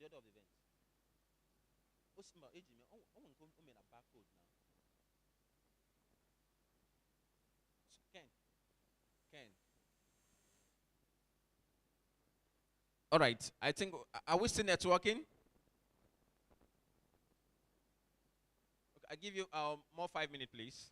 the order of events. Osima, Ejime, I'm in a barcode now. Ken, Ken. All right. I think, are we still networking? Okay, I give you more 5 minutes, please.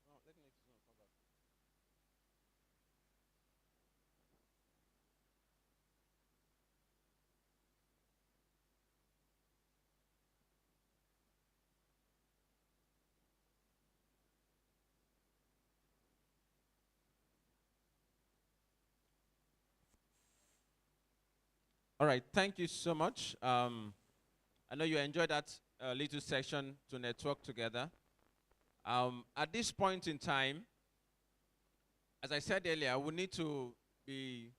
No, let me come back. All right. Thank you so much. I know you enjoyed that little section to network together. At this point in time, as I said earlier, we need to be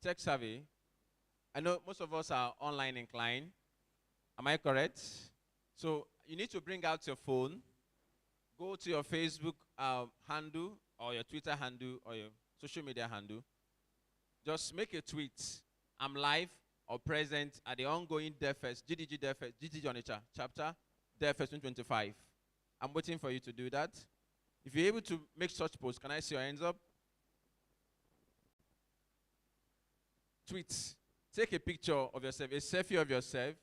tech savvy. I know most of us are online inclined. Am I correct? So you need to bring out your phone, go to your Facebook handle or your Twitter handle or your social media handle. Just make a tweet. I'm live or present at the ongoing DevFest, GDG DevFest, GDG Onitsha chapter, DevFest 2025. I'm waiting for you to do that. If you're able to make such posts, can I see your hands up? Tweet. Take a picture of yourself, a selfie of yourself.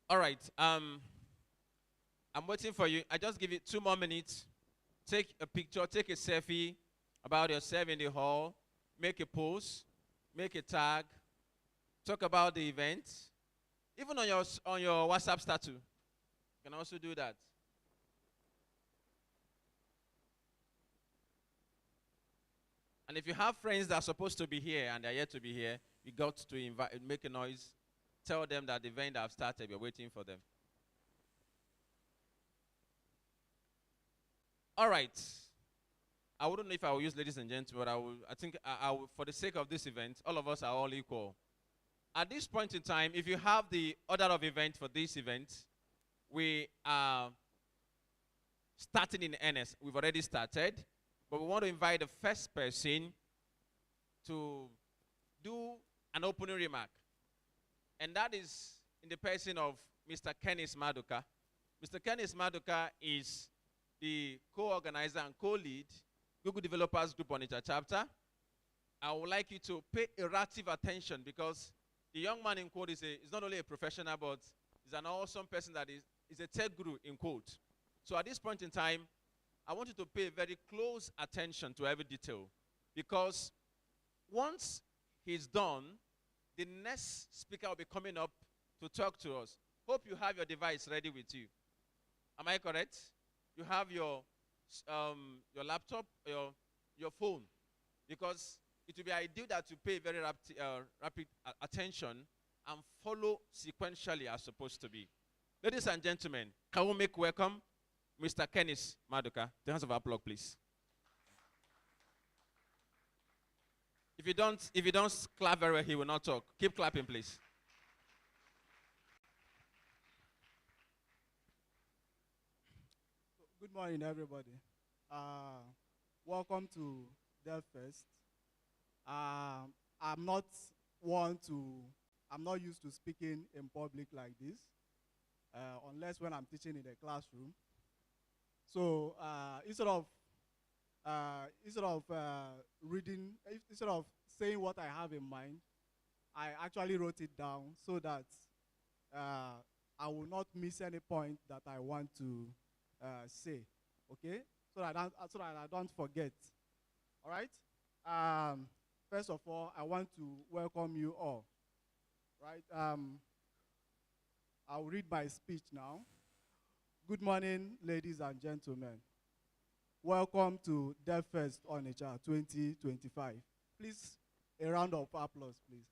All right. I'm waiting for you. I just give it 2 more minutes. Take a picture, take a selfie about yourself in the hall, make a post, make a tag, talk about the event. Even on your WhatsApp status, you can also do that. And if you have friends that are supposed to be here and they're yet to be here, you got to invite, make a noise, tell them that the event have started, we're waiting for them. All right. I wouldn't know if I will use ladies and gentlemen, but I think I will, for the sake of this event, all of us are all equal. At this point in time, if you have the order of event for this event, we are starting in earnest. We've already started, but we want to invite the first person to do an opening remark. And that is in the person of Mr. Kenneth Maduka. Mr. Kenneth Maduka is the co-organizer and co-lead Google Developers Group Onitsha chapter. I would like you to pay errative attention because the young man in quote is not only a professional, but is an awesome person that is a tech guru in quote. So at this point in time, I want you to pay very close attention to every detail because once he's done, the next speaker will be coming up to talk to us. Hope you have your device ready with you. Am I correct? You have your laptop, your phone, because it will be ideal that you pay very rapid attention and follow sequentially as supposed to be. Ladies and gentlemen, can we make welcome Mr. Kenneth Maduka? The hands of applause, please. If you don't clap very well, he will not talk. Keep clapping, please. Good morning, everybody. Welcome to DevFest. I'm not used to speaking in public like this, unless when I'm teaching in a classroom. So instead of saying what I have in mind, I actually wrote it down so that I will not miss any point that I want to say, okay? So that I don't forget. All right? First of all, I want to welcome you all. Right? I'll read my speech now. Good morning, ladies and gentlemen. Welcome to DevFest Onitsha 2025. Please, a round of applause, please.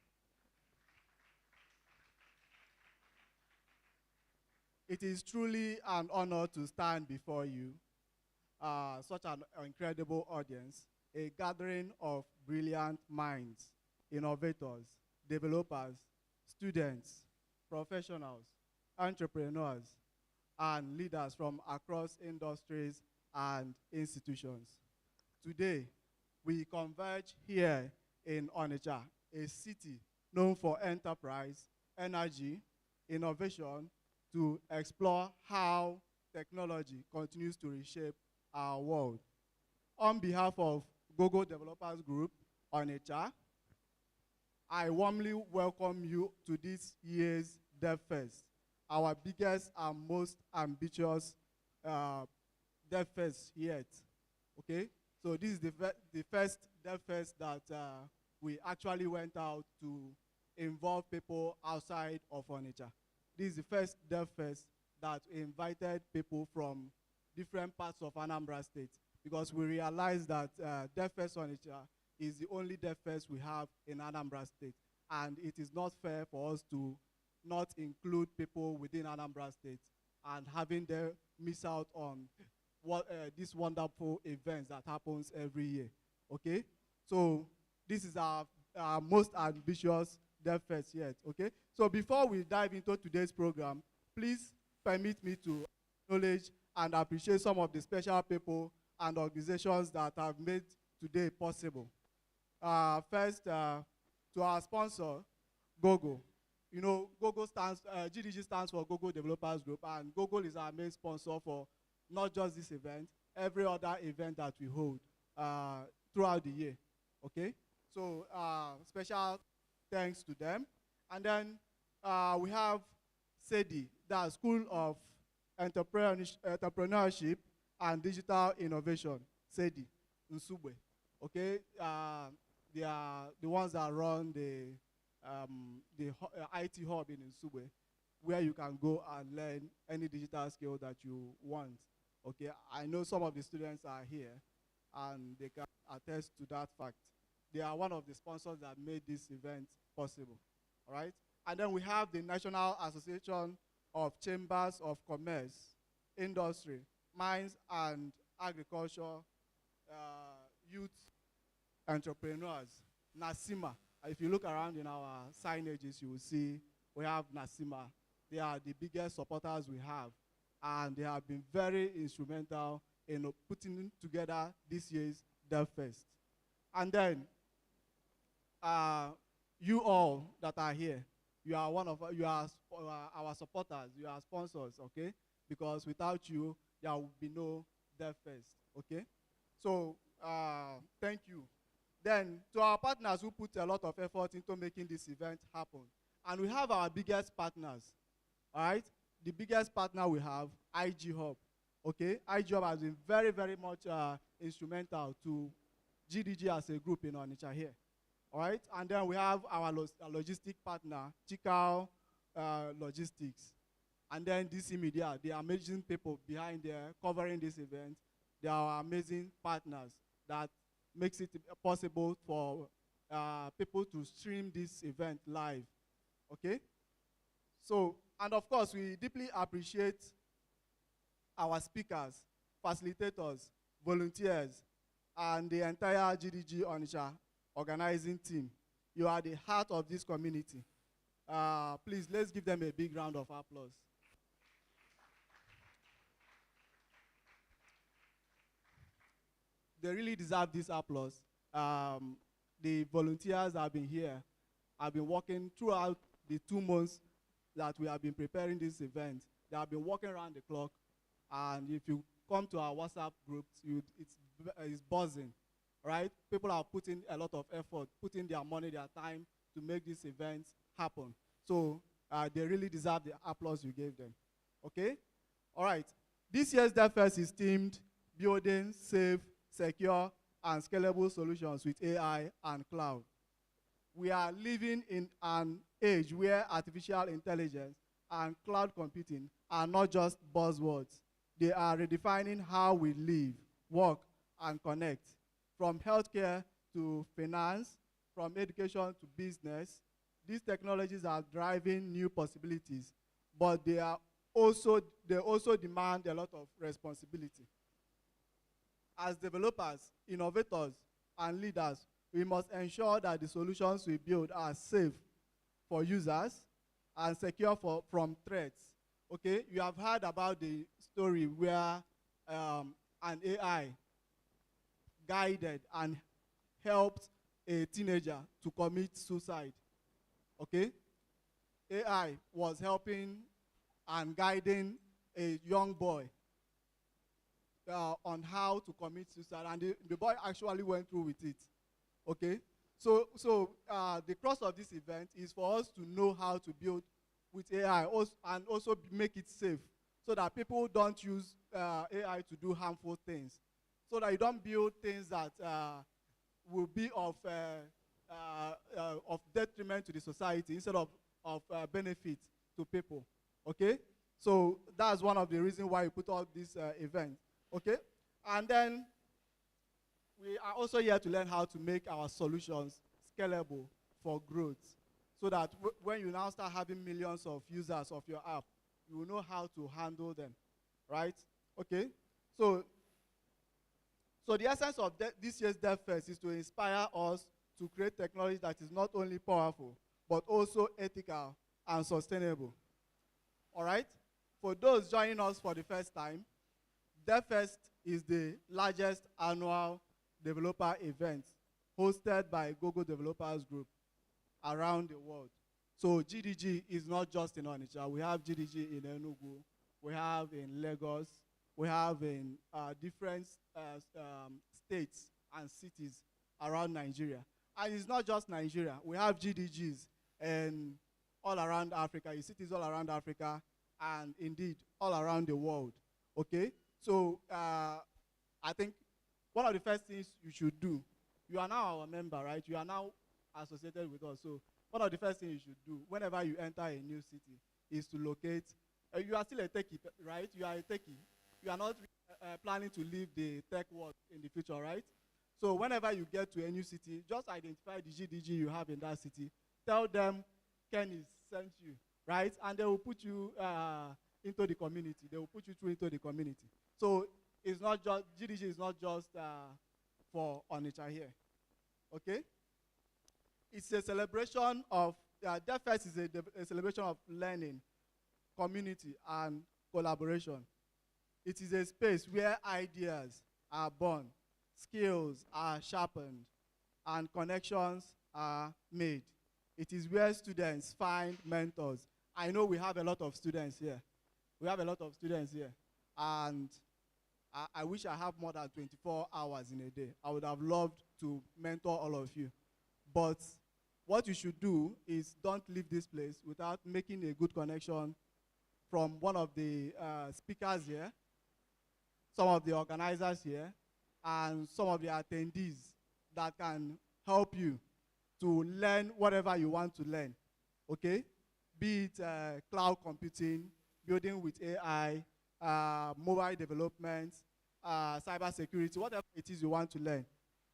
It is truly an honor to stand before you, such an incredible audience, a gathering of brilliant minds, innovators, developers, students, professionals, entrepreneurs, and leaders from across industries and institutions. Today, we converge here in Onitsha, a city known for enterprise, energy, innovation, to explore how technology continues to reshape our world. On behalf of Google Developers Group, Onitsha, I warmly welcome you to this year's DevFest, our biggest and most ambitious DevFest yet. Okay, so this is the first DevFest that we actually went out to involve people outside of Onitsha. This is the first DevFest that invited people from different parts of Anambra State because we realized that DevFest Onitsha is the only DevFest we have in Anambra State, and it is not fair for us to not include people within Anambra State and having them miss out on what this wonderful events that happens every year. Okay, so this is our most ambitious DevFest yet. Okay, so before we dive into today's program, please permit me to acknowledge and appreciate some of the special people and organizations that have made today possible. First, to our sponsor, Google. You know, Google stands, GDG stands for Google Developers Group, and Google is our main sponsor for not just this event, every other event that we hold throughout the year, okay? So special thanks to them. And then we have SEDI, the School of Entrepreneurship and Digital Innovation, SEDI, Nsugbe, okay? They are the ones that run the IT hub in Nsugbe, where you can go and learn any digital skill that you want. Okay, I know some of the students are here, and they can attest to that fact. They are one of the sponsors that made this event possible. All right? And then we have the National Association of Chambers of Commerce, Industry, Mines, and Agriculture, Youth Entrepreneurs, NASIMA. If you look around in our signages, you will see we have NASIMA. They are the biggest supporters we have, and they have been very instrumental in putting together this year's DevFest. And then, you all that are here, you are our supporters, you are sponsors, okay? Because without you, there will be no DevFest, okay? So, thank you. Then, to our partners who put a lot of effort into making this event happen. And we have our biggest partners, all right? The biggest partner we have, IG Hub, okay? IG Hub has been very, very much instrumental to GDG as a group in Onitsha here, all right? And then we have our logistic partner, Chikao Logistics. And then DC Media, the amazing people behind there covering this event. They are amazing partners that makes it possible for people to stream this event live, okay? So, and of course, we deeply appreciate our speakers, facilitators, volunteers, and the entire GDG Onitsha organizing team. You are the heart of this community. Please, let's give them a big round of applause. They really deserve this applause. The volunteers have been here, have been working throughout the 2 months that we have been preparing this event. They have been working around the clock, and if you come to our WhatsApp groups, it's buzzing, right? People are putting a lot of effort, putting their money, their time to make this event happen. So they really deserve the applause you gave them, okay? All right, this year's DevFest is themed Building Safe, Secure, and Scalable Solutions with AI and Cloud. We are living in an age where artificial intelligence and cloud computing are not just buzzwords. They are redefining how we live, work, and connect. From healthcare to finance, from education to business, these technologies are driving new possibilities, but they also demand a lot of responsibility. As developers, innovators, and leaders, we must ensure that the solutions we build are safe for users and secure from threats. Okay, you have heard about the story where an AI guided and helped a teenager to commit suicide. Okay, AI was helping and guiding a young boy on how to commit suicide, and the boy actually went through with it. Okay, so the cross of this event is for us to know how to build with AI and also make it safe, so that people don't use AI to do harmful things, so that you don't build things that will be of detriment to the society instead of benefit to people. Okay, so that's one of the reasons why we put out this event. Okay, and then we are also here to learn how to make our solutions scalable for growth, so that when you now start having millions of users of your app, you will know how to handle them, right? Okay, so the essence of this year's DevFest is to inspire us to create technology that is not only powerful, but also ethical and sustainable. All right? For those joining us for the first time, DevFest is the largest annual developer event hosted by Google Developers Group around the world. So GDG is not just in Onitsha. We have GDG in Enugu, we have in Lagos, we have in different states and cities around Nigeria. And it's not just Nigeria. We have GDGs and all around Africa, cities all around Africa, and indeed all around the world. Okay? So I think one of the first things you should do, you are now our member, right? You are now associated with us. So one of the first things you should do whenever you enter a new city is to locate. You are still a techie, right? You are a techie. You are not planning to leave the tech world in the future, right? So whenever you get to a new city, just identify the GDG you have in that city. Tell them Kenny sent you, right? And they will put you into the community. They will put you through into the community. So it's not just, GDG is not just for Onitsha here, okay? It's a celebration of, DevFest is a celebration of learning, community, and collaboration. It is a space where ideas are born, skills are sharpened, and connections are made. It is where students find mentors. I know we have a lot of students here. We have a lot of students here. And I wish I have more than 24 hours in a day. I would have loved to mentor all of you. But what you should do is don't leave this place without making a good connection from one of the speakers here, some of the organizers here, and some of the attendees that can help you to learn whatever you want to learn, okay? Be it cloud computing, building with AI, mobile development, cybersecurity, whatever it is you want to learn.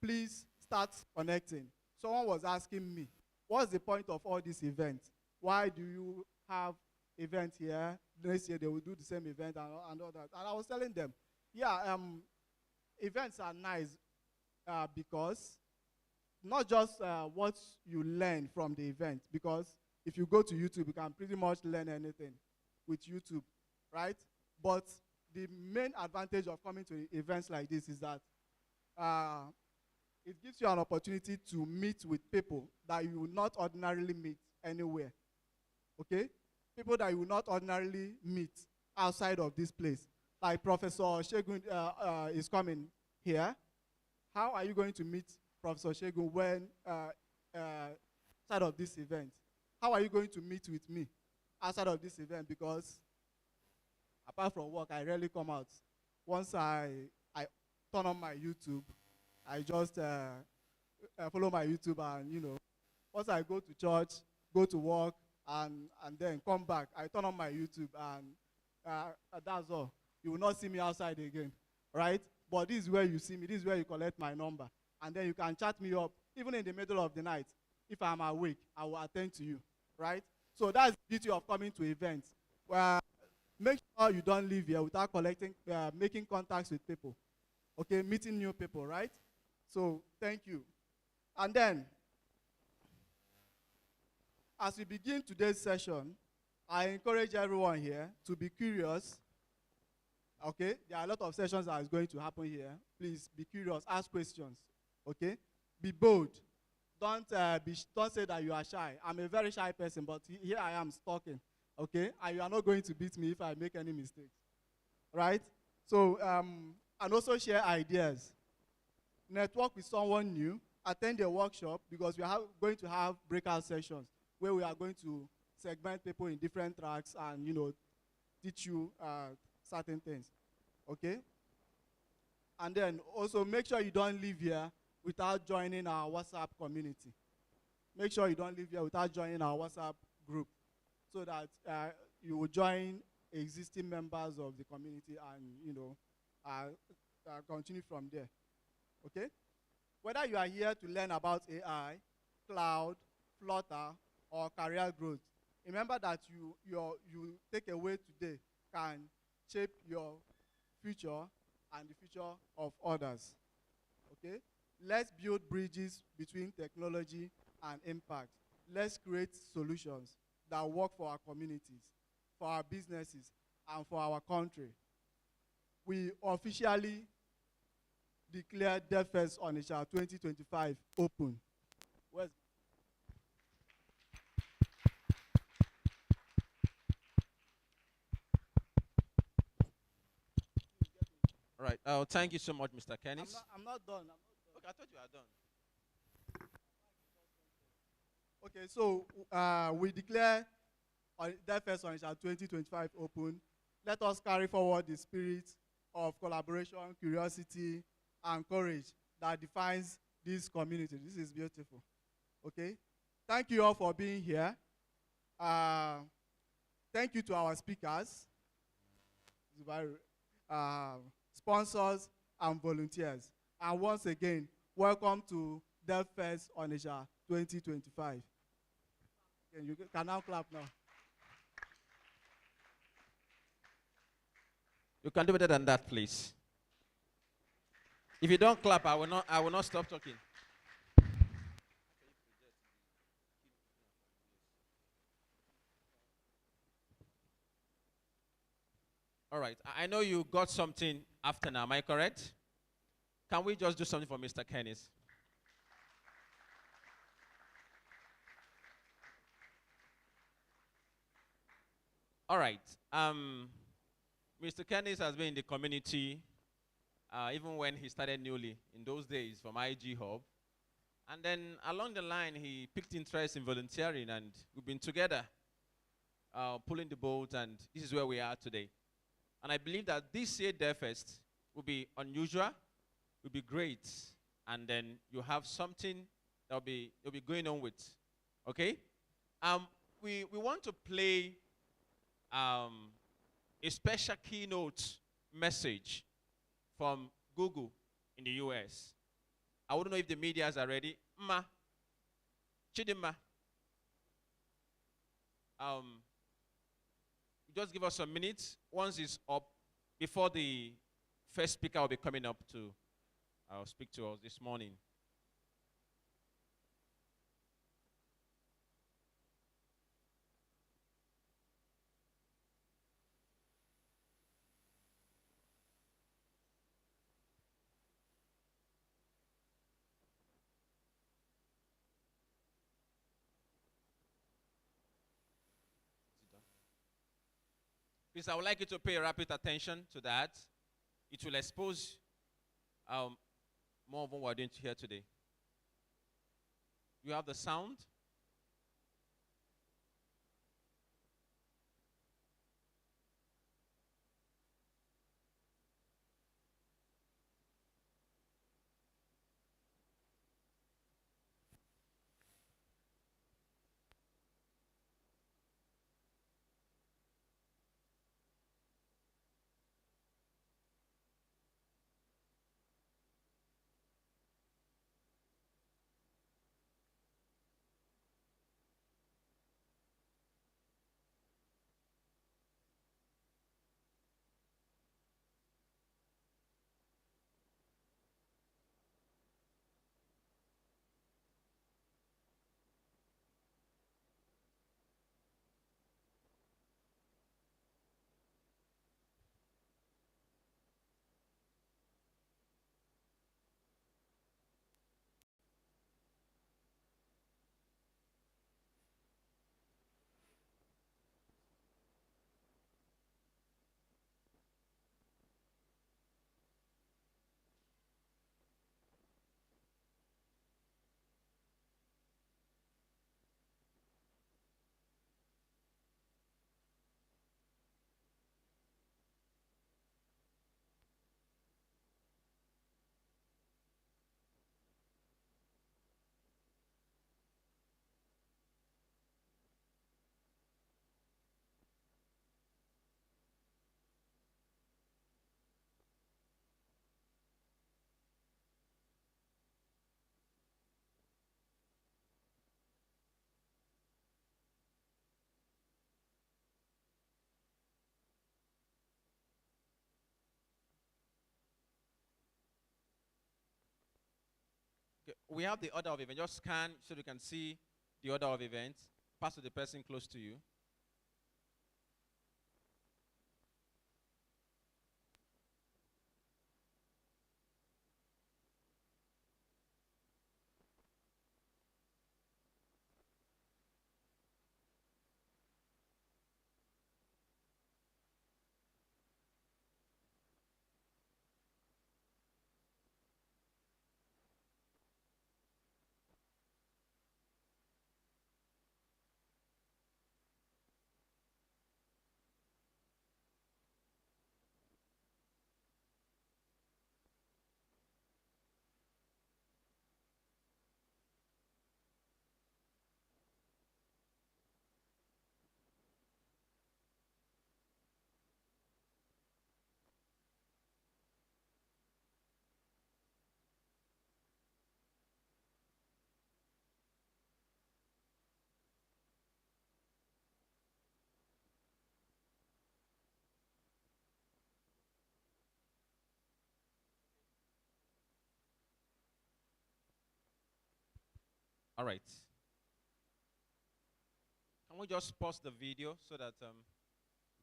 Please start connecting. Someone was asking me, what's the point of all these events? Why do you have events here? Next year they will do the same event and all that. And I was telling them, yeah, events are nice because not just what you learn from the event, because if you go to YouTube, you can pretty much learn anything with YouTube, right? But the main advantage of coming to events like this is that it gives you an opportunity to meet with people that you would not ordinarily meet anywhere, okay? People that you would not ordinarily meet outside of this place. Like Professor Shegun is coming here. How are you going to meet Professor Shegun when outside of this event? How are you going to meet with me outside of this event? Because apart from work, I rarely come out. Once I turn on my YouTube, I just follow my YouTube and, you know, once I go to church, go to work, and then come back, I turn on my YouTube and that's all. You will not see me outside again, right? But this is where you see me. This is where you collect my number. And then you can chat me up, even in the middle of the night. If I'm awake, I will attend to you, right? So that's the beauty of coming to events. Where make sure you don't leave here without making contacts with people, okay? Meeting new people, right? So thank you. And then, as we begin today's session, I encourage everyone here to be curious. Okay, there are a lot of sessions that is going to happen here. Please be curious, ask questions. Okay, be bold. Don't say that you are shy. I'm a very shy person, but here I am talking. Okay, and you are not going to beat me if I make any mistakes, right? So, and also share ideas. Network with someone new. Attend a workshop, because we are going to have breakout sessions where we are going to segment people in different tracks and, you know, teach you certain things, okay? And then also make sure you don't leave here without joining our WhatsApp community. Make sure you don't leave here without joining our WhatsApp group, so that you will join existing members of the community and, you know, continue from there, okay? Whether you are here to learn about AI, cloud, Flutter, or career growth, remember that you take away today can shape your future and the future of others, okay? Let's build bridges between technology and impact. Let's create solutions that work for our communities, for our businesses, and for our country. We officially declare DevFest Onitsha 2025 open. Where's All right. Thank you so much, Mr. Kennis. I'm not done. Okay, I thought you were done. Okay, so we declare DevFest Onitsha 2025 open. Let us carry forward the spirit of collaboration, curiosity, and courage that defines this community. This is beautiful. Okay? Thank you all for being here. Thank you to our speakers. sponsors, and volunteers. And once again, welcome to Dev Fest Onitsha 2025. And you can now clap now. You can do better than that, please. If you don't clap, I will not stop talking. All right. I know you got something after now. Am I correct? Can we just do something for Mr. Kenneth? All right. Mr. Kenneth has been in the community even when he started newly in those days from IG Hub. And then along the line, he picked interest in volunteering, and we've been together pulling the boat, and this is where we are today. And I believe that this year Dev Fest will be unusual, will be great, and then you have something that you'll be going on with. Okay? We want to play a special keynote message from Google in the US. I wouldn't know if the medias are ready. Ma, Chidima, just give us some minutes. Once it's up, before the first speaker will be coming up to speak to us this morning. Please, I would like you to pay rapid attention to that. It will expose more of what we're doing here today. You have the sound. Okay, we have the order of events. Just scan so you can see the order of events. Pass to the person close to you. All right. Can we just pause the video so that we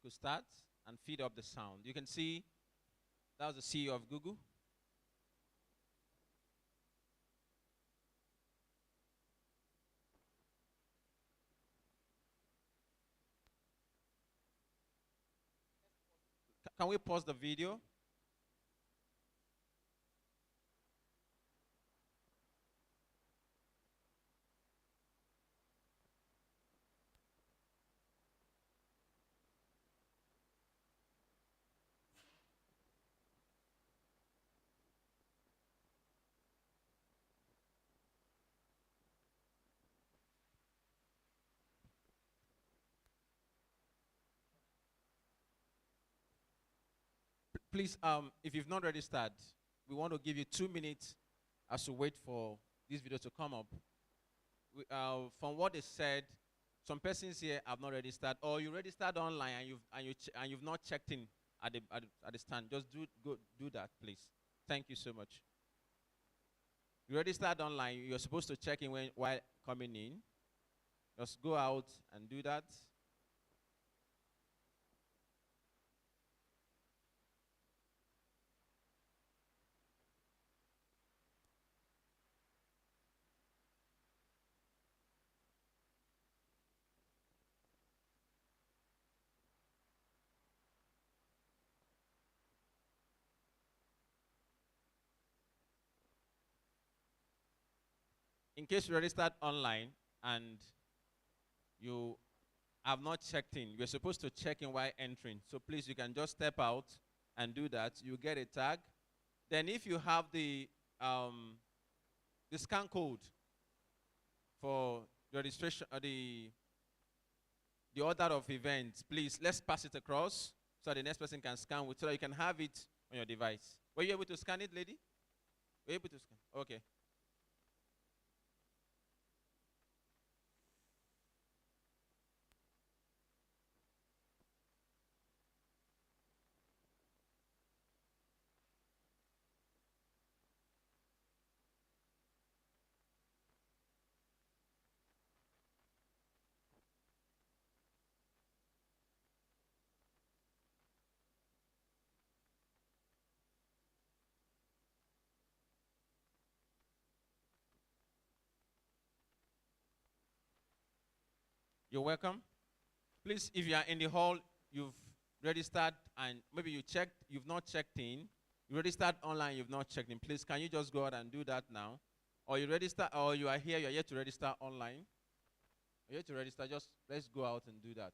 could start and feed up the sound? You can see that was the CEO of Google. Can we pause the video? Please, if you've not registered, we want to give you 2 minutes as you wait for this video to come up. From what they said, some persons here have not registered, or you registered online and you've not checked in at the stand. Just do that, please. Thank you so much. You registered online. You're supposed to check in while coming in. Just go out and do that. In case you registered online and you have not checked in, you're supposed to check in while entering. So please, you can just step out and do that. You get a tag. Then if you have the scan code for the registration, the order of events, please, let's pass it across so the next person can scan with, so that you can have it on your device. Were you able to scan it, lady? Were you able to scan? Okay. You're welcome. Please, if you are in the hall, you've registered and maybe you've not checked in. You registered online, you've not checked in. Please, can you just go out and do that now? Or you register, or you are here, you're yet to register online. You're yet to register, just let's go out and do that.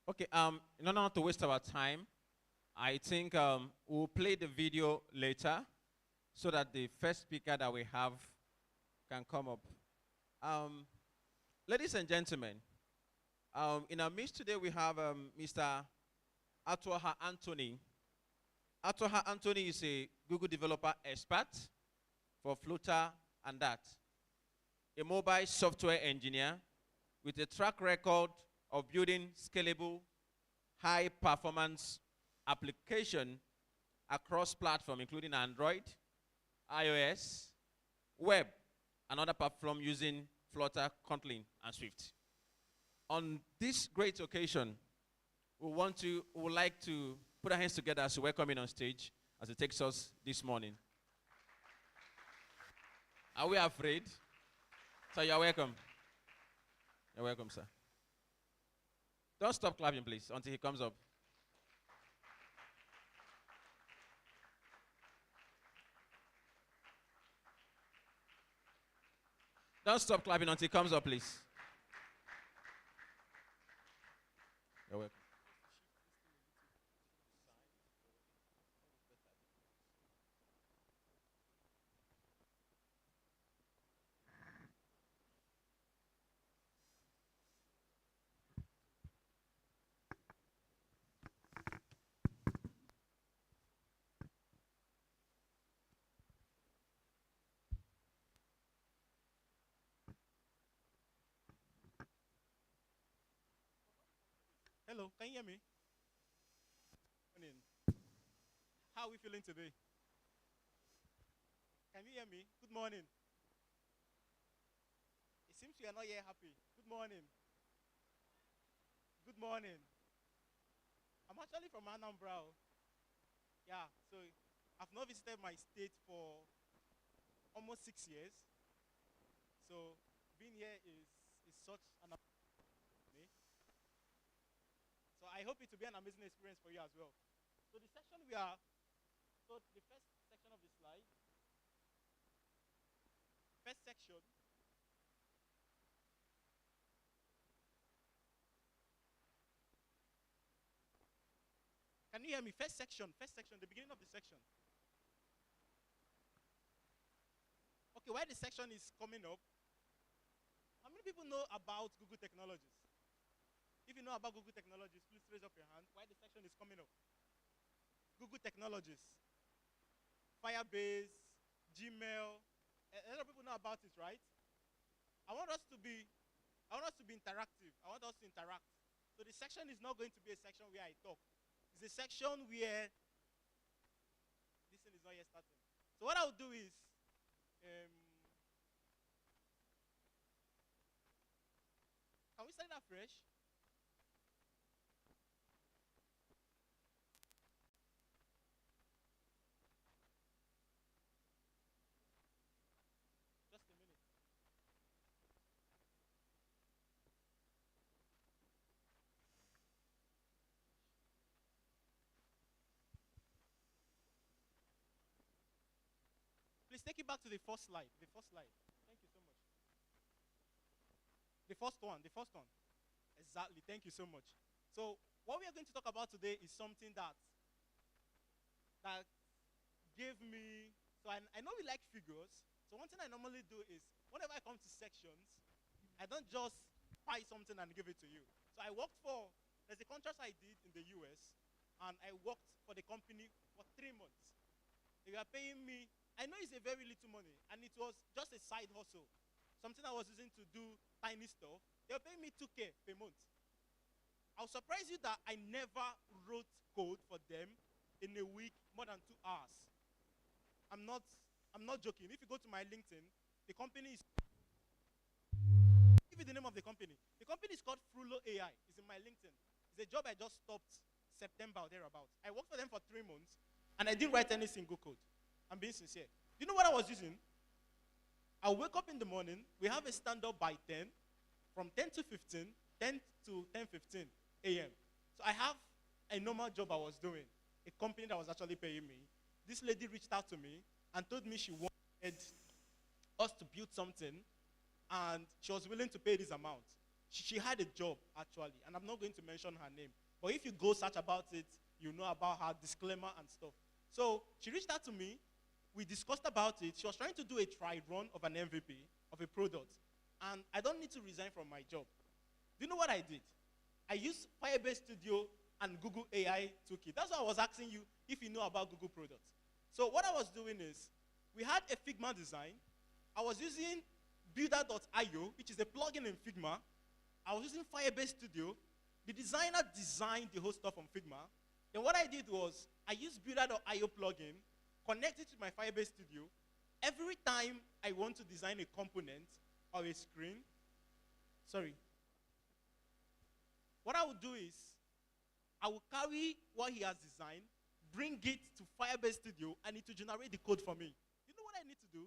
Okay, in order not to waste our time, I think we'll play the video later so that the first speaker that we have can come up. Um, Ladies and gentlemen, in our midst today we have Mr. Atuaha Anthony. Atuaha Anthony is a Google developer expert for Flutter and that. A mobile software engineer with a track record of building scalable, high-performance application across platforms, including Android, iOS, web, and other platforms using Flutter, Kotlin, and Swift. On this great occasion, we would like to put our hands together as we welcome him on stage as he takes us this morning. Are we afraid? So you're welcome. You're welcome, sir. Don't stop clapping, please, until he comes up. Don't stop clapping until he comes up, please. You're welcome. Hello, can you hear me? Morning. How are we feeling today? Can you hear me? Good morning. It seems you are not yet happy. Good morning. Good morning. I'm actually from Anambra. Yeah, so I've not visited my state for almost 6 years. So being here is such an amazing for me. So I hope it will be an amazing experience for you as well. So the section so the first section of the slide, first section, can you hear me? First section, the beginning of the section. Okay, while the section is coming up, how many people know about Google Technologies? If you know about Google Technologies, please raise up your hand while the section is coming up. Google Technologies, Firebase, Gmail. A lot of people know about it, right? I want us to be interactive. I want us to interact. So the section is not going to be a section where I talk. It's a section where this thing is not yet starting. So what I'll do is, can we start that fresh? Just a minute. Please take it back to the first slide. The first slide. Thank you so much. The first one. The first one. Exactly. Thank you so much. So what we are going to talk about today is something that gave me. So I know we like figures. So one thing I normally do is whenever I come to sections, I don't just buy something and give it to you. So there's a contract I did in the US, and I worked for the company for 3 months. They were paying me, I know it's a very little money, and it was just a side hustle, something I was using to do tiny stuff. They were paying me 2K per month. I'll surprise you that I never wrote code for them in a week more than 2 hours. I'm not joking. If you go to my LinkedIn, the company is, give you the name of the company. The company is called Frulo AI. It's in my LinkedIn. It's a job I just stopped September or thereabouts. I worked for them for 3 months, and I didn't write any single code. I'm being sincere. You know what I was using? I'll wake up in the morning. We have a stand-up by 10, from 10 to 15, 10 to 10:15 a.m. So I have a normal job I was doing, a company that was actually paying me. This lady reached out to me and told me she wanted us to build something, and she was willing to pay this amount. She had a job, actually, and I'm not going to mention her name. But if you go search about it, you know about her disclaimer and stuff. So she reached out to me. We discussed about it. She was trying to do a try run of an MVP of a product. And I don't need to resign from my job. Do you know what I did? I used Firebase Studio and Google AI Toolkit. That's why I was asking you if you know about Google products. So what I was doing is, we had a Figma design. I was using Builder.io, which is a plugin in Figma. I was using Firebase Studio. The designer designed the whole stuff on Figma. Then what I did was, I used Builder.io plugin, connected to my Firebase Studio. Every time I want to design a component or a screen, what I would do is, I will carry what he has designed, bring it to Firebase Studio, and it will generate the code for me. You know what I need to do?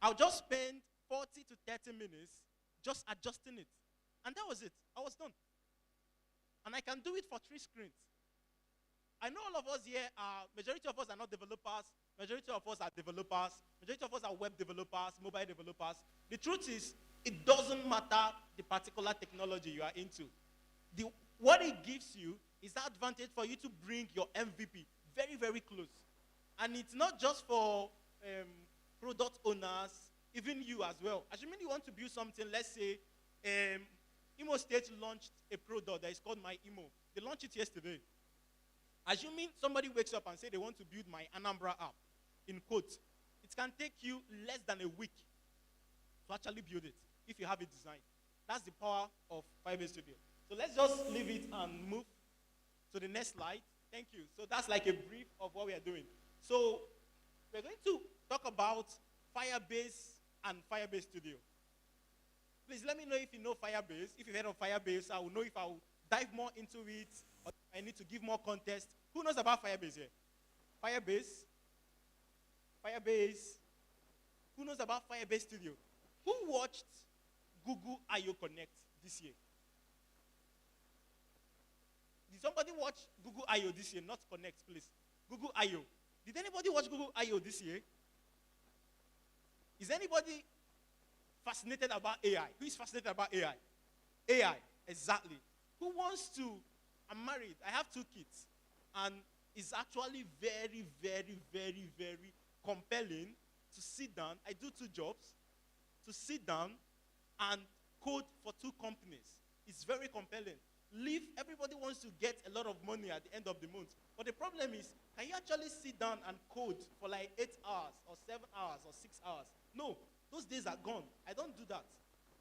I'll just spend 40 to 30 minutes just adjusting it. And that was it. I was done. And I can do it for 3 screens. I know all of us here majority of us are not developers. Majority of us are developers. Majority of us are web developers, mobile developers. The truth is, it doesn't matter the particular technology you are into. What it gives you is the advantage for you to bring your MVP very, very close. And it's not just for product owners, even you as well. Assuming you want to build something, let's say, Imo State launched a product that is called My Imo. They launched it yesterday. Assuming somebody wakes up and say they want to build My Anambra app, in quotes, it can take you less than a week to actually build it if you have it designed. That's the power of Firebase Studio. So let's just leave it and move to the next slide. Thank you. So that's like a brief of what we are doing. So we're going to talk about Firebase and Firebase Studio. Please let me know if you know Firebase. If you've heard of Firebase, I will know if I will dive more into it or if I need to give more context. Who knows about Firebase here? Firebase? Firebase? Who knows about Firebase Studio? Who watched Google I/O Connect this year? Did somebody watch Google I/O this year? Not Connect, please. Google I/O. Did anybody watch Google I/O this year? Is anybody fascinated about AI? Who is fascinated about AI? AI, exactly. Who wants to? I'm married. I have 2 kids. And it's actually very, very, very, very compelling to sit down. I do 2 jobs. To sit down and code for 2 companies. It's very compelling. Everybody wants to get a lot of money at the end of the month. But the problem is, can you actually sit down and code for like 8 hours or 7 hours or 6 hours? No, those days are gone. I don't do that.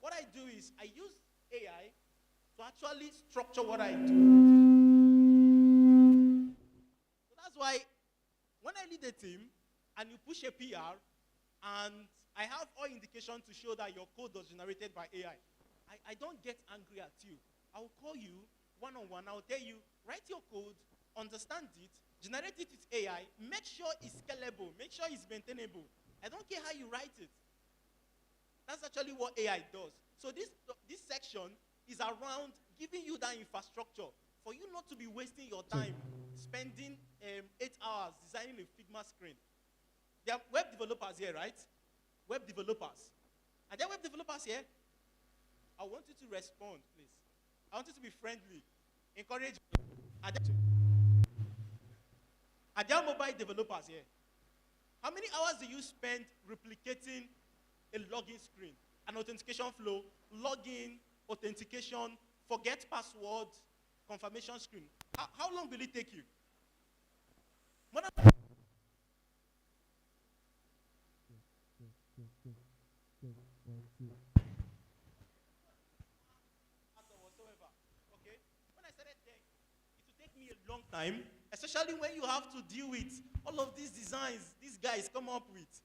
What I do is I use AI to actually structure what I do. So that's why when I lead a team and you push a PR and I have all indication to show that your code was generated by AI, I don't get angry at you. I will call you one-on-one. I will tell you, write your code, understand it, generate it with AI, make sure it's scalable, make sure it's maintainable. I don't care how you write it. That's actually what AI does. So this section is around giving you that infrastructure for you not to be wasting your time spending 8 hours designing a Figma screen. There are web developers here, right? Web developers. Are there web developers here? I want you to respond, please. I want you to be friendly. Encourage me. Are there mobile developers here? How many hours do you spend replicating a login screen, an authentication flow, login, authentication, forget password, confirmation screen? How long will it take you? Okay? When I started tech, it would take me a long time, especially when you have to deal with all of these designs these guys come up with.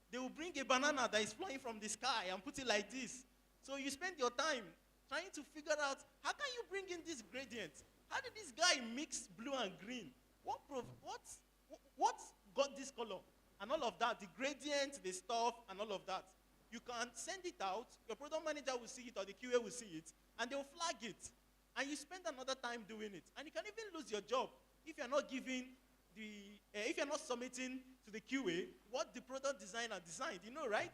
They will bring a banana that is flying from the sky and put it like this. So you spend your time trying to figure out, how can you bring in this gradient? How did this guy mix blue and green? What got this color? And all of that, the gradient, the stuff, and all of that. You can send it out, your product manager will see it, or the QA will see it, and they'll flag it. And you spend another time doing it. And you can even lose your job if you're not giving if you're not submitting to the QA what the product designer designed, you know, right?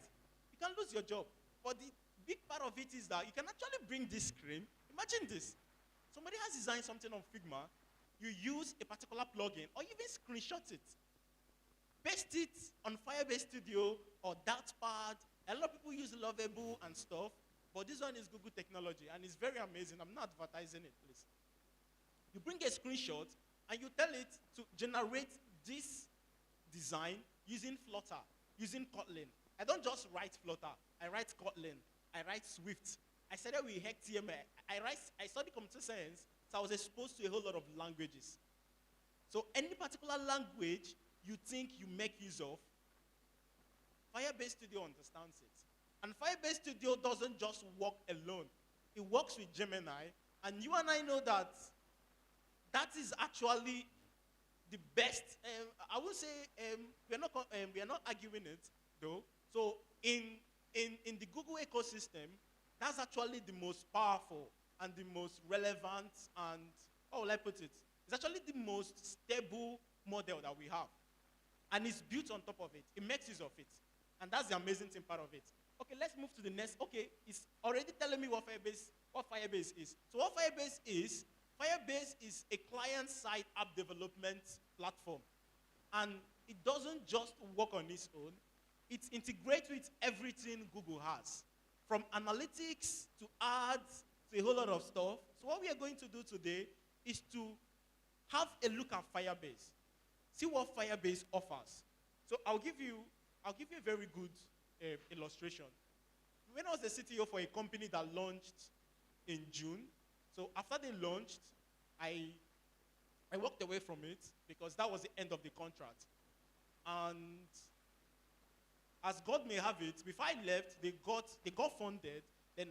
You can lose your job. But big part of it is that you can actually bring this screen. Imagine this. Somebody has designed something on Figma. You use a particular plugin or even screenshot it. Paste it on Firebase Studio or Dartpad. A lot of people use Lovable and stuff, but this one is Google technology and it's very amazing. I'm not advertising it, please. You bring a screenshot and you tell it to generate this design using Flutter, using Kotlin. I don't just write Flutter. I write Kotlin. I write Swift. I started with HTML. I studied computer science, so I was exposed to a whole lot of languages. So any particular language you think you make use of, Firebase Studio understands it. And Firebase Studio doesn't just work alone. It works with Gemini, and you and I know that that is actually the best. I would say we are not arguing it, though. So in the Google ecosystem, that's actually the most powerful and the most relevant and, how will I put it? It's actually the most stable model that we have. And it's built on top of it. It makes use of it. And that's the amazing thing part of it. Okay, let's move to the next. Okay, it's already telling me what Firebase is. So what Firebase is a client-side app development platform. And it doesn't just work on its own. It integrates with everything Google has, from analytics to ads to a whole lot of stuff. So what we are going to do today is to have a look at Firebase, see what Firebase offers. So I'll give you a very good illustration. When I was the CTO for a company that launched in June, so after they launched, I walked away from it because that was the end of the contract. And as God may have it, before I left, they got funded. Then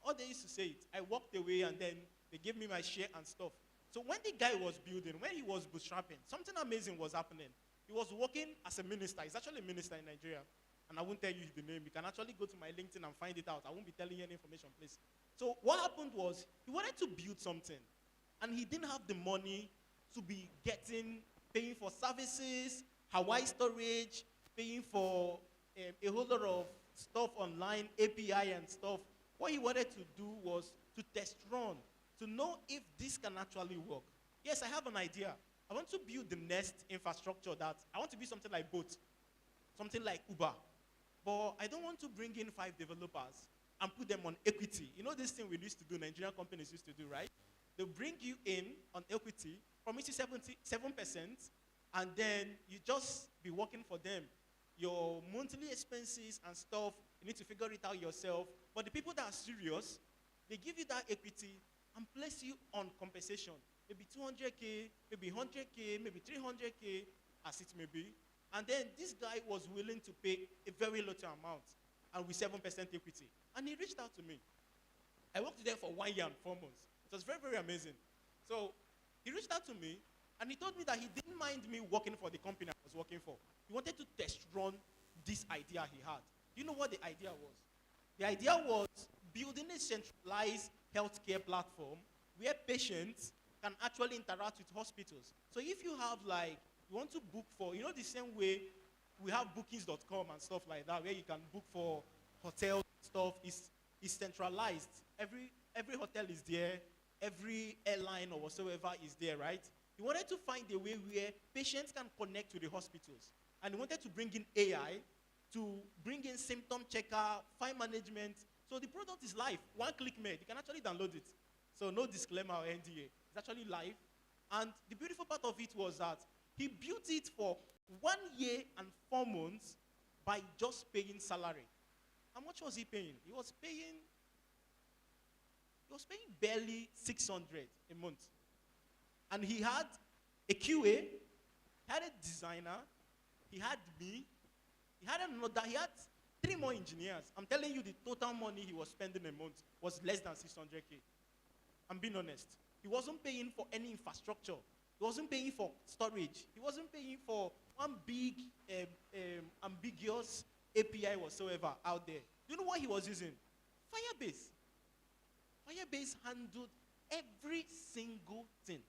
what they used to say it, I walked away and then they gave me my share and stuff. So when the guy was building, when he was bootstrapping, something amazing was happening. He was working as a minister. He's actually a minister in Nigeria. And I won't tell you the name. You can actually go to my LinkedIn and find it out. I won't be telling you any information, please. So what happened was he wanted to build something. And he didn't have the money to be paying for services, Hawaii storage, paying for a whole lot of stuff online, API and stuff. What he wanted to do was to test run, to know if this can actually work. Yes, I have an idea. I want to build the next infrastructure I want to be something like Boat, something like Uber. But I don't want to bring in 5 developers and put them on equity. You know this thing we used to do, Nigerian companies used to do, right? They'll bring you in on equity, promise you 7%, and then you just be working for them. Your monthly expenses and stuff, you need to figure it out yourself. But the people that are serious, they give you that equity and place you on compensation. Maybe 200K, maybe 100K, maybe 300K, as it may be. And then this guy was willing to pay a very little amount and with 7% equity. And he reached out to me. I worked there for 1 year and 4 months. It was very, very amazing. So he reached out to me and he told me that he didn't mind me working for the company I was working for. He wanted to test run this idea he had. Do you know what the idea was? The idea was building a centralized healthcare platform where patients can actually interact with hospitals. So if you have you want to book for, the same way we have bookings.com and stuff like that, where you can book for hotel stuff, is centralized. Every hotel is there, every airline or whatsoever is there, right? He wanted to find a way where patients can connect to the hospitals. And he wanted to bring in AI to bring in symptom checker, file management. So the product is live, one-click made. You can actually download it. So no disclaimer or NDA. It's actually live. And the beautiful part of it was that he built it for 1 year and 4 months by just paying salary. How much was he paying? He was paying barely 600 a month. And he had a QA, he had a designer, he had me, he had 3 more engineers. I'm telling you, the total money he was spending a month was less than 600K. I'm being honest. He wasn't paying for any infrastructure. He wasn't paying for storage. He wasn't paying for one big ambiguous API whatsoever out there. Do you know what he was using? Firebase. Firebase handled every single thing.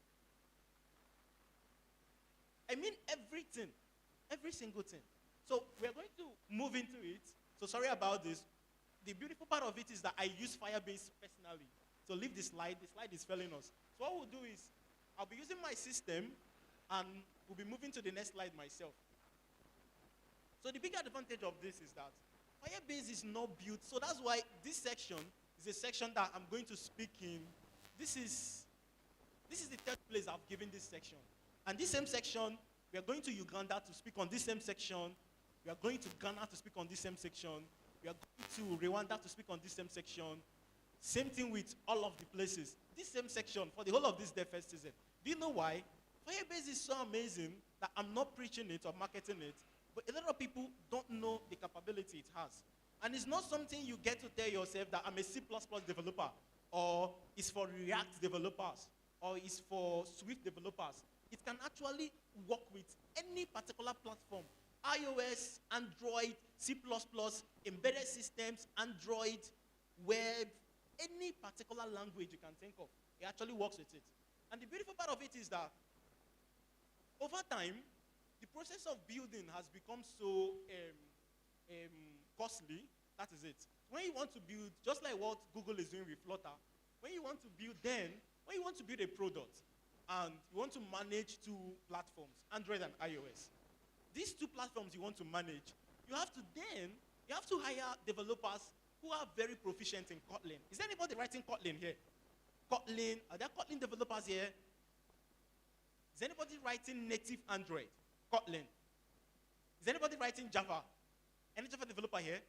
I mean everything. Every single thing. So we're going to move into it. So sorry about this. the beautiful part of it is that I use Firebase personally. So leave the slide. The slide is failing us. So what we'll do is, I'll be using my system, and we'll be moving to the next slide myself. So the big advantage of this is that Firebase is not built. So that's why this section is a section that I'm going to speak in. This is the third place I've given this section. And this same section, we are going to Uganda to speak on this same section. We are going to Ghana to speak on this same section. We are going to Rwanda to speak on this same section. Same thing with all of the places. This same section for the whole of this DevFest season. Do you know why? Firebase is so amazing that I'm not preaching it or marketing it, but a lot of people don't know the capability it has. And it's not something you get to tell yourself that I'm a C++ developer, or it's for React developers, or it's for Swift developers. It can actually work with any particular platform. iOS, Android, C++, embedded systems, Android, web, any particular language you can think of. It actually works with it. And the beautiful part of it is that over time, the process of building has become so costly. That is it. When you want to build, just like what Google is doing with Flutter, when you want to build when you want to build a product and you want to manage two platforms, Android and iOS, these two platforms you want to manage, you have to hire developers who are very proficient in Kotlin. Is there anybody writing Kotlin here? Kotlin, are there Kotlin developers here? Is anybody writing native Android? Kotlin. Is anybody writing Java? Any Java developer here?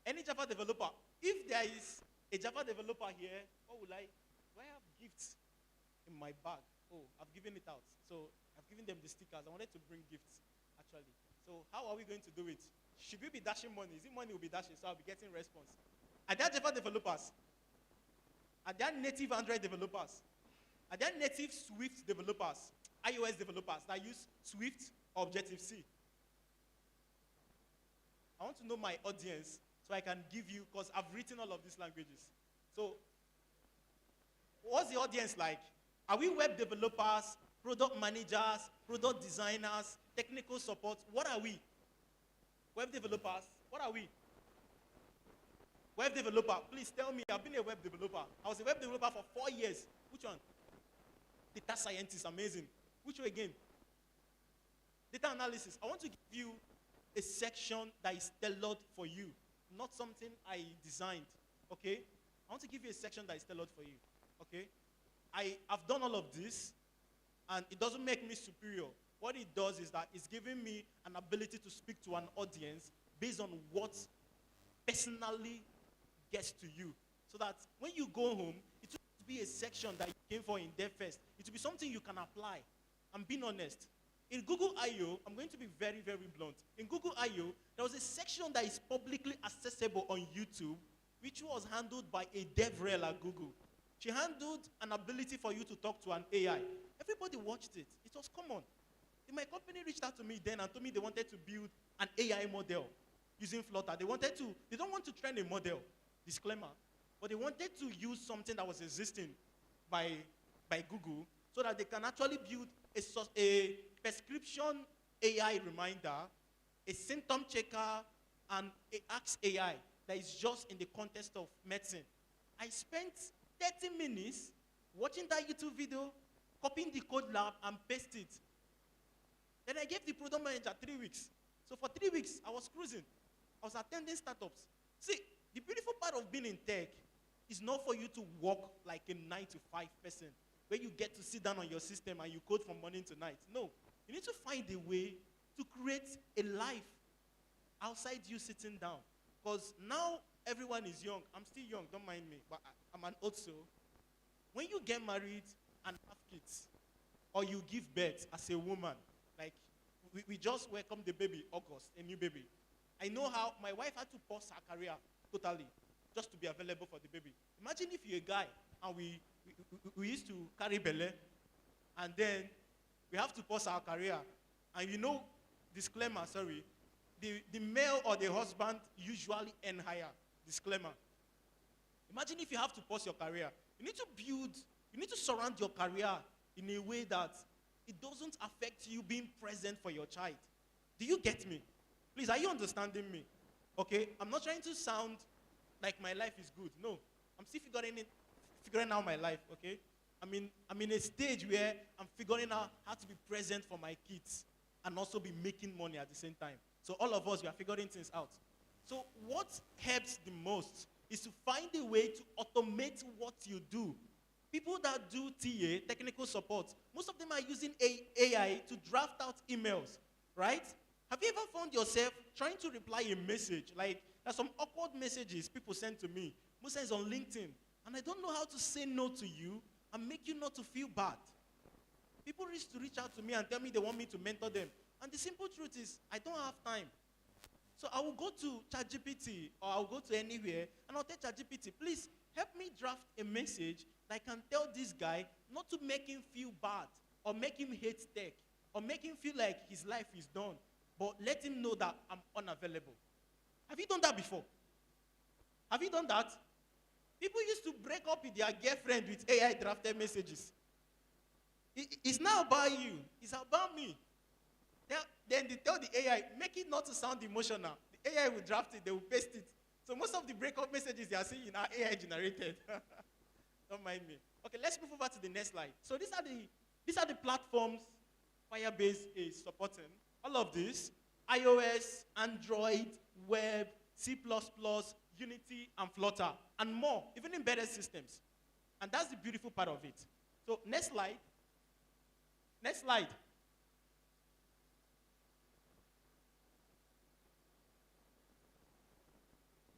Any Java developer? If there is a Java developer here, what will I? Do I have gifts in my bag? Oh, I've given it out. So I've given them the stickers. I wanted to bring gifts, actually. So how are we going to do it? Should we be dashing money? Is it money will be dashing, so I'll be getting response? Are there Java developers? Are there native Android developers? Are there native Swift developers, iOS developers that use Swift or Objective-C? I want to know my audience so I can give you, because I've written all of these languages. So what's the audience like? Are we web developers, product managers, product designers, technical support? What are we? Web developers, what are we? Web developer, please tell me. I've been a web developer. I was a web developer for 4 years. Which one? Data scientist, amazing. Which one again? Data analysis. I want to give you a section that is tailored for you, not something I designed, okay? I want to give you a section that is tailored for you, okay? I've done all of this, and it doesn't make me superior. What it does is that it's giving me an ability to speak to an audience based on what personally gets to you. So that when you go home, it will be a section that you came for in DevFest. It will be something you can apply. I'm being honest. In Google I/O, I'm going to be very, very blunt. In Google I/O, there was a section that is publicly accessible on YouTube, which was handled by a DevRel at Google. She handled an ability for you to talk to an AI. Everybody watched it. It was common. My company reached out to me then and told me they wanted to build an AI model using Flutter. They don't want to train a model, disclaimer, but they wanted to use something that was existing by Google so that they can actually build a prescription AI reminder, a symptom checker, and a Ask AI that is just in the context of medicine. I spent 30 minutes watching that YouTube video, copying the code lab, and paste it. Then I gave the product manager 3 weeks. So for 3 weeks, I was cruising. I was attending startups. See, the beautiful part of being in tech is not for you to work like a 9-to-5 person, where you get to sit down on your system and you code from morning to night. No, you need to find a way to create a life outside you sitting down. Because now everyone is young. I'm still young, don't mind me, but I'm an old soul. When you get married and have kids, or you give birth as a woman, like we just welcomed the baby, August, a new baby. I know how my wife had to pause her career totally just to be available for the baby. Imagine if you're a guy and we used to carry belle, and then we have to pause our career. And you know, disclaimer, sorry, the male or the husband usually earn higher, disclaimer. Imagine if you have to pause your career. You need to surround your career in a way that it doesn't affect you being present for your child. Do you get me? Please, are you understanding me? Okay, I'm not trying to sound like my life is good. No, I'm still figuring out my life. Okay, I'm in a stage where I'm figuring out how to be present for my kids and also be making money at the same time. So all of us, we are figuring things out. So what helps the most is to find a way to automate what you do. People that do TA, technical support, most of them are using AI to draft out emails, right? Have you ever found yourself trying to reply a message? Like, there's some awkward messages people send to me, most times on LinkedIn, and I don't know how to say no to you and make you not to feel bad. People used to reach out to me and tell me they want me to mentor them. And the simple truth is, I don't have time. So I will go to ChatGPT or I'll go to anywhere and I'll tell ChatGPT, please help me draft a message that I can tell this guy not to make him feel bad or make him hate tech or make him feel like his life is done, but let him know that I'm unavailable. Have you done that before? Have you done that? People used to break up with their girlfriend with AI drafted messages. It's not about you. It's about me. Then they tell the AI, make it not to sound emotional. The AI will draft it, they will paste it. So most of the breakup messages they are seeing are AI generated. Don't mind me. Okay, let's move over to the next slide. So these are the platforms Firebase is supporting. All of this, iOS, Android, Web, C++, Unity, and Flutter, and more, even embedded systems. And that's the beautiful part of it. So next slide. Next slide.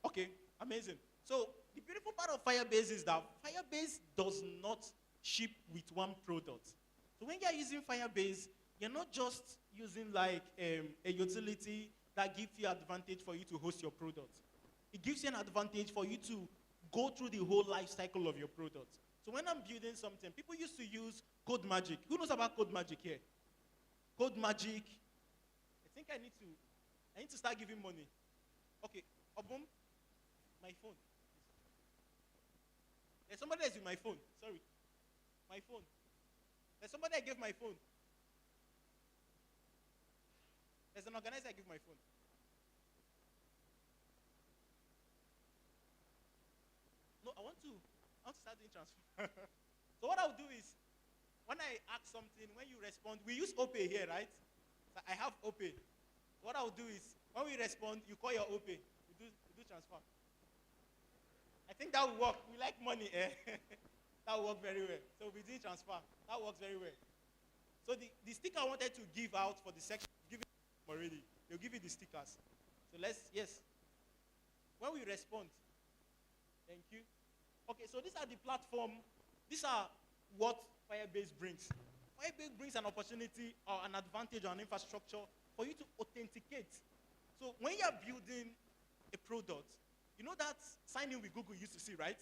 Okay, amazing. So the beautiful part of Firebase is that Firebase does not ship with one product. So when you're using Firebase, you're not just using like a utility that gives you advantage for you to host your product. It gives you an advantage for you to go through the whole life cycle of your product. So when I'm building something, people used to use Code Magic. Who knows about Code Magic here? Code Magic. I think I need to start giving money. Okay, Obum, my phone. There's somebody that's with my phone. Sorry. My phone. There's somebody I gave my phone. There's an organizer I give my phone. No, I want to start doing transfer. So what I'll do is, when I ask something, when you respond, we use OPay here, right? So I have OPay. What I'll do is, when we respond, you call your OPay. We do transfer. I think that will work. We like money, eh? That will work very well. So we do transfer. That works very well. So the sticker I wanted to give out for the section, give it already. They'll give you the stickers. So yes. When we respond, thank you. Okay, so these are the platform. These are what Firebase brings. Firebase brings an opportunity or an advantage or an infrastructure for you to authenticate. So when you're building a product, you know that sign in with Google you used to see, right?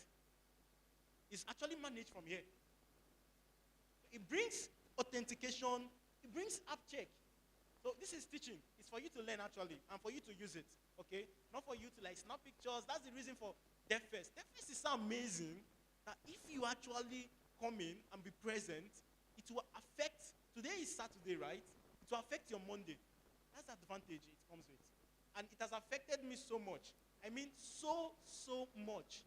It's actually managed from here. It brings authentication, it brings app check. So this is teaching. It's for you to learn actually, and for you to use it, okay? Not for you to like snap pictures. That's the reason for DevFest. DevFest is so amazing that if you actually come in and be present, it will affect, today is Saturday, right? It will affect your Monday. That's the advantage it comes with. And it has affected me so much. I mean, so much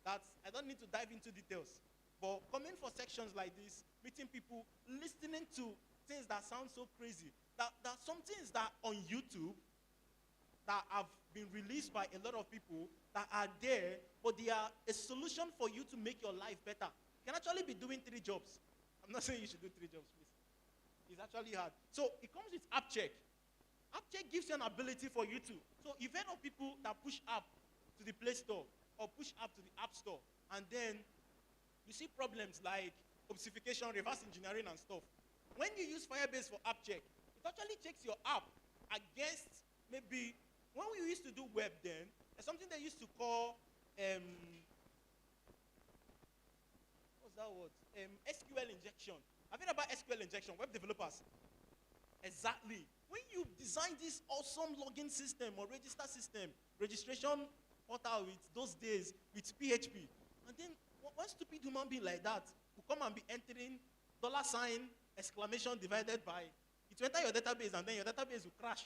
that I don't need to dive into details. But coming for sections like this, meeting people, listening to things that sound so crazy, that some things that on YouTube that have been released by a lot of people that are there, but they are a solution for you to make your life better. You can actually be doing 3 jobs. I'm not saying you should do 3 jobs, please. It's actually hard. So it comes with app check. App check gives you an ability for you to. So you've heard of people that push app to the Play Store or push app to the App Store, and then you see problems like obfuscation, reverse engineering, and stuff. When you use Firebase for app check, it actually checks your app against maybe, when we used to do web then, there's something they used to call, what's that word? SQL injection. Have you heard about SQL injection, web developers? Exactly. When you design this awesome login system or register system, registration portal with those days with PHP, and then one stupid human being like that will come and be entering $! Exclamation divided by, it will enter your database and then your database will crash.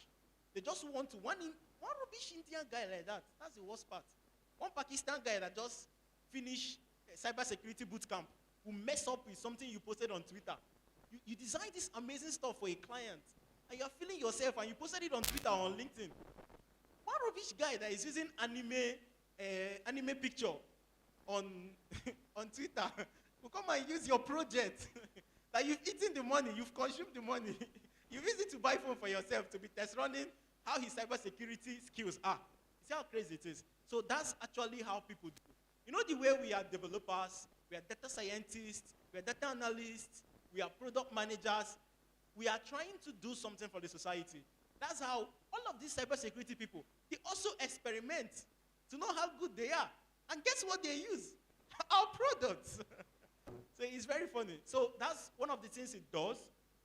They just want to, one rubbish Indian guy like that. That's the worst part. One Pakistan guy that just finished cybersecurity boot camp will mess up with something you posted on Twitter. You designed this amazing stuff for a client, and you're feeling yourself, and you posted it on Twitter or on LinkedIn. One rubbish guy that is using anime picture on on Twitter will come and use your project. That you've eaten the money, you've consumed the money, you've used it to buy phone for yourself to be test running how his cybersecurity skills are. See how crazy it is. So that's actually how people do. You know the way we are developers, we are data scientists, we are data analysts, we are product managers. We are trying to do something for the society. That's how all of these cybersecurity people, they also experiment to know how good they are. And guess what they use? Our products. So it's very funny. So that's one of the things it does.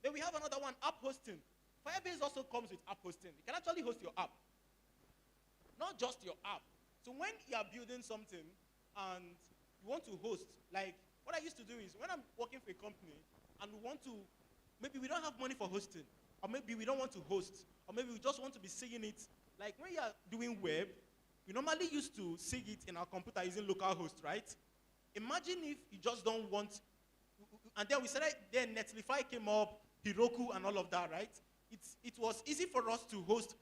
Then we have another one, app hosting. Firebase also comes with app hosting. You can actually host your app. Not just your app. So when you are building something and you want to host, like what I used to do is when I'm working for a company and we want to, maybe we don't have money for hosting, or maybe we don't want to host, or maybe we just want to be seeing it. Like when you are doing web, we normally used to see it in our computer using localhost, right? Imagine if you just don't want, and then we said, then Netlify came up, Heroku and all of that, right? It was easy for us to host,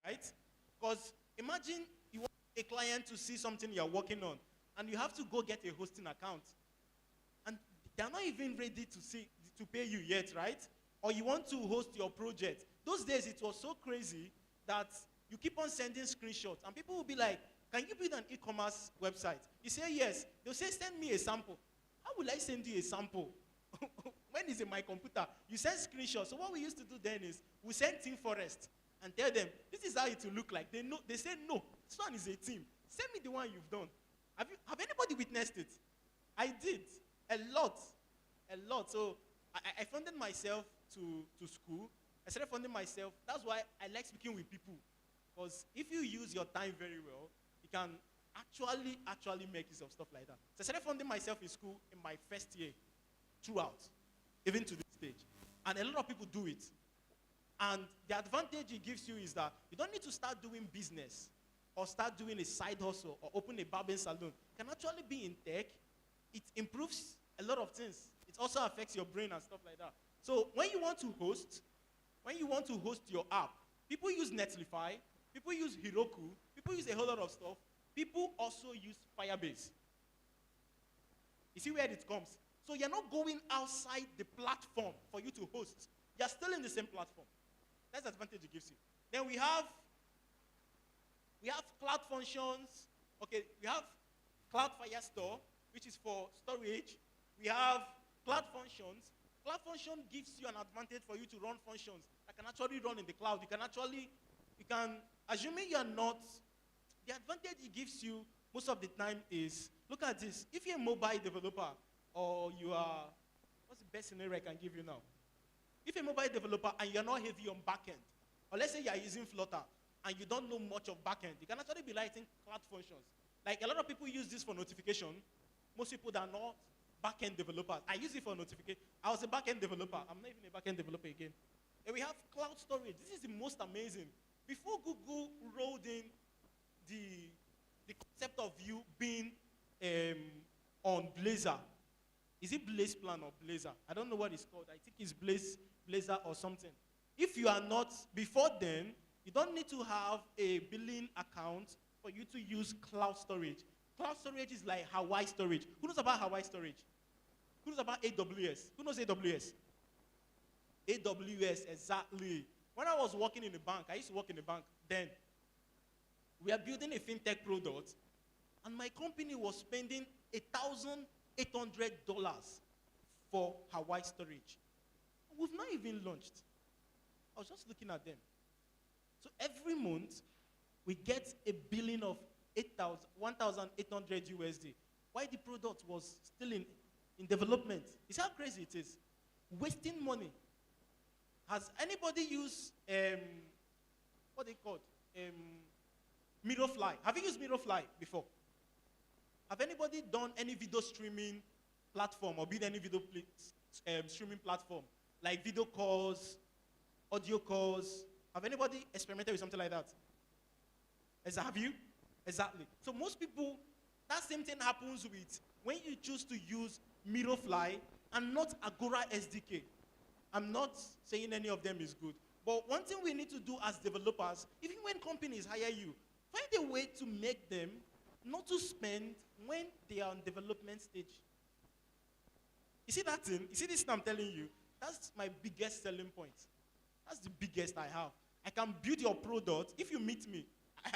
right? Because imagine you want a client to see something you're working on, and you have to go get a hosting account. And they're not even ready to pay you yet, right? Or you want to host your project. Those days, it was so crazy that you keep on sending screenshots, and people will be like, can you build an e-commerce website? You say yes. They'll say, send me a sample. How will I send you a sample? When it's in my computer, you send screenshots. So what we used to do then is, we send Team Forest and tell them, this is how it will look like. They say, no, this one is a team. Send me the one you've done. Have anybody witnessed it? I did. A lot. So I funded myself to school. I started funding myself. That's why I like speaking with people. Because if you use your time very well, you can actually make use of stuff like that. So I started funding myself in school in my first year, throughout, even to this stage. And a lot of people do it. And the advantage it gives you is that you don't need to start doing business or start doing a side hustle or open a barbering salon. You can actually be in tech. It improves a lot of things. It also affects your brain and stuff like that. So when you want to host your app, people use Netlify, people use Heroku, people use a whole lot of stuff. People also use Firebase. You see where it comes? So you're not going outside the platform for you to host. You're still in the same platform. That's the advantage it gives you. Then we have cloud functions. Okay, we have Cloud Firestore, which is for storage. We have cloud functions. Cloud function gives you an advantage for you to run functions that can actually run in the cloud. Assuming you're not, the advantage it gives you most of the time is, look at this. If you're a mobile developer, or you are, what's the best scenario I can give you now? If you're a mobile developer and you're not heavy on backend, or let's say you're using Flutter and you don't know much of backend, you can actually be writing cloud functions. Like a lot of people use this for notification. Most people that are not backend developers, I use it for notification. I was a backend developer. I'm not even a backend developer again. And we have cloud storage. This is the most amazing. Before Google rolled in the concept of you being on Blazor, is it Blaze Plan or Blazor? I don't know what it's called. I think it's Blazor or something. If you are not, before then, you don't need to have a billing account for you to use cloud storage. Cloud storage is like Hawaii storage. Who knows about Hawaii storage? Who knows about AWS? Who knows AWS? AWS, exactly. When I was working in a bank, I used to work in a bank then. We are building a fintech product, and my company was spending $1,800 for Hawaii storage. We've not even launched. I was just looking at them. So every month, we get a billing of 1,800 USD. Why the product was still in development? It's how crazy it is. Wasting money. Has anybody used, what they called? Mirrorfly. Have you used Mirrorfly before? Have anybody done any video streaming platform or build any video streaming platform? Like video calls, audio calls. Have anybody experimented with something like that? Have you? Exactly. So most people, that same thing happens with when you choose to use Mirrorfly and not Agora SDK. I'm not saying any of them is good. But one thing we need to do as developers, even when companies hire you, find a way to make them not to spend when they are on development stage. You see that thing? You see this thing I'm telling you? That's my biggest selling point. That's the biggest I have. I can build your product. If you meet me,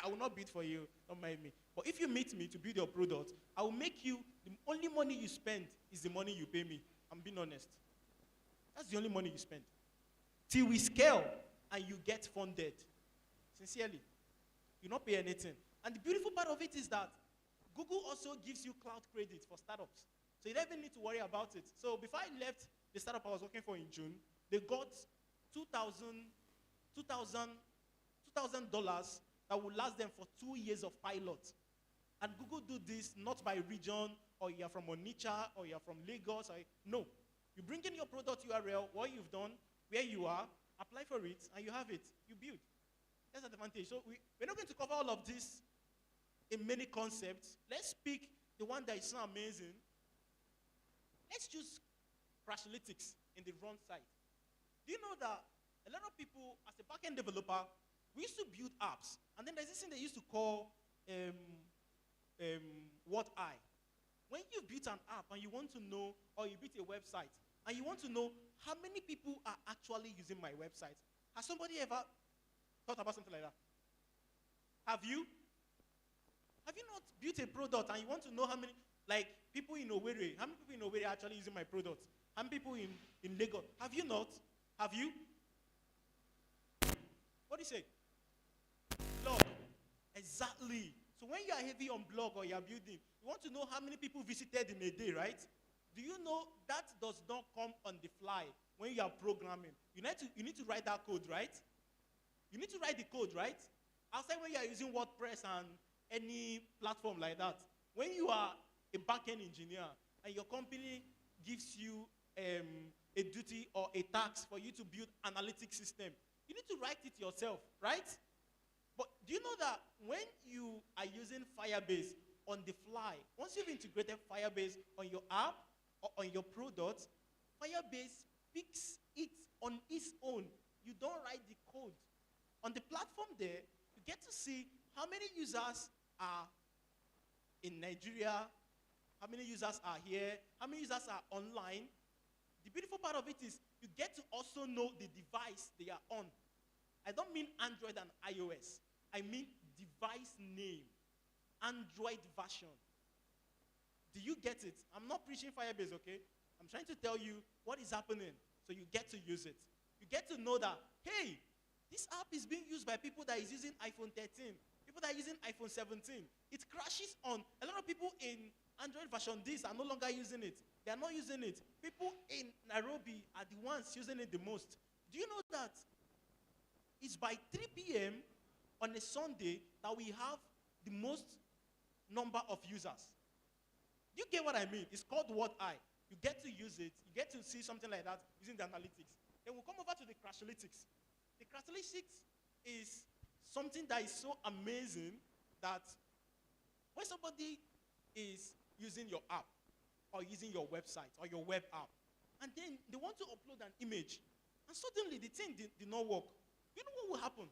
I will not bid for you, don't mind me. But if you meet me to build your product, I will make you, the only money you spend is the money you pay me. I'm being honest. That's the only money you spend. Till we scale and you get funded. Sincerely. You not pay anything. And the beautiful part of it is that Google also gives you cloud credit for startups. So you don't even need to worry about it. So before I left the startup I was working for in June, they got $2,000 that will last them for 2 years of pilot. And Google do this not by region, or you're from Onitsha, or you're from Lagos. No. You bring in your product URL, what you've done, where you are, apply for it, and you have it. You build. That's the advantage. So we're not going to cover all of this in many concepts. Let's pick the one that is so amazing. Let's choose Crashlytics in the run side. Do you know that a lot of people, as a backend developer, we used to build apps, and then there's this thing they used to call what I. When you build an app and you want to know, or you build a website, and you want to know how many people are actually using my website, has somebody ever thought about something like that? Have you? Have you not built a product and you want to know how many, like people in Owerri, how many people in Owerri are actually using my product? How many people in Lagos? Have you not? Have you? What do you say? Blog. Exactly. So when you are heavy on blog or you are building, you want to know how many people visited in a day, right? Do you know that does not come on the fly when you are programming? You need to write that code, right? You need to write the code, right? Outside when you are using WordPress and any platform like that. When you are a backend engineer and your company gives you a duty or a task for you to build analytics system, you need to write it yourself, right? But do you know that when you are using Firebase on the fly, once you've integrated Firebase on your app or on your product, Firebase picks it on its own. You don't write the code. On the platform there, you get to see how many users are in Nigeria, how many users are here, how many users are online. The beautiful part of it is you get to also know the device they are on. I don't mean Android and iOS. I mean device name, Android version. Do you get it? I'm not preaching Firebase, okay? I'm trying to tell you what is happening so you get to use it. You get to know that, hey, this app is being used by people that is using iPhone 13, people that are using iPhone 17. It crashes on. A lot of people in Android version this are no longer using it. They are not using it. People in Nairobi are the ones using it the most. Do you know that it's by 3 p.m. on a Sunday that we have the most number of users? Do you get what I mean? It's called What I. You get to use it. You get to see something like that using the analytics. Then we'll come over to the Crashlytics. The Crashlytics is something that is so amazing that when somebody is using your app or using your website or your web app, and then they want to upload an image, and suddenly the thing did not work, you know what will happen?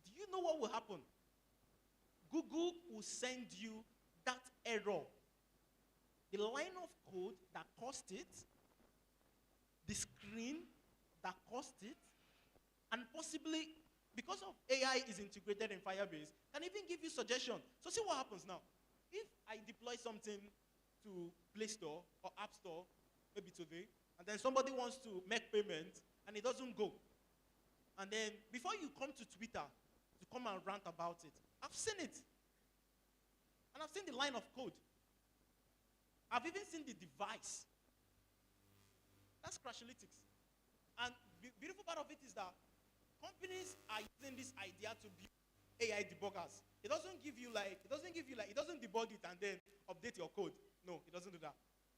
Do you know what will happen? Google will send you that error. The line of code that caused it, the screen that caused it, and possibly, because of AI is integrated in Firebase, can even give you suggestions. So see what happens now. If I deploy something to Play Store or App Store, maybe today, and then somebody wants to make payment, and it doesn't go. And then before you come to Twitter to come and rant about it, I've seen it. And I've seen the line of code. I've even seen the device. That's Crashlytics. And the beautiful part of it is that companies are using this idea to build AI debuggers. It doesn't debug it and then update your code. No, it doesn't do that.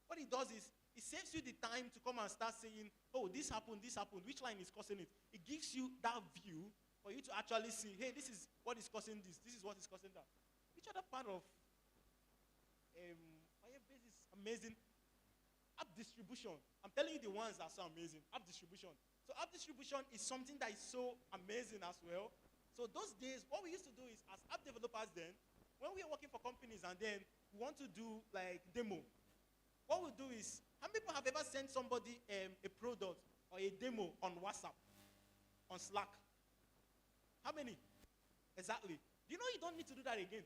What it does is it saves you the time to come and start saying, oh, this happened, which line is causing it. It gives you that view for you to actually see, hey, this is what is causing this is what is causing that. Which other part of Firebase is amazing? App distribution. I'm telling you the ones that are so amazing. App distribution. So app distribution is something that is so amazing as well. So those days, what we used to do is, as app developers then, when we are working for companies and then we want to do like demo, what we'll do is, how many people have ever sent somebody a product or a demo on WhatsApp, on Slack? How many? Exactly. You know you don't need to do that again.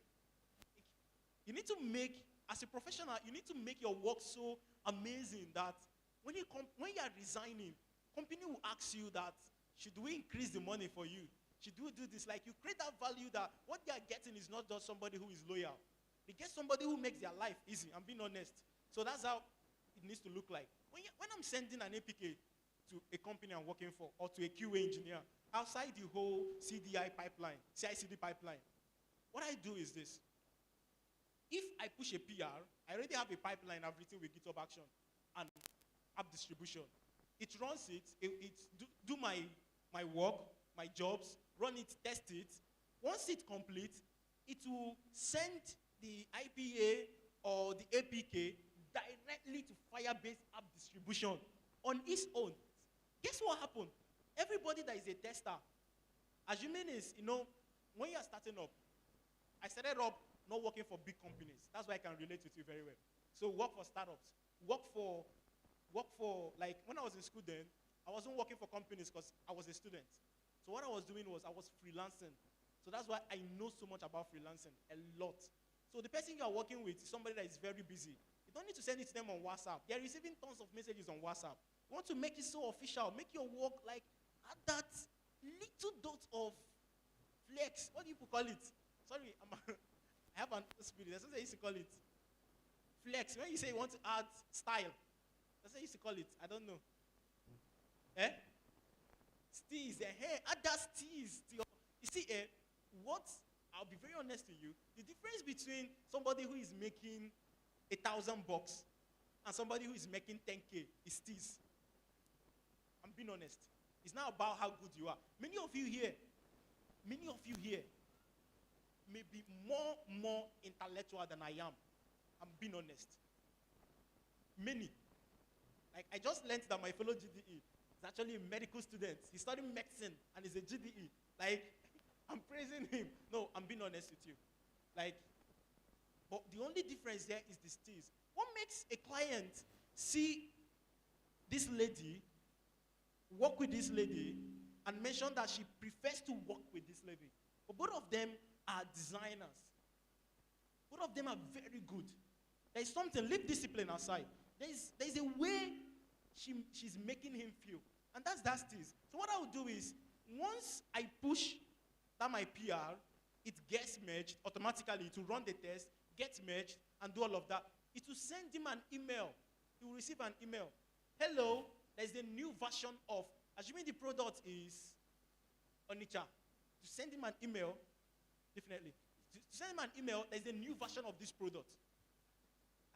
You need to make, as a professional, you need to make your work so amazing that when you are resigning, company will ask you that, should we increase the money for you? Should we do this? Like, you create that value that what they are getting is not just somebody who is loyal. They get somebody who makes their life easy. I'm being honest. So that's how it needs to look like. When I'm sending an APK to a company I'm working for or to a QA engineer, outside the whole CDI pipeline, CI/CD pipeline, what I do is this. If I push a PR, I already have a pipeline I've written with GitHub Action and app distribution. It runs it do my work, my jobs, run it, test it. Once it's complete, it will send the IPA or the APK directly to Firebase app distribution on its own. Guess what happened? Everybody that is a tester, assuming is, when you are starting up, I started up not working for big companies. That's why I can relate with you very well. So work for startups. Work for, like, when I was in school then, I wasn't working for companies because I was a student. So what I was doing was I was freelancing. So that's why I know so much about freelancing, a lot. So the person you are working with is somebody that is very busy. You don't need to send it to them on WhatsApp. They are receiving tons of messages on WhatsApp. You want to make it so official, make your work like add that little dot of flex. What do you call it? Sorry, I have an spirit. That's what they used to call it. Flex. When you say you want to add style, that's what they used to call it. I don't know. Steez. Add that steez to your. You see, what? I'll be very honest to you. The difference between somebody who is making $1,000 and somebody who is making 10K is steez. I'm being honest. It's not about how good you are. Many of you here may be more intellectual than I am. I'm being honest. Many. Like, I just learned that my fellow GDE is actually a medical student. He's studying medicine and he's a GDE. Like, I'm praising him. No, I'm being honest with you. Like, but the only difference there is the steez. What makes a client see this lady, work with this lady, and mention that she prefers to work with this lady? But both of them are designers. Both of them are very good. There's something, leave discipline aside. There's a way she's making him feel. And that's that steez. So what I will do is, once I push that my PR, it gets merged automatically to run the test, gets merged, and do all of that. It will send him an email. He will receive an email. Hello, there's a new version of, assuming the product is Onitsha. To send him an email, definitely. To send him an email, there's a new version of this product.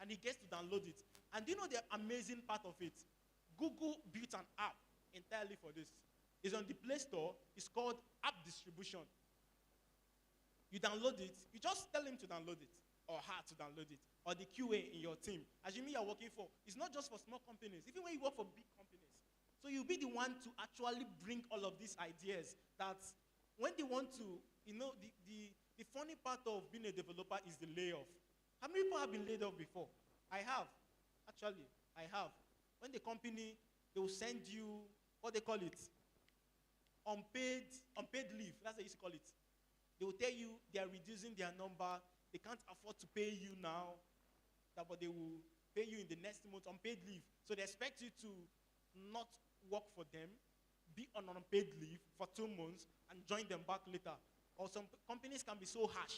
And he gets to download it. And do you know the amazing part of it? Google built an app entirely for this. It's on the Play Store. It's called App Distribution. You download it. You just tell him to download it, or her to download it, or the QA in your team. Assuming you're working for, it's not just for small companies. Even when you work for big companies. So you'll be the one to actually bring all of these ideas that when they want to, the funny part of being a developer is the layoff. How many people have been laid off before? I have. Actually, I have. When the company, they will send you, what they call it? Unpaid leave. That's what they used to call it. They will tell you they are reducing their number. They can't afford to pay you now, but they will pay you in the next month unpaid leave. So they expect you to not work for them, be on unpaid leave for 2 months, and join them back later. Or some companies can be so harsh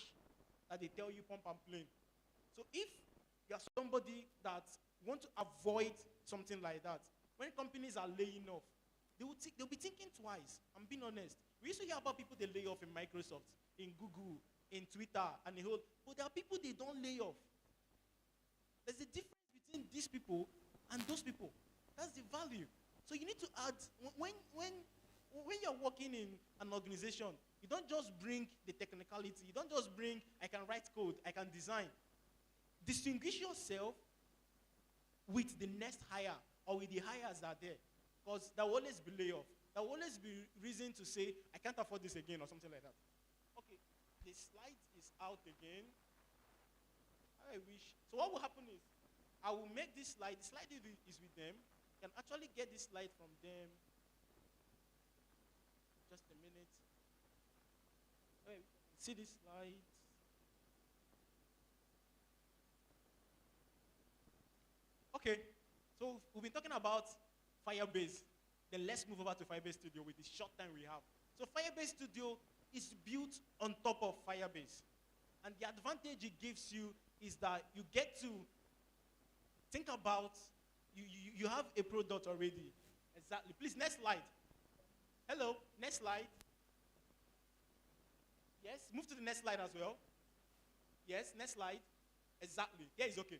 that they tell you pump and plain. So if you are somebody that want to avoid something like that, when companies are laying off, they'll be thinking twice. I'm being honest. We used to hear about people they lay off in Microsoft, in Google, in Twitter, and the whole. But there are people they don't lay off. There's a difference between this people and those people. That's the value. So you need to add, when you're working in an organization, you don't just bring the technicality. You don't just bring, I can write code, I can design. Distinguish yourself with the next hire or with the hires that are there. Because there will always be layoff. There will always be reason to say, I can't afford this again or something like that. Okay, the slide is out again. I wish. So what will happen is, I will make this slide. The slide is with them. You can actually get this slide from them. Just a minute. See this slide? Okay, so we've been talking about Firebase. Then let's move over to Firebase Studio with the short time we have. So Firebase Studio is built on top of Firebase. And the advantage it gives you is that you get to think about, you have a product already. Exactly. Please, next slide. Hello, next slide. Yes, move to the next slide as well. Yes, next slide. Exactly. Yeah, it's okay.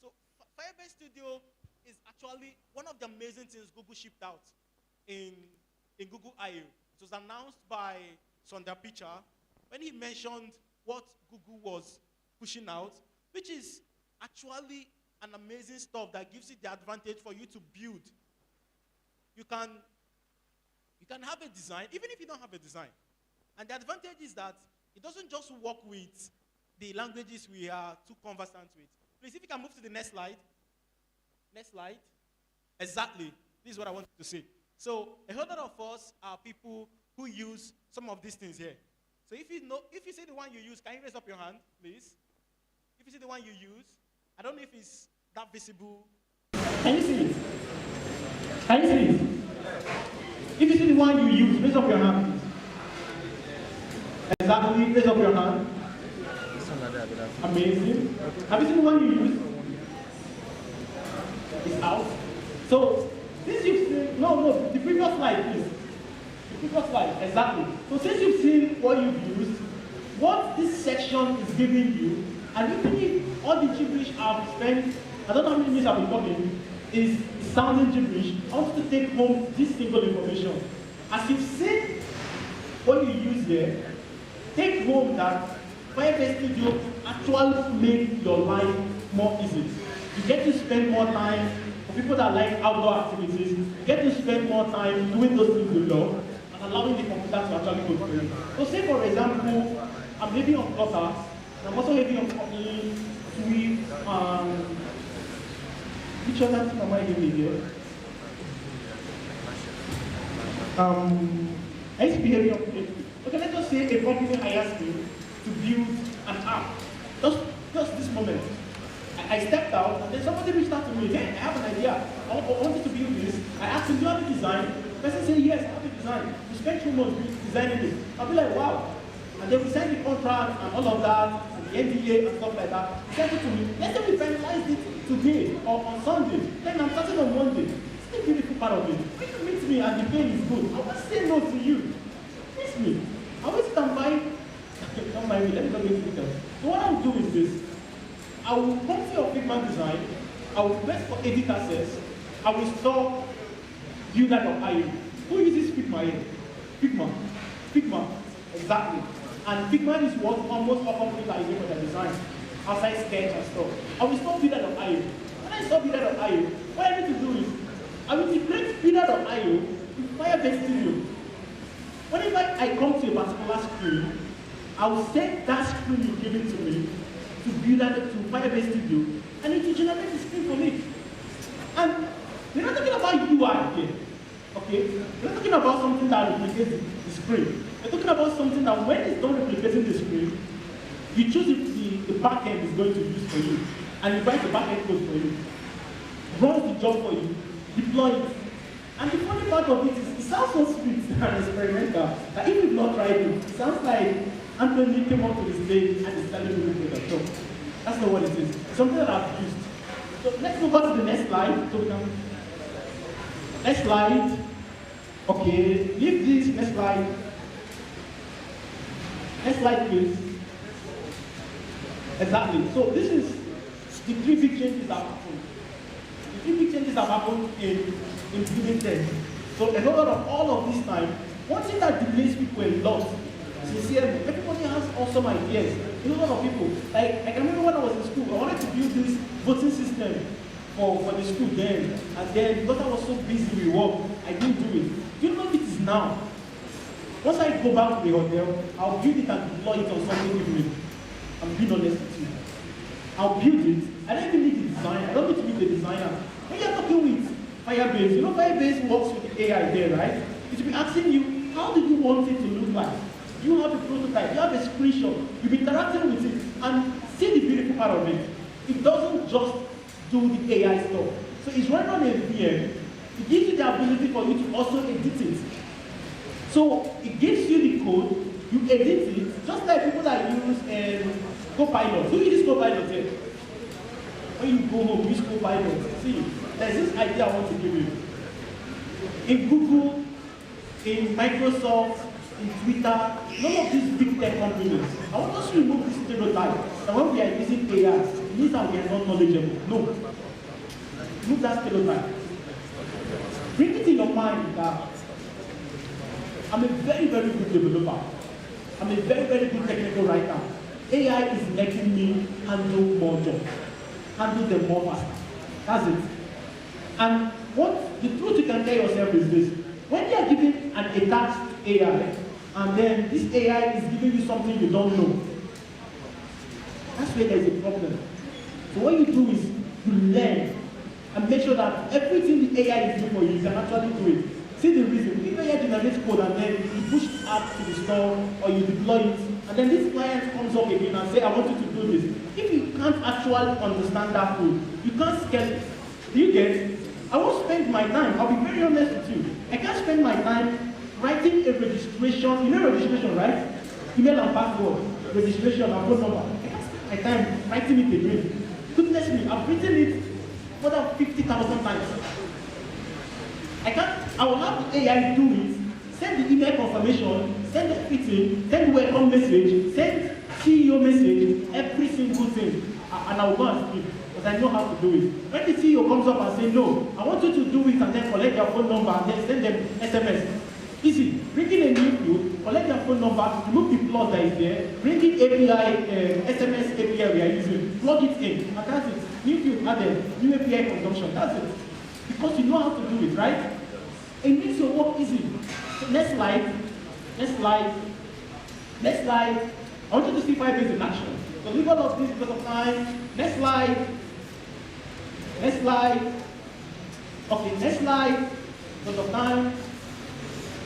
So Firebase Studio is actually one of the amazing things Google shipped out in Google I/O. It was announced by Sundar Pichai when he mentioned what Google was pushing out, which is actually an amazing stuff that gives you the advantage for you to build. You can have a design, even if you don't have a design. And the advantage is that it doesn't just work with the languages we are too conversant with. Please, if you can move to the next slide. Next slide. Exactly. This is what I wanted to say. So a whole lot of us are people who use some of these things here. So if you see the one you use, can you raise up your hand, please? If you see the one you use, I don't know if it's that visible. Can you see it? Can you see it? If you see the one you use, raise up your hand, please. Exactly, raise up your hand. Amazing. Have you seen the one you use? It's out. So, since you've seen, no, the previous slide, please. The previous slide, exactly. So since you've seen what you've used, what this section is giving you, and literally all the gibberish I've spent, I don't know how many minutes I've been talking, is sounding gibberish. I want you to take home this single information. As you've seen what you use here, take home that Firebase Studio actually made your life more easy. You get to spend more time, for people that like outdoor activities, you get to spend more time doing those things you love and allowing the computer to actually go through it. So say for example, I'm heavy on Flutter, and I'm also heavy on Kotlin, Swift, which other thing am I heavy here? I used to be heavy on Kotlin. Okay, let's just say a company hires me to build an app. Just this moment. I stepped out, and then somebody reached out to me. Hey, I have an idea. I wanted to build this. I asked him, do you have a design? The person said, yes, I have a design. We spent 2 months designing it. I'll be like, wow. And then we signed the contract and all of that, and the NDA and stuff like that. He sent it to me. Let's say we finalized it today or on Sunday. Then I'm starting on Monday. It's the beautiful part of it. When you meet me and the pay is good, I won't say no to you. Miss me. I will stand by. Don't mind me, let me not go into details. So what I'll do is this. I will come to your Figma design, I will request for edit access, I will store builder.io. Who uses Figma here? Figma, exactly. And Figma is what almost all companies are using for their design, outside Sketch and stuff. I will store builder.io. When I store builder.io, what I need to do is, I will integrate builder.io with Firebase Studio. Whenever I come to a particular screen, I will set that screen you've given to me to build that to Firebase Studio, and it will generate the screen for me. And we're not talking about UI here, okay? We're not talking about something that replicates the screen. We're talking about something that when it's done replicating the screen, you choose the backend is going to use for you, and you write the backend code for you, runs the job for you, deploy it. And the funny part of it is, it sounds so sweet and experimental, that if you've not tried it, it sounds like Anthony came up to the stage and is telling me to do. That's not what it is. It's something that I've used. So let's move on to the next slide. So we can. Next slide. Okay, leave this. Next slide. Next slide, please. Exactly. So this is the 3 big changes that happened. The three big changes have happened in building tech. So a whole lot of all of this time, one thing that delays people a lot, sincerely, everybody has awesome ideas. A lot of people, like I can remember when I was in school, I wanted to build this voting system for the school then, and then because I was so busy with work, I didn't do it. Do you know what it is now? Once I go back to the hotel, I'll build it and deploy it on something evening. I'm being honest with you. I'll build it. I don't even need the design. I don't need to be the designer. When you're talking with Firebase, you know Firebase works with the AI there, right? It will be asking you, how do you want it to look like? You have a prototype, you have a screenshot, you'll be interacting with it, and see the beautiful part of it. It doesn't just do the AI stuff. So it's running on a VM. It gives you the ability for you to also edit it. So it gives you the code, you edit it, just like people that use Copilot. Who uses Copilot here? When you go home, use Copilot. See, there's this idea I want to give you. In Google, in Microsoft, in Twitter, none of these big tech companies. I want us to remove this stereotype that when we are using AI, it means that we are not knowledgeable. No. Remove that stereotype. Bring it in your mind that I'm a very, very good developer. I'm a very, very good technical writer. AI is making me handle more jobs, handle them more faster. That's it. And what the truth you can tell yourself is this: when you are given an attached AI, and then this AI is giving you something you don't know, that's where there's a problem. So what you do is you learn and make sure that everything the AI is doing for you, you can actually do it. See the reason. If AI generates code and then you push it up to the store or you deploy it, and then this client comes up again and say, I want you to do this. If you can't actually understand that code, you can't scale it. Do you get it? I won't spend my time, I'll be very honest with you. I can't spend my time writing a registration, you know registration, right? Email and password, registration and phone number. I can't spend my time writing it again. Goodness me, I've written it more than 50,000 times. I will have the AI do it, send the email confirmation, send the fitting, send the welcome message, send CEO message, every single thing, and I will go and speak, because I know how to do it. When the CEO comes up and says, no, I want you to do it and then collect their phone number and then send them SMS. Easy. Bring in a new field, collect their phone number, remove the plus that is there, bring in API, SMS API we are using, plug it in, and that's it. New field added, new API consumption, that's it. Because you know how to do it, right? It makes your work easy. So next slide. I want you to see Firebase in action. So leave all of this because of time. Next slide. Okay, next slide. Because of time.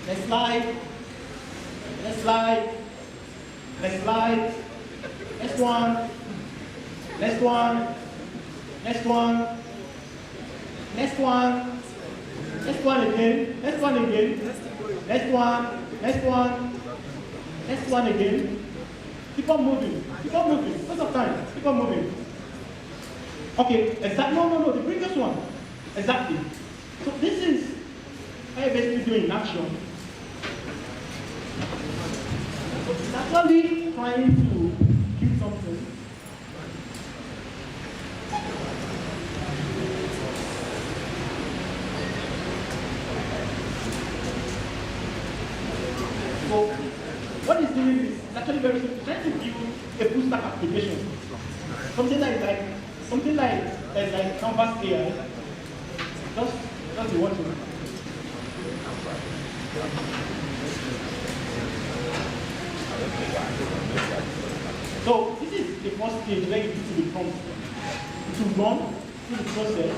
Next slide. Next one. Next one again. Keep on moving. What's of time? Keep on moving. Okay, exactly. No, the previous one. Exactly. So this is Firebase Studio in action. It's actually trying to keep something. So what it's doing is actually very simple. It's trying to build a full stack application. Something like Canvas AI. Just be watching. So this is the first stage where you need to be prompt. To run through the process.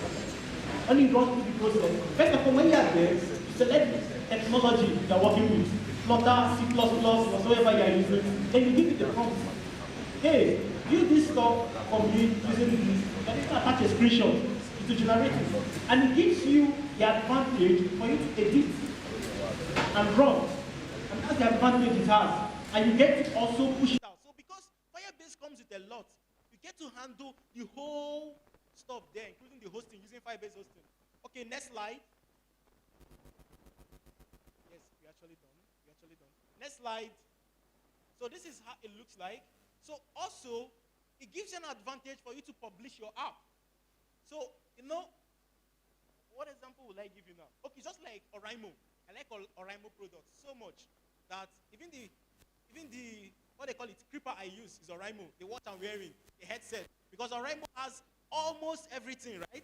When you run through the process, first of all, when you are there, you select technology you are working with. Flutter, C++, whatsoever you are using, then you give it the prompt. Hey, use this stuff for me using this. Then you can attach a screenshot to generate it. And it gives you the advantage for you to edit and run. And that's the advantage it has. And you get to also push it out. So because Firebase comes with a lot, you get to handle the whole stuff there, including the hosting, using Firebase hosting. Okay, next slide. Yes, we're actually done. Next slide. So this is how it looks like. So also, it gives you an advantage for you to publish your app. So, example will I give you now? Okay, just like Oraimo. I like Oraimo products so much that even the what they call it, creeper I use is Oraimo. The watch I'm wearing, the headset. Because Oraimo has almost everything, right?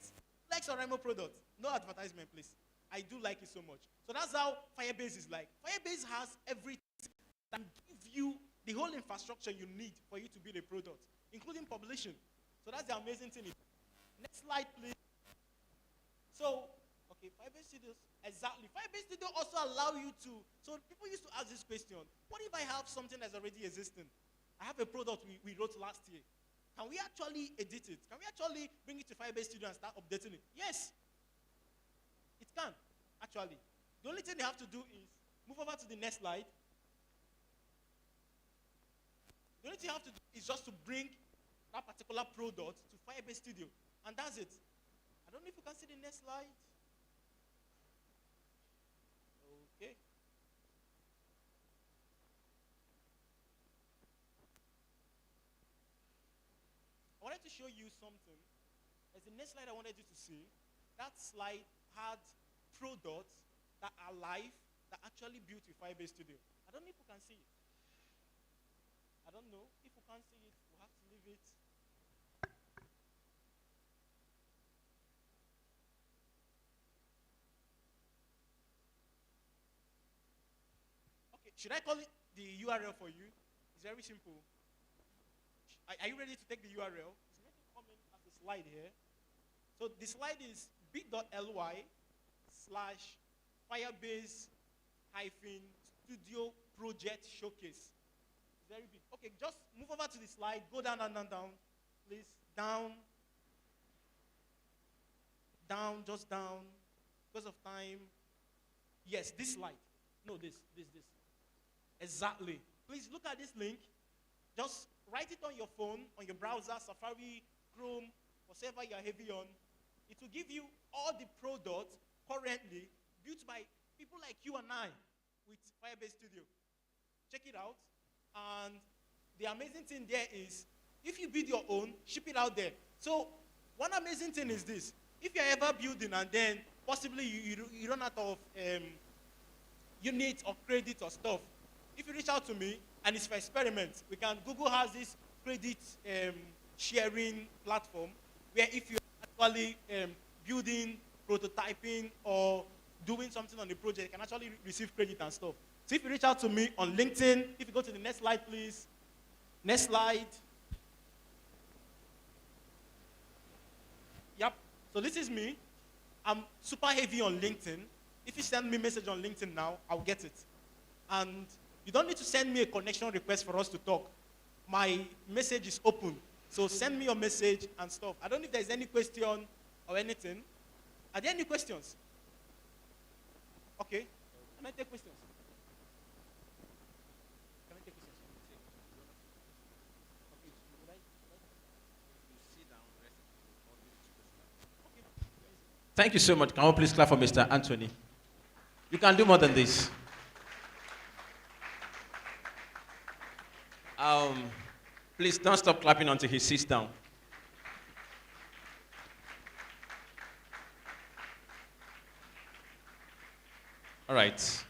Likes Oraimo products. No advertisement, please. I do like it so much. So that's how Firebase is like. Firebase has everything that give you the whole infrastructure you need for you to build a product, including publishing. So that's the amazing thing. Next slide, please. So, okay, Firebase Studios, exactly. Firebase Studio also allow you to, so people used to ask this question, what if I have something that's already existing? I have a product we wrote last year. Can we actually edit it? Can we actually bring it to Firebase Studio and start updating it? Yes, it can, actually. The only thing they have to do is move over to the next slide. The only thing you have to do is just to bring that particular product to Firebase Studio, and that's it. I don't know if you can see the next slide. Okay. I wanted to show you something. As the next slide I wanted you to see, that slide had products that are live, that actually built with Firebase Studio. I don't know if you can see it. I don't know. If you can't see it, we'll have to leave it. Okay, should I call it the URL for you? It's very simple. Are you ready to take the URL? It's going to come in as a slide here. So the slide is bit.ly slash Firebase hyphen studio project showcase. It's very big. Okay, just move over to the slide. Go down, down, down, down. Please, down. Down, just down. Because of time. Yes, this slide. No, this. Exactly. Please look at this link. Just write it on your phone, on your browser, Safari, Chrome, whatever you're heavy on. It will give you all the products currently built by people like you and I with Firebase Studio. Check it out. And the amazing thing there is, if you build your own, ship it out there. So one amazing thing is this. If you're ever building and then possibly you run out of units or credit or stuff, if you reach out to me and it's for experiment, Google has this credit sharing platform where if you're actually building, prototyping, or doing something on the project, you can actually receive credit and stuff. So if you reach out to me on LinkedIn, if you go to the next slide, please. Next slide. Yep. So this is me. I'm super heavy on LinkedIn. If you send me a message on LinkedIn now, I'll get it. And you don't need to send me a connection request for us to talk. My message is open. So send me your message and stuff. I don't know if there's any question or anything. Are there any questions? Okay. Can I take questions? Can I take questions? Okay. Thank you so much. Can we please clap for Mr. Anthony? You can do more than this. Please don't stop clapping until he sits down. All right.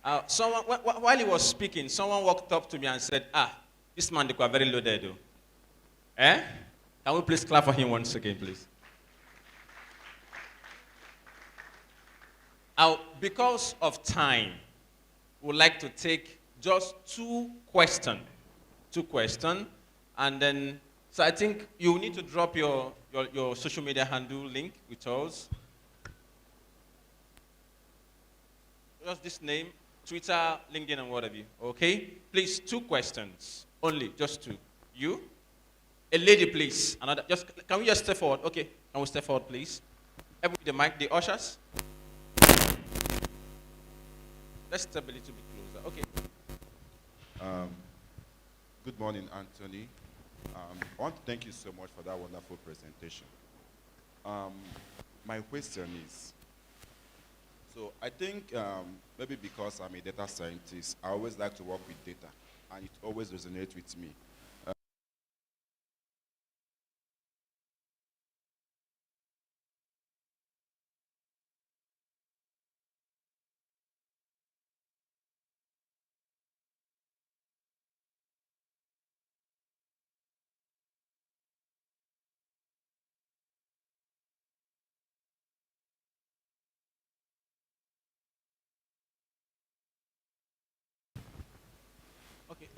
While he was speaking, someone walked up to me and said, this man, they were very loaded, though. Eh? Can we please clap for him once again, please? Because of time, we'd like to take just two questions. And then, so I think you need to drop your social media handle link with us. Just this name, Twitter, LinkedIn, and what have you. Okay? Please, two questions. Only, just two. You? A lady, please. Another. Can we just step forward? Okay. Can we step forward, please? Everybody, the mic, the ushers. Let's step a little bit closer. Okay. Good morning, Anthony. I want to thank you so much for that wonderful presentation. My question is, so I think maybe because I'm a data scientist, I always like to work with data, and it always resonates with me.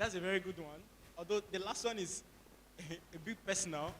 That's a very good one. Although the last one is a bit personal.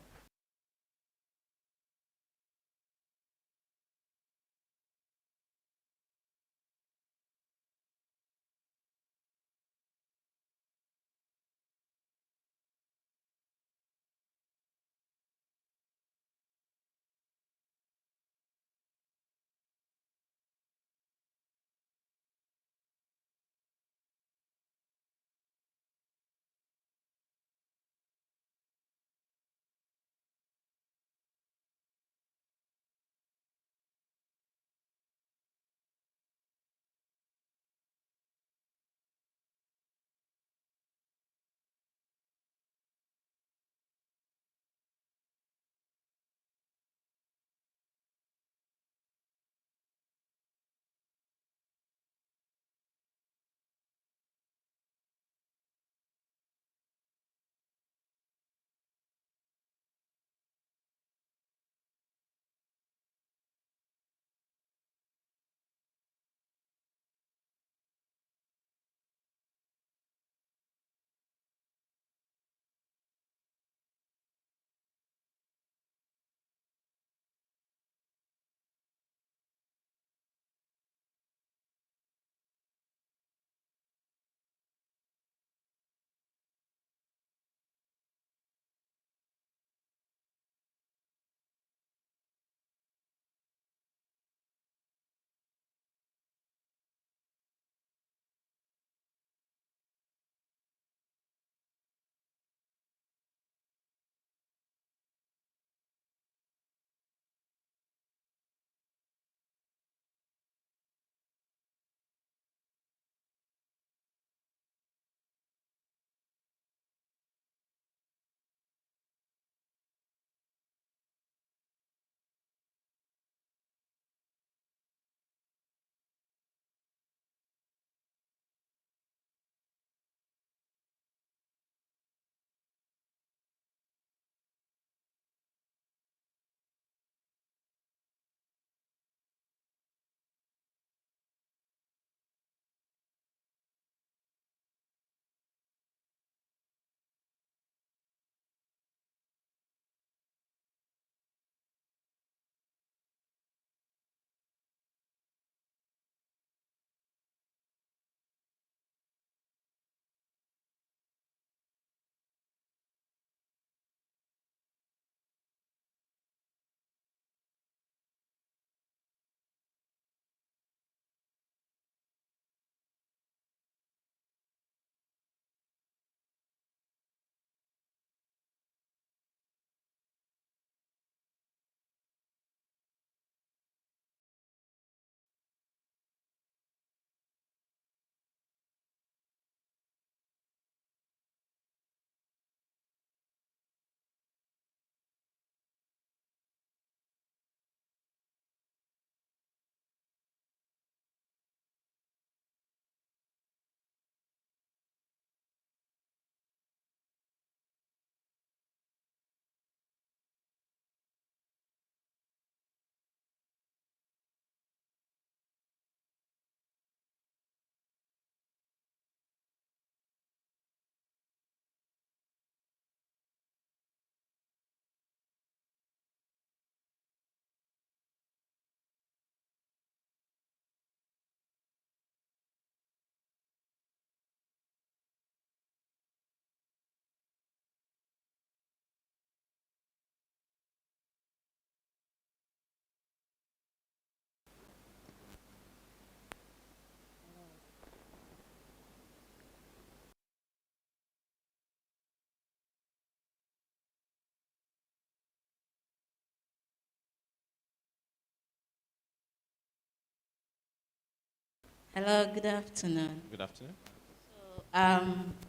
Hello, good afternoon. Good afternoon.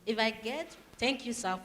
If I get, thank you, sir,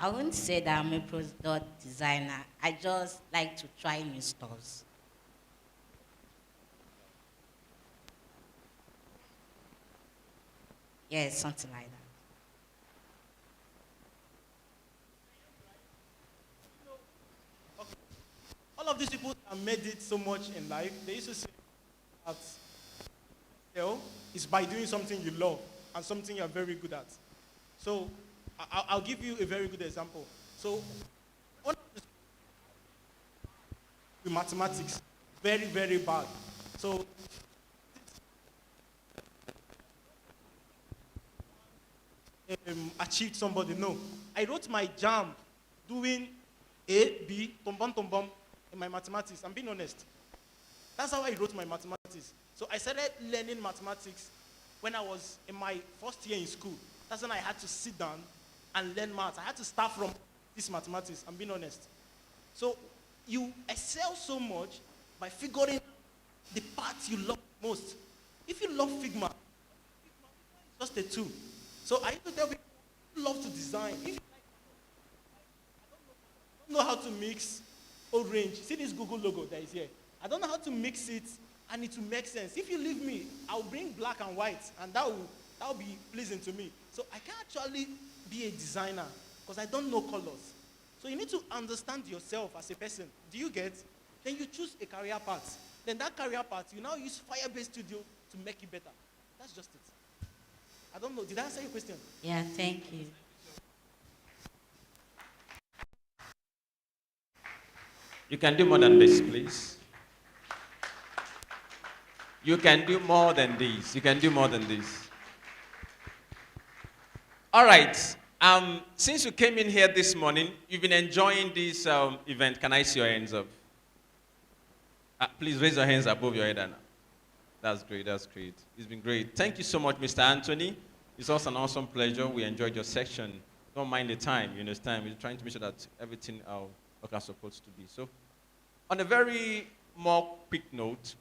I wouldn't say that I'm a product designer. I just like to try new stuffs. Yes, something like that. All of these people that made it so much in life, they used to say that is by doing something you love and something you're very good at. So I'll give you a very good example. So one of the mathematics, very, very bad. So achieved somebody. No. I wrote my jam doing A, B, tombom, tombom in my mathematics. I'm being honest. That's how I wrote my mathematics. So I started learning mathematics when I was in my first year in school. That's when I had to sit down and learn maths. I had to start from this mathematics. I'm being honest. So you excel so much by figuring the parts you love most. If you love Figma, it's just a tool. So I used to tell people, you love to design. If you don't know how to mix orange, see this Google logo that is here. I don't know how to mix it and it will make sense. If you leave me, I'll bring black and white and that will be pleasing to me. So I can't actually be a designer because I don't know colors. So you need to understand yourself as a person. Do you get? Then you choose a career path. Then that career path, you now use Firebase Studio to make it better. That's just it. I don't know. Did I answer your question? Yeah, thank you. You can do more than this, please. You can do more than this. You can do more than this. All right. Since you came in here this morning, you've been enjoying this event. Can I see your hands up? Please raise your hands above your head, Anna. That's great. That's great. It's been great. Thank you so much, Mr. Anthony. It's also an awesome pleasure. We enjoyed your section. Don't mind the time. You understand? We're trying to make sure that everything works as supposed to be. So, on a very more quick note,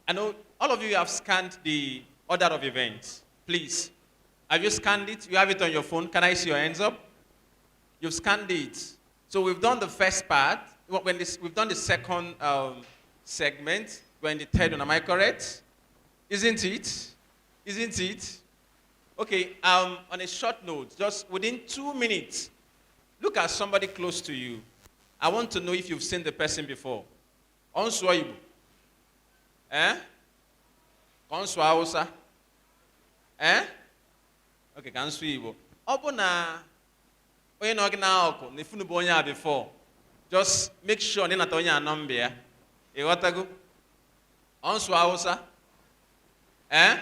I know all of you have scanned the order of events. Please, have you scanned it? You have it on your phone. Can I see your hands up? You've scanned it. So we've done the first part. We've done the second segment. We're in the third one. Am I correct? Isn't it? Isn't it? Okay, on a short note, just within 2 minutes, look at somebody close to you. I want to know if you've seen the person before. Onswa Igbo. Eh? Onswa Hausa. Eh? Okay, can Onswa Igbo. Obu na onye na ogina oku na ifunu bo onye before. Just make sure na nata onye anombe ya. Ighọtago? Onswa Hausa. Eh?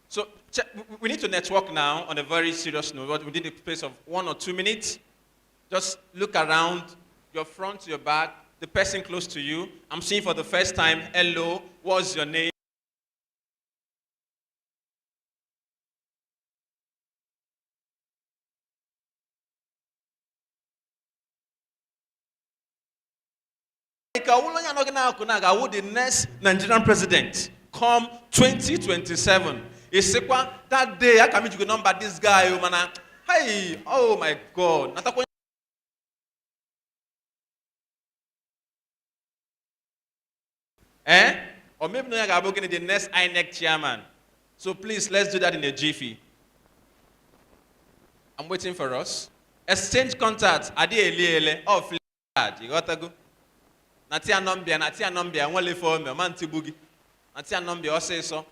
So we need to network now on a very serious note. Within the space of 1 or 2 minutes, just look around, your front, your back, the person close to you. I'm seeing for the first time, hello, what's your name? The next Nigerian president come 2027. That day, I can meet you number this guy, man. Hey, oh my God. Or maybe no, I'm working the next INEC chairman. So please, let's do that in a jiffy. I'm waiting for us. Exchange contacts. Adi ele oh, you got to go. Natia nombia, only for me, man tibugi. Natia nombia, say so.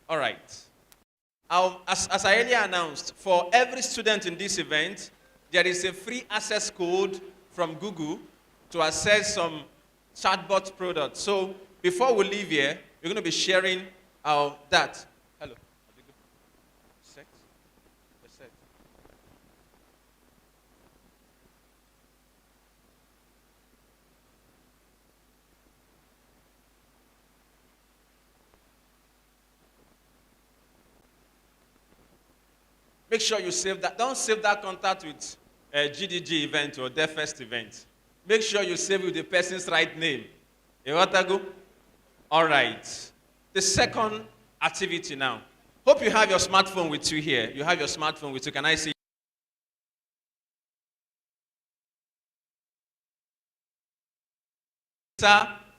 All right. As I earlier announced, for every student in this event, there is a free access code from Google to access some chatbot products. So before we leave here, we're going to be sharing that. Hello. Set. Set. Make sure you save that. Don't save that contact with a GDG event or DevFest event. Make sure you save with the person's right name. You want to go? All right. the second activity now. Hope you have your smartphone with you here. You have your smartphone with you. Can I see?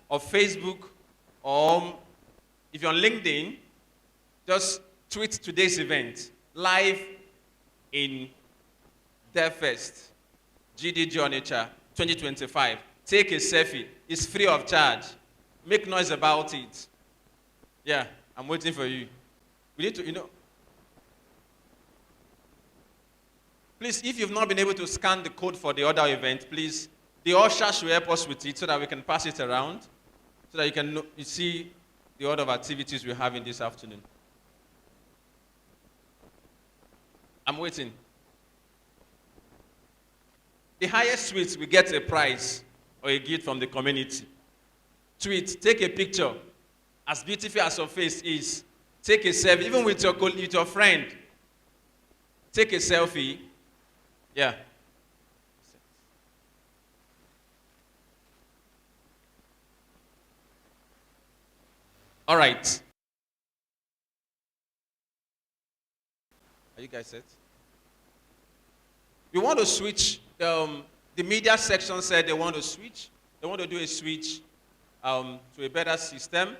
Or Facebook, or if you're on LinkedIn, just tweet today's event live in DevFest, GDG Onitsha 2025. Take a selfie. It's free of charge. Make noise about it. Yeah, I'm waiting for you. We need to, please, if you've not been able to scan the code for the other event, please, the usher should help us with it so that we can pass it around, so that you see the order of activities we're having this afternoon. I'm waiting. The highest tweet will get a prize or a gift from the community. Tweet, take a picture. As beautiful as your face is, take a selfie, even with your friend. Take a selfie. Yeah. All right. Are you guys set? We want to switch. The media section said they want to switch. They want to do a switch to a better system.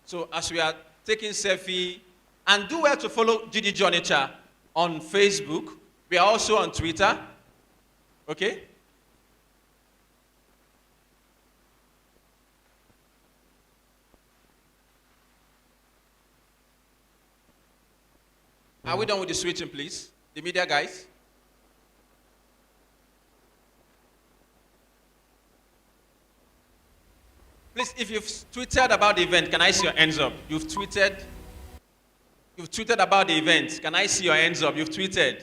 So as we are taking selfie, and do well to follow GDG Onitsha on Facebook. We are also on Twitter. Okay? Are we done with the switching, please? The media guys? Please, if you've tweeted about the event, can I see your hands up? You've tweeted about the event. Can I see your hands up? You've tweeted.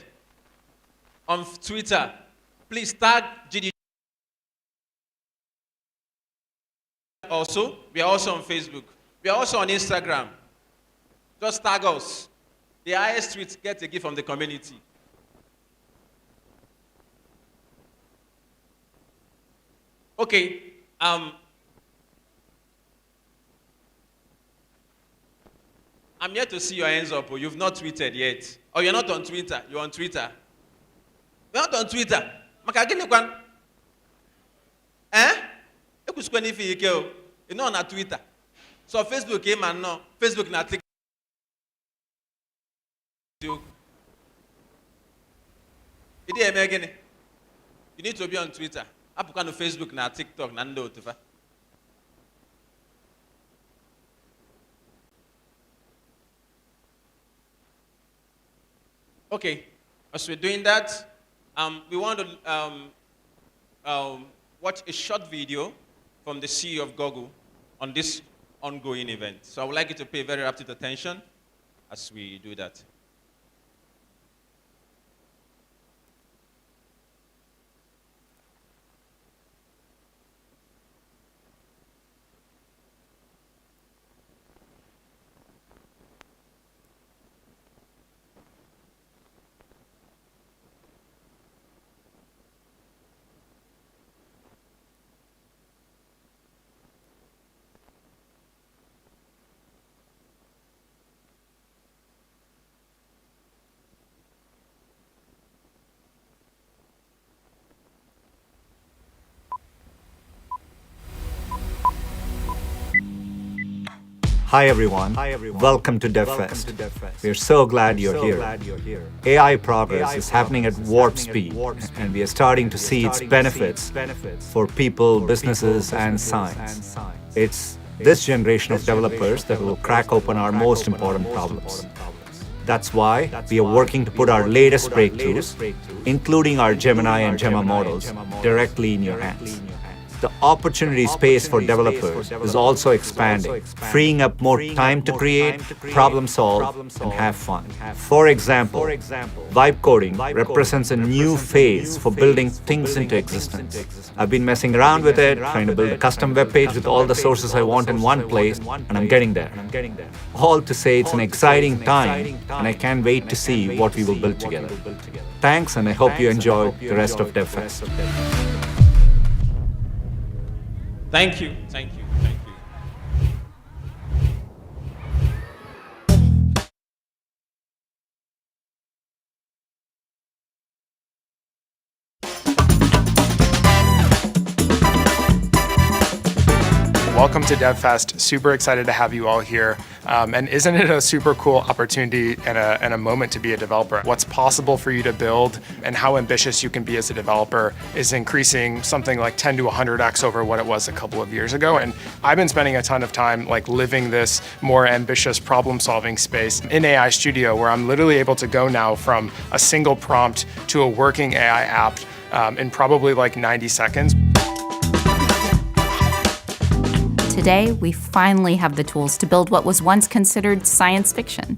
On Twitter, please tag GDG. Also, we are also on Facebook. We are also on Instagram. Just tag us. The highest tweet gets a gift from the community. Okay. I'm here to see your hands up. You've not tweeted yet. Or you're not on Twitter. You're on Twitter. You're not on Twitter. Makagini kwan. Ekuskweni ifi ikeo. You're not on Twitter. So Facebook came and no. Facebook na TikTok. You need to be on Twitter. Apuka no Facebook na TikTok na ndo tufa. Okay, as we're doing that, we want to watch a short video from the CEO of Google on this ongoing event. So I would like you to pay very rapid attention as we do that. Hi everyone. Welcome to DevFest. We're so glad you're here. AI progress is happening at warp speed, and we are starting to see its benefits for people, businesses, and science. It's this generation of developers that will crack open our most important problems. That's why we are working to put our latest breakthroughs, including our Gemini and Gemma models, directly in your hands. The opportunity space for developers is also expanding, freeing up more time to create, problem solve, and have fun. For example, vibe coding represents a new phase for building things into existence. I've been messing around with it, trying to build a custom web page with all the sources I want in one place, and I'm getting there. All to say it's an exciting time, and I can't wait to see what we will build together. Thanks, and I hope you enjoy the rest of DevFest. Thank you. Welcome to DevFest. Super excited to have you all here. And isn't it a super cool opportunity and a moment to be a developer? What's possible for you to build and how ambitious you can be as a developer is increasing something like 10 to 100x over what it was a couple of years ago. And I've been spending a ton of time like living this more ambitious problem-solving space in AI Studio, where I'm literally able to go now from a single prompt to a working AI app in probably like 90 seconds. Today, we finally have the tools to build what was once considered science fiction.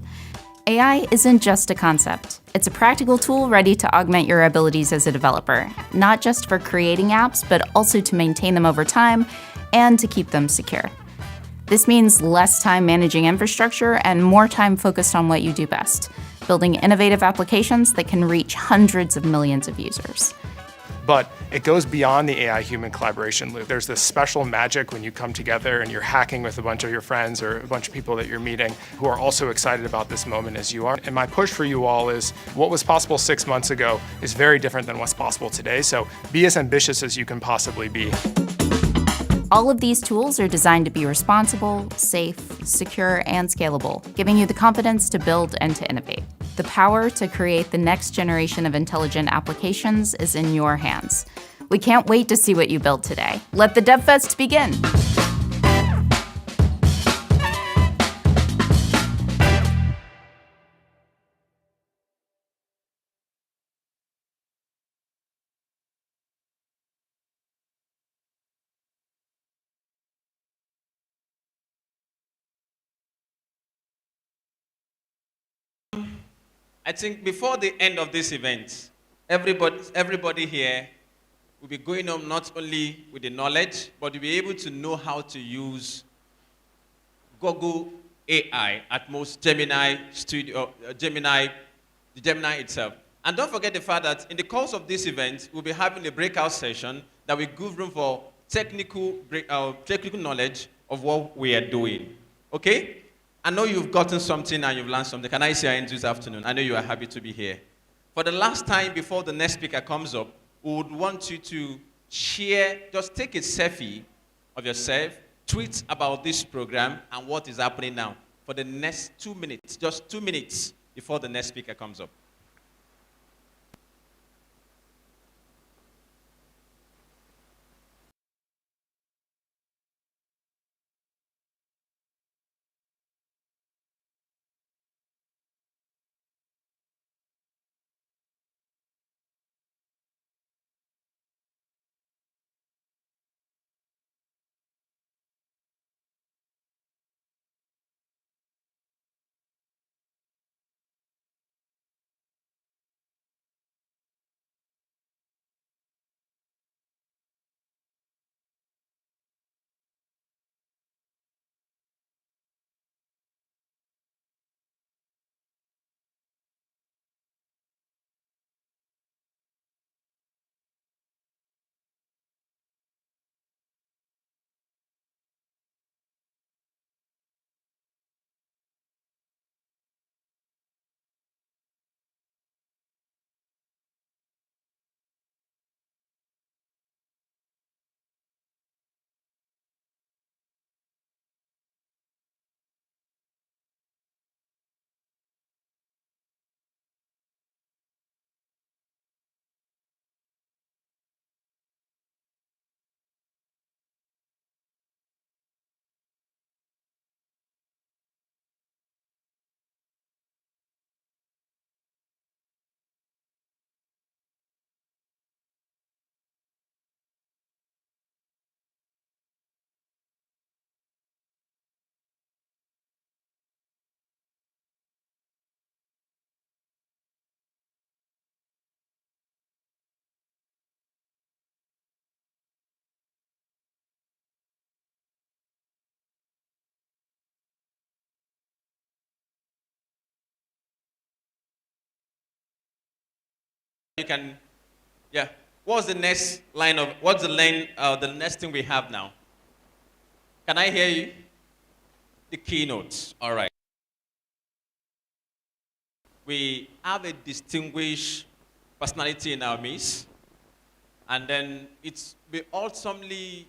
AI isn't just a concept. It's a practical tool ready to augment your abilities as a developer, not just for creating apps, but also to maintain them over time and to keep them secure. This means less time managing infrastructure and more time focused on what you do best, building innovative applications that can reach hundreds of millions of users. But it goes beyond the AI-human collaboration loop. There's this special magic when you come together and you're hacking with a bunch of your friends or a bunch of people that you're meeting who are also excited about this moment as you are. And my push for you all is what was possible 6 months ago is very different than what's possible today. So be as ambitious as you can possibly be. All of these tools are designed to be responsible, safe, secure, and scalable, giving you the confidence to build and to innovate. The power to create the next generation of intelligent applications is in your hands. We can't wait to see what you build today. Let the DevFest begin! I think before the end of this event, everybody here will be going home not only with the knowledge, but will be able to know how to use Google AI, at most Gemini Studio, the Gemini itself. And don't forget the fact that in the course of this event, we'll be having a breakout session that will give room for technical knowledge of what we are doing. Okay? I know you've gotten something and you've learned something. Can I see your hands this afternoon? I know you are happy to be here. For the last time before the next speaker comes up, we would want you to share, just take a selfie of yourself, tweet about this program and what is happening now for the next 2 minutes, just 2 minutes before the next speaker comes up. You can, yeah. What's the next line of, what's the next thing we have now? Can I hear you? The keynotes, all right. We have a distinguished personality in our midst, and then it's be awesomely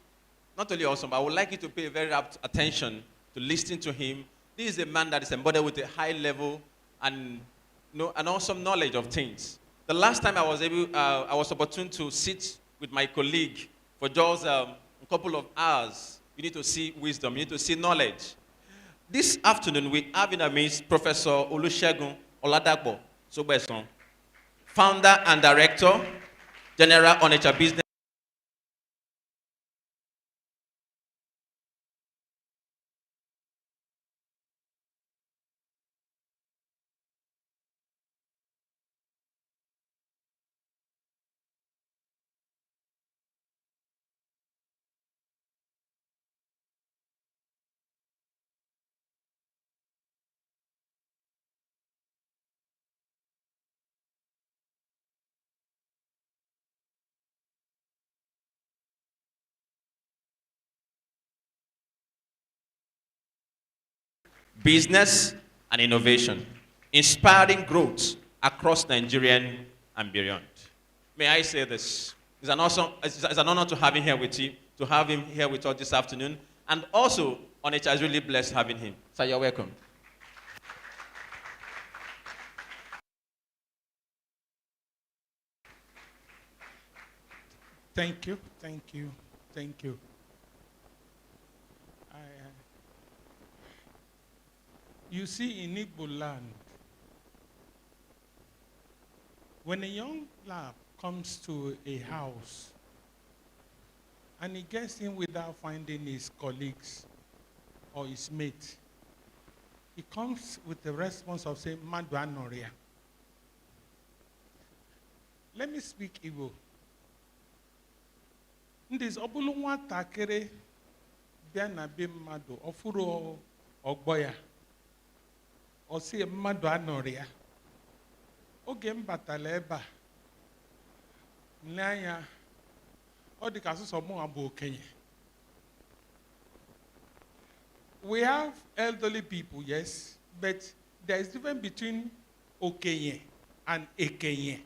not only awesome, but I would like you to pay very rapt attention to listening to him. This is a man that is embodied with a high level and an awesome knowledge of things. The last time I was opportune to sit with my colleague for just a couple of hours. You need to see wisdom. You need to see knowledge. This afternoon, we have in our midst Professor Olusegun Oladagbo Sobeson, founder and director, General Onitsha Business. Business and innovation, inspiring growth across Nigerian and beyond. May I say this? It's an honor to have him here with you, to have him here with us this afternoon, and also Onitsha is really blessed having him. So you're welcome. Thank you, thank you, thank you. You see, in Igbo land, when a young lad comes to a house and he gets in without finding his colleagues or his mate, he comes with the response of saying, Madu Anoria. Let me speak Igbo. Ndis obulu nwatakịrị bịa na be mmadụ ọfụrụ ọgbọ ya ọ sị mmadụ anọrọ ya oge m batala ebe a nle anya ọ dị ka asụsụ mụ bụ okenye. We have elderly people, yes, but there is difference between okenye and ekenye.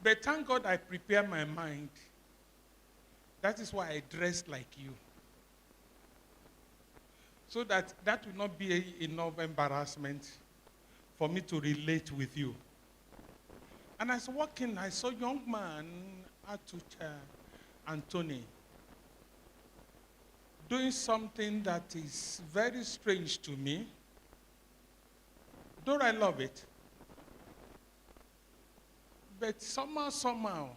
But thank God I prepare my mind. That is why I dress like you. So that will not be enough embarrassment for me to relate with you. And as walking, I saw a young man, Atucha Anthony, doing something that is very strange to me. Though I love it. But somehow,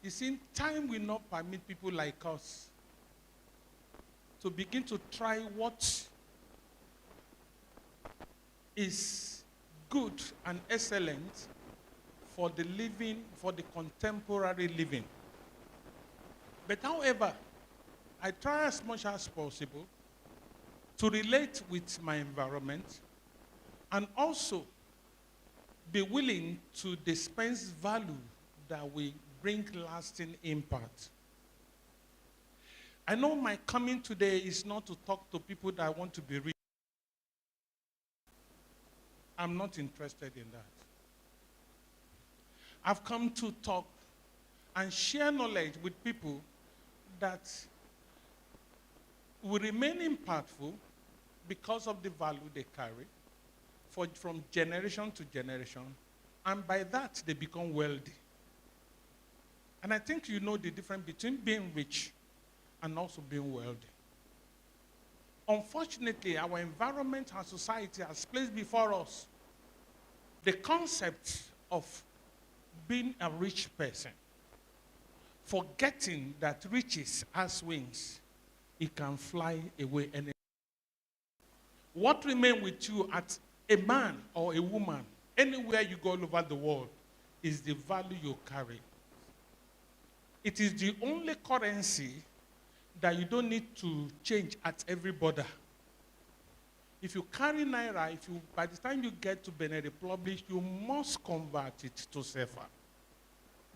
you see, time will not permit people like us to begin to try what is good and excellent for the living, for the contemporary living. But however, I try as much as possible to relate with my environment and also be willing to dispense value that will bring lasting impact. I know my coming today is not to talk to people that want to be rich. I'm not interested in that. I've come to talk and share knowledge with people that will remain impactful because of the value they carry from generation to generation, and by that they become wealthy. And I think you know the difference between being rich and also being wealthy. Unfortunately, our environment and society has placed before us the concept of being a rich person, forgetting that riches has wings. It can fly away anywhere. What remains with you at a man or a woman, anywhere you go all over the world, is the value you carry. It is the only currency that you don't need to change at every border. If you carry Naira, by the time you get to Benin Republic, you must convert it to CFA.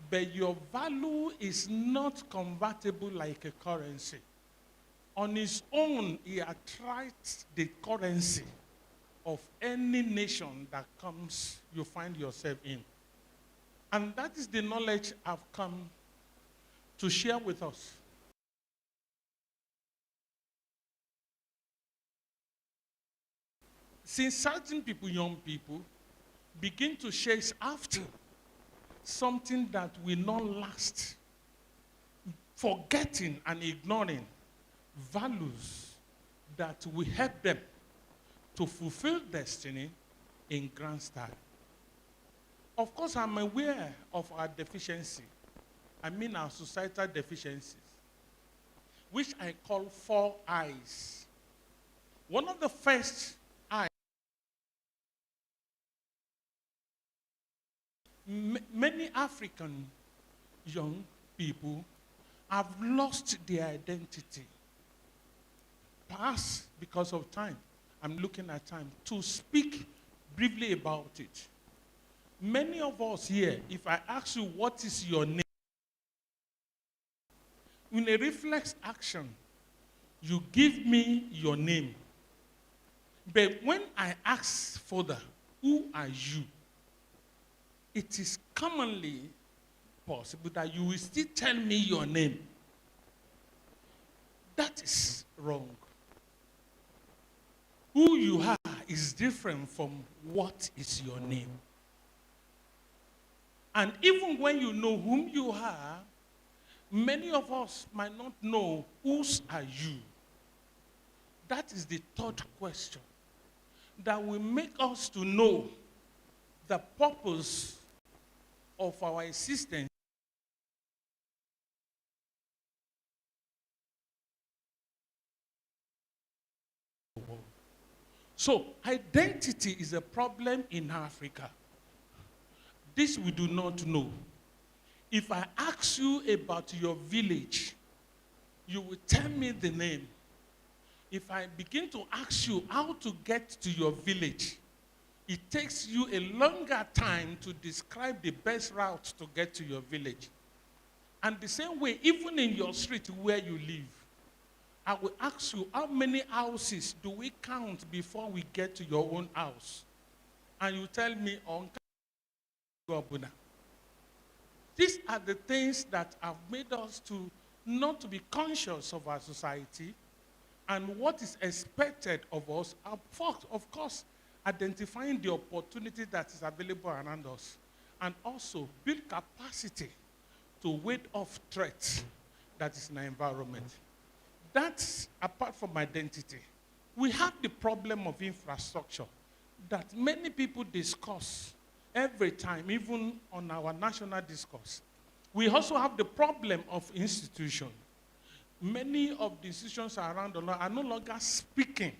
But your value is not convertible like a currency. On its own, it attracts the currency of any nation that comes, you find yourself in. And that is the knowledge I've come to share with us. Since certain people, young people, begin to chase after something that will not last, forgetting and ignoring values that will help them to fulfill destiny in grand style. Of course, I'm aware of our deficiency. I mean our societal deficiencies, which I call 4 eyes. One of the first eyes, many African young people have lost their identity. Perhaps because of time, I'm looking at time, to speak briefly about it. Many of us here, if I ask you what is your name, in a reflex action, you give me your name. But when I ask further, who are you? It is commonly possible that you will still tell me your name. That is wrong. Who you are is different from what is your name. And even when you know whom you are, many of us might not know whose are you. That is the third question that will make us to know the purpose of our existence. So identity is a problem in Africa. This we do not know. If I ask you about your village, you will tell me the name. If I begin to ask you how to get to your village, it takes you a longer time to describe the best route to get to your village. And the same way, even in your street where you live, I will ask you, how many houses do we count before we get to your own house? And you tell me, these are the things that have made us to not to be conscious of our society and what is expected of us. Of course, identifying the opportunity that is available around us, and also build capacity to ward off threats that is in our environment. That's apart from identity. We have the problem of infrastructure that many people discuss every time, even on our national discourse. We also have the problem of institution. Many of the institutions around the world are no longer speaking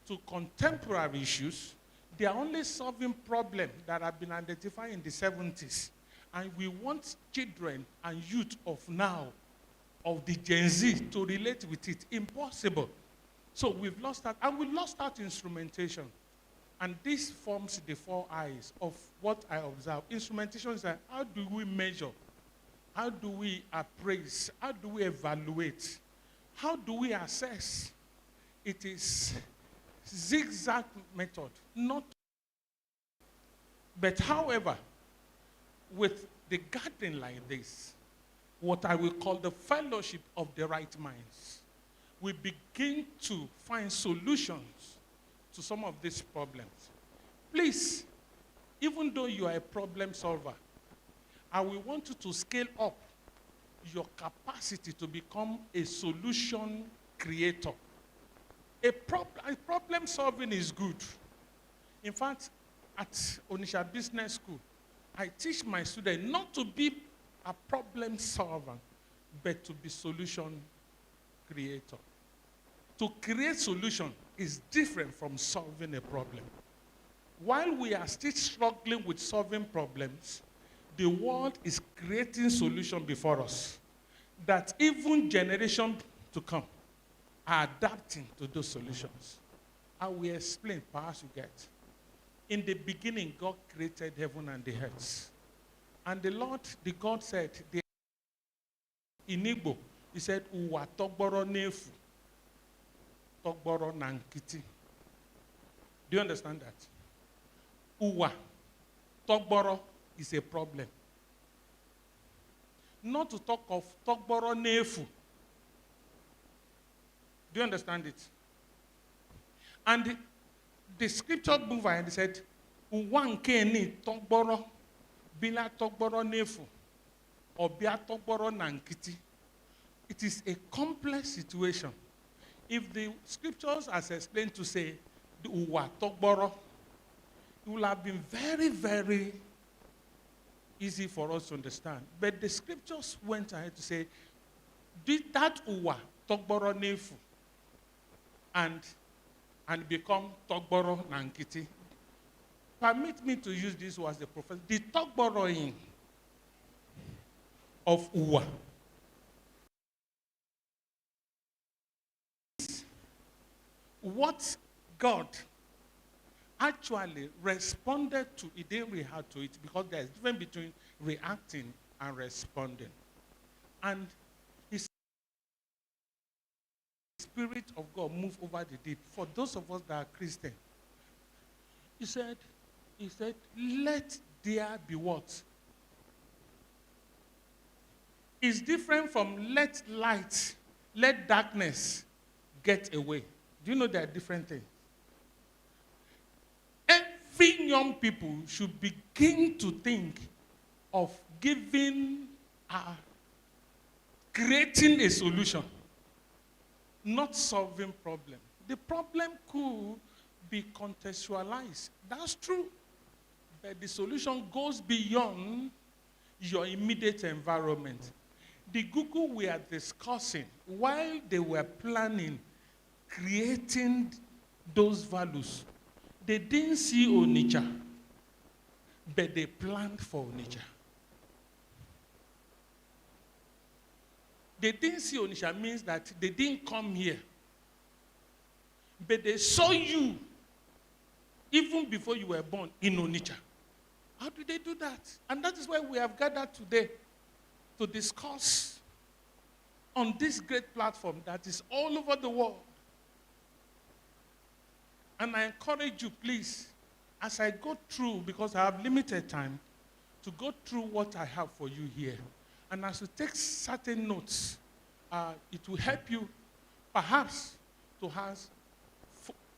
to contemporary issues. They are only solving problems that have been identified in the 70s. And we want children and youth of now, of the Gen Z, to relate with it. Impossible. So we've lost that, and we lost that instrumentation. And this forms the 4 eyes of what I observe. Instrumentation is like, how do we measure? How do we appraise? How do we evaluate? How do we assess? It is zigzag method, not. But however, with the gathering like this, what I will call the fellowship of the right minds, we begin to find solutions to some of these problems. Please, even though you are a problem solver, I will want you to scale up your capacity to become a solution creator. A problem solving is good. In fact, at Onitsha Business School, I teach my students not to be a problem solver, but to be solution creator. To create solution is different from solving a problem. While we are still struggling with solving problems, the world is creating solutions before us that even generations to come are adapting to those solutions. I will explain, perhaps you get. In the beginning, God created heaven and the earth. And the God said, in Igbo, he said, Uwa togboro nefu, togboro nankiti. Do you understand that? Uwa, togboro is a problem. not to talk of Togboro Nefu. Do you understand it? And the scripture moved and said, "One keni Togboro, bila Togboro Nefu, or bia Togboro Nankiti." It is a complex situation. If the scriptures as explained to say, "Uwa Togboro," it will have been very, very easy for us to understand. But the scriptures went ahead to say, "Did that Uwa Togboro Nefu and become Togboro Nankiti." Permit me to use this as the prophet. The Togboroing of Uwa what God actually responded to. He didn't react to it, because there's a difference between reacting and responding. And his Spirit of God moved over the deep. For those of us that are Christian, he said, let there be what? It's different from let light, let darkness get away. Do you know there are different things? Every young people should begin to think of creating a solution, not solving problem. The problem could be contextualized. That's true. But the solution goes beyond your immediate environment. The Google we are discussing, while they were planning, creating those values, they didn't see Onitsha, but they planned for Onitsha. They didn't see Onitsha means that they didn't come here, but they saw you even before you were born in Onitsha. How did they do that? And that is why we have gathered today to discuss on this great platform that is all over the world. And I encourage you, please, as I go through, because I have limited time, to go through what I have for you here. And as you take certain notes, it will help you perhaps to ask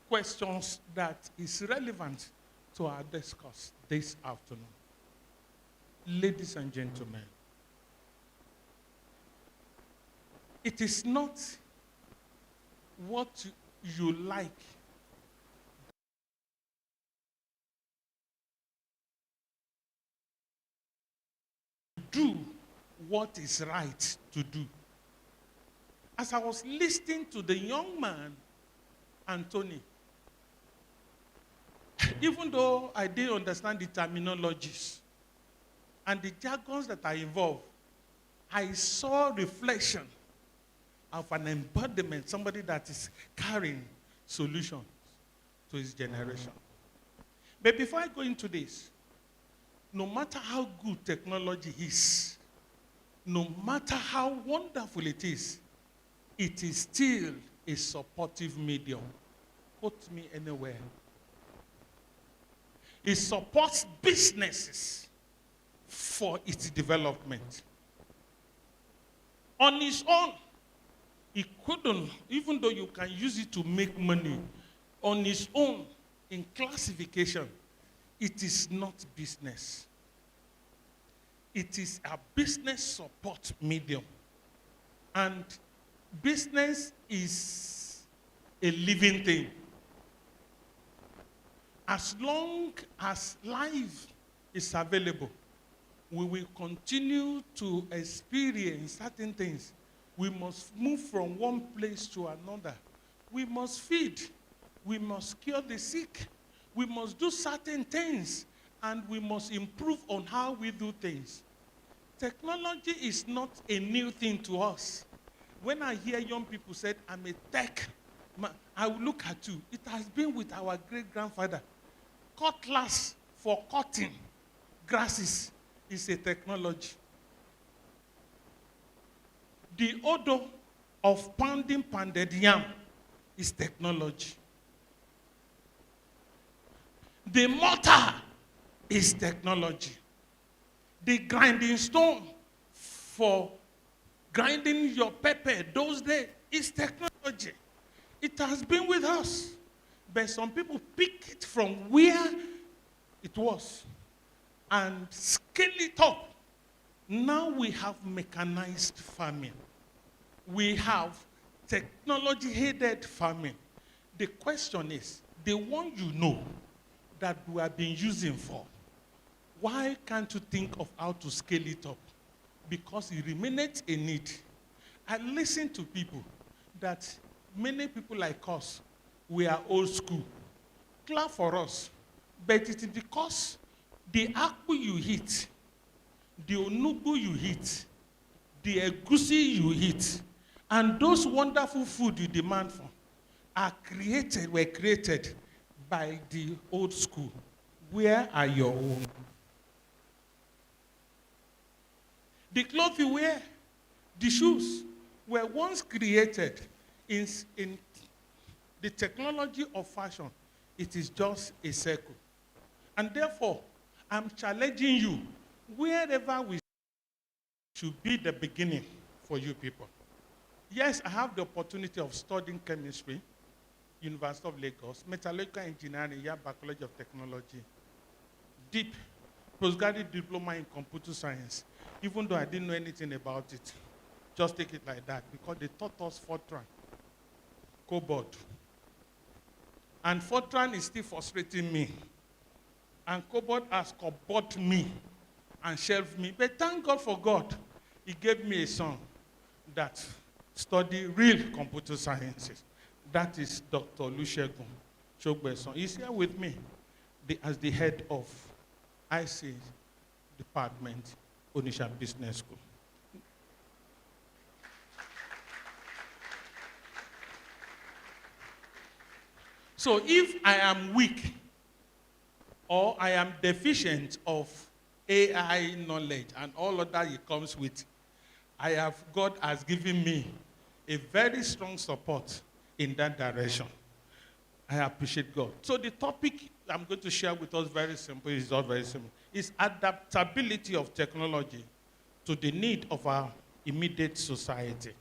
questions that is relevant to our discourse this afternoon. Ladies and gentlemen, it is not what you like do what is right to do. As I was listening to the young man, Anthony, even though I didn't understand the terminologies and the jargons that are involved, I saw reflection of an embodiment, somebody that is carrying solutions to his generation. But before I go into this, no matter how good technology is, no matter how wonderful it is still a supportive medium. Put me anywhere. It supports businesses for its development. On its own, it couldn't, even though you can use it to make money, on its own, in classification, it is not business. It is a business support medium. And business is a living thing. As long as life is available, we will continue to experience certain things. We must move from one place to another. We must feed. We must cure the sick. We must do certain things, and we must improve on how we do things. Technology is not a new thing to us. When I hear young people say, I'm a tech man, I will look at you. It has been with our great-grandfather. Cutlass for cutting grasses is a technology. The odor of pounded yam is technology. The mortar is technology. The grinding stone for grinding your pepper those days is technology. It has been with us. But some people pick it from where it was and scale it up. Now we have mechanized farming. We have technology-aided farming. The question is, the one you know that we have been using for, why can't you think of how to scale it up? Because it remains a need. I listen to people that many people like us, we are old school. Clap for us. But it is because the akpu you eat, the onubu you eat, the egusi you eat, and those wonderful food you demand for were created by the old school. Where are your own? The clothes you wear, the shoes, were once created in the technology of fashion. It is just a circle. And therefore, I'm challenging you, wherever we should be the beginning for you people. Yes, I have the opportunity of studying chemistry, University of Lagos, metallurgical engineering, Yaba College of Technology, deep postgraduate diploma in computer science, even though I didn't know anything about it. Just take it like that, because they taught us Fortran, cobalt. And Fortran is still frustrating me. And cobalt has cobalt me and shelved me. But thank God for God. He gave me a son that studied real computer sciences. That is Dr. Olusegun Shogbeson. He's here with me as the head of IC department, Onitsha Business School. So if I am weak or I am deficient of AI knowledge and all of that it comes with, God has given me a very strong support in that direction. I appreciate God. So the topic I'm going to share with us very simple, is not very simple, is adaptability of technology to the need of our immediate society.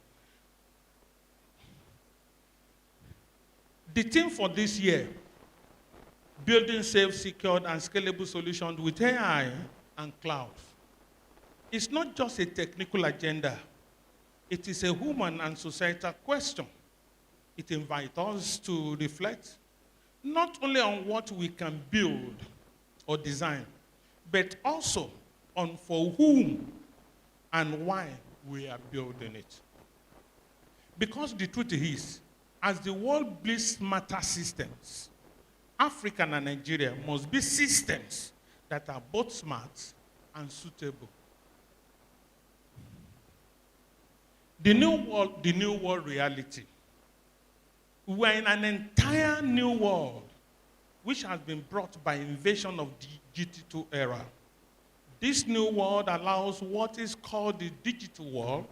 The theme for this year, building safe, secured, and scalable solutions with AI and cloud. It's not just a technical agenda. It is a human and societal question. It invites us to reflect not only on what we can build or design, but also on for whom and why we are building it. Because the truth is, as the world builds smarter systems, Africa and Nigeria must be systems that are both smart and suitable. The new world reality. We are in an entire new world which has been brought by invasion of the digital era. This new world allows what is called the digital world.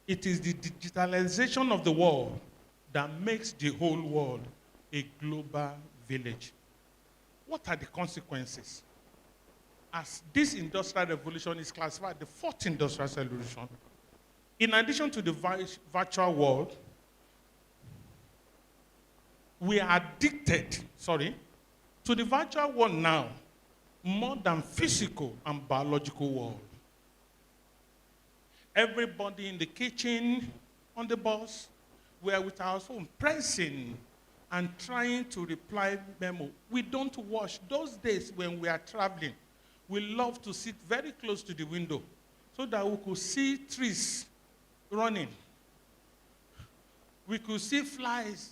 It is the digitalization of the world that makes the whole world a global village. What are the consequences? As this industrial revolution is classified the fourth industrial revolution, in addition to the virtual world, we are addicted, to the virtual world now, more than physical and biological world. Everybody in the kitchen, on the bus, we are with our phone, pressing and trying to reply memo. We don't watch. Those days when we are traveling, we love to sit very close to the window so that we could see trees running. We could see flies,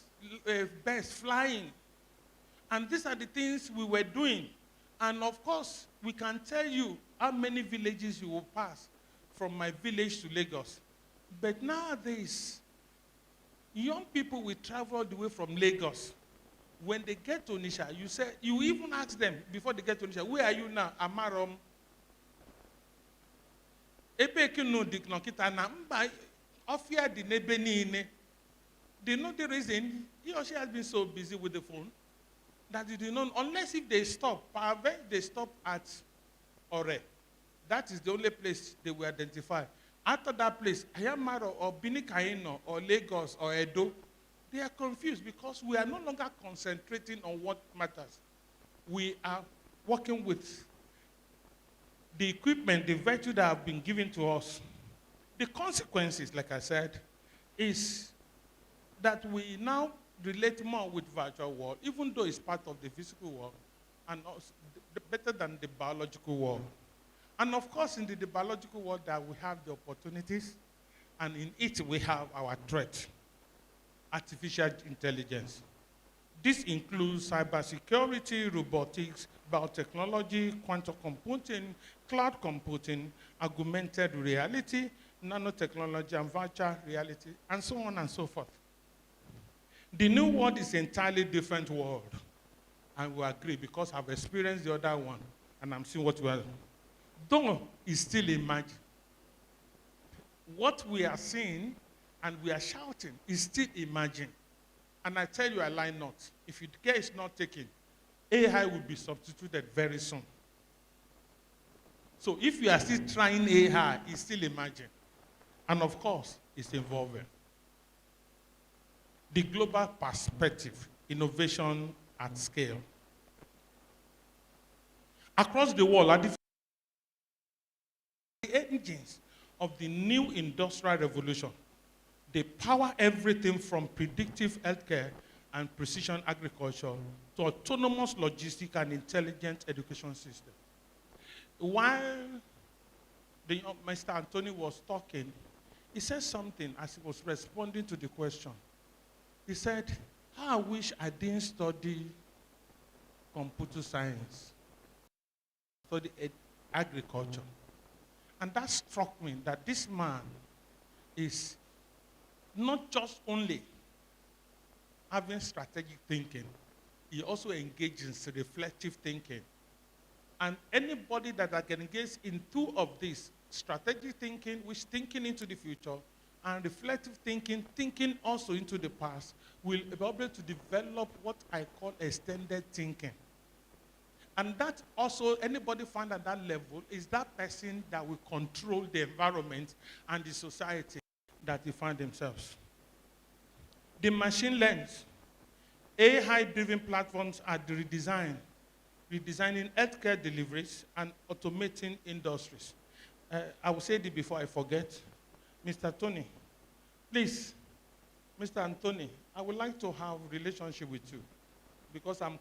birds flying. And these are the things we were doing. And of course, we can tell you how many villages you will pass from my village to Lagos. But nowadays, young people will travel all the way from Lagos. When they get to Onitsha, you even ask them before they get to Onitsha, where are you now? Amarom. They know the reason he or she has been so busy with the phone that they do not, unless if they stop, they stop at Ore. That is the only place they will identify. After that place, Ayamaro or Binikaino or Lagos or Edo, they are confused because we are no longer concentrating on what matters. We are working with the equipment, the virtue that have been given to us. The consequences, like I said, is that we now relate more with virtual world, even though it's part of the physical world, and also better than the biological world. And of course, in the biological world, that we have the opportunities, and in it we have our threat, artificial intelligence. This includes cybersecurity, robotics, biotechnology, quantum computing, cloud computing, augmented reality, nanotechnology, and virtual reality, and so on and so forth. The new world is an entirely different world, and we agree because I've experienced the other one, and I'm seeing what we are. Though it's still emerging. What we are seeing and we are shouting is still emerging. And I tell you, I lie not. If care is not taken, AI will be substituted very soon. So if you are still trying AI, it's still emerging. And of course, it's evolving. The global perspective, innovation at scale. Across the world are different engines of the new industrial revolution. They power everything from predictive healthcare and precision agriculture to autonomous logistics and intelligent education system. While Mr. Anthony was talking, he said something as he was responding to the question. He said, I wish I didn't study computer science, study agriculture. And that struck me that this man is not just only having strategic thinking, he also engages in reflective thinking. And anybody that can engage in two of these, strategic thinking, which thinking into the future, and reflective thinking, thinking also into the past, will be able to develop what I call extended thinking. And that also, anybody found at that level is that person that will control the environment and the society that they find themselves. The machine learns. AI-driven platforms are redesigning healthcare deliveries and automating industries. I will say this before I forget. Mr. Tony, please, Mr. Anthony, I would like to have a relationship with you because I'm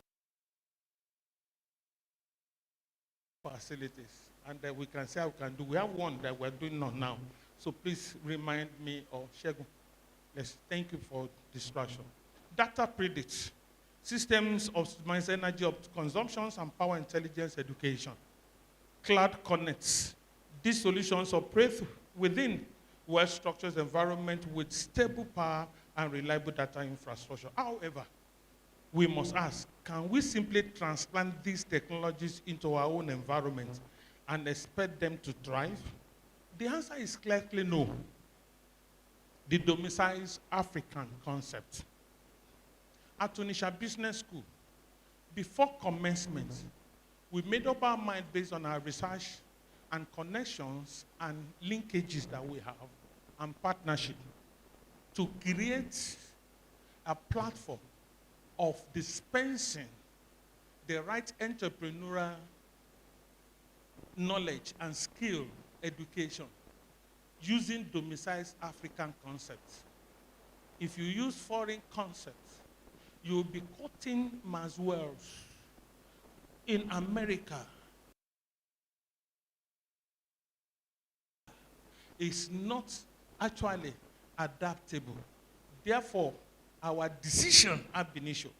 facilities, and we can say how we can do. We have one that we're doing now. So please remind me or Shegun. Yes, thank you for distraction. Data predicts systems optimize energy consumptions and power intelligence education. Cloud connects. These solutions operate within well-structured environment with stable power and reliable data infrastructure. However, we must ask, can we simply transplant these technologies into our own environment and expect them to thrive? The answer is clearly no. The domiciled African concept. At Onitsha Business School, before commencement, we made up our mind based on our research and connections and linkages that we have and partnership to create a platform of dispensing the right entrepreneurial knowledge and skill education using domiciled African concepts. If you use foreign concepts, you'll be quoting Maswell's in America. It's not actually adaptable. Therefore, our decision ab initio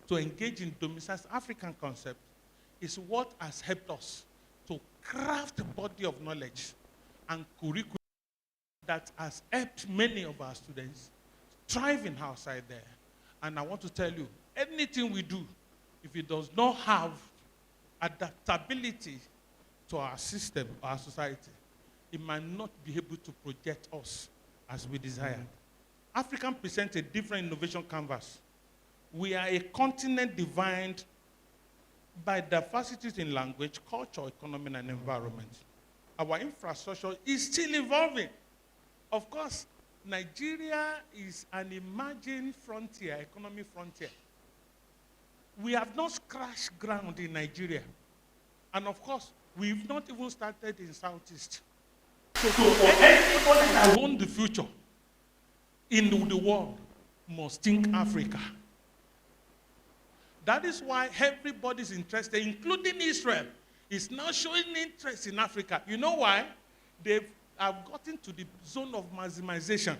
to engage in domiciled African concept is what has helped us to craft a body of knowledge and curriculum that has helped many of our students thriving outside there. And I want to tell you, anything we do, if it does not have adaptability to our system, our society, it might not be able to project us as we desire. Africa presents a different innovation canvas. We are a continent defined by diversities in language, culture, economy, and environment. Our infrastructure is still evolving. Of course, Nigeria is an emerging frontier, economic frontier. We have not scratched ground in Nigeria. And of course, we've not even started in Southeast. So anybody that owns the future in the world must think Africa. That is why everybody's interested, including Israel, is now showing interest in Africa. You know why? They have gotten to the zone of maximization.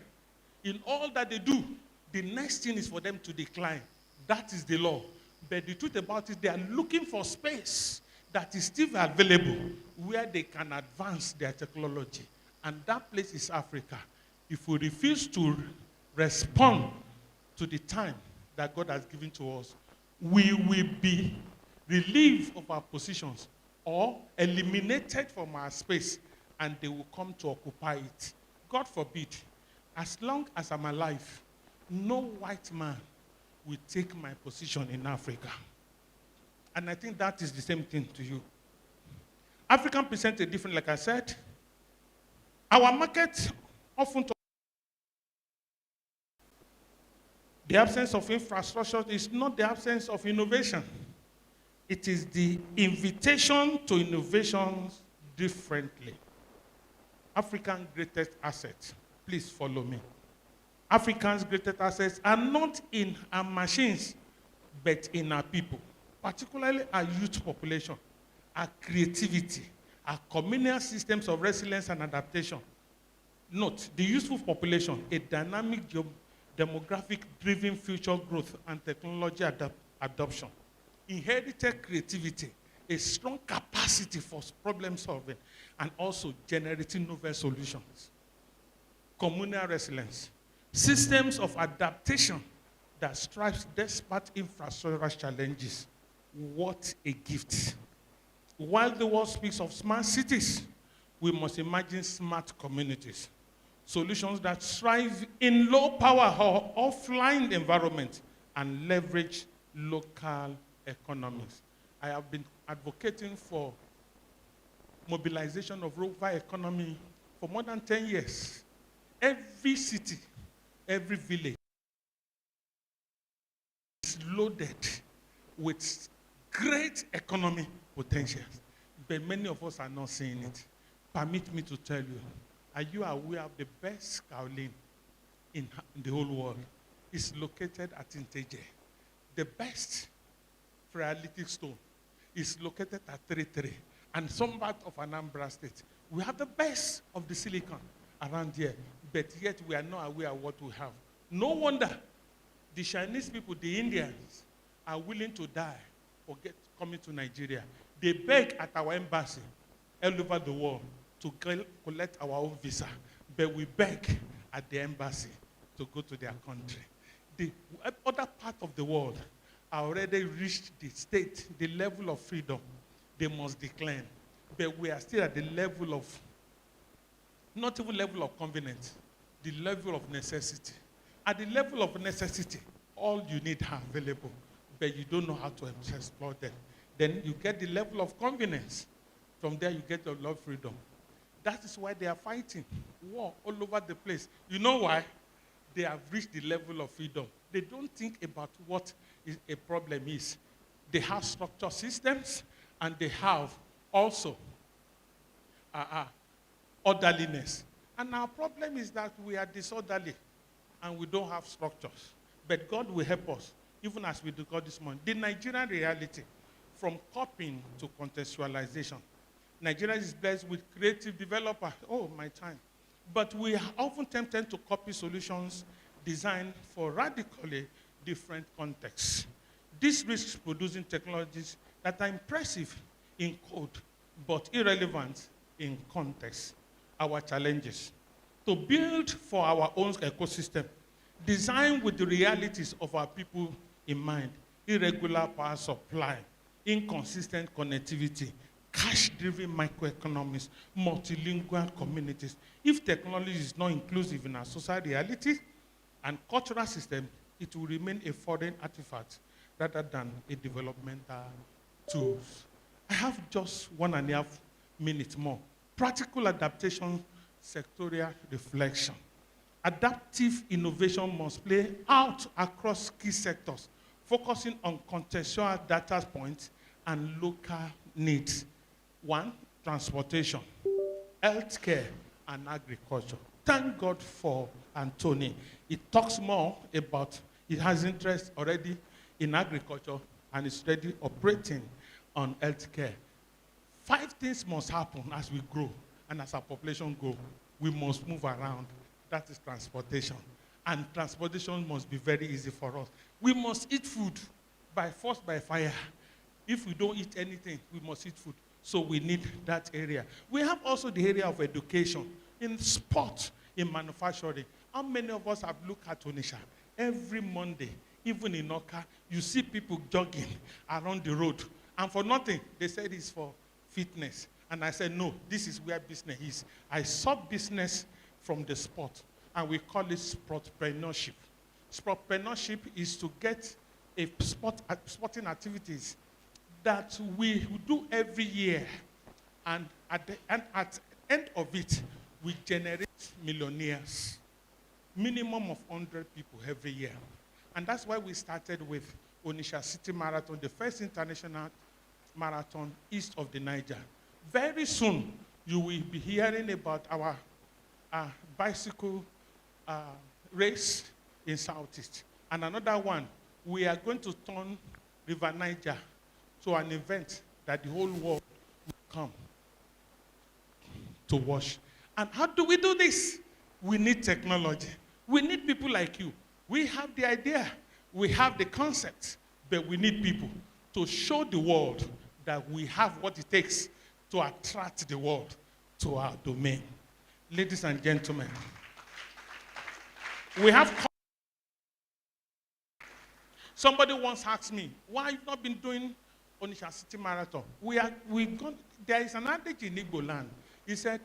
In all that they do, the next thing is for them to decline. That is the law. But the truth about it, they are looking for space that is still available where they can advance their technology. And that place is Africa. If we refuse to respond to the time that God has given to us, we will be relieved of our positions or eliminated from our space, and they will come to occupy it. God forbid, as long as I'm alive, no white man will take my position in Africa. And I think that is the same thing to you. African present a different, like I said. Our market often the absence of infrastructure is not the absence of innovation. It is the invitation to innovations differently. African greatest assets. Please follow me. Africans' greatest assets are not in our machines, but in our people, particularly our youth population, our creativity, our communal systems of resilience and adaptation. Note, the youthful population, a dynamic demographic-driven future growth and technology adoption, inherited creativity, a strong capacity for problem solving, and also generating novel solutions. Communal resilience, systems of adaptation that strives despite infrastructural challenges. What a gift. While the world speaks of smart cities, we must imagine smart communities. Solutions that thrive in low power or offline environments and leverage local economies. I have been advocating for mobilization of rural economy for more than 10 years. Every city, every village is loaded with great economic potentials, but many of us are not seeing it. Permit me to tell you, are you aware of the best kaolin in the whole world? It's located at Inteje. The best phreolitic stone is located at 33, and some part of Anambra State. We have the best of the silicon around here, but yet we are not aware of what we have. No wonder the Chinese people, the Indians, are willing to die for coming to Nigeria. They beg at our embassy all over the world to collect our own visa, but we beg at the embassy to go to their country. The other part of the world are already reached the state, the level of freedom they must decline, but we are still at the level of, not even level of convenience, the level of necessity. At the level of necessity, all you need are available, but you don't know how to exploit them. Then you get the level of convenience. From there, you get your love freedom. That is why they are fighting war all over the place. You know why? They have reached the level of freedom. They don't think about what a problem is. They have structured systems, and they have also orderliness. And our problem is that we are disorderly, and we don't have structures. But God will help us, even as we do God this morning. The Nigerian reality, from copying to contextualization. Nigeria is blessed with creative developers. Oh, my time. But we are often tempted to copy solutions designed for radically different contexts. This risks producing technologies that are impressive in code, but irrelevant in context. Our challenges. To build for our own ecosystem, designed with the realities of our people in mind, irregular power supply, inconsistent connectivity, cash-driven microeconomies, multilingual communities. If technology is not inclusive in our social reality and cultural system, it will remain a foreign artifact rather than a developmental tool. I have just 1.5 minutes more. Practical adaptation sectorial reflection. Adaptive innovation must play out across key sectors, focusing on contextual data points and local needs. One, transportation, healthcare, and agriculture. Thank God for Anthony. He talks more about, he has interest already in agriculture and is already operating on healthcare. 5 things must happen as we grow and as our population grow. We must move around. That is transportation. And transportation must be very easy for us. We must eat food by force, by fire. If we don't eat anything, we must eat food. So we need that area. We have also the area of education, in sport, in manufacturing. How many of us have looked at Onitsha? Every Monday, even in Oka, you see people jogging around the road. And for nothing, they said it's for fitness. And I said, no, this is where business is. I saw business from the sport, and we call it sportpreneurship. Sportpreneurship is to get a sporting activities that we do every year, and at the end of it, we generate millionaires, minimum of 100 people every year. And that's why we started with Onitsha City Marathon, the first international marathon east of the Niger. Very soon, you will be hearing about our bicycle race in Southeast. And another one, we are going to turn River Niger to an event that the whole world will come to watch. And how do we do this? We need technology. We need people like you. We have the idea, we have the concept, but we need people to show the world that we have what it takes to attract the world to our domain. Ladies and gentlemen, we have... Somebody once asked me, why you've not been doing Onitsha City Marathon? There is an adage in Igbo land. He said,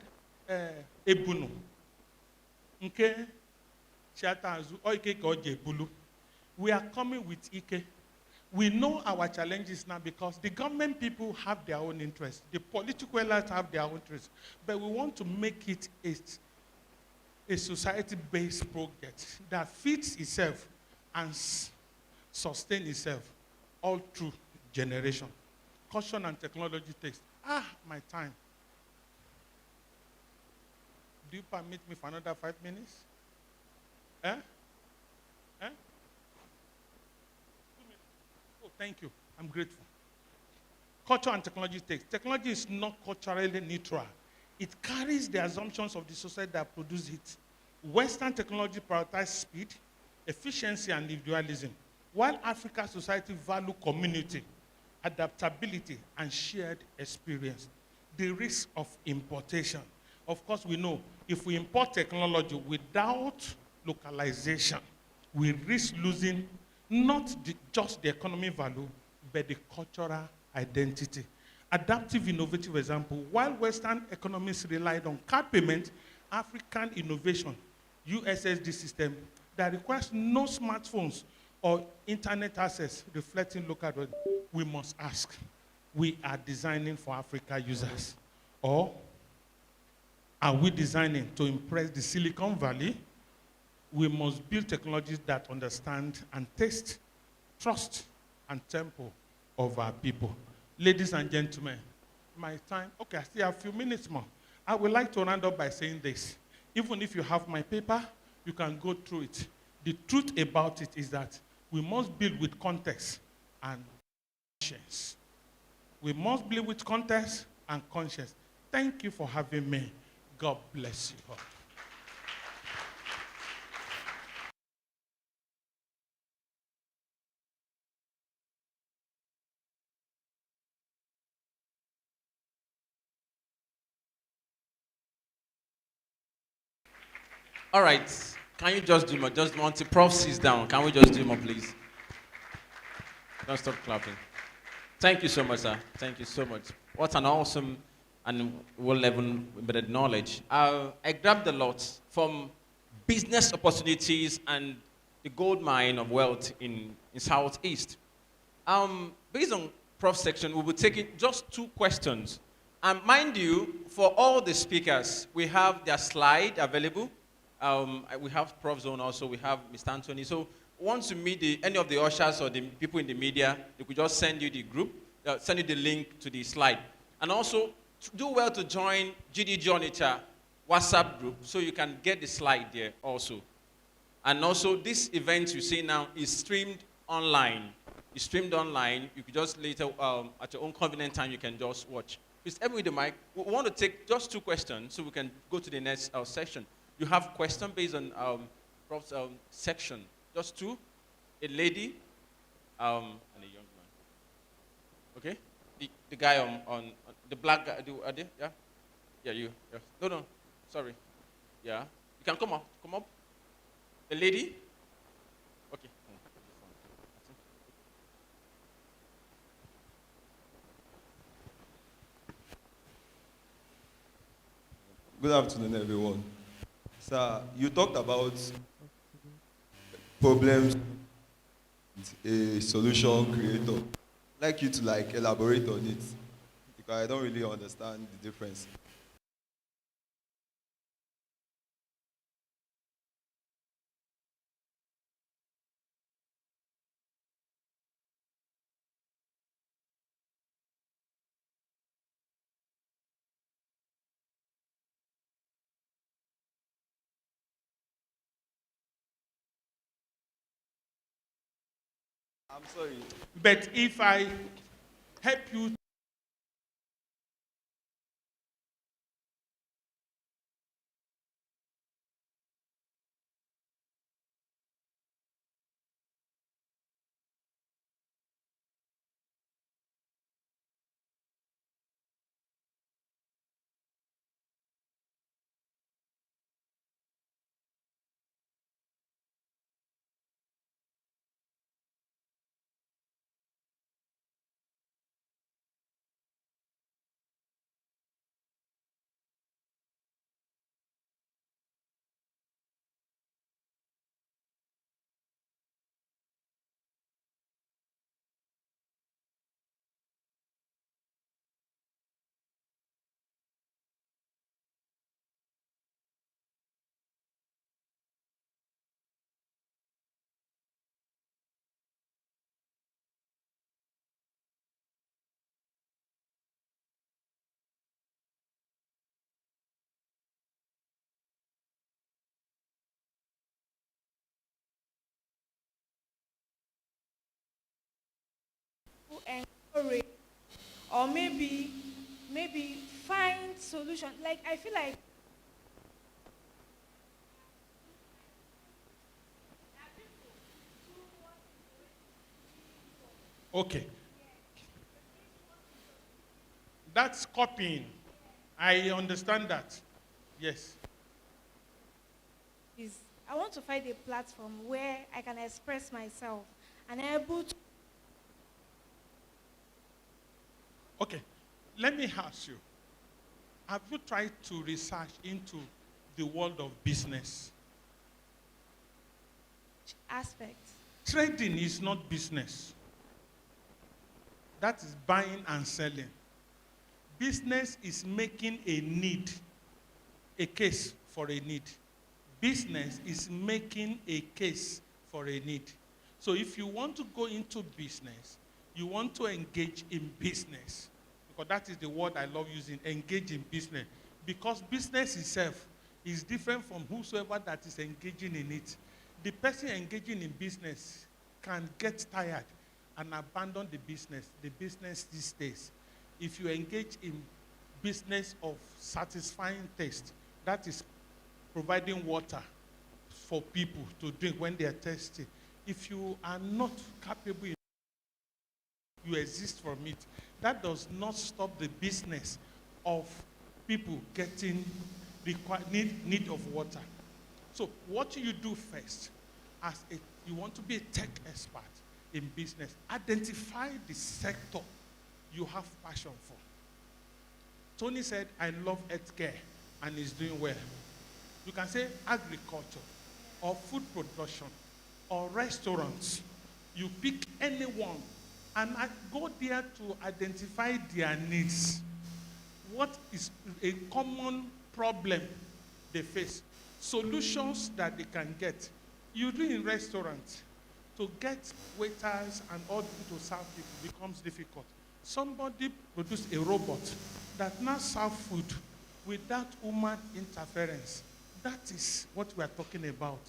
Ebunu. Okay? We are coming with Ike. We know our challenges now because the government people have their own interests. The political elites have their own interests. But we want to make it a society-based project that fits itself and sustain itself all through generation. Caution and technology takes. My time. Do you permit me for another 5 minutes? Eh? 2 minutes. Oh, thank you. I'm grateful. Culture and technology takes. Technology is not culturally neutral. It carries the assumptions of the society that produce it. Western technology prioritizes speed, efficiency, and individualism, while African society value community, adaptability, and shared experience. The risk of importation. Of course, we know if we import technology without localization, we risk losing not just the economic value, but the cultural identity. Adaptive, innovative example, while Western economies relied on card payment, African innovation, USSD system, that requires no smartphones or internet access reflecting local value, we must ask, we are designing for Africa users? Or are we designing to impress the Silicon Valley? We must build technologies that understand and taste, trust, and tempo of our people. Ladies and gentlemen, my time, okay, I still have a few minutes more. I would like to round up by saying this. Even if you have my paper, you can go through it. The truth about it is that we must build with context and conscience. We must build with context and conscience. Thank you for having me. God bless you all. All right. Can you just do more? Just once the prof sits down, can we just do more, please? Don't stop clapping. Thank you so much, sir. Thank you so much. What an awesome and well-level embedded knowledge. I grabbed a lot from business opportunities and the gold mine of wealth in Southeast. Based on prof section, we will take it just 2 questions And mind you, for all the speakers, we have their slide available. We have Prof Zone also, we have Mr. Anthony. So once you meet any of the ushers or the people in the media, they could just send you the group, send you the link to the slide. And also, do well to join GDG Onitsha WhatsApp group so you can get the slide there also. And also, this event you see now is streamed online. It's streamed online. You could just later, at your own convenient time, you can just watch. Please help me with the mic. We want to take just 2 questions so we can go to the next section. You have question based on Prof's section. Just 2, a lady and a young man. Okay? The guy on the black guy, are they? Yeah? Yeah, you. Yeah. No, sorry. Yeah. You can come up. Come up. The lady? Okay. Good afternoon, everyone. Sir, you talked about problems, a solution creator. I'd like you to elaborate on it because I don't really understand the difference. I'm sorry. But if I help you, encourage or maybe find solution. Like I feel like okay. That's copying. I understand that. Yes. is I want to find a platform where I can express myself and able to. Okay. Let me ask you. Have you tried to research into the world of business? Aspect. Trading is not business. That is buying and selling. Business is making a need, a case for a need. Business is making a case for a need. So if you want to go into business, you want to engage in business, because that is the word I love using, engage in business. Because business itself is different from whosoever that is engaging in it. The person engaging in business can get tired and abandon the business. The business these days. If you engage in business of satisfying taste, that is providing water for people to drink when they are thirsty. If you are not capable, you exist from it. That does not stop the business of people getting need of water. So what you do first, you want to be a tech expert in business, identify the sector you have passion for. Tony said, I love healthcare and is doing well. You can say agriculture or food production or restaurants. You pick anyone and go there to identify their needs. what is a common problem they face, solutions that they can get. You do in restaurants, to get waiters and all people to serve people becomes difficult. Somebody produced a robot that now serves food without human interference. That is what we are talking about.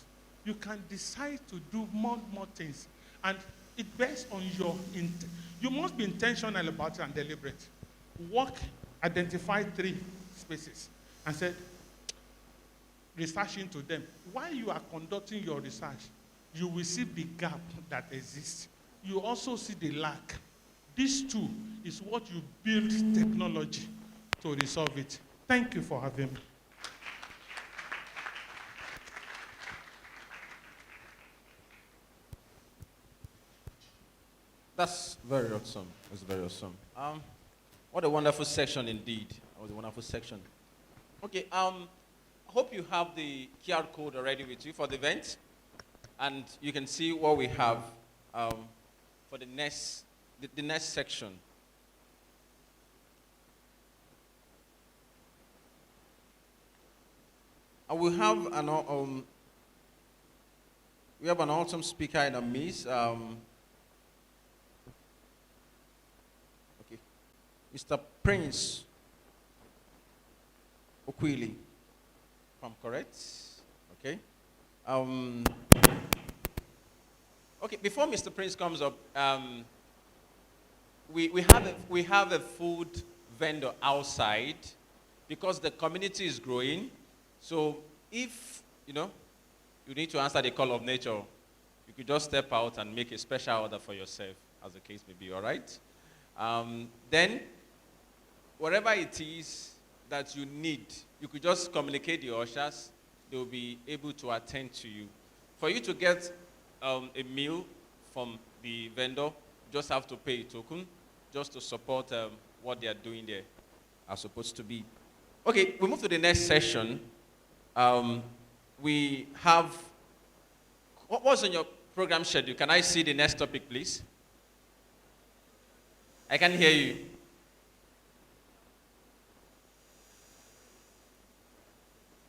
You can decide to do more things, and it based on your you must be intentional about it and deliberate. Work, identify 3 spaces, and said, research into them. While you are conducting your research, you will see the gap that exists. You also see the lack. This too is what you build technology to resolve it. Thank you for having me. That's very awesome. That's very awesome. What a wonderful section indeed. That was a wonderful section. Okay, I hope you have the QR code already with you for the event, and you can see what we have for the next section. We have an awesome speaker in our midst. Mr. Prince Okwili, if I'm correct. Okay. Okay. Before Mr. Prince comes up, we have a food vendor outside because the community is growing. So if you need to answer the call of nature, you could just step out and make a special order for yourself, as the case may be. All right. Then, whatever it is that you need, you could just communicate the ushers. They will be able to attend to you. For you to get a meal from the vendor, you just have to pay a token just to support what they are doing there are supposed to be. Okay, we move to the next session. We have, what's on your program schedule? Can I see the next topic, please? I can hear you.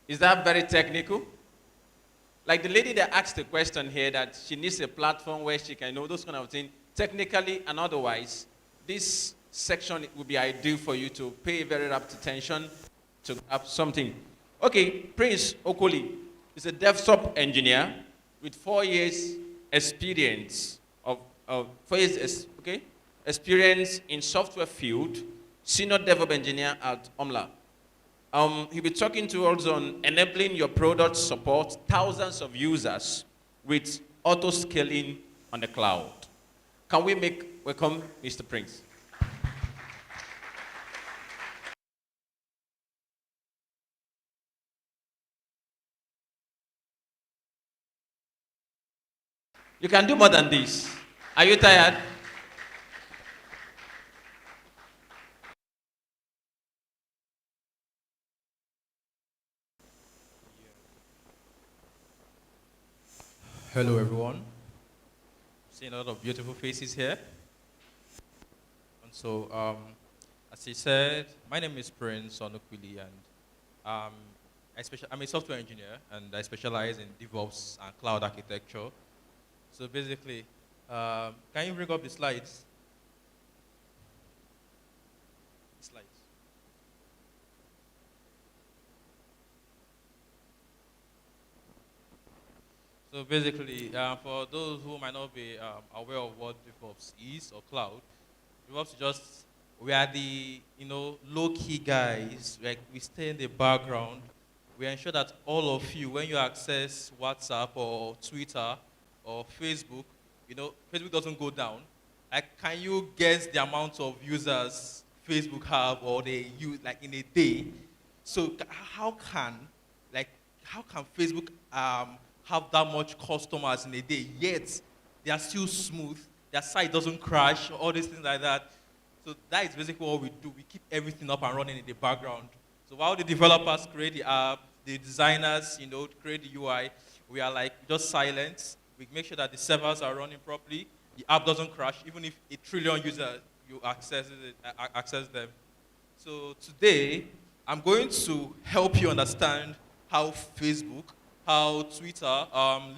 Is that very technical? Like the lady that asked the question here that she needs a platform where she can know those kind of things, technically and otherwise, this section would be ideal for you to pay very rapt attention to have something. Okay, Prince Okoli is a DevSop engineer with 4 years experience experience in software field, senior DevOps engineer at Omla. He'll be talking to us on enabling your product support thousands of users with auto-scaling on the cloud. Can we welcome Mr. Prince? You can do more than this. Are you tired? Hello, everyone. Seeing a lot of beautiful faces here. And so, as he said, my name is Prince Onukwili, and I'm a software engineer, and I specialize in DevOps and cloud architecture. So basically, can you bring up the slides? So basically, for those who might not be aware of what DevOps is or cloud, DevOps is just, we are the low-key guys. Like, we stay in the background. We ensure that all of you, when you access WhatsApp or Twitter or Facebook, Facebook doesn't go down. Like, can you guess the amount of users Facebook have or they use like in a day? So how can Facebook have that much customers in a day, yet they are still smooth, their site doesn't crash, all these things like that. So that is basically what we do. We keep everything up and running in the background. So while the developers create the app, the designers, create the UI, we are like just silent. We make sure that the servers are running properly, the app doesn't crash, even if 1 trillion users you access them. So today, I'm going to help you understand how Facebook, how Twitter,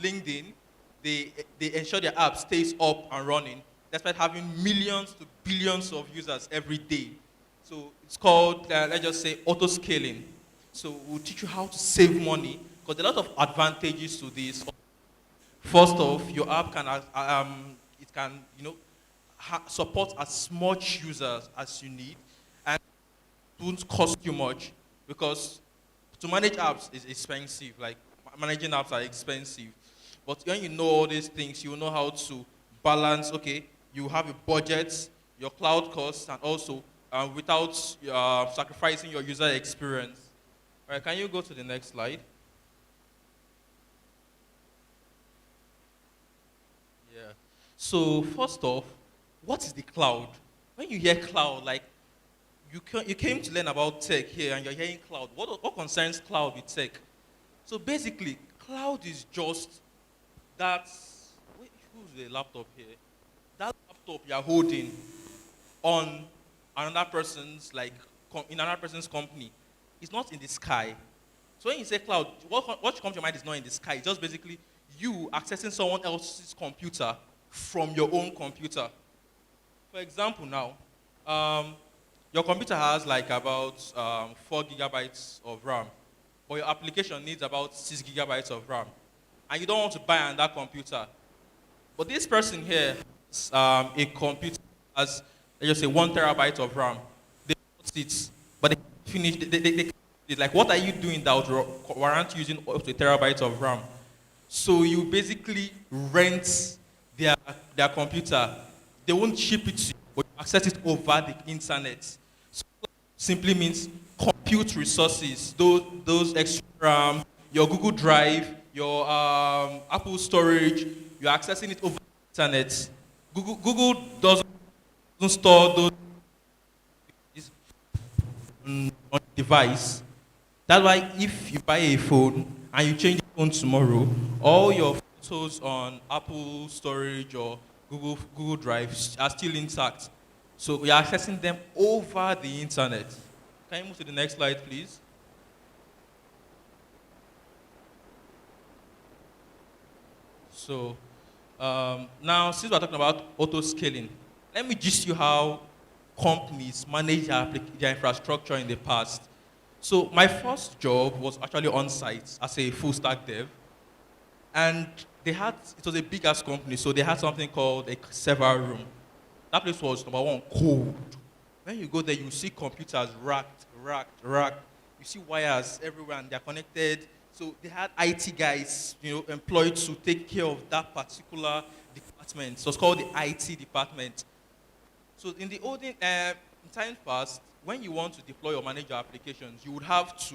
LinkedIn, they ensure their app stays up and running despite having millions to billions of users every day. So it's called, let's just say, auto-scaling. So we'll teach you how to save money because there are a lot of advantages to this. First off, your app can, it can, support as much users as you need, and it won't cost you much because to manage apps is expensive. Like managing apps are expensive, but when you know all these things, you know how to balance. Okay, you have a budget, your cloud costs, and also without sacrificing your user experience. All right, can you go to the next slide? Yeah. So first off, what is the cloud? When you hear cloud, like you came to learn about tech here and you're hearing cloud. What concerns cloud with tech? So basically, cloud is just that, wait, who's the laptop here? That laptop you're holding on another person's, in another person's company. It's not in the sky. So when you say cloud, what comes to your mind is not in the sky. It's just basically you accessing someone else's computer from your own computer. For example now, your computer has like about 4 gigabytes of RAM, but your application needs about 6 gigabytes of RAM. And you don't want to buy another computer. But this person here has a computer has, let's just say, 1 terabyte of RAM. They bought it, but they finished, they like, what are you doing that would warrant using up to a terabyte of RAM? So you basically rent their computer. They won't ship it to you, but you access it over the internet. So simply means compute resources, those extra RAM, your Google Drive, your Apple storage, you're accessing it over the internet. Google doesn't store those on the device. That's why if you buy a phone and you change the phone tomorrow, all your photos on Apple storage or Google Drive are still intact. So we are accessing them over the internet. Can you move to the next slide, please? So now, since we're talking about auto-scaling, let me gist you how companies manage their infrastructure in the past. So my first job was actually on site as a full stack dev. And it was a big ass company, so they had something called a server room. That place was, number one, cold. When you go there, you see computers racked. You see wires everywhere and they're connected. So they had IT guys, employed to take care of that particular department. So it's called the IT department. So in the olden time past, when you want to deploy or manage your applications, you would have to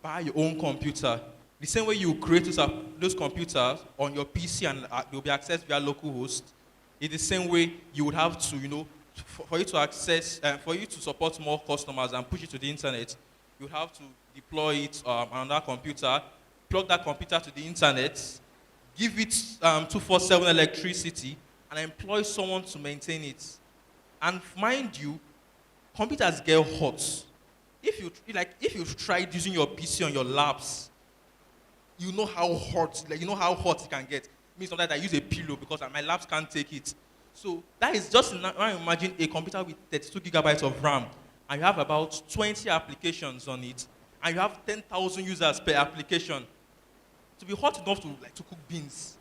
buy your own computer. The same way you create those computers on your PC and they'll be accessed via localhost, it's the same way you would have to, for you to access, for you to support more customers and push it to the internet, you have to deploy it on that computer, plug that computer to the internet, give it 24/7 electricity, and employ someone to maintain it. And mind you, computers get hot. If you've tried using your PC on your labs, you know how hot it can get. Me sometimes I use a pillow because my labs can't take it. So that is just now imagine a computer with 32 gigabytes of RAM, and you have about 20 applications on it, and you have 10,000 users per application. To be hot enough to cook beans,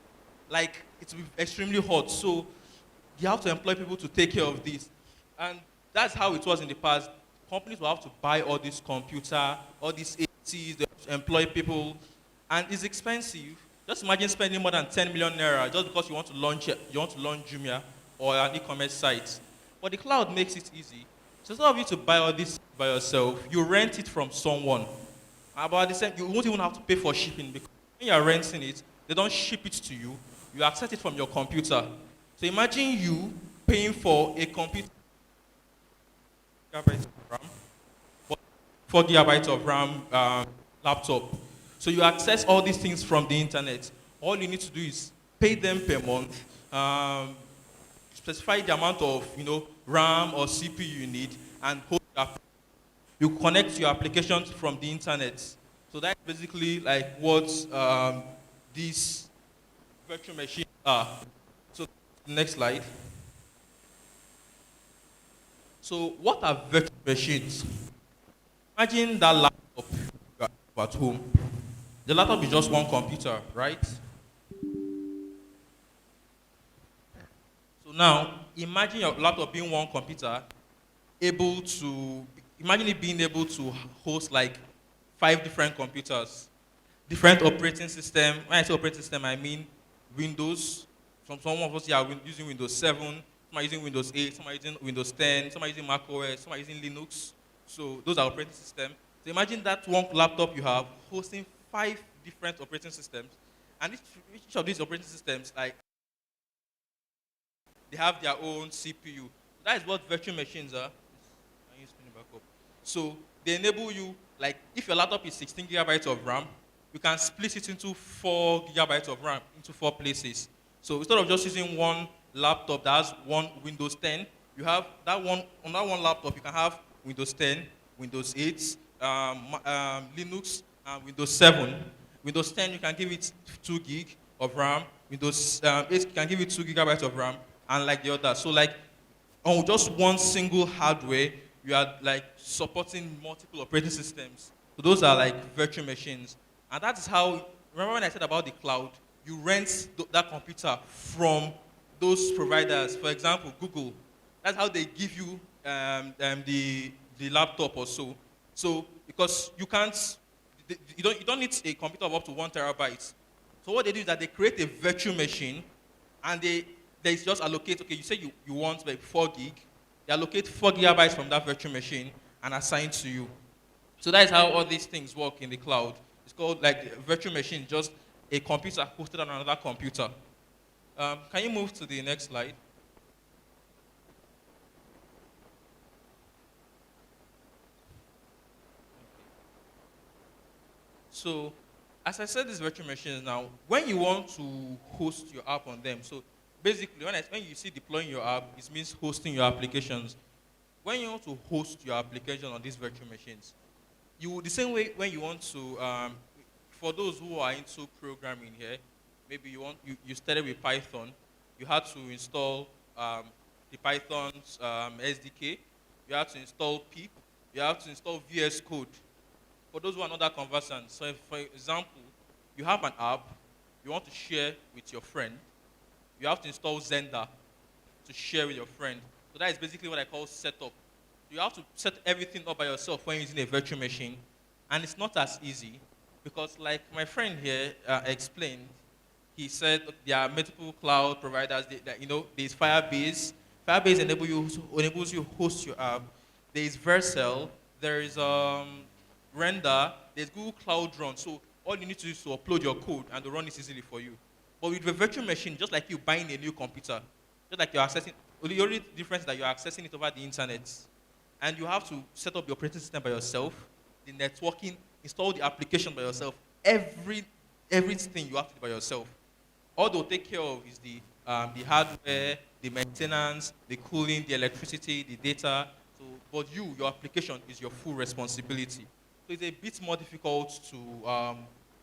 it will be extremely hot. So you have to employ people to take care of this, and that's how it was in the past. Companies will have to buy all this computer, all these ACs, they have to employ people, and it's expensive. Just imagine spending more than 10 million naira just because you want to launch Jumia or an e-commerce site. But the cloud makes it easy. So instead of you to buy all this by yourself, you rent it from someone. About the same, you won't even have to pay for shipping because when you're renting it, they don't ship it to you. You access it from your computer. So imagine you paying for a computer, 4 gigabytes of RAM laptop. So you access all these things from the internet. All you need to do is pay them per month, specify the amount of RAM or CPU you need, and hold up. you connect your applications from the internet. So that's basically like what these virtual machines are. So next slide. So what are virtual machines? Imagine that laptop you have at home. The laptop is just one computer, right? So now, imagine your laptop being one computer, imagine it being able to host like 5 different computers, different operating system. When I say operating system, I mean Windows. Some of us here are using Windows 7, some are using Windows 8, some are using Windows 10, some are using Mac OS, some are using Linux. So those are operating systems. So imagine that one laptop you have hosting 5 different operating systems, and each of these operating systems, like, they have their own CPU. That is what virtual machines are. Can you spin it back up? So they enable you, like, if your laptop is 16 gigabytes of RAM, you can split it into 4 gigabytes of RAM into 4 places. So instead of just using one laptop that has one Windows 10, you have that one, on that one laptop, you can have Windows 10, Windows 8, Linux, and Windows 7. Windows 10, you can give it 2 gig of RAM. Windows 8, you can give it 2 gigabytes of RAM, and like the other. So like, on just one single hardware, you are like supporting multiple operating systems. So those are like virtual machines. And that is how, remember when I said about the cloud, you rent that computer from those providers. For example, Google. That's how they give you the laptop or so. So because you can't, you don't need a computer of up to 1 terabyte. So what they do is that they create a virtual machine, and they just allocate, okay, you say you want like 4 gig, they allocate 4 gigabytes from that virtual machine and assign to you. So that is how all these things work in the cloud. It's called like a virtual machine, just a computer hosted on another computer. Can you move to the next slide? So, as I said, these virtual machines now, when you want to host your app on them, so basically, when you see deploying your app, it means hosting your applications. When you want to host your application on these virtual machines, the same way when you want to, for those who are into programming here, maybe you started with Python, you had to install the Python's SDK, you have to install pip, you have to install VS Code. For those who are not that conversant, so if, for example, you have an app you want to share with your friend, you have to install Zender to share with your friend. So that is basically what I call setup. You have to set everything up by yourself when using a virtual machine, and it's not as easy because, like my friend here explained, he said there are multiple cloud providers. There's Firebase. Firebase enables you to host your app. There is Vercel. There is Render. There's Google Cloud Run. So all you need to do is to upload your code and to run it easily for you. But with a virtual machine, just like you buying a new computer, just like you're accessing, the only difference is that you're accessing it over the internet. And you have to set up the operating system by yourself, the networking, install the application by yourself. Everything you have to do by yourself. All they'll take care of is the hardware, the maintenance, the cooling, the electricity, the data. So, but your application is your full responsibility. So it's a bit more difficult to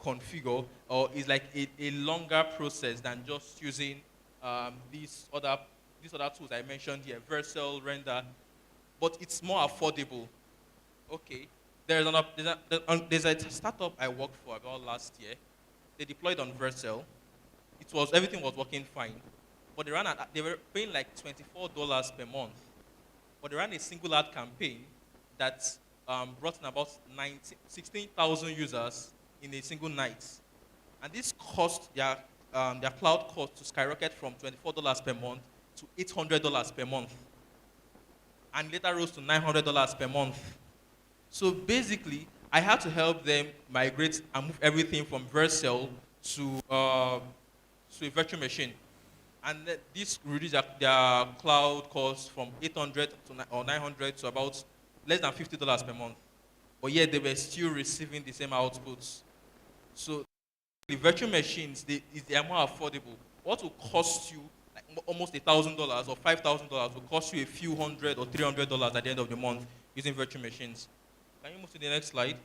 configure, or it's like a longer process than just using these other tools I mentioned here, Vercel, Render, but it's more affordable. Okay, there's a startup I worked for about last year. They deployed on Vercel. Everything was working fine, but they were paying like $24 per month. But they ran a single ad campaign that brought in about 16,000 users in a single night, and this cost their cloud cost to skyrocket from $24 per month to $800 per month, and later rose to $900 per month. So basically, I had to help them migrate and move everything from Vercel to a virtual machine. And this reduced their cloud cost from $800 or $900 to about less than $50 per month. But yet they were still receiving the same outputs. So the virtual machines, they are more affordable. What will cost you like almost $1,000 or $5,000 will cost you a few hundred or $300 at the end of the month using virtual machines. Can you move to the next slide?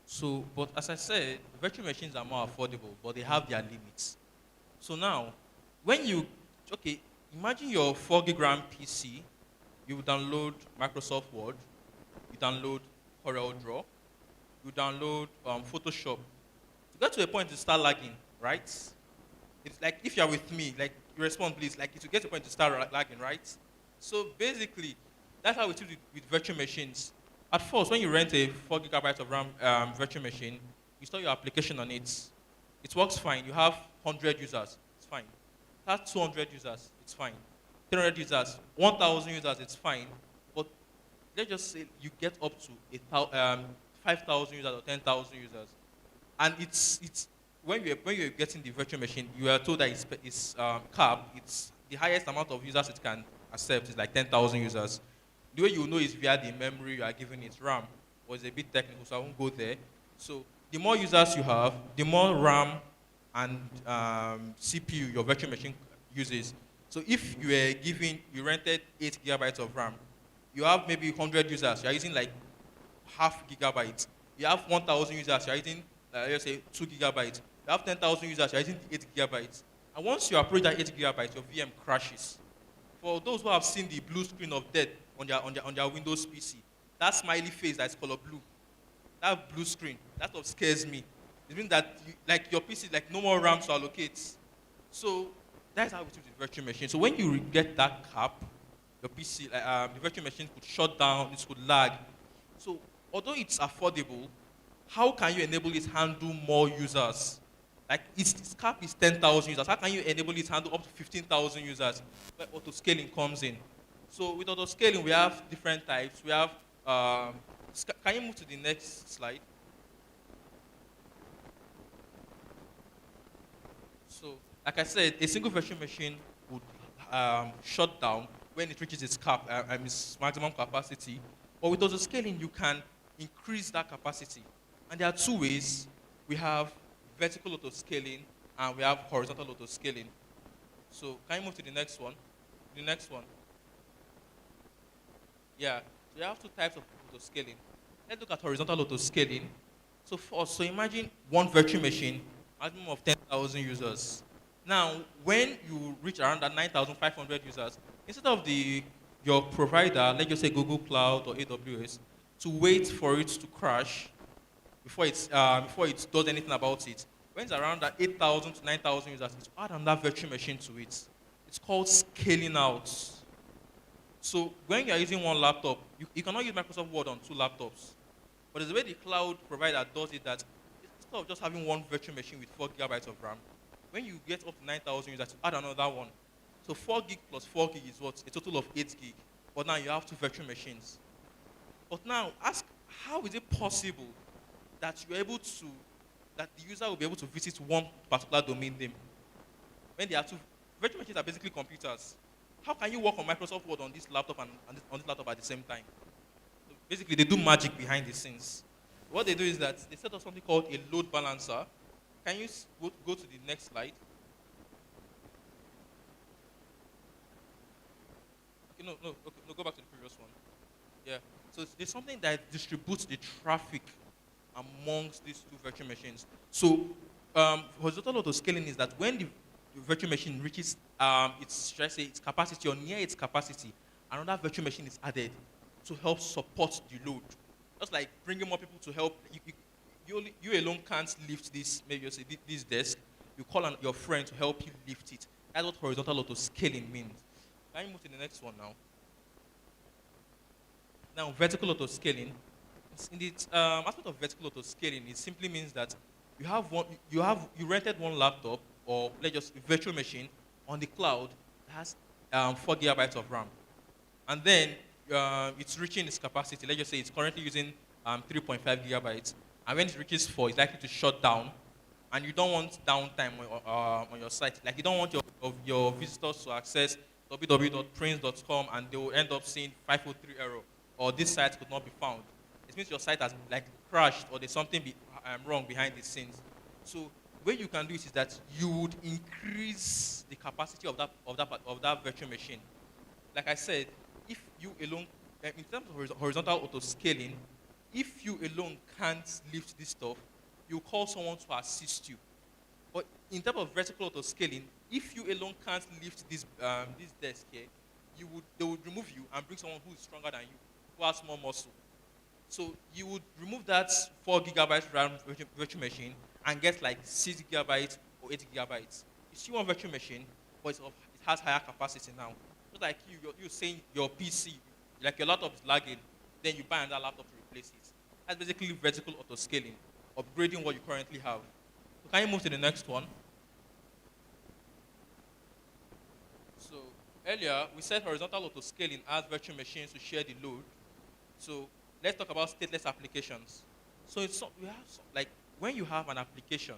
So, but as I said, virtual machines are more affordable, but they have their limits. So now, when you, okay, imagine your 4 gig RAM PC, you download Microsoft Word, you download CorelDRAW, you download Photoshop. To get to a point to start lagging, right? It's like if you're with me, like you respond please, like to get to a point to start lagging, right? So basically, that's how we do it with virtual machines. At first, when you rent a 4 gigabyte of RAM virtual machine, you install your application on it. It works fine. You have 100 users, it's fine. That's 200 users, it's fine. 300 users, 1,000 users, it's fine. But let's just say you get up to 5,000 users or 10,000 users. And it's when you're getting the virtual machine, you are told that it's capped. It's the highest amount of users it can accept is like 10,000 users. The way you know is via the memory you are giving it RAM. But it's a bit technical, so I won't go there. So the more users you have, the more RAM and CPU your virtual machine uses. So if you rented 8 gigabytes of RAM, you have maybe 100 users, you are using like half gigabyte. You have 1,000 users, you are using, let's say, 2 gigabytes. You have 10,000 users, you are using 8 gigabytes. And once you approach that 8 gigabytes, your VM crashes. For those who have seen the blue screen of death on their Windows PC, that smiley face that's color blue, that blue screen, that's what scares me. It means that like your PC, like no more RAM to allocate. So that's how it is with virtual machine. So when you get that cap, your PC, the virtual machine could shut down, it could lag. So although it's affordable, how can you enable it to handle more users? Like its cap is 10,000 users. How can you enable it to handle up to 15,000 users? Where auto scaling comes in. So with auto scaling, we have different types. We have. Can you move to the next slide? So, like I said, a single virtual machine would shut down when it reaches its cap, its maximum capacity. But with auto scaling, you can increase that capacity. And there are two ways. We have vertical auto scaling and we have horizontal auto scaling. So can you move to the next one? The next one. Yeah. So you have two types of auto scaling. Let's look at horizontal auto scaling. So first, so imagine one virtual machine, maximum of 10,000 users. Now, when you reach around that 9,500 users, instead of your provider, let's just say Google Cloud or AWS, to wait for it to crash before it does anything about it, when it's around that 8,000 to 9,000 users, it's add another virtual machine to it. It's called scaling out. So when you're using one laptop, you cannot use Microsoft Word on two laptops. But there's a way the cloud provider does it that instead of just having one virtual machine with 4 gigabytes of RAM, when you get up to 9,000 users, you add another one. So 4 gig plus 4 gig is what? A total of 8 gig. But now you have two virtual machines. But now, ask, how is it possible that you're able to, that the user will be able to visit one particular domain name? When there are two, virtual machines are basically computers. How can you work on Microsoft Word on this laptop and on this laptop at the same time? So basically, they do magic behind the scenes. What they do is that they set up something called a load balancer. Can you go to the next slide? Okay, no, go back to the previous one. Yeah. So there's something that distributes the traffic amongst these two virtual machines. So horizontal auto scaling is that when the virtual machine reaches its capacity or near its capacity, another virtual machine is added to help support the load. Just like bringing more people to help. You alone can't lift this, maybe you say this desk. You call on your friend to help you lift it. That's what horizontal auto scaling means. Can you move to the next one now? Now, vertical auto scaling. In the aspect of vertical auto scaling, it simply means that you rented one laptop or let's just a virtual machine on the cloud that has 4 gigabytes of RAM, and then it's reaching its capacity. Let's just say it's currently using 3.5 gigabytes, and when it reaches 4, it's likely to shut down, and you don't want downtime on your site. Like you don't want your visitors to access www.prince.com and they will end up seeing 503 error or this site could not be found. it means your site has like crashed or there's something wrong behind the scenes. So the way you can do it is that you would increase the capacity of that virtual machine. Like I said, if you alone, in terms of horizontal auto scaling, if you alone can't lift this stuff, you call someone to assist you. But in terms of vertical auto scaling, if you alone can't lift this desk here, they would remove you and bring someone who is stronger than you, who has more muscle. So you would remove that 4 gigabyte RAM virtual machine and get like 6 gigabytes or 8 gigabytes. You see one virtual machine, but it has higher capacity now. Just like you're saying your PC, like your laptop is lagging, then you buy another laptop to replace it. That's basically vertical auto scaling, upgrading what you currently have. So can you move to the next one? So earlier, we said horizontal auto scaling adds virtual machines to share the load. So let's talk about stateless applications. So like when you have an application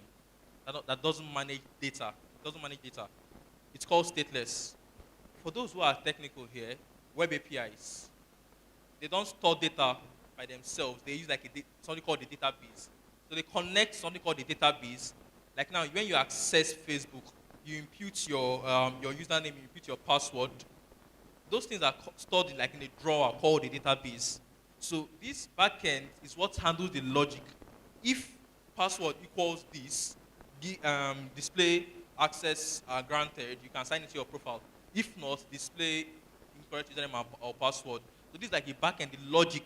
that doesn't manage data, it's called stateless. For those who are technical here, web APIs, they don't store data by themselves. They use like something called the database. So they connect something called the database. Like now, when you access Facebook, you input your username, you input your password. Those things are stored in a drawer called the database. So this backend is what handles the logic. If password equals this, display access granted, you can sign into your profile. If not, display incorrect username or password. So this is like a backend, the logic,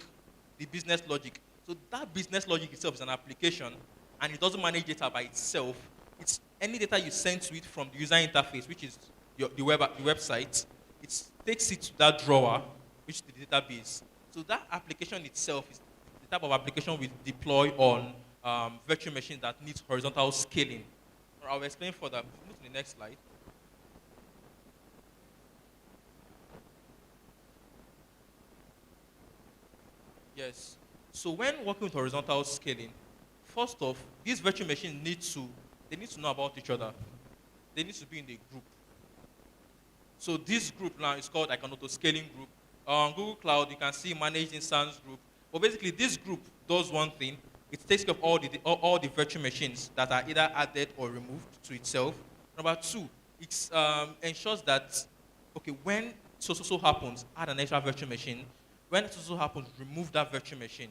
the business logic. So that business logic itself is an application, and it doesn't manage data by itself. It's any data you send to it from the user interface, which is the website. It takes it to that drawer, which is the database. So that application itself is the type of application we deploy on virtual machines that needs horizontal scaling. I'll explain further. Move to the next slide. Yes. So when working with horizontal scaling, first off, these virtual machines need to know about each other. They need to be in a group. So this group now is called like an auto-scaling group. On Google Cloud, you can see managed instance group. But basically, this group does one thing. It takes care of all the virtual machines that are either added or removed to itself. Number two, it ensures that, okay, when so happens, add an extra virtual machine. When so happens, remove that virtual machine.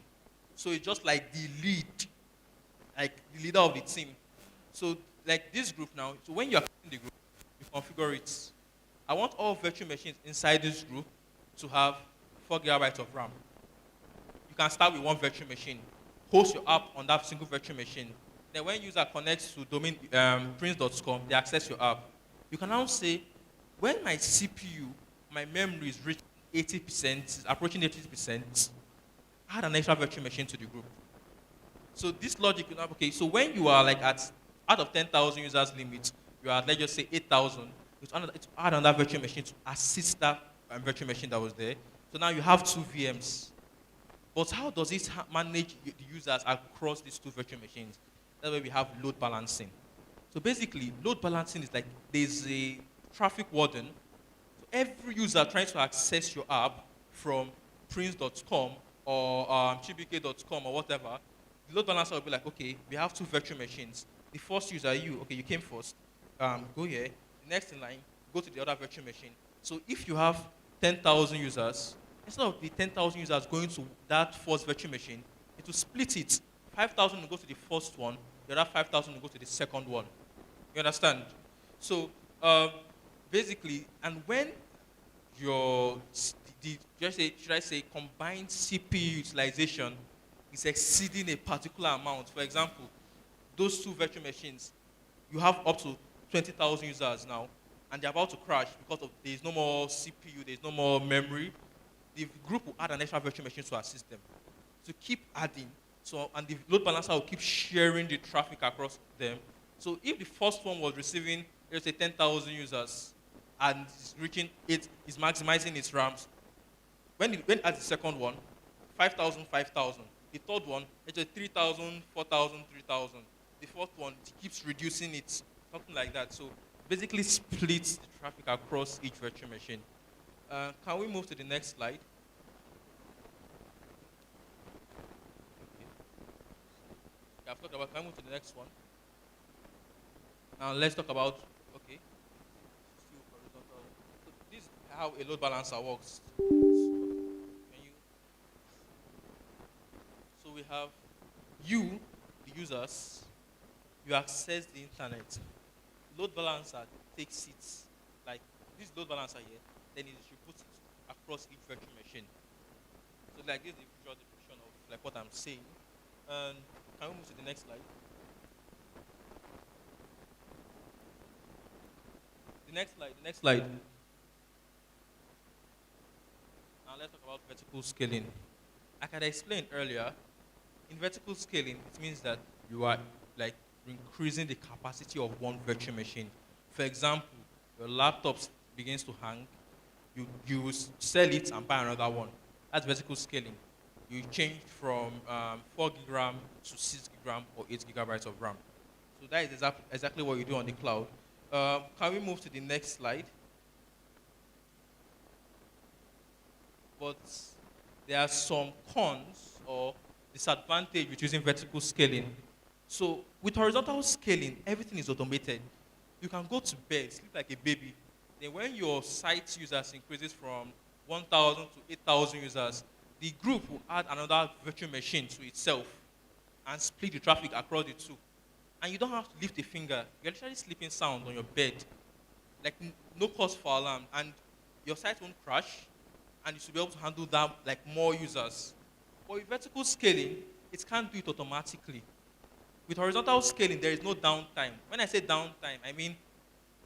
So it's just like the leader of the team. So like this group now, so when you are creating the group, you configure it. I want all virtual machines inside this group to have 4 gigabytes of RAM. You can start with one virtual machine, host your app on that single virtual machine. Then when user connects to domain prince.com, they access your app. You can now say, when my CPU, my memory is reaching 80%, approaching 80%, add an extra virtual machine to the group. So this logic, okay, so when you are like out of 10,000 users limit, you are, let's just say 8,000, to add another virtual machine to assist that virtual machine that was there. So now you have 2 VMs. But how does it manage the users across these 2 virtual machines? That's where we have load balancing. So basically, load balancing is like there's a traffic warden. So every user trying to access your app from prince.com or chibike.com or whatever, the load balancer will be like, okay, we have 2 virtual machines. The first user, you came first, go here. The next in line, go to the other virtual machine. So if you have 10,000 users, instead of the 10,000 users going to that first virtual machine, it will split it. 5,000 will go to the first one, the other 5,000 will go to the second one. You understand? So basically, and when should I say combined CPU utilization is exceeding a particular amount, for example, those 2 virtual machines, you have up to 20,000 users now, and they're about to crash because there's no more CPU, there's no more memory. The group will add an extra virtual machine to assist them. To keep adding, and the load balancer will keep sharing the traffic across them. So if the first one was receiving, let's say 10,000 users, and is maximizing its RAMs, when it adds the second one, 5,000, 5,000. The third one, it's a 3,000, 4,000, 3,000. The fourth one, it keeps reducing it, something like that. So basically splits the traffic across each virtual machine. Can we move to the next slide? I've talked about. Can we move to the next one? Now let's talk about, okay, still horizontal. So this is how a load balancer works. Can you? So we have you, the users, you access the internet. Load balancer takes it, like this load balancer here, then it distributes it across each virtual machine. So like this is the visual depiction of like what I'm saying. And can we move to the next slide? The next slide. Now let's talk about vertical scaling. Like I had explained earlier, in vertical scaling, it means that you are like increasing the capacity of one virtual machine. For example, your laptop begins to hang, you will sell it and buy another one. That's vertical scaling. You change from 4 gig RAM to 6 gig RAM or 8 gigabytes of RAM. So that is exactly what you do on the cloud. Can we move to the next slide? But there are some cons or disadvantage with using vertical scaling. So with horizontal scaling, everything is automated. You can go to bed, sleep like a baby. Then when your site users increases from 1,000 to 8,000 users, the group will add another virtual machine to itself and split the traffic across the two. And you don't have to lift a finger. You're literally sleeping sound on your bed. Like no cause for alarm. And your site won't crash. And you should be able to handle that like more users. But with vertical scaling, it can't do it automatically. With horizontal scaling, there is no downtime. When I say downtime, I mean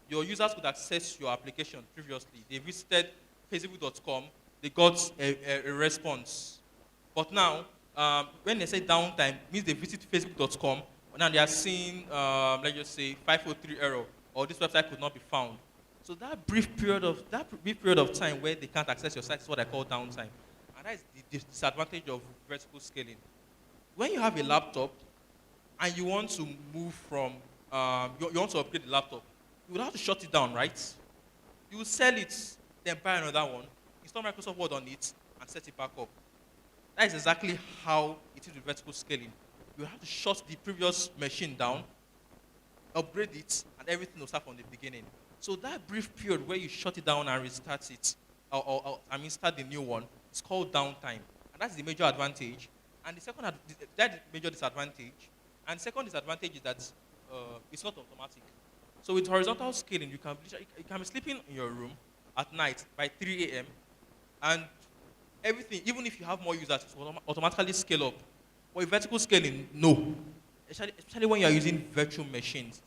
your users could access your application previously. They visited facebook.com, they got a response. But now, when they say downtime, it means they visit facebook.com, now they are seeing, let's just say, 503 error, or this website could not be found. So that brief period of time where they can't access your site is what I call downtime. And that is the disadvantage of vertical scaling. When you have a laptop and you want to move from, you want to upgrade the laptop, you would have to shut it down, right? You will sell it, then buy another one, install Microsoft Word on it, and set it back up. That is exactly how it is with vertical scaling. You have to shut the previous machine down, upgrade it, and everything will start from the beginning. So that brief period where you shut it down and restart it, start the new one, it's called downtime. And that's the major advantage. And the second, that is major disadvantage. And the second disadvantage is that it's not automatic. So with horizontal scaling, you can be sleeping in your room at night by 3 a.m. and everything, even if you have more users, it will automatically scale up. But with vertical scaling, no. Especially when you are using virtual machines.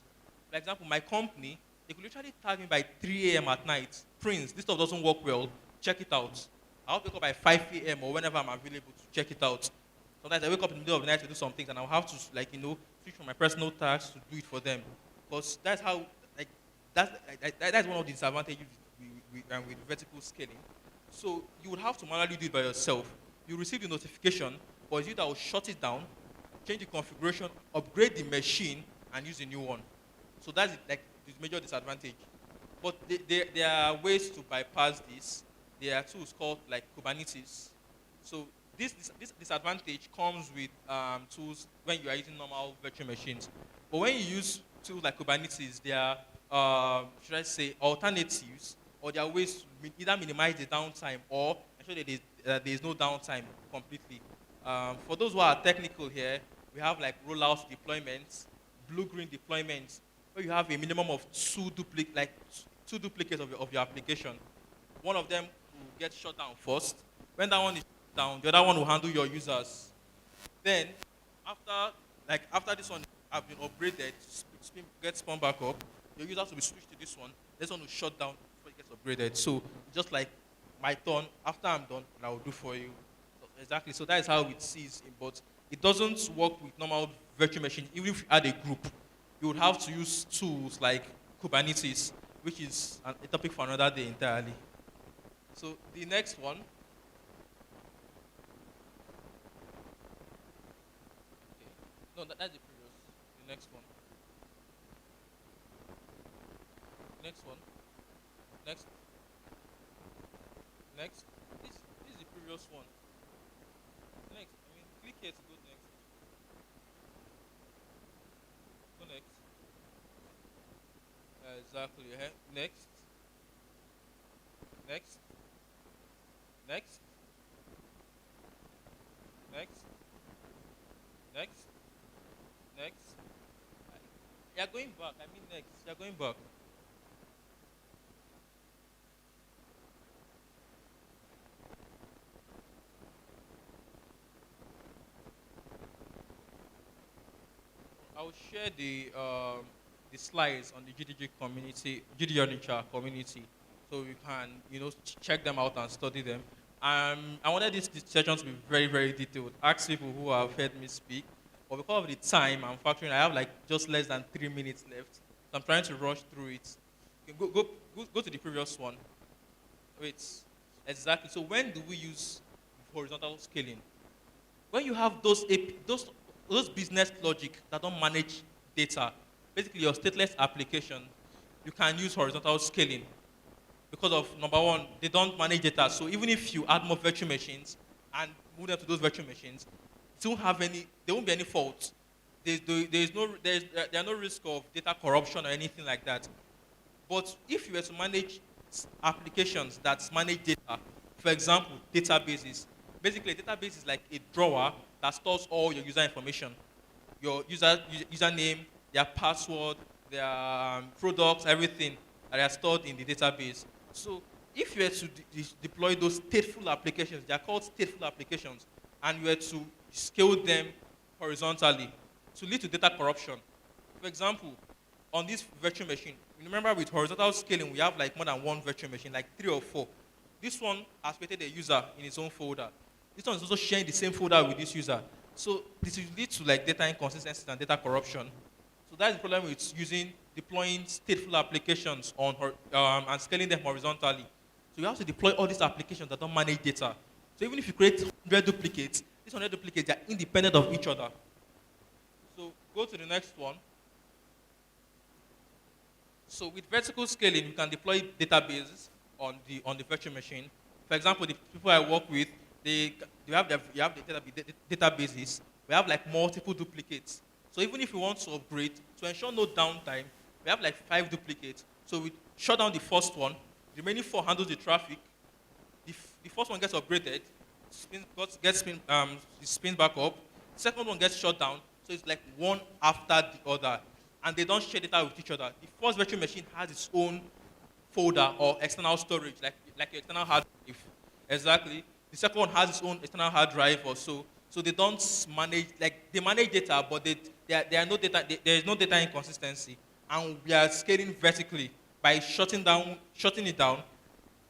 For example, my company, they could literally tag me by 3 a.m. at night. Prince, this stuff doesn't work well. Check it out. I'll wake up by 5 a.m. or whenever I'm available to check it out. Sometimes I wake up in the middle of the night to do some things, and I'll have to, switch from my personal tasks to do it for them. Because that's how, that's one of the disadvantages with vertical scaling. So you would have to manually do it by yourself. You receive the notification, but it's you that will shut it down, change the configuration, upgrade the machine, and use a new one. So that's the major disadvantage. But there are ways to bypass this. There are tools called like Kubernetes. So this disadvantage comes with tools when you are using normal virtual machines. But when you use tools like Kubernetes, there are, should I say, alternatives, or there are ways to either minimize the downtime or ensure that there is no downtime completely. For those who are technical here, we have like rollout deployments, blue-green deployments, where you have a minimum of two duplicates of your application. One of them will get shut down first. When that one is shut down, the other one will handle your users. Then, after this one has been upgraded, gets spun back up, your users will be switched to this one. This one will shut down before it gets upgraded. So, just like my turn, after I'm done, I will do for you. So, exactly. So that is how it sees. But it doesn't work with normal virtual machines. Even if you add a group, you would have to use tools like Kubernetes, which is a topic for another day entirely. So the next one. Okay. No, that's the previous. The next one. Next one. Next. Next. This is the previous one. Next. Click here to go next. Exactly. Next. Next. Next. Next. Next. Next. You're going back. I mean next. You're going back. I'll share the slides on the GDG community, GDG Onitsha community, so you can check them out and study them. I wanted this session to be very very detailed. Ask people who have heard me speak, but because of the time I'm factoring, I have like just less than 3 minutes left. So I'm trying to rush through it. Okay, go to the previous one. Wait, exactly. So when do we use horizontal scaling? When you have those business logic that don't manage data, basically your stateless application, you can use horizontal scaling because of number one, they don't manage data. So even if you add more virtual machines and move them to those virtual machines, there won't be any fault. There are no risk of data corruption or anything like that. But if you were to manage applications that manage data, for example, databases, basically a database is like a drawer that stores all your user information, your username, their password, their products, everything that are stored in the database. So if you were to deploy those stateful applications, they are called stateful applications, and you were to scale them horizontally to lead to data corruption. For example, on this virtual machine, remember with horizontal scaling, we have like more than one virtual machine, like 3 or 4. This one has created a user in its own folder. This one is also sharing the same folder with this user. So this will lead to like data inconsistencies and data corruption. So that's the problem with deploying stateful applications and scaling them horizontally. So you have to deploy all these applications that don't manage data. So even if you create 100 duplicates, these 100 duplicates are independent of each other. So go to the next one. So with vertical scaling, you can deploy databases on the virtual machine. For example, the people I work with, you have the databases. We have like multiple duplicates. So even if you want to upgrade, to ensure no downtime, we have like 5 duplicates. So we shut down the first one. The remaining 4 handles the traffic. The first one gets upgraded, spins back up. The second one gets shut down. So it's like one after the other. And they don't share data with each other. The first virtual machine has its own folder or external storage, like your external hard drive. Exactly. The second one has its own external hard drive or so. So they don't manage, like they manage data, but there is no data inconsistency. And we are scaling vertically by shutting it down.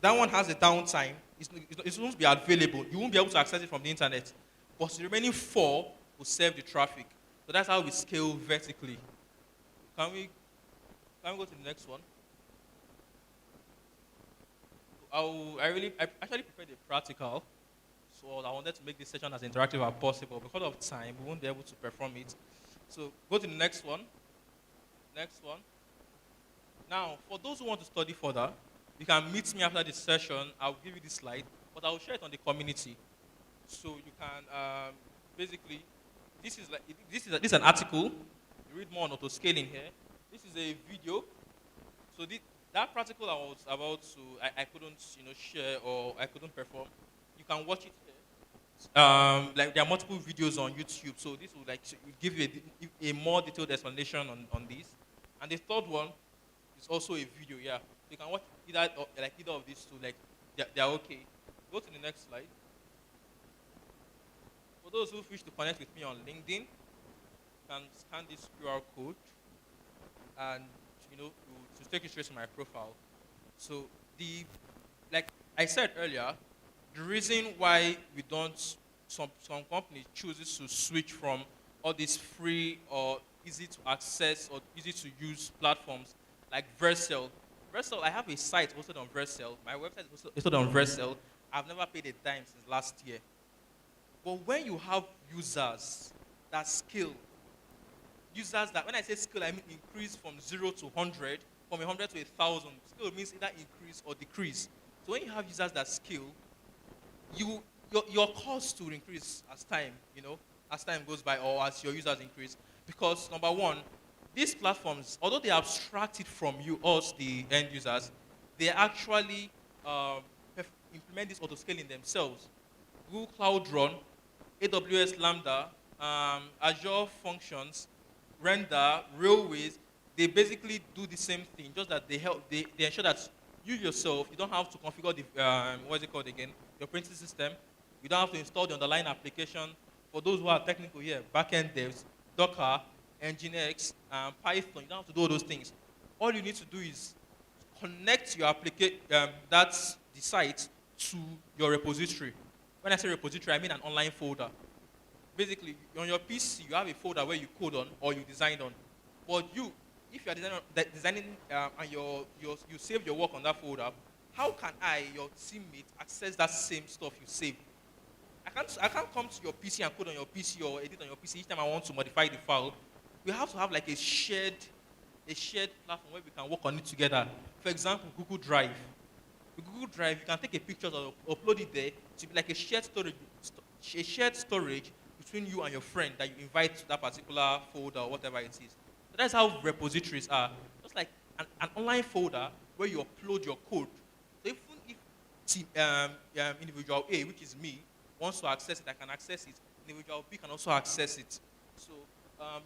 That one has a downtime. It won't be available. You won't be able to access it from the internet. But the remaining 4 will serve the traffic. So that's how we scale vertically. Can we go to the next one? I actually prepared a practical, so I wanted to make this session as interactive as possible. Because of time, we won't be able to perform it. So go to the next one. Next one. Now, for those who want to study further, you can meet me after this session. I'll give you this slide, but I'll share it on the community. So you can basically, this is an article. You read more on autoscaling here. This is a video. So that practical I was about to, I couldn't share or I couldn't perform. You can watch it here. Like there are multiple videos on YouTube, so this will like give you a more detailed explanation on this. And the third one is also a video. Yeah, you can watch either of these two. Like they're okay. Go to the next slide. For those who wish to connect with me on LinkedIn, you can scan this QR code and to take you straight to my profile. So like I said earlier, the reason why we don't, some companies chooses to switch from all these free or easy to access or easy to use platforms like Vercel. Vercel, I have a site hosted on Vercel. My website is hosted on Vercel. I've never paid a dime since last year. But when you have users that scale, users that, when I say scale, I mean increase from 0 to 100, from 100 to 1,000. Scale means either increase or decrease. So when you have users that scale, your cost will increase as time goes by or as your users increase. Because number one, these platforms, although they abstract it from you, us, the end users, they actually implement this auto-scaling themselves. Google Cloud Run, AWS Lambda, Azure Functions, Render, Railways, they basically do the same thing, just that they ensure that you yourself, you don't have to configure the, what is it called again, your operating system. You don't have to install the underlying application. For those who are technical here, backend devs, Docker, Nginx, Python, you don't have to do all those things. All you need to do is connect your the site to your repository. When I say repository, I mean an online folder. Basically, on your PC, you have a folder where you code on or you design on. But you, if you are designing and you save your work on that folder, how can I, your teammate, access that same stuff you saved? I can't come to your PC and code on your PC or edit on your PC each time I want to modify the file. We have to have like a shared platform where we can work on it together. For example, Google Drive. With Google Drive, you can take a picture or upload it there to be like a shared storage between you and your friend that you invite to that particular folder or whatever it is. So that's how repositories are. Just like an online folder where you upload your code. So even if individual A, which is me, wants to access it, I can access it. Individual B can also access it. So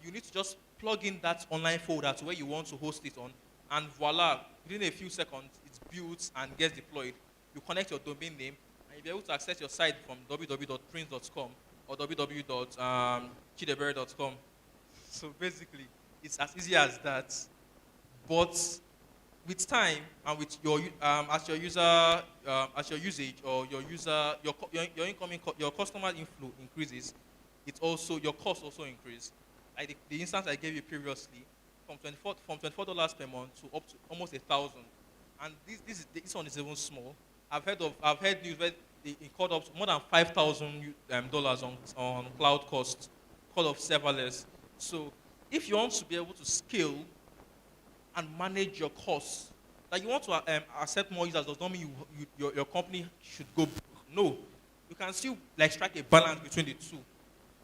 you need to just plug in that online folder to where you want to host it on, and voila, within a few seconds, it's built and gets deployed. You connect your domain name, and you'll be able to access your site from www.prince.com or www.chidebere.com. So basically, it's as easy as that. But with time and with your as your usage or your customer inflow increases, it also your cost also increase. Like the instance I gave you previously, from $24 per month to up to almost 1,000, and this one is even small. I've heard news where they incurred up to more than $5,000 on cloud costs, because of serverless. So if you want to be able to scale and manage your costs, that you want to accept more users does not mean your company should go broke. No, you can still like strike a balance between the two.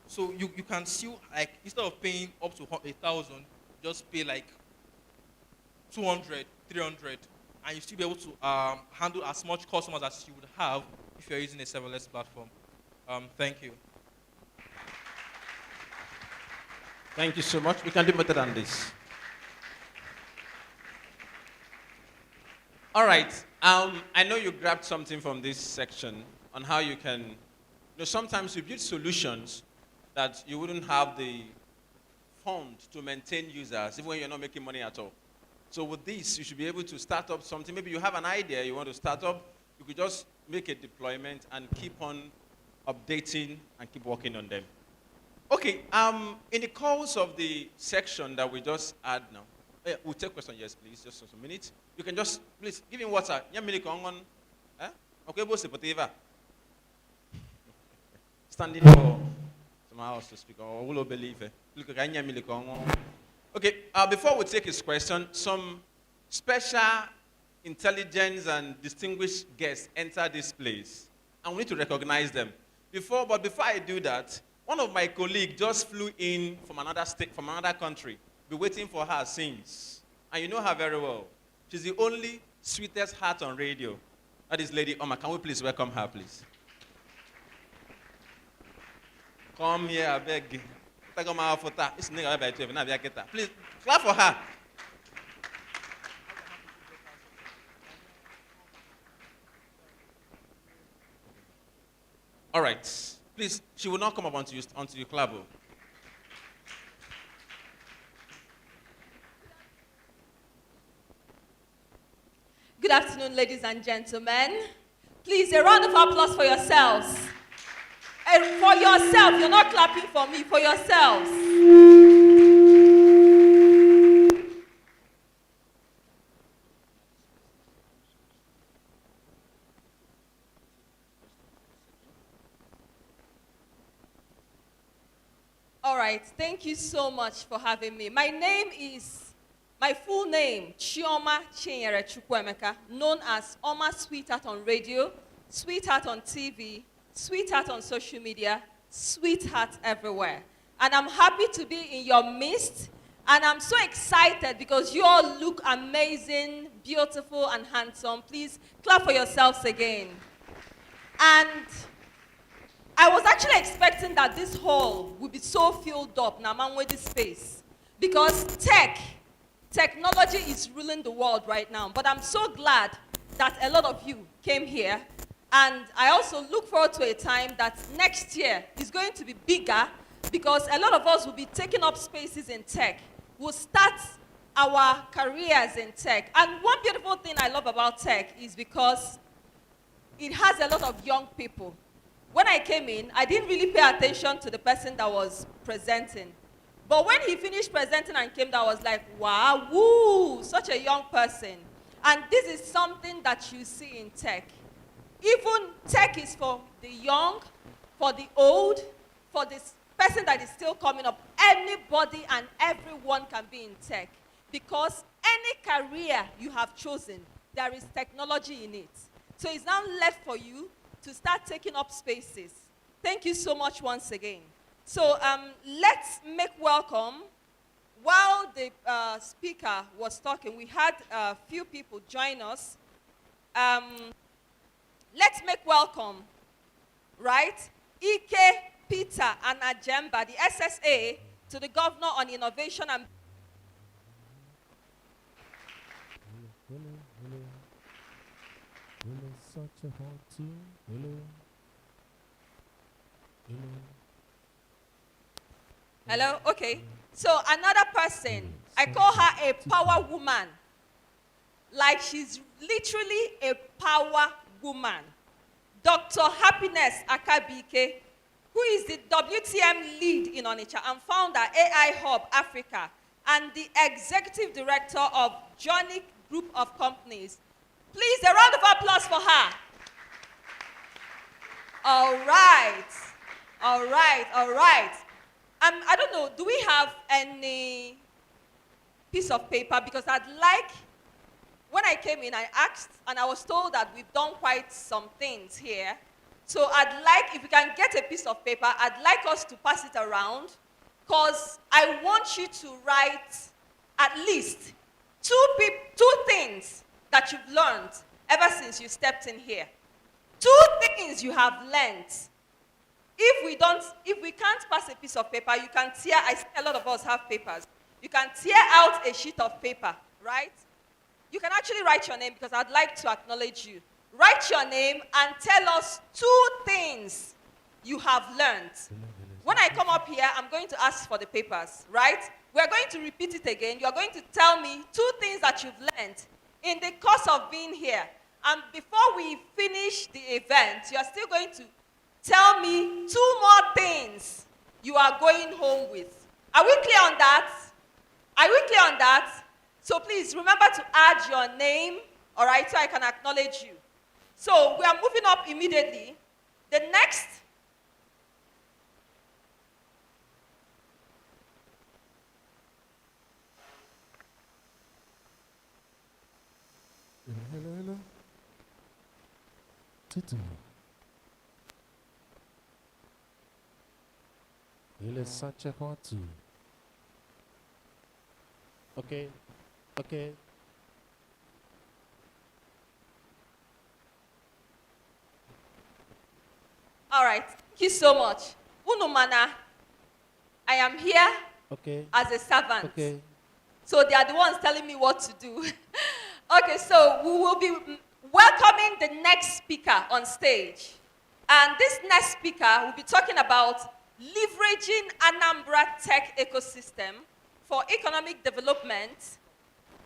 So you can still, like, instead of paying up to 1,000, just pay like 200, 300, and you still be able to handle as much customers as you would have if you're using a serverless platform. Thank you. Thank you so much. We can do better than this. All right. I know you grabbed something from this section on how you can, sometimes you build solutions that you wouldn't have the fund to maintain users, even when you're not making money at all. So with this, you should be able to start up something. Maybe you have an idea you want to start up. You could just make a deployment and keep on updating and keep working on them. Okay, in the course of the section that we just had now, we'll take questions, yes, please, just a minute. You can just, please, give him water. Okay, standing for somehow else to speak, or will believe it. Okay, before we take his question, some special intelligence and distinguished guests enter this place, and we need to recognize them. But before I do that, one of my colleagues just flew in from another state, from another country. Been waiting for her since, and you know her very well. She's the only sweetest heart on radio. That is Lady Oma. Can we please welcome her, please? Come here, I beg. Please clap for her. All right. Please, she will not come up onto your clap. Good afternoon, ladies and gentlemen. Please, a round of applause for yourselves. And for yourself, you're not clapping for me, for yourselves. All right, thank you so much for having me. My full name, Chioma Chinyere Chukwuemeka, known as Oma Sweetheart on radio, Sweetheart on TV, Sweetheart on social media, Sweetheart everywhere. And I'm happy to be in your midst And I'm so excited because you all look amazing, beautiful, and handsome. Please clap for yourselves again. And I was actually expecting that this hall would be so filled up, with this space, because technology is ruling the world right now. But I'm so glad that a lot of you came here. And I also look forward to a time that next year is going to be bigger, because a lot of us will be taking up spaces in tech. We'll start our careers in tech. And one beautiful thing I love about tech is because it has a lot of young people. When I came in, I didn't really pay attention to the person that was presenting. But when he finished presenting and came down, I was like, wow, woo, such a young person. And this is something that you see in tech. Even tech is for the young, for the old, for this person that is still coming up. Anybody and everyone can be in tech, because any career you have chosen, there is technology in it. So it's now left for you to start taking up spaces. Thank you so much once again. So let's make welcome. While the speaker was talking, we had a few people join us. Let's make welcome, right? Ike, Peter, and Ajemba, the SSA, to the Governor on Innovation and... Hello? Okay. So another person, I call her a power woman. Like she's literally a power woman. Dr. Happiness Akabike, who is the WTM lead in Onitsha and founder AI Hub Africa, and the executive director of Johnny Group of Companies. Please, a round of applause for her. All right. All right, all right. I don't know, do we have any piece of paper? Because I'd like, when I came in, I asked, and I was told that we've done quite some things here. So I'd like, if we can get a piece of paper, I'd like us to pass it around, because I want you to write at least two things that you've learned ever since you stepped in here. 2 things you have learned. If we can't pass a piece of paper, you can tear, I see a lot of us have papers. You can tear out a sheet of paper, right? You can actually write your name, because I'd like to acknowledge you. Write your name and tell us 2 things you have learned. When I come up here, I'm going to ask for the papers, right? We're going to repeat it again. You're going to tell me 2 things that you've learned in the course of being here. And before we finish the event, you're still going to tell me 2 more things you are going home with. Are we clear on that? Are we clear on that? So please remember to add your name, all right, so I can acknowledge you. So we are moving up immediately. The next. Hello. Tito. Il est Sacha Hatu. Okay. All right. Thank you so much. Unumana, I am here as a servant. Okay. So they are the ones telling me what to do. Okay, so we will be welcoming the next speaker on stage. And this next speaker will be talking about leveraging Anambra tech ecosystem for economic development,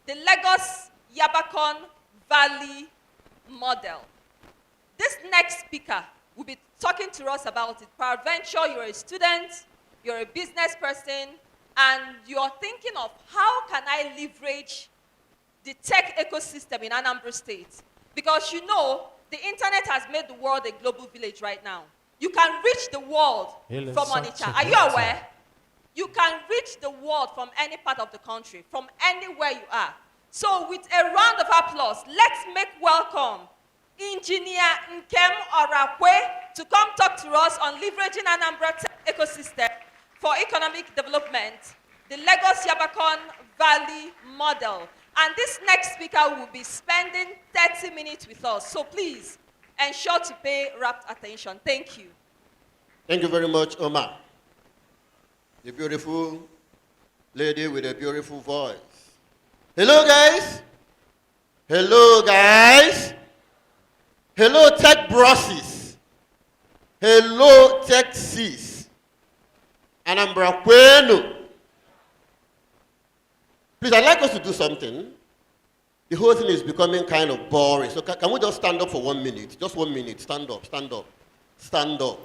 the Lagos Yabacon Valley model. This next speaker will be talking to us about it. Peradventure, you're a student, you're a business person, and you're thinking of how can I leverage the tech ecosystem in Anambra State? Because you know, the internet has made the world a global village right now. You can reach the world from Onitsha. Are you aware? You can reach the world from any part of the country, from anywhere you are. So with a round of applause, let's make welcome Engineer Nkem Orakwe to come talk to us on leveraging Anambra tech ecosystem for economic development. the Lagos Yabacon Valley model. And this next speaker will be spending 30 minutes with us. So please ensure to pay rapt attention. Thank you. Thank you very much, Omar. The beautiful lady with a beautiful voice. Hello, guys. Hello, guys. Hello, tech brosses. Hello, tech sis. Anambra Kwenu. Please, I'd like us to do something. The whole thing is becoming kind of boring. So can we just stand up for 1 minute? Just 1 minute. Stand up, stand up, stand up,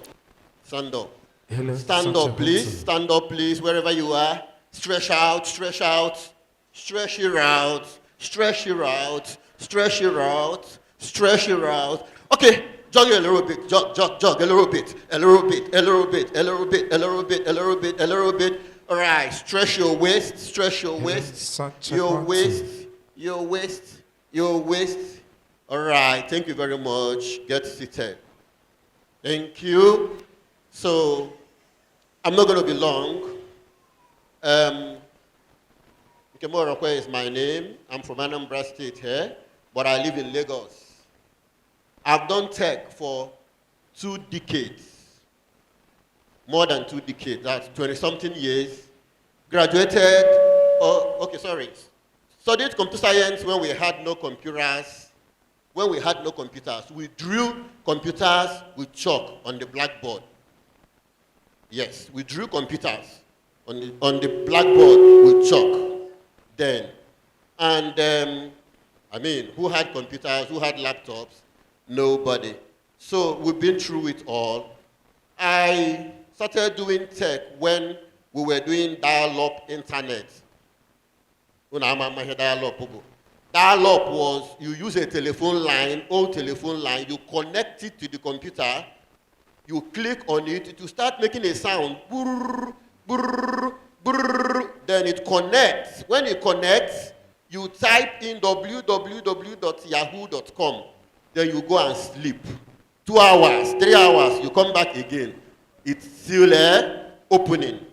stand up. Hello, Stand up, please. Stand up, please, wherever you are. Stretch out, stretch out. Stretch your out. Stretch your out. Stretch your out. Stretch your out. Okay, jog a little bit. Jog a little bit. A little bit. A little bit. A little bit. A little bit. A little bit. A little bit. All right. Stretch your waist. Stretch your waist. Your waist. Your waist. Your waist. All right. Thank you very much. Get seated. Thank you. So, I'm not going to be long. Nkemorokwe is my name. I'm from Anambra State here, but I live in Lagos. I've done tech for 2 decades. More than 2 decades. That's 20-something years. Graduated, studied computer science when we had no computers. When we had no computers, we drew computers with chalk on the blackboard. Yes, we drew computers on the blackboard with chalk then. And who had computers, who had laptops? Nobody. So we've been through it all. I started doing tech when we were doing dial-up internet. Dial-up was, you use a telephone line, old telephone line, you connect it to the computer, you click on it, it will start making a sound. Brrr, brrr, brrr, then it connects. When it connects, you type in www.yahoo.com. Then you go and sleep. 2 hours, 3 hours, you come back again. It's still opening.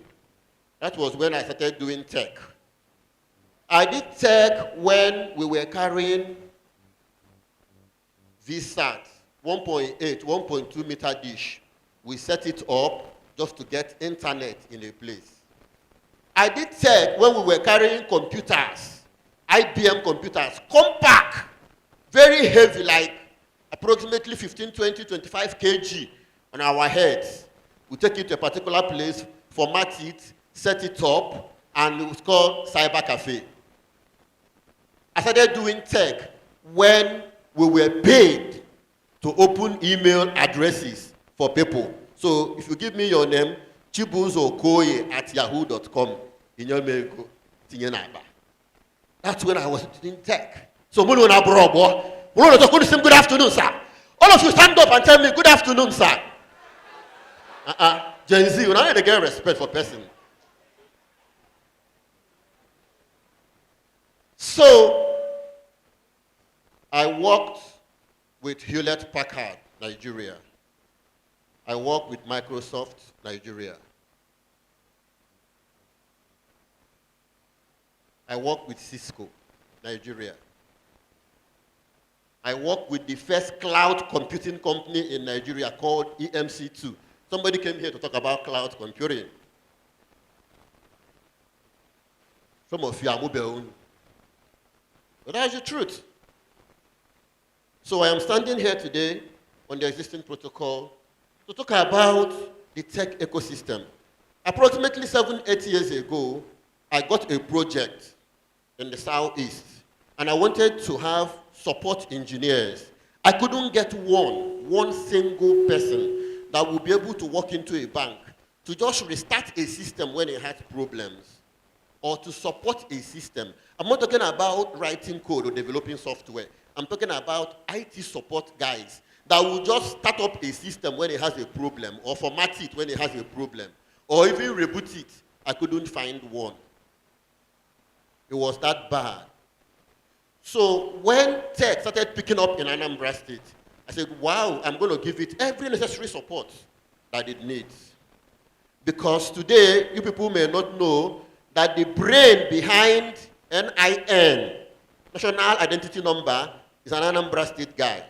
That was when I started doing tech. I did tech when we were carrying VSAT, 1.8, 1.2 meter dish. We set it up just to get internet in a place. I did tech when we were carrying computers, IBM computers, compact, very heavy, like approximately 15, 20, 25 kg on our heads. We take it to a particular place, format it, set it up, and it was called Cyber Cafe. I started doing tech when we were paid to open email addresses for people. So if you give me your name, chibuzokoye@yahoo.com, that's when I was doing tech. So good afternoon, sir. All of you stand up and tell me good afternoon, sir. Gen Z, you don't need to get respect for person. So I worked with Hewlett Packard, Nigeria. I worked with Microsoft, Nigeria. I worked with Cisco, Nigeria. I worked with the first cloud computing company in Nigeria called EMC2. Somebody came here to talk about cloud computing. Some of you are mobile. But that's the truth. So I am standing here today on the existing protocol to talk about the tech ecosystem. Approximately 7, 8 years ago, I got a project in the Southeast, and I wanted to have support engineers. I couldn't get one single person that would be able to walk into a bank to just restart a system when it has problems, or to support a system. I'm not talking about writing code or developing software. I'm talking about IT support guys that will just start up a system when it has a problem, or format it when it has a problem, or even reboot it. I couldn't find one. It was that bad. So when tech started picking up in Anambra State, I said, wow, I'm going to give it every necessary support that it needs. Because today, you people may not know that the brain behind NIN, National Identity Number, is an Anambra State guy,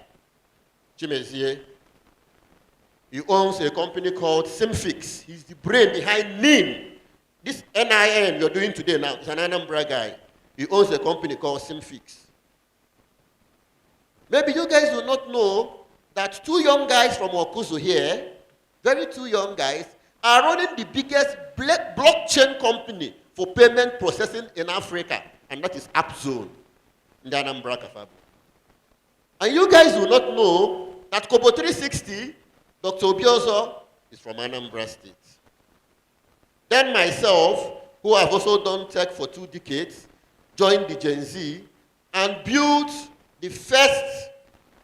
Chimezie. He owns a company called Simfix. He's the brain behind NIN. This NIN you're doing today now is an Anambra guy. He owns a company called Simfix. Maybe you guys do not know that two young guys from Okuzu here, two young guys, are running the biggest blockchain company for payment processing in Africa, and that is AppZone in the Anambra Kafabu. And you guys do not know that Kobo 360, Dr. Obiozo, is from Anambra State. Then myself, who have also done tech for 2 decades, joined the Gen Z and built the first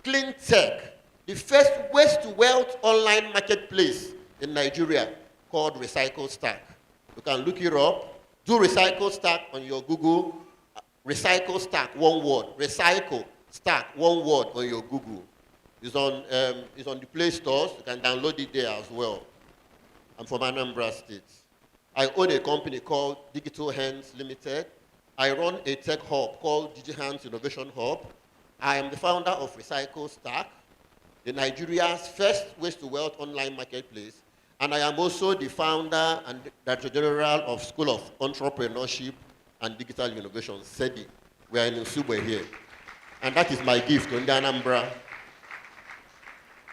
clean tech, the first waste-to-wealth online marketplace in Nigeria called Recycle Stack. You can look it up. Do Recycle Stack on your Google. Recycle Stack, one word. Recycle Stack, one word on your Google. It's on the Play stores. You can download it there as well. I'm from Anambra State. I own a company called Digital Hands Limited. I run a tech hub called DigiHands Innovation Hub. I am the founder of Recycle Stack, the Nigeria's first waste-to-wealth online marketplace. And I am also the founder and Director General of School of Entrepreneurship and Digital Innovation, SEDI. We are in Nsugbe here. And that is my gift to Anambra.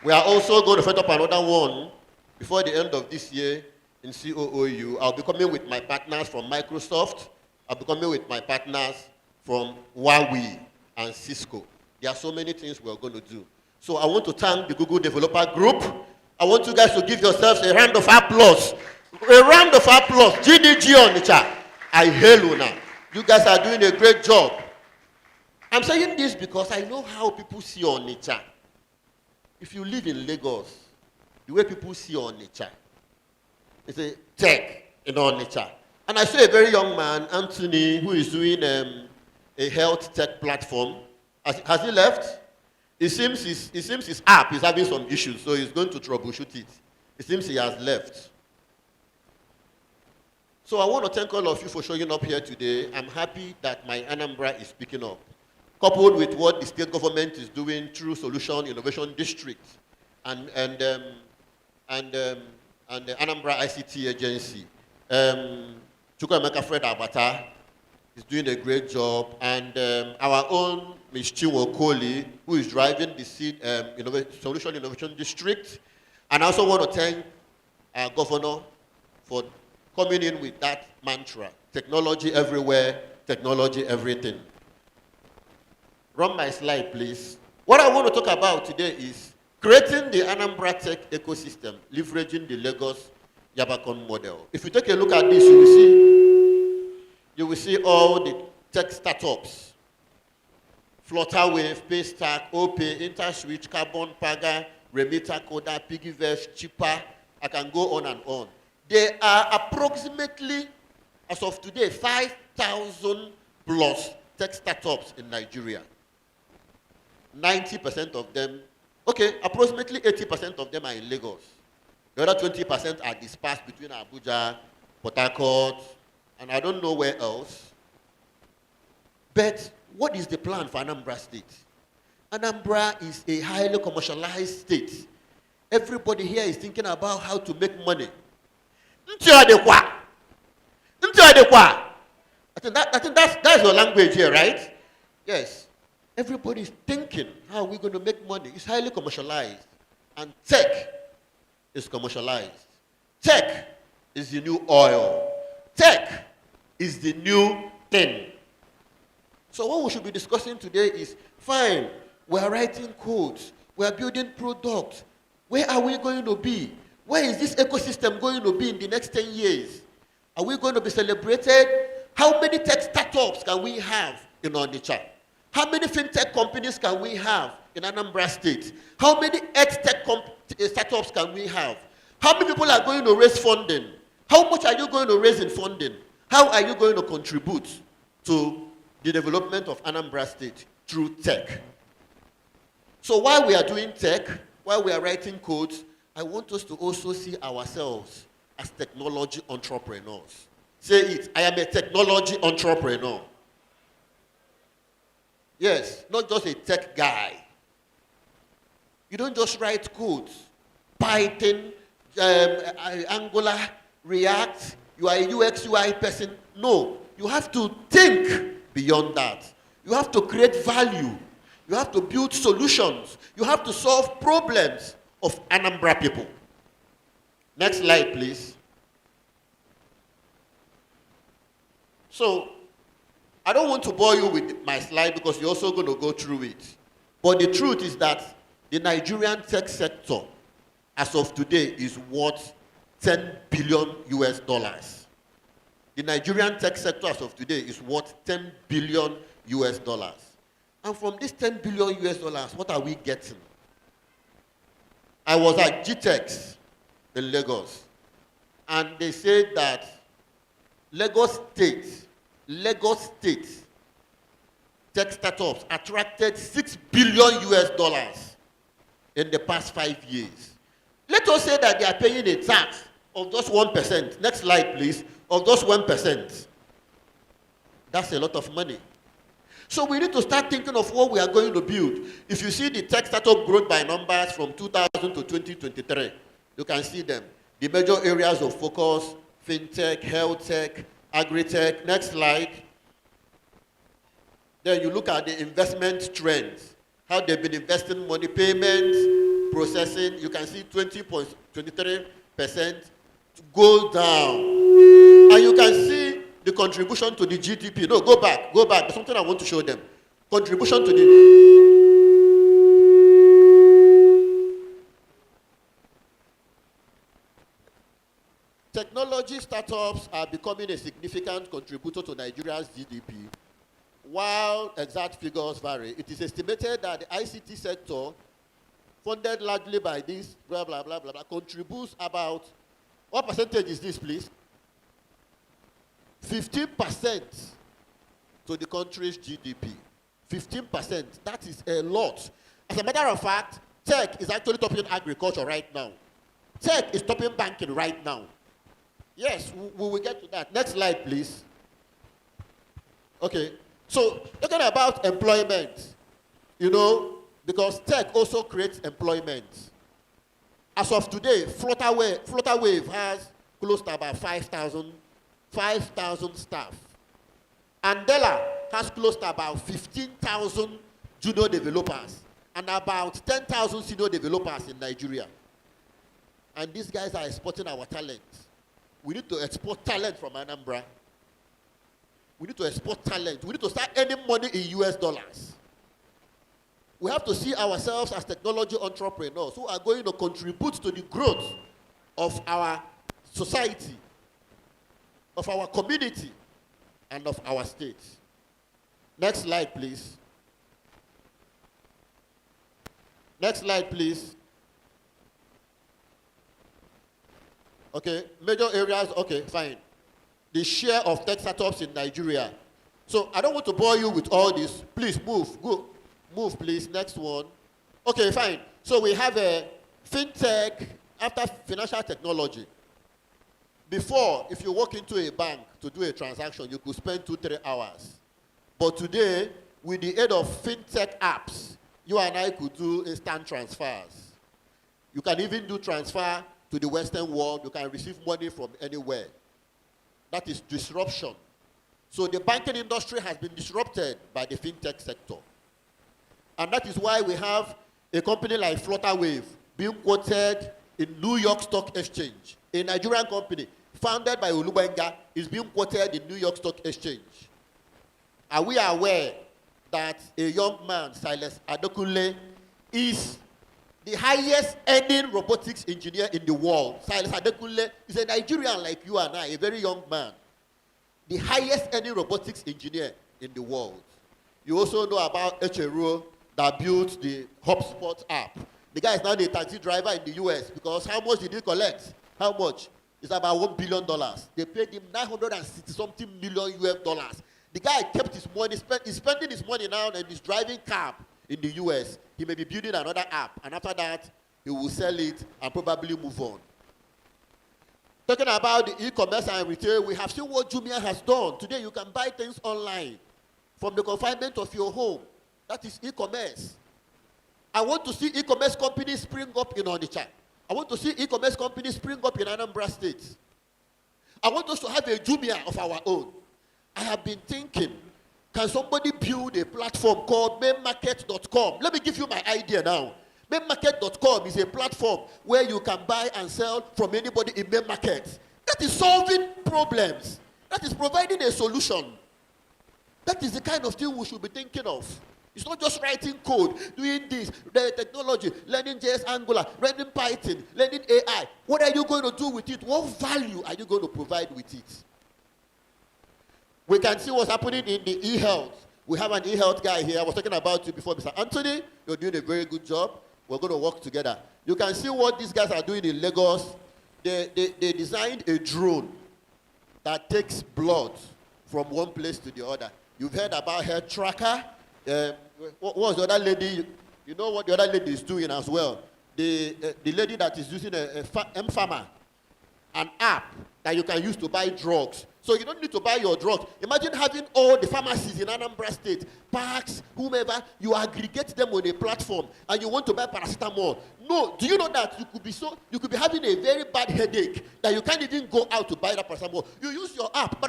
We are also going to set up another one before the end of this year in COOU. I'll be coming with my partners from Microsoft. I'll be coming with my partners from Huawei and Cisco. There are so many things we're going to do. So I want to thank the Google Developer Group. I want you guys to give yourselves a round of applause. A round of applause. GDG Onitsha. I hail you now. You guys are doing a great job. I'm saying this because I know how people see Onitsha. If you live in Lagos, the way people see Onitsha, it's a tech in Onitsha. And I saw a very young man, Anthony, who is doing a health tech platform. Has he left? It seems his app is having some issues, so he's going to troubleshoot it. It seems he has left. So I want to thank all of you for showing up here today. I'm happy that my Anambra is picking up, coupled with what the state government is doing through Solution Innovation District and the Anambra ICT Agency. Chukwuemeka Fred Abata is doing a great job, and our own Ms. Chinwo Kohli, who is driving the Solution Innovation District. And I also want to thank our governor for coming in with that mantra, technology everywhere, technology everything. Run my slide, please. What I want to talk about today is creating the Anambra tech ecosystem, leveraging the Lagos Yabacon model. If you take a look at this, you will see all the tech startups. Flutterwave, Paystack, OPay, InterSwitch, Carbon, Paga, Remita, Coda, Piggyverse, Chipper. I can go on and on. There are approximately, as of today, 5,000 plus tech startups in Nigeria. 90% of them, approximately 80% of them are in Lagos. The other 20% are dispersed between Abuja, Port Harcourt, and I don't know where else. But what is the plan for Anambra State? Anambra is a highly commercialized state. Everybody here is thinking about how to make money. I think that's your language here, right? Yes. Everybody is thinking, how are we going to make money? It's highly commercialized. And tech is commercialized. Tech is the new oil. Tech is the new thing. So what we should be discussing today is, fine, we are writing codes, we are building products. Where are we going to be? Where is this ecosystem going to be in the next 10 years? Are we going to be celebrated? How many tech startups can we have in Onitsha? How many fintech companies can we have in Anambra State? How many tech startups can we have? How many people are going to raise funding? How much are you going to raise in funding? How are you going to contribute to the development of Anambra State through tech? So while we are doing tech, while we are writing codes, I want us to also see ourselves as technology entrepreneurs. Say it. I am a technology entrepreneur. Yes, not just a tech guy. You don't just write code. Python, Angular, React. You are a UX, UI person. No, you have to think beyond that. You have to create value. You have to build solutions. You have to solve problems of Anambra people. Next slide, please. So, I don't want to bore you with my slide because you're also going to go through it. But the truth is that the Nigerian tech sector, as of today, is worth 10 billion US dollars. The Nigerian tech sector, as of today, is worth 10 billion US dollars. And from this 10 billion US dollars, what are we getting? I was at GTEx in Lagos, and they said that Lagos State tech startups attracted 6 billion US dollars in the past 5 years. Let us say that they are paying a tax of just 1%. Next slide, please. Of just 1%. That's a lot of money. So we need to start thinking of what we are going to build. If you see the tech startup growth by numbers from 2000 to 2023, you can see them. The major areas of focus: fintech, health tech, agri-tech. Next slide. Then you look at the investment trends, how they've been investing money, payments, processing. You can see 20.23% go down. And you can see the contribution to the GDP. No, go back. There's something I want to show them. Contribution to the... Technology startups are becoming a significant contributor to Nigeria's GDP. While exact figures vary, it is estimated that the ICT sector, funded largely by this, blah, blah, blah, blah, blah, contributes about, what percentage is this, please? 15% to the country's GDP. 15%, that is a lot. As a matter of fact, tech is actually topping agriculture right now. Tech is topping banking right now. Yes, we will get to that. Next slide, please. Okay, so talking about employment, you know, because tech also creates employment. As of today, Flutterwave has close to about 5,000 staff. Andela has close to about 15,000 junior developers and about 10,000 senior developers in Nigeria. And these guys are exporting our talent. We need to export talent from Anambra. We need to export talent. We need to start earning money in US dollars. We have to see ourselves as technology entrepreneurs who are going to contribute to the growth of our society, of our community, and of our state. Next slide, please. Next slide, please. Okay, major areas, okay, fine. The share of tech startups in Nigeria. So I don't want to bore you with all this. Please move, go. Move, please. Next one. Okay, fine. So we have a fintech after financial technology. Before, if you walk into a bank to do a transaction, you could spend 2-3 hours. But today, with the aid of fintech apps, you and I could do instant transfers. You can even do transfer to the Western world. You can receive money from anywhere. That is disruption. So the banking industry has been disrupted by the fintech sector. And that is why we have a company like Flutterwave being quoted in New York Stock Exchange. A Nigerian company founded by Olubenga is being quoted in New York Stock Exchange. Are we aware that a young man, Silas Adekunle, is the highest earning robotics engineer in the world? Silas Adekunle is a Nigerian like you and I, a very young man. The highest earning robotics engineer in the world. You also know about Echeruo that built the HubSpot app. The guy is now the taxi driver in the US because how much did he collect? How much? It's about $1 billion. They paid him 960-something million US dollars. The guy kept his money, he's spending his money now and he's driving cab in the US. He may be building another app, and after that, he will sell it and probably move on. Talking about the e-commerce and retail, we have seen what Jumia has done. Today you can buy things online from the confinement of your home. That is e-commerce. I want to see e-commerce companies spring up in Onitsha. I want to see e-commerce companies spring up in Anambra State. I want us to have a Jumia of our own. I have been thinking, can somebody build a platform called mainmarket.com? Let me give you my idea now. Mainmarket.com is a platform where you can buy and sell from anybody in main market. That is solving problems. That is providing a solution. That is the kind of thing we should be thinking of. It's not just writing code, doing this, the technology, learning JS Angular, learning Python, learning AI. What are you going to do with it? What value are you going to provide with it? We can see what's happening in the e-health. We have an e-health guy here. I was talking about you before, Mr. Anthony. You're doing a very good job. We're going to work together. You can see what these guys are doing in Lagos. They designed a drone that takes blood from one place to the other. You've heard about Health Tracker. What was the other lady? You know what the other lady is doing as well? The lady that is using a M-Pharma, an app that you can use to buy drugs. So you don't need to buy your drugs. Imagine having all the pharmacies in Anambra State, parks, whomever, you aggregate them on a platform and you want to buy paracetamol. No, do you know that you could be having a very bad headache that you can't even go out to buy that paracetamol. You use your app,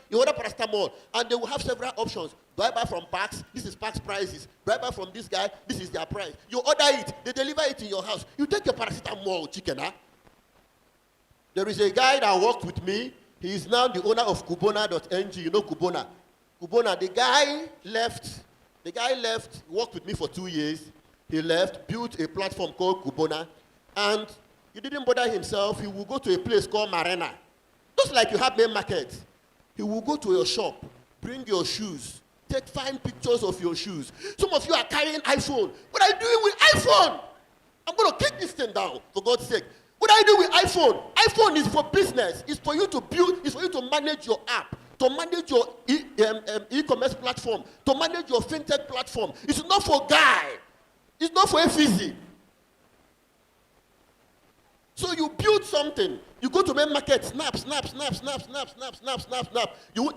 you order paracetamol, and they will have several options. Do I buy from Parks? This is Parks prices. Do I buy from this guy? This is their price. You order it, they deliver it in your house. You take your paracetamol, chicken, huh? There is a guy that worked with me. He is now the owner of Kubona.ng. You know Kubona. Kubona, the guy left, worked with me for 2 years. He left, built a platform called Kubona, and he didn't bother himself. He will go to a place called Marina. Just like you have main market. He will go to your shop, bring your shoes, take fine pictures of your shoes. Some of you are carrying iPhone. What are you doing with iPhone? I'm going to kick this thing down, for God's sake. What do I do with iPhone? iPhone is for business. It's for you to build, it's for you to manage your app, to manage your e-commerce platform, to manage your fintech platform. It's not for guy. It's not for FEZ. So you build something. You go to main market, snap. They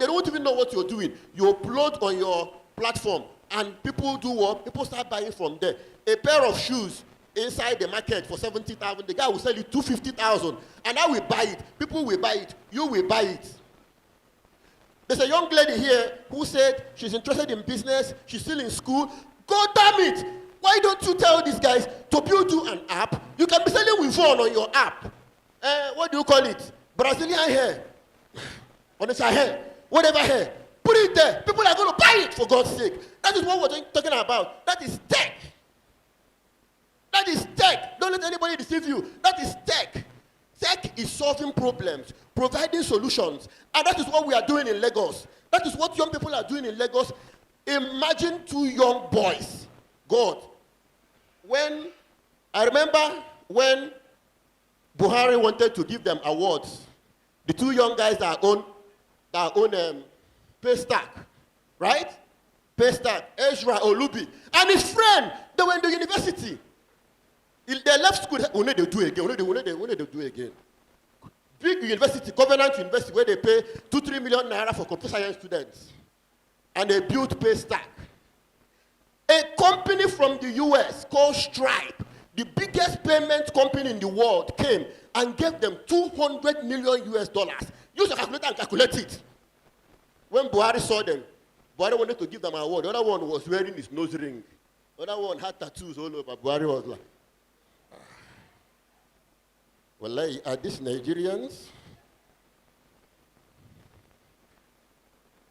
don't even know what you're doing. You upload on your platform, and people do what? People start buying from there. A pair of shoes inside the market for 70,000, the guy will sell it 250,000, and I will buy it. People will buy it. You will buy it. There's a young lady here who said she's interested in business. She's still in school. God damn it! Why don't you tell these guys to build you an app? You can be selling with phone on your app. What do you call it? Brazilian hair, Onitsha hair, whatever hair. Put it there. People are going to buy it, for God's sake. That is what we're talking about. That is tech. That is tech. Don't let anybody deceive you. That is tech. Tech is solving problems, providing solutions. And that is what we are doing in Lagos. That is what young people are doing in Lagos. Imagine 2 young boys. God. I remember when Buhari wanted to give them awards, the 2 young guys that own Paystack, right? Paystack, Ezra Olubi, and his friend, they were in the university. They left school. When they do again. Big university, Covenant University, where they pay 2-3 million naira for computer science students. And they built Paystack. A company from the US called Stripe, the biggest payment company in the world, came and gave them $200 million. Use your calculator and calculate it. When Buhari saw them, Buhari wanted to give them an award. The other one was wearing his nose ring. The other one had tattoos all over. Buhari was like, well, are these Nigerians?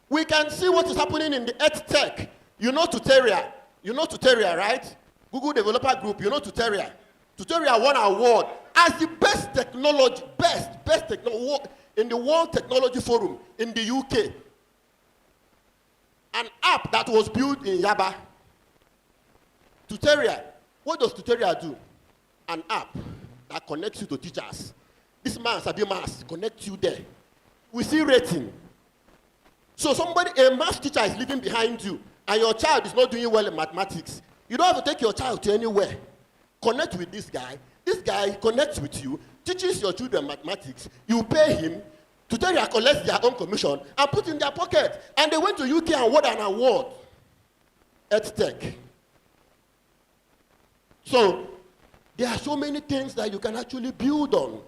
We can see what is happening in the earth tech. You know Tuteria. You know Tuteria, right? Google Developer Group, you know Tuteria. Tuteria won an award as the best technology, best technology in the World Technology Forum in the UK. An app that was built in Yaba. Tuteria. What does Tuteria do? An app that connects you to teachers. This man, Sabi Mass, connects you there. We see rating. So a math teacher is living behind you, and your child is not doing well in mathematics. You don't have to take your child to anywhere. Connect with this guy, This guy connects with you, teaches your children mathematics, you pay him to tell you collect their own commission and put in their pocket. And they went to UK and won an award. EdTech. So there are so many things that you can actually build on,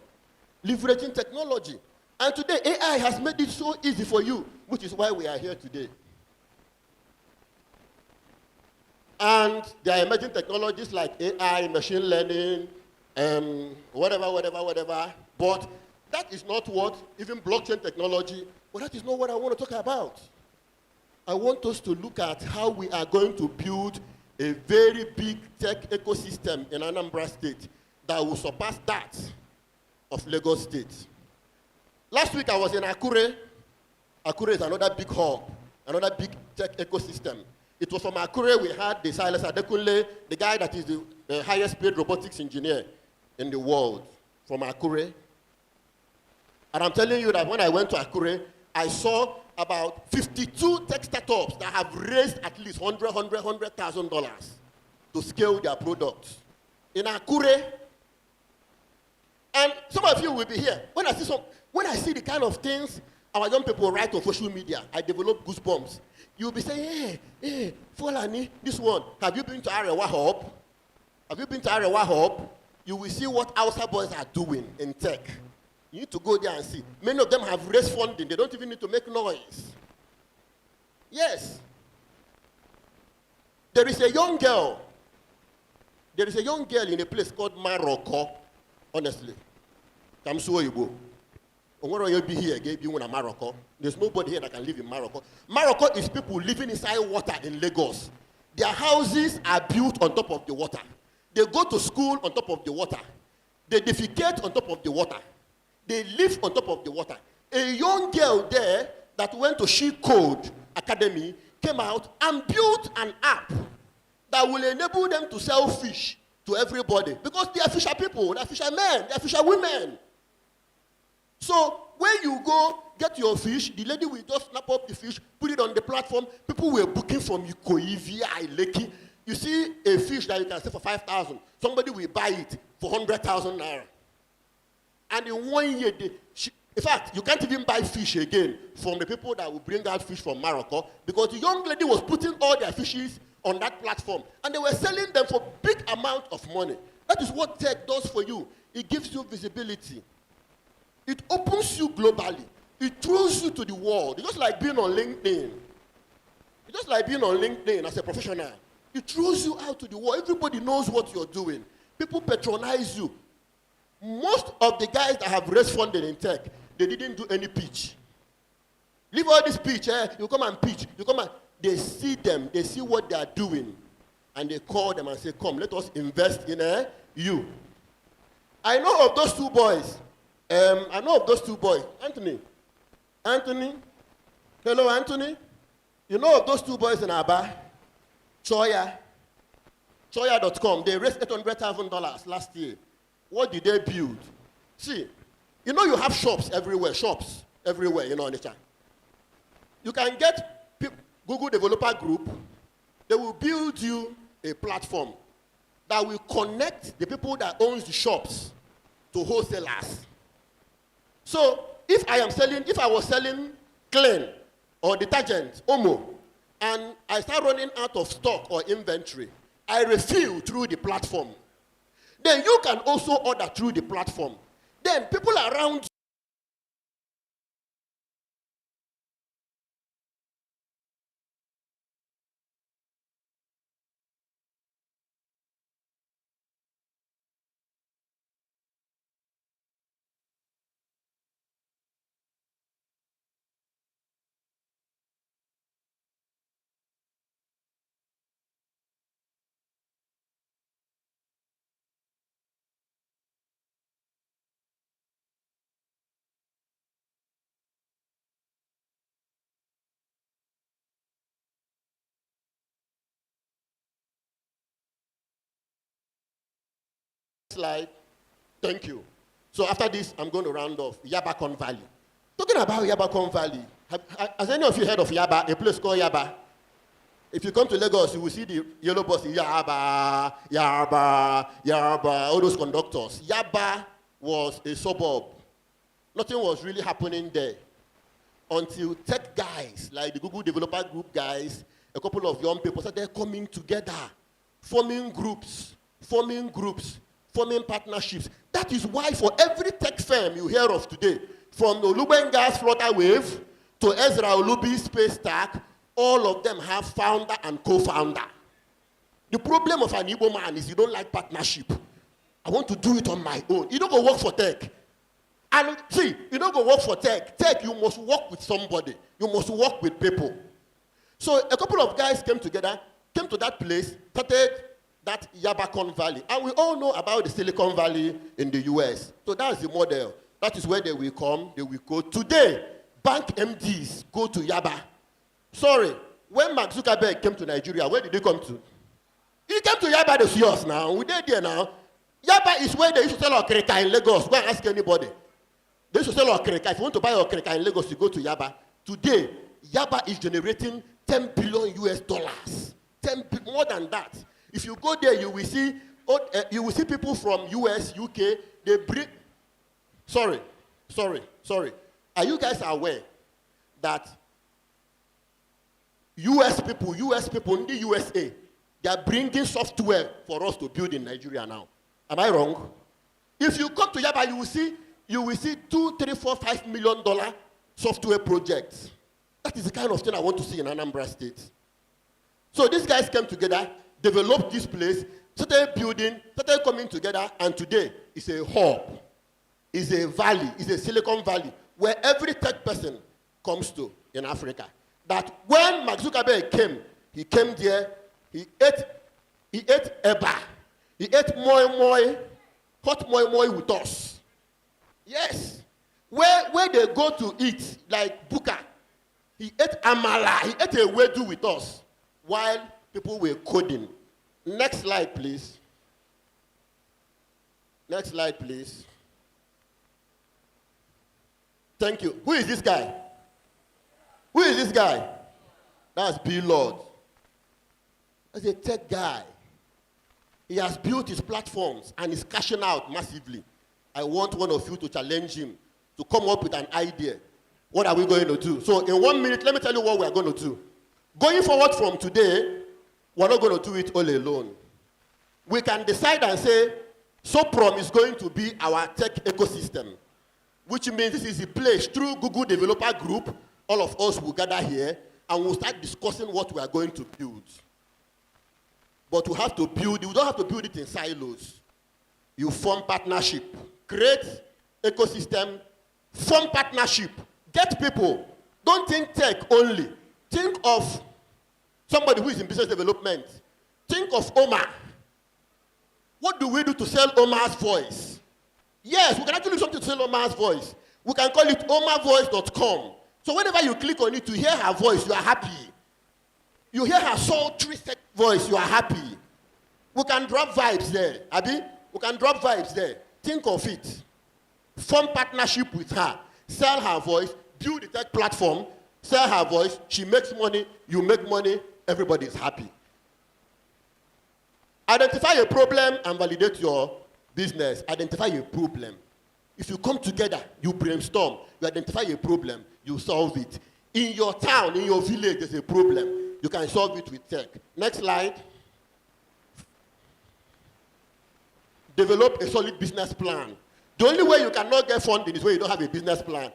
leveraging technology. And today, AI has made it so easy for you, which is why we are here today. And there are emerging technologies like AI, machine learning, whatever. But that is not what, even blockchain technology, but that is not what I want to talk about. I want us to look at how we are going to build a very big tech ecosystem in Anambra State that will surpass that of Lagos State. Last week I was in Akure. Akure is another big hub, another big tech ecosystem. It was from Akure we had the Silas Adekunle, the guy that is the highest paid robotics engineer in the world, from Akure. And I'm telling you that when I went to Akure, I saw about 52 tech startups that have raised at least $100,000 to scale their products. In Akure, and some of you will be here. When I see the kind of things our young people write on social media, I develop goosebumps. You'll be saying, hey, Folani, this one, have you been to Arewa Hub? Have you been to Arewa Hub? You will see what Hausa boys are doing in tech. You need to go there and see. Many of them have raised funding. They don't even need to make noise. Yes. There is a young girl. There is a young girl in a place called Morocco, honestly. Kamsuoyibo. You'll be here, you in Morocco. There's nobody here that can live in Morocco. Morocco is people living inside water in Lagos. Their houses are built on top of the water. They go to school on top of the water. They defecate on top of the water. They live on top of the water. A young girl there that went to She Code Academy came out and built an app that will enable them to sell fish to everybody. Because they are fisher people, they are fishermen, they are fisher women. So when you go get your fish, the lady will just snap up the fish, put it on the platform. People were booking from Ikoyi via Ileki. You see a fish that you can sell for 5,000. Somebody will buy it for 100,000 naira. And in 1 year, in fact, you can't even buy fish again from the people that will bring out fish from Morocco because the young lady was putting all their fishes on that platform. And they were selling them for big amount of money. That is what tech does for you. It gives you visibility. It opens you globally. It throws you to the world. It's just like being on LinkedIn. It's just like being on LinkedIn as a professional. It throws you out to the world. Everybody knows what you're doing. People patronize you. Most of the guys that have raised funding in tech, they didn't do any pitch. Leave all this pitch, you come and pitch. You come and, they see them, they see what they are doing. And they call them and say, come, let us invest in you. I know of those two boys. Anthony. Hello, Anthony. You know of those two boys in Aba? Choya.com. They raised $800,000 last year. What did they build? See, you know you have shops everywhere in Onitsha. You can get Google Developer Group. They will build you a platform that will connect the people that owns the shops to wholesalers. So if I was selling Clean or detergent, Omo, and I start running out of stock or inventory, I refill through the platform. Then you can also order through the platform. Then people around slide. Thank you. So after this, I'm going to round off Yabacon Valley. Talking about Yabacon Valley, has any of you heard of Yaba, a place called Yaba? If you come to Lagos, you will see the yellow bus, Yaba, Yaba, Yaba, all those conductors. Yaba was a suburb. Nothing was really happening there until tech guys, like the Google Developer Group guys, a couple of young people started coming together, forming groups, forming partnerships. That is why for every tech firm you hear of today, from Olubenga's Flutter Wave to Ezra Olubi's Space Stack, all of them have founder and co-founder. The problem of an Igbo man is you don't like partnership. I want to do it on my own. You don't go work for tech. And see, you don't go work for tech. Tech, you must work with somebody. You must work with people. So a couple of guys came together, came to that place, started that Yabacon Valley. And we all know about the Silicon Valley in the US. So that's the model. That is where they will come, they will go. Today, bank MDs go to Yaba. Sorry, when Mark Zuckerberg came to Nigeria, where did he come to? He came to Yaba, they see us now. We did there now. Yaba is where they used to sell okreka in Lagos. Go and ask anybody. They used to sell okreka. If you want to buy okreka in Lagos, you go to Yaba. Today, Yaba is generating 10 billion US dollars. More than that. If you go there, you will see people from US, UK, they bring. Sorry. Are you guys aware that US people in the USA, they are bringing software for us to build in Nigeria now? Am I wrong? If you come to Yaba, you will see $2, $3, $4, $5 million software projects. That is the kind of thing I want to see in Anambra State. So these guys came together, developed this place, started building, started coming together, and today it's a hub, it's a valley, it's a Silicon Valley, where every tech person comes to in Africa. That when Mark Zuckerberg came, he came there, he ate eba, he ate moi, hot moi with us. Yes. Where they go to eat, like Buka, he ate amala, he ate a wedu with us, while people were coding. Next slide, please. Next slide, please. Thank you. Who is this guy? Who is this guy? That's Bill Lord. That's a tech guy. He has built his platforms and is cashing out massively. I want one of you to challenge him to come up with an idea. What are we going to do? So in 1 minute, let me tell you what we are going to do. Going forward from today, we're not going to do it all alone. We can decide and say, Soprom is going to be our tech ecosystem, which means this is the place through Google Developer Group, all of us will gather here and we'll start discussing what we are going to build. But we have to build, you don't have to build it in silos. You form partnership, create ecosystem, form partnership, get people. Don't think tech only. Think of somebody who is in business development. Think of Omar. What do we do to sell Omar's voice? Yes, we can actually do something to sell Omar's voice. We can call it omarvoice.com. So whenever you click on it to hear her voice, you are happy. You hear her sultry voice, you are happy. We can drop vibes there, Abi. We can drop vibes there. Think of it. Form partnership with her. Sell her voice, build the tech platform, sell her voice, she makes money, you make money, everybody is happy. Identify a problem and validate your business. Identify a problem. If you come together, you brainstorm, you identify a problem, you solve it. In your town, in your village, there's a problem. You can solve it with tech. Next slide. Develop a solid business plan. The only way you cannot get funding is when you don't have a business plan.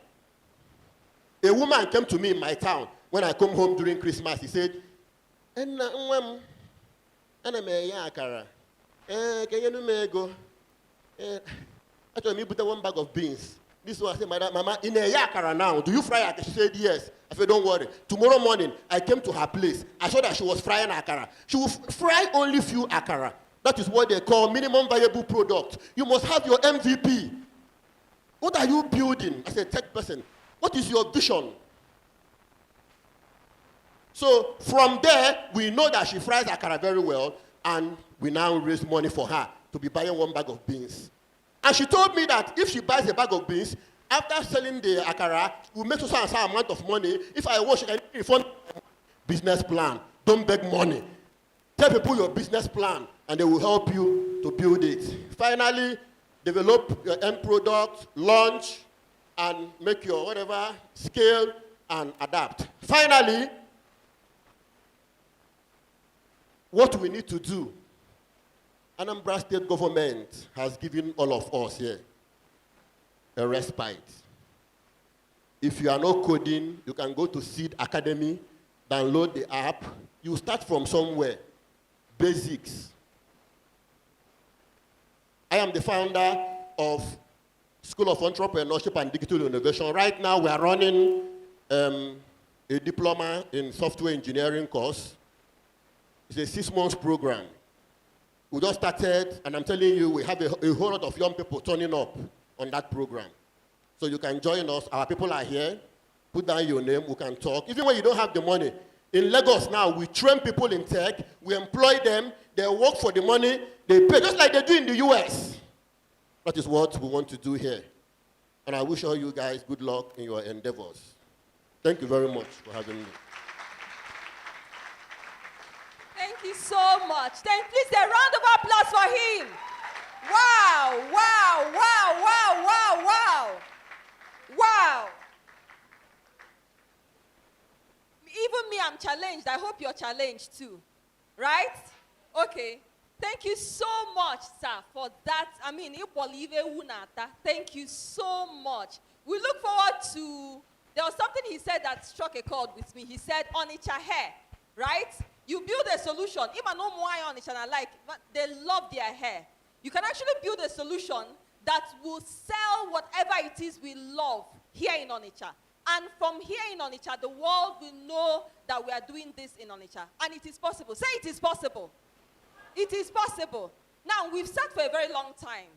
A woman came to me in my town when I come home during Christmas. He said, can you go? I told him, put one bag of beans. This one, I said, Mama, in a yakara now, do you fry akara? She said, yes. I said, don't worry. Tomorrow morning, I came to her place. I saw that she was frying akara. She will fry only few akara. That is what they call minimum viable product. You must have your MVP. What are you building as a tech person? What is your vision? So from there, we know that she fries akara very well, and we now raise money for her to be buying one bag of beans. And she told me that if she buys a bag of beans, after selling the akara, we'll make some amount of money. If I wash, I can refund business plan. Don't beg money. Tell people your business plan, and they will help you to build it. Finally, develop your end product, launch, and make your whatever, scale, and adapt. Finally, what we need to do, Anambra State government has given all of us here a respite. If you are not coding, you can go to Seed Academy, download the app. You start from somewhere, basics. I am the founder of School of Entrepreneurship and Digital Innovation. Right now, we are running a diploma in software engineering course. It's a 6-month program. We just started, and I'm telling you, we have a whole lot of young people turning up on that program. So you can join us. Our people are here. Put down your name. We can talk. Even when you don't have the money. In Lagos now, we train people in tech. We employ them. They work for the money. They pay, just like they do in the US. That is what we want to do here. And I wish all you guys good luck in your endeavors. Thank you very much for having me. Thank you so much. Please, a round of applause for him. Wow, wow, wow, wow, wow, wow. Wow. Even me, I'm challenged. I hope you're challenged too. Right? Okay. Thank you so much, sir, for that. I mean, thank you so much. We look forward to, there was something he said that struck a chord with me. He said, Onitsha hair, right? You build a solution. Even no more Onitsha, they love their hair. You can actually build a solution that will sell whatever it is we love here in Onitsha. And from here in Onitsha, the world will know that we are doing this in Onitsha. And it is possible. Say it is possible. It is possible. Now, we've sat for a very long time.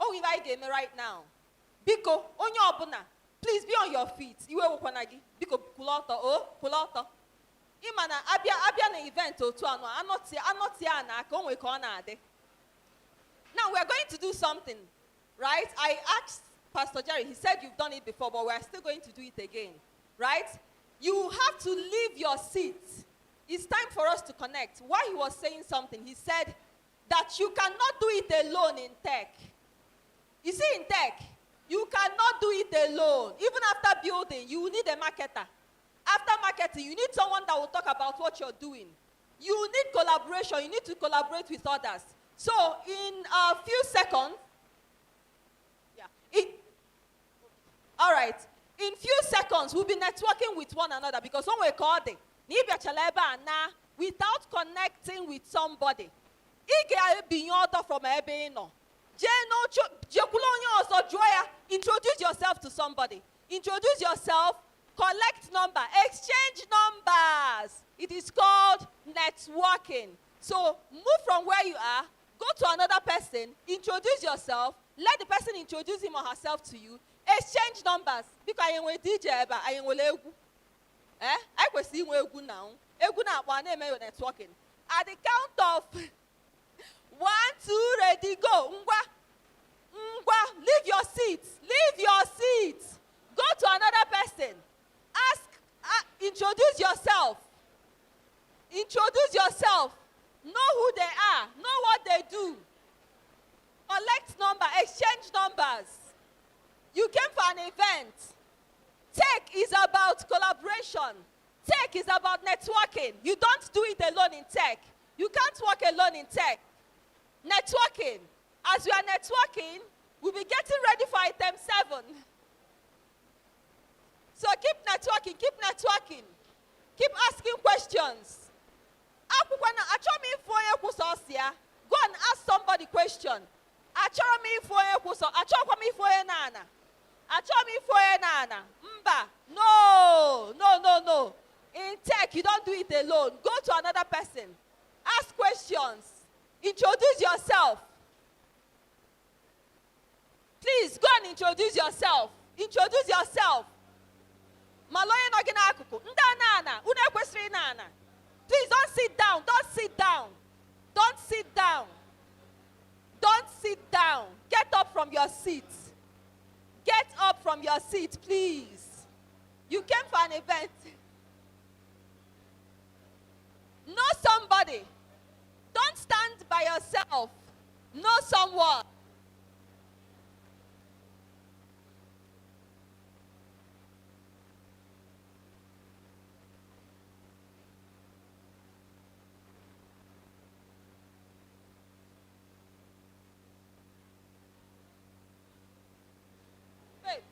Oh, if I game right now. Biko, onyo obuna, please be on your feet. Iwe wokwanagi. Biko, pull out. Imana, abia na event otu ano. Anoti ana, konwe kona ade. Now, we're going to do something, right? I asked Pastor Jerry, he said you've done it before, but we're still going to do it again, right? You have to leave your seat. It's time for us to connect. While he was saying something, he said that you cannot do it alone in tech. You see, in tech, you cannot do it alone. Even after building, you need a marketer. After marketing, you need someone that will talk about what you're doing. You need collaboration. You need to collaborate with others. So, in a few seconds, all right, in few seconds, we'll be networking with one another because when we're calling, without connecting with somebody, introduce yourself to somebody. Introduce yourself, collect number, exchange numbers. It is called networking. So move from where you are, go to another person, introduce yourself, let the person introduce him or herself to you, exchange numbers. Because I am with DJ, I am with Egu. I will see Egu now. Egu now, one name networking. At the count of 1, 2, ready, go. Leave your seat. Leave your seat. Go to another person. Introduce yourself. Introduce yourself. Know who they are. Know what they do. Collect number. Exchange numbers. You came for an event. Tech is about collaboration. Tech is about networking. You don't do it alone in tech. You can't work alone in tech. Networking. As we are networking, we'll be getting ready for item 7. So keep networking, keep networking. Keep asking questions. Go and ask somebody question. No. In tech, you don't do it alone. Go to another person. Ask questions. Introduce yourself. Please, go and introduce yourself. Introduce yourself. Please don't sit down. Don't sit down. Don't sit down. Don't sit down. Get up from your seat. Get up from your seat, please. You came for an event. Know somebody. Don't stand by yourself. Know someone. Wait.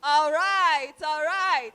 All right, all right.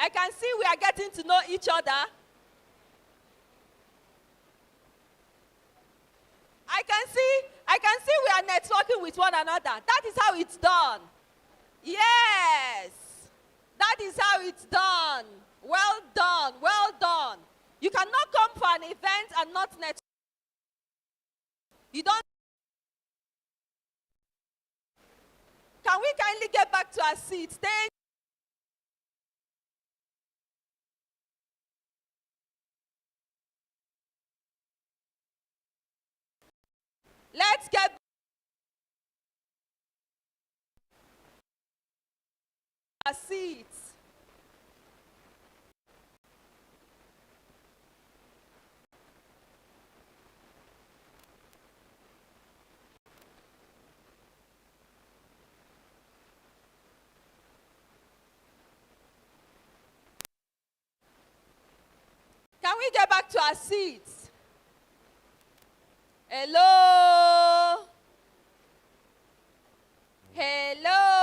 I can see we are getting to know each other. I can see we are networking with one another. That is how it's done. Yes. That is how it's done. Well done. Well done. You cannot come for an event and not network. You don't. Can we kindly get back to our seats? Thank Let's get our seats. Can we get back to our seats? Hello? Hello?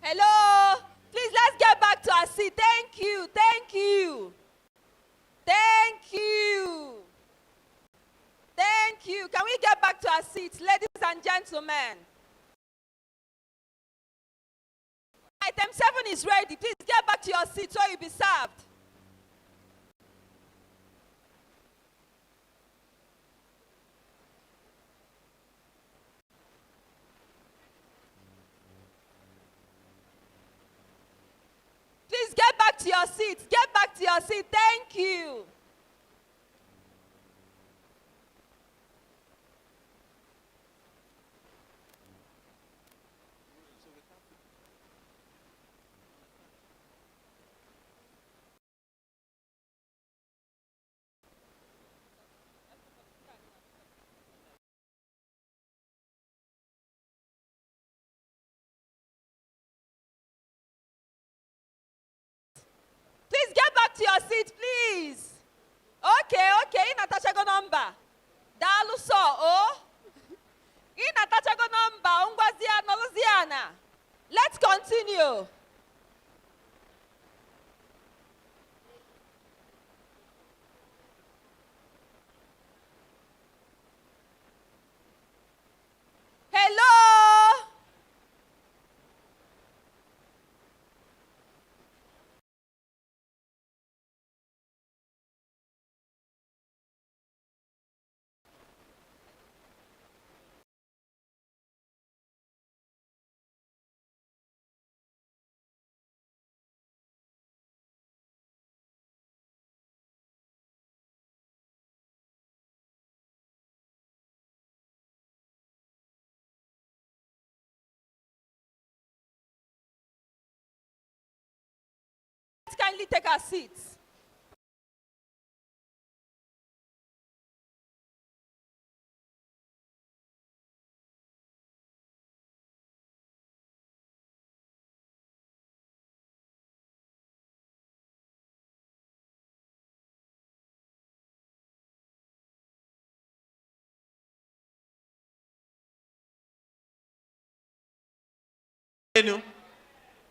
Hello? Please, let's get back to our seat. Thank you. Thank you. Thank you. Thank you. Can we get back to our seats, ladies and gentlemen? Item 7 is ready. Please get back to your seats so you'll be served. seats. Get back to your seat. Thank you. Please get back to your seat, please. Okay. Natasha go number. Dalu so, oh. Natasha go number. Ungwaziana, Luziana. Let's continue. Hello. Let's kindly take our seats.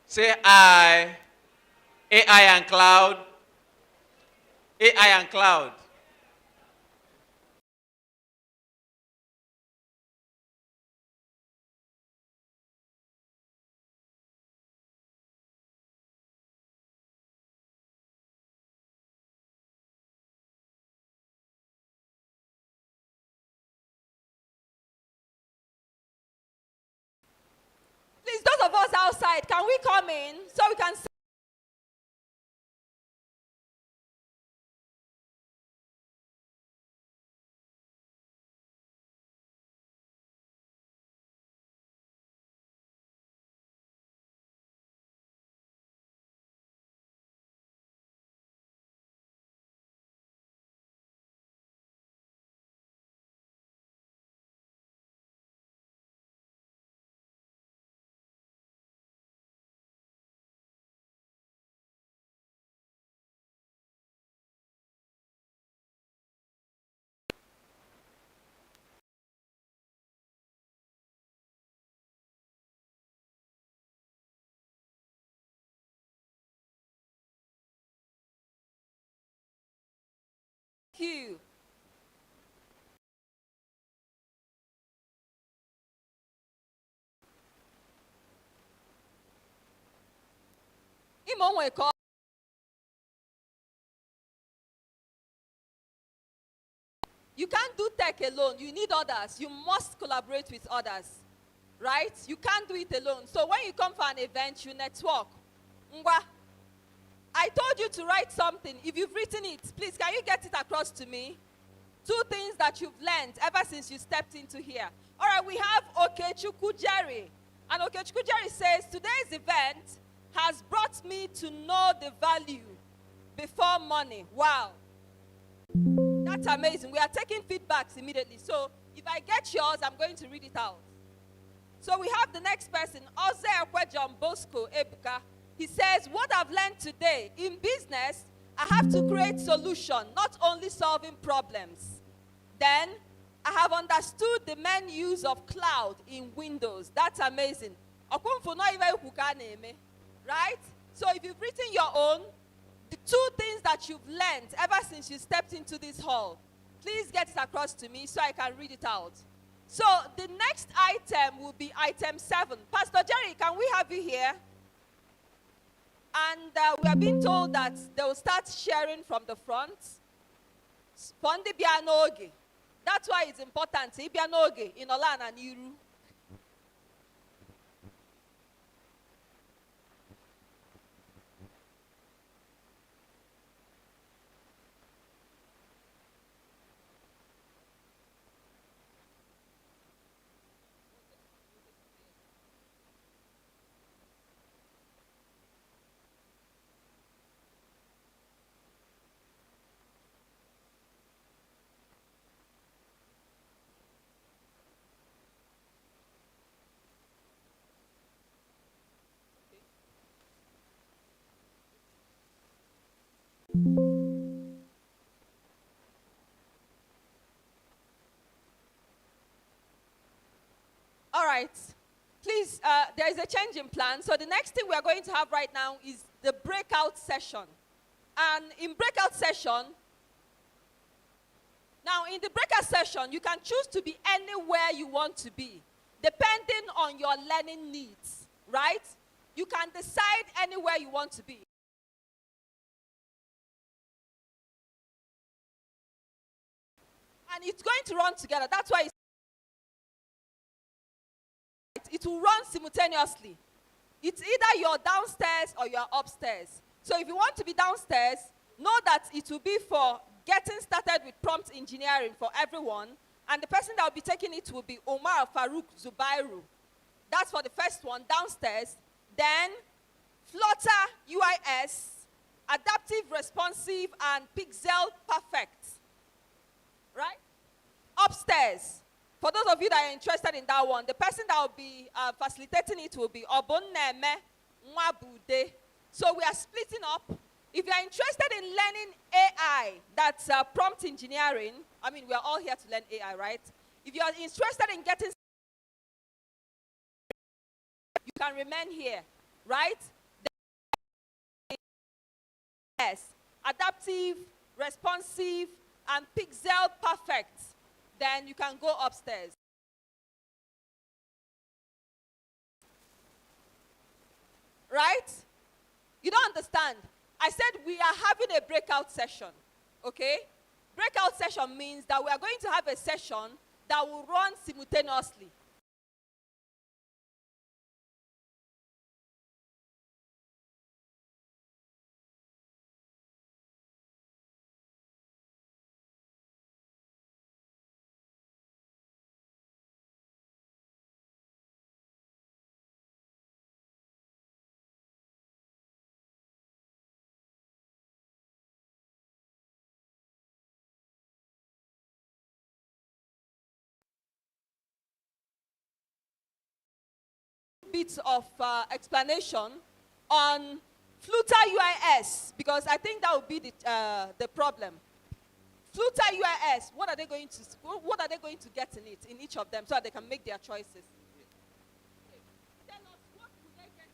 Say I. AI and cloud. AI and cloud. Please, those of us outside, can we come in so we can see? You. You can't do tech alone. You need others. You must collaborate with others. Right? You can't do it alone. So when you come for an event, you network. Ngwa, I told you to write something. If you've written it, please, can you get it across to me? 2 things that you've learned ever since you stepped into here. All right, we have Okechukwu Jerry. And Okechukwu Jerry says, today's event has brought me to know the value before money. Wow. That's amazing. We are taking feedbacks immediately. So if I get yours, I'm going to read it out. So we have the next person, Oze Ekwejon Bosco Ebuka. He says, what I've learned today, in business, I have to create solutions, not only solving problems. Then, I have understood the main use of cloud in Windows. That's amazing. Right? So if you've written your own, the 2 things that you've learned ever since you stepped into this hall, please get it across to me so I can read it out. So the next item will be item 7. Pastor Jerry, can we have you here? And we are being told that they will start sharing from the front. Spondi bianoge. That's why it's important. Bianoge in Olana Niru. right. Please, there is a change in plan. So the next thing we are going to have right now is the breakout session. And in breakout session, now in the breakout session, you can choose to be anywhere you want to be, depending on your learning needs, right? You can decide anywhere you want to be. And it's going to run together. That's why it will run simultaneously. It's either you're downstairs or you're upstairs. So if you want to be downstairs, know that it will be for getting started with prompt engineering for everyone. And the person that will be taking it will be Omar Farouk Zubairu. That's for the first one, downstairs. Then Flutter UIS, Adaptive Responsive, and Pixel Perfect. Right? Upstairs. For those of you that are interested in that one, the person that will be facilitating it will be Obonneme Nwabude. So we are splitting up. If you are interested in learning AI, that's prompt engineering. I mean, we are all here to learn AI, right? If you are interested in getting, you can remain here, right? Yes, adaptive, responsive, and pixel perfect. Then you can go upstairs. Right? You don't understand. I said we are having a breakout session, okay? Breakout session means that we are going to have a session that will run simultaneously. Bits of explanation on Flutter UIS, because I think that would be the problem. Flutter UIS, what are they going to get in it, in each of them, so that they can make their choices? Tell us, what will they get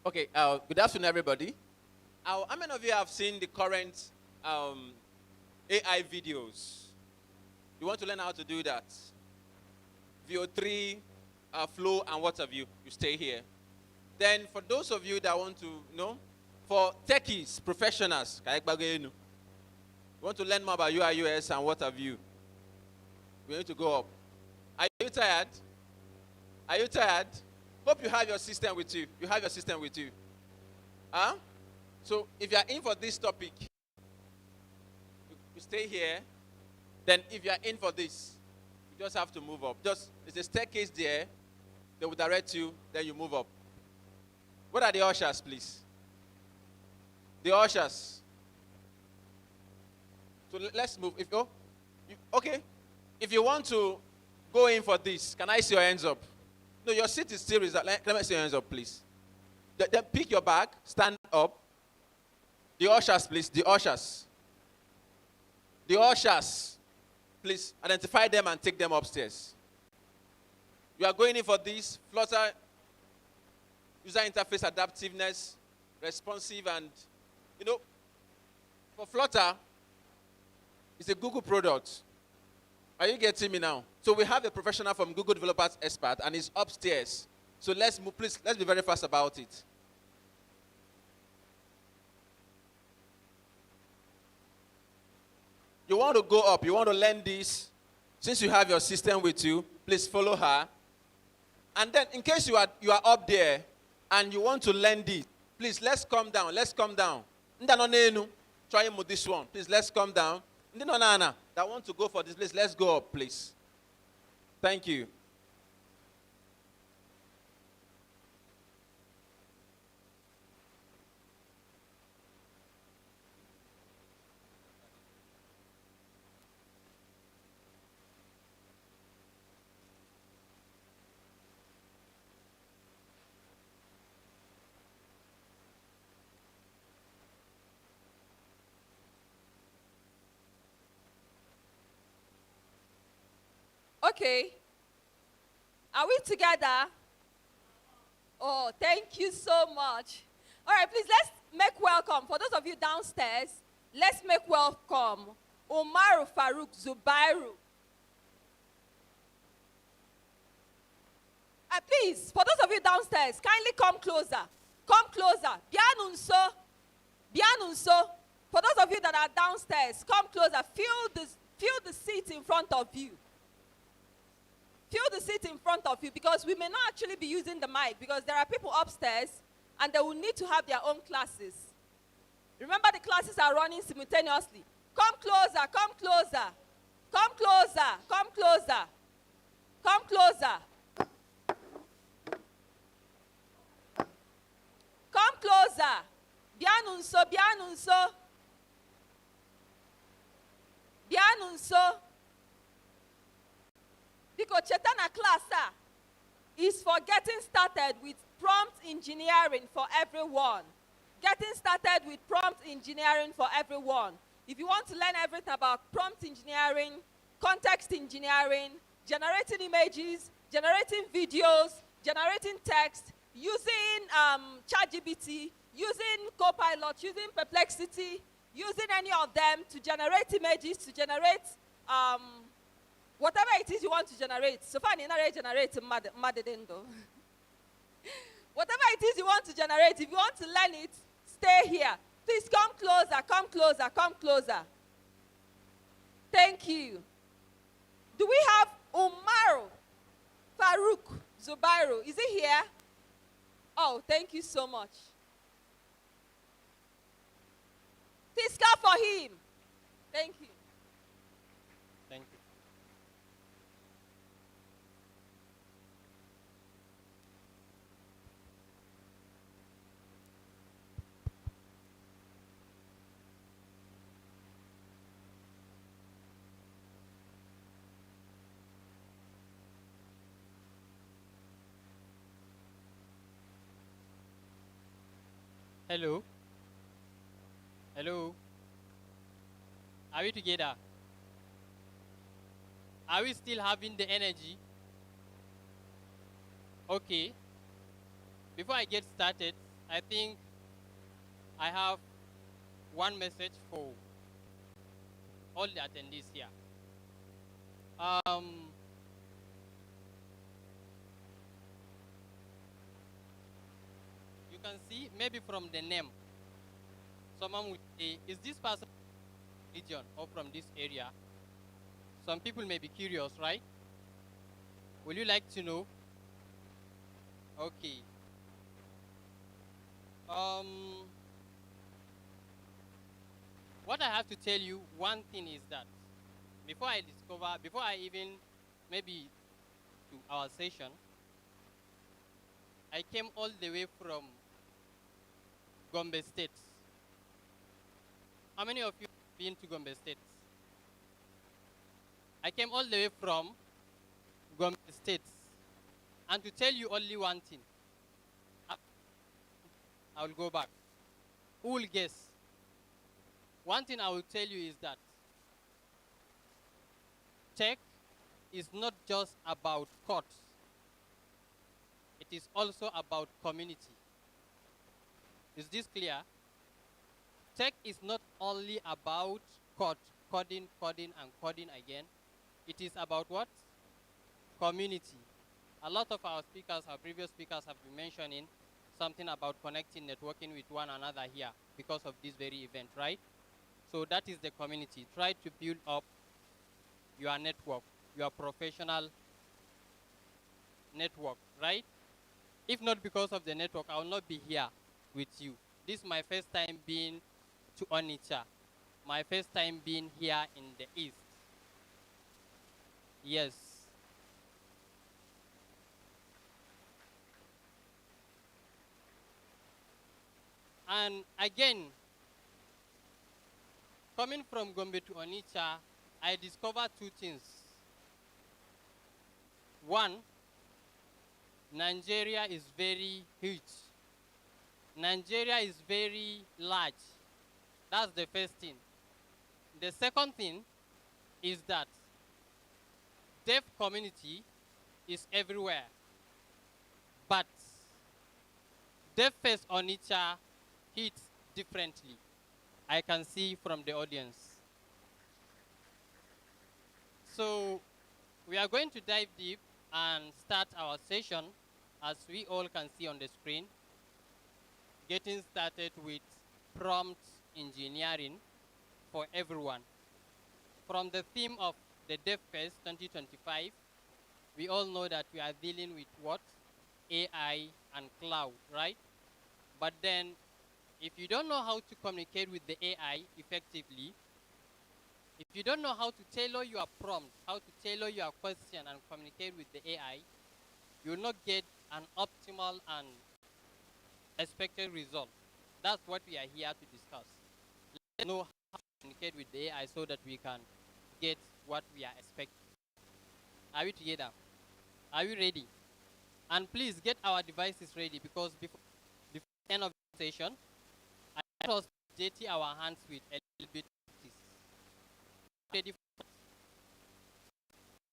from Okay, good afternoon, everybody. How many of you have seen the current AI videos? You want to learn how to do that? VO3, Flow, and what have you, you stay here. Then for those of you that want to know, for techies, professionals, you want to learn more about UI, UX, and what have you, we need to go up. Are you tired? Are you tired? Hope you have your system with you. You have your system with you. Huh? So if you are in for this topic, you stay here. Then if you are in for this, you just have to move up. There's a staircase there. They will direct you, then you move up. What are the ushers, please? The ushers. So let's move. Okay. If you want to go in for this, can I see your hands up? No, your seat is still reserved. Let me see your hands up, please. Then pick your bag, stand up. The ushers, please. The ushers. The ushers. Please identify them and take them upstairs. You are going in for this Flutter user interface adaptiveness, responsive, and for Flutter, it's a Google product. Are you getting me now? So we have a professional from Google Developers Expert, and he's upstairs. So let's move, please. Let's be very fast about it. You want to go up, you want to learn this. Since you have your system with you, please follow her. And then in case you are up there and you want to learn this, please let's come down. Let's come down. Try with this one. Please let's come down. That want to go for this place, let's go up, please. Thank you. Okay. Are we together? Oh, thank you so much. All right, please let's make welcome. For those of you downstairs, let's make welcome Umaru Farouk Zubairu. Please, for those of you downstairs, kindly come closer. Come closer. Bianunso. Bianunso. For those of you that are downstairs, come closer. Feel the seat in front of you. Feel the seat in front of you, because we may not actually be using the mic, because there are people upstairs and they will need to have their own classes. Remember, the classes are running simultaneously. Come closer, come closer. Come closer, come closer. Come closer. Come closer. Bianunso, bianunso. Bianunso. Because Chetana class is for getting started with prompt engineering for everyone. Getting started with prompt engineering for everyone. If you want to learn everything about prompt engineering, context engineering, generating images, generating videos, generating text, using ChatGPT, using Copilot, using Perplexity, using any of them to generate images, to generate whatever it is you want to generate. So far, you generate madedendo. Whatever it is you want to generate, if you want to learn it, stay here. Please come closer, come closer, come closer. Thank you. Do we have Umaru Farouk Zubairu? Is he here? Oh, thank you so much. Please clap for him. Thank you. Thank you. Hello. Hello. Are we together? Are we still having the energy? Okay. Before I get started, I think I have one message for all the attendees here. You can see maybe from the name, someone would say, is this person region or from this area? Some people may be curious, right? Will you like to know? Okay. What I have to tell you, one thing is that before I even maybe to our session, I came all the way from Gombe State. How many of you have been to Gombe State? I came all the way from Gombe State. And to tell you only one thing, I will go back. Who will guess? One thing I will tell you is that tech is not just about code. It is also about community. Is this clear? Tech is not only about coding again. It is about what? Community. A lot of our speakers, our previous speakers have been mentioning something about connecting, networking with one another here because of this very event, right? So that is the community. Try to build up your network, your professional network, right? If not because of the network, I will not be here with you. This is my first time being to Onitsha. My first time being here in the East. Yes. And again, coming from Gombe to Onitsha, I discovered two things. One, Nigeria is very huge. Nigeria is very large. That's the first thing. The second thing is that deaf community is everywhere, but Deaf Fest Onitsha hits differently. I can see from the audience. So we are going to dive deep and start our session, as we all can see on the screen, getting started with prompt engineering for everyone. From the theme of the Deaf Fest 2025, we all know that we are dealing with what? AI and cloud, right? But then, if you don't know how to communicate with the AI effectively, if you don't know how to tailor your prompt, how to tailor your question and communicate with the AI, you will not get an optimal and expected result. That's what we are here to discuss. Let's know how to communicate with the AI so that we can get what we are expecting. Are we together? Are we ready? And please get our devices ready, because before the end of the session, I let us JT our hands with a little bit of this. Ready?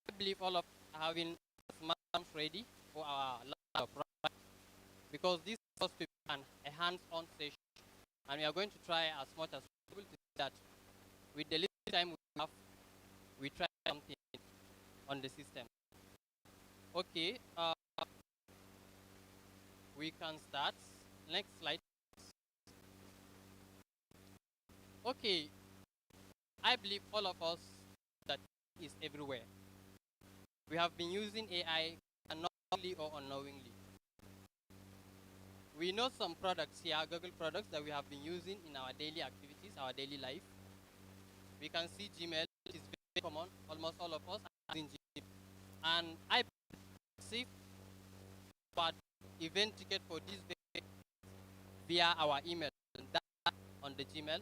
I believe all of us are having smartphones ready for our laptop, right? Because this is supposed to be a hands-on session, and we are going to try as much as possible to see that with the little time we have, we try something on the system. Okay, we can start. Next slide. Okay, I believe all of us that is everywhere. We have been using AI unknowingly or unknowingly. We know some products here, Google products that we have been using in our daily activities, our daily life. We can see Gmail, which is very common. Almost all of us are using Gmail. And I received but event ticket for this day via our email on the Gmail.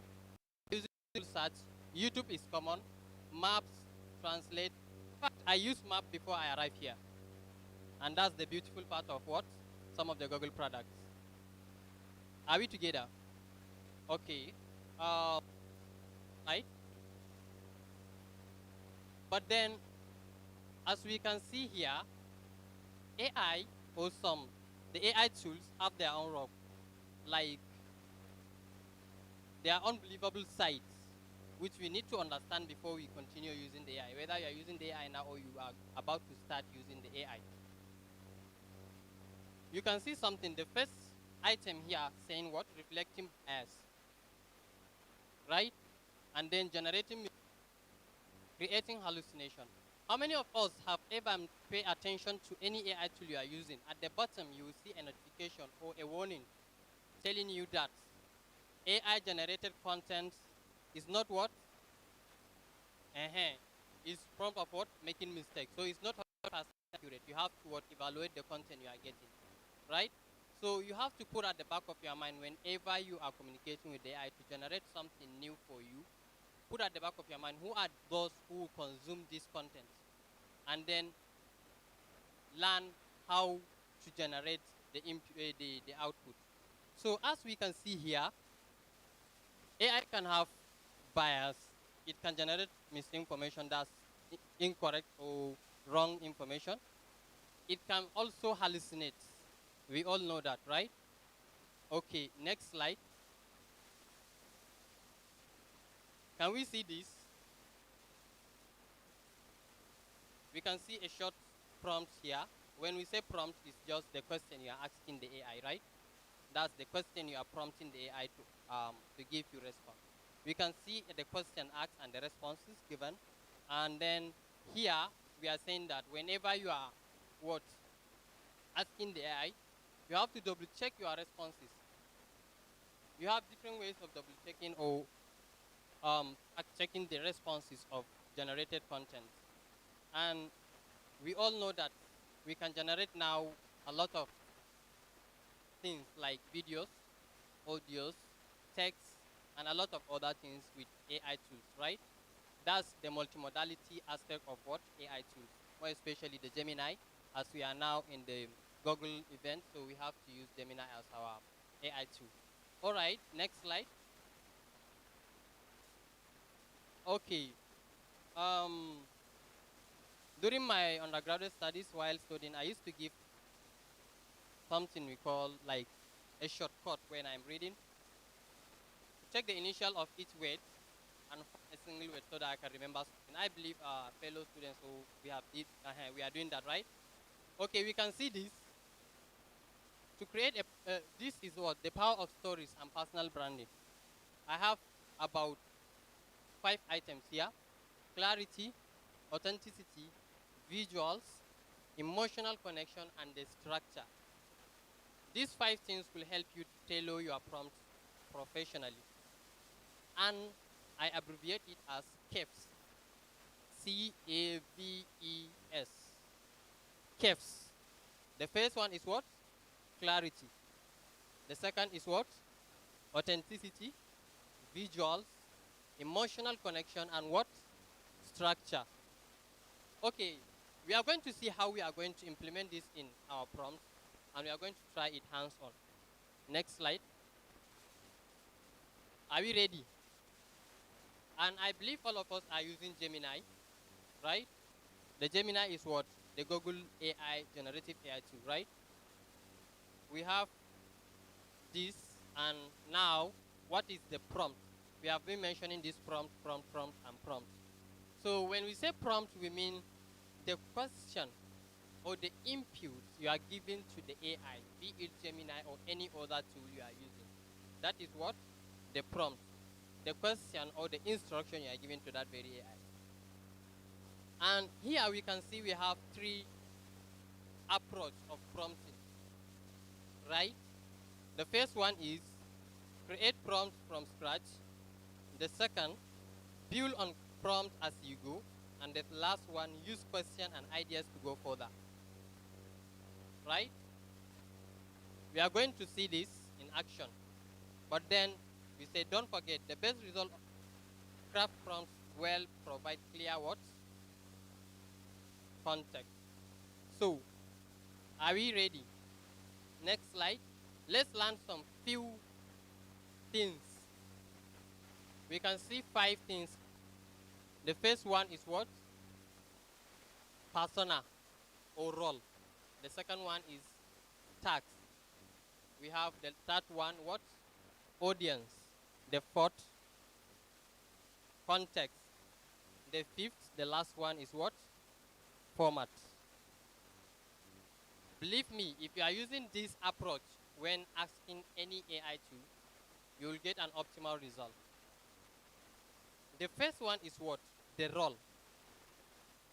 Using search, YouTube is common. Maps, translate. In fact, I used Map before I arrived here. And that's the beautiful part of what? Some of the Google products. Are we together? Okay. Right. But then, as we can see here, AI or the AI tools have their own role. Like, there are unbelievable sites which we need to understand before we continue using the AI, whether you are using the AI now or you are about to start using the AI. You can see something, the first item here saying what? Reflecting bias, right? And then generating, creating hallucination. How many of us have ever paid attention to any AI tool you are using? At the bottom, you will see a notification or a warning telling you that AI generated content is not what? Is prompt of what? Making mistakes. So it's not 100% accurate. You have to evaluate the content you are getting, right? So you have to put at the back of your mind whenever you are communicating with the AI to generate something new for you, put at the back of your mind who are those who consume this content, and then learn how to generate the output. So as we can see here, AI can have bias. It can generate misinformation, that's incorrect or wrong information. It can also hallucinate. We all know that, right? Okay, next slide. Can we see this? We can see a short prompt here. When we say prompt, it's just the question you are asking the AI, right? That's the question you are prompting the AI to give you response. We can see the question asked and the responses given. And then here, we are saying that whenever you are asking the AI, you have to double check your responses. You have different ways of double checking or checking the responses of generated content. And we all know that we can generate now a lot of things like videos, audios, text, and a lot of other things with AI tools, right? That's the multimodality aspect of what AI tools, more especially the Gemini, as we are now in the Google event, so we have to use Gemini as our AI tool. All right, next slide. Okay. During my undergraduate studies while studying, I used to give something we call like a shortcut when I'm reading. Check the initial of each word and find a single word so that I can remember something. I believe our fellow students who we are doing that, right? Okay, we can see this. To create this is what the power of stories and personal branding. I have about 5 items here: clarity, authenticity, visuals, emotional connection, and the structure. These 5 things will help you to tailor your prompt professionally. And I abbreviate it as CAVES. CAVES. CAVES. The first one is what? Clarity. The second is what? Authenticity, visuals, emotional connection, and what? Structure. Okay, we are going to see how we are going to implement this in our prompt, and we are going to try it hands-on. Next slide. Are we ready? And I believe all of us are using Gemini, right? The Gemini is what? The Google AI, generative AI tool, right? We have this, and now, what is the prompt? We have been mentioning this prompt, and prompt. So when we say prompt, we mean the question or the input you are giving to the AI, be it Gemini or any other tool you are using. That is what? The prompt. The question or the instruction you are giving to that very AI. And here we can see we have 3 approach of prompting, right? The first one is create prompt from scratch. The second, build on prompt as you go. And the last one, use question and ideas to go further, right? We are going to see this in action. But then we say, don't forget, the best result of craft prompts well provide clear what? Context. So, are we ready? Next slide. Let's learn some few things. We can see 5 things. The first one is what? Persona or role. The second one is task. We have the third one, what? Audience. The fourth, context. The fifth, the last one is what? Format. Believe me, if you are using this approach when asking any AI tool, you will get an optimal result. The first one is what? The role.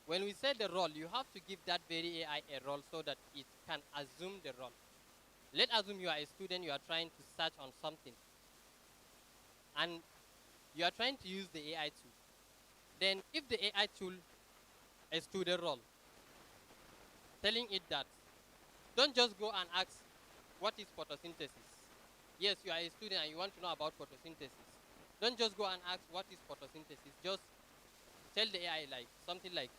When we say the role, you have to give that very AI a role so that it can assume the role. Let's assume you are a student, you are trying to search on something, and you are trying to use the AI tool. Then if the AI tool a student role, telling it that, don't just go and ask, what is photosynthesis? Yes, you are a student and you want to know about photosynthesis. Don't just go and ask, what is photosynthesis? Just tell the AI like something like,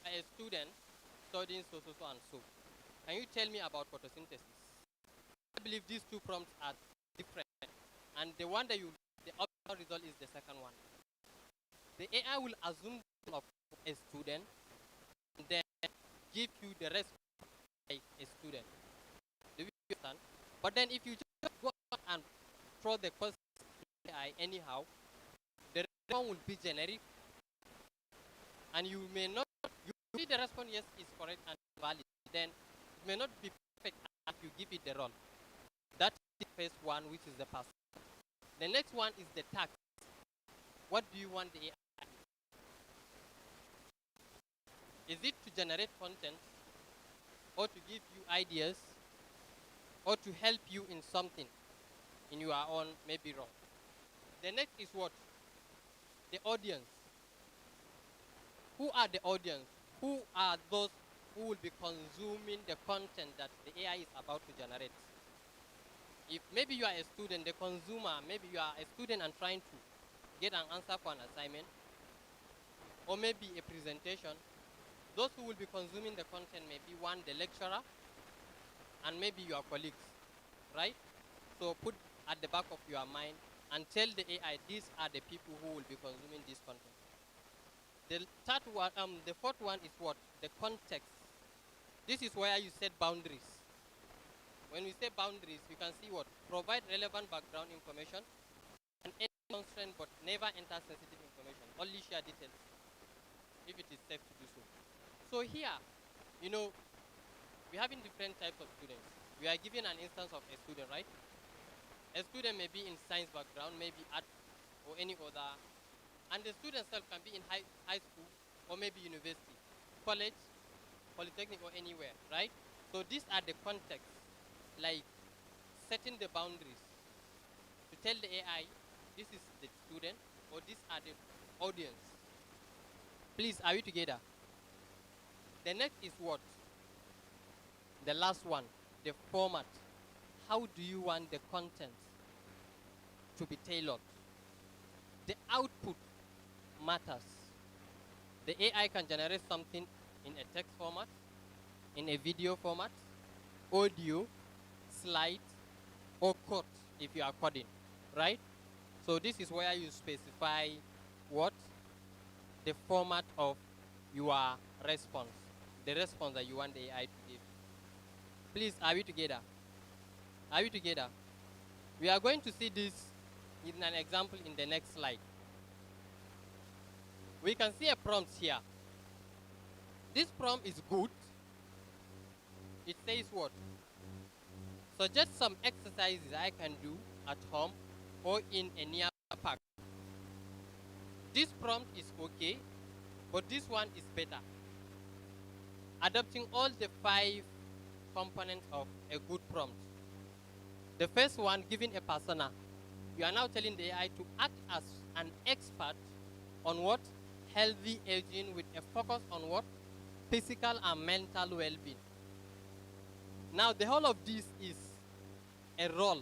a student studying so, and so. Can you tell me about photosynthesis? I believe these 2 prompts are different. And the one that the optimal result is the second one. The AI will assume of a student and then give you the response like a student. Do you understand? But then if you just go and throw the question to the AI anyhow, the response will be generic, and you may not, you see the response, yes, is correct and valid. Then it may not be perfect if you give it the role. That is the first one, which is the person. The next one is the task. What do you want the AI? Is it to generate content, or to give you ideas, or to help you in something in your own maybe role? The next is what? The audience. Who are the audience? Who are those who will be consuming the content that the AI is about to generate? If maybe you are a student, the consumer, maybe you are a student and trying to get an answer for an assignment, or maybe a presentation, those who will be consuming the content may be one, the lecturer, and maybe your colleagues, right? So put at the back of your mind and tell the AI, these are the people who will be consuming this content. The fourth one is what? The context. This is where you set boundaries. When we say boundaries, you can see what? Provide relevant background information and any constraint, but never enter sensitive information. Only share details if it is safe to do so. So here, you know, we're having different types of students. We are given an instance of a student, right? A student may be in science background, maybe art or any other, and the student self can be in high school or maybe university, college, polytechnic or anywhere, right? So these are the contexts, like setting the boundaries to tell the AI, this is the student or these are the audience. Please, are we together? The next is what? The last one, the format. How do you want the content to be tailored? The output matters. The AI can generate something in a text format, in a video format, audio, slide, or code if you are coding, right? So this is where you specify what? The format of your response, the response that you want the AI to give. Please, are we together? Are we together? We are going to see this in an example in the next slide. We can see a prompt here. This prompt is good. It says what? Suggest some exercises I can do at home or in a nearby park. This prompt is okay, but this one is better. Adopting all the 5 components of a good prompt. The first one, giving a persona. You are now telling the AI to act as an expert on what? Healthy aging with a focus on what? Physical and mental well-being. Now, the whole of this is a role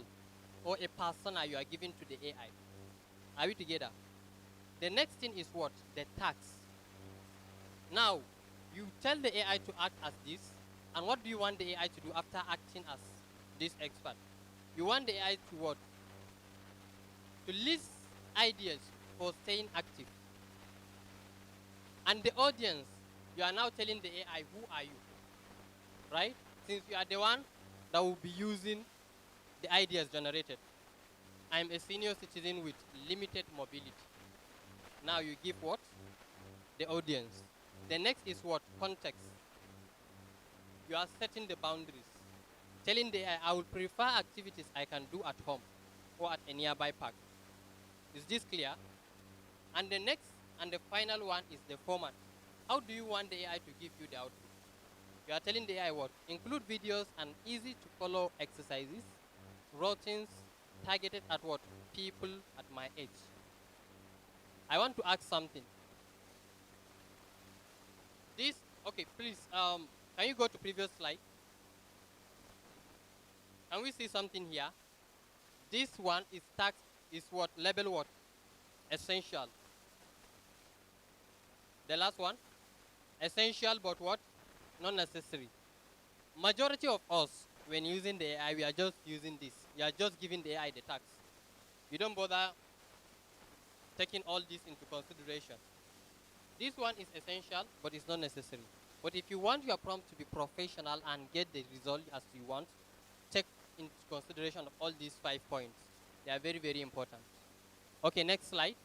or a persona you are giving to the AI. Are we together? The next thing is what? The task. Now, you tell the AI to act as this, and what do you want the AI to do after acting as this expert? You want the AI to what? To list ideas for staying active. And the audience, you are now telling the AI, who are you? Right? Since you are the one that will be using the ideas generated. I'm a senior citizen with limited mobility. Now you give what? The audience. The next is what? Context. You are setting the boundaries. Telling the AI, I would prefer activities I can do at home or at a nearby park. Is this clear? And the next and the final one is the format. How do you want the AI to give you the output? You are telling the AI what? Include videos and easy to follow exercises, routines targeted at what? People at my age. I want to ask something. This, okay, please, can you go to previous slide? Can we see something here? This one is tax, is what? Level what? Essential. The last one? Essential, but what? Not necessary. Majority of us, when using the AI, we are just using this. You are just giving the AI the tax. You don't bother taking all this into consideration. This one is essential, but it's not necessary. But if you want your prompt to be professional and get the result as you want, take into consideration of all these 5 points. They are very, very important. Okay, next slide.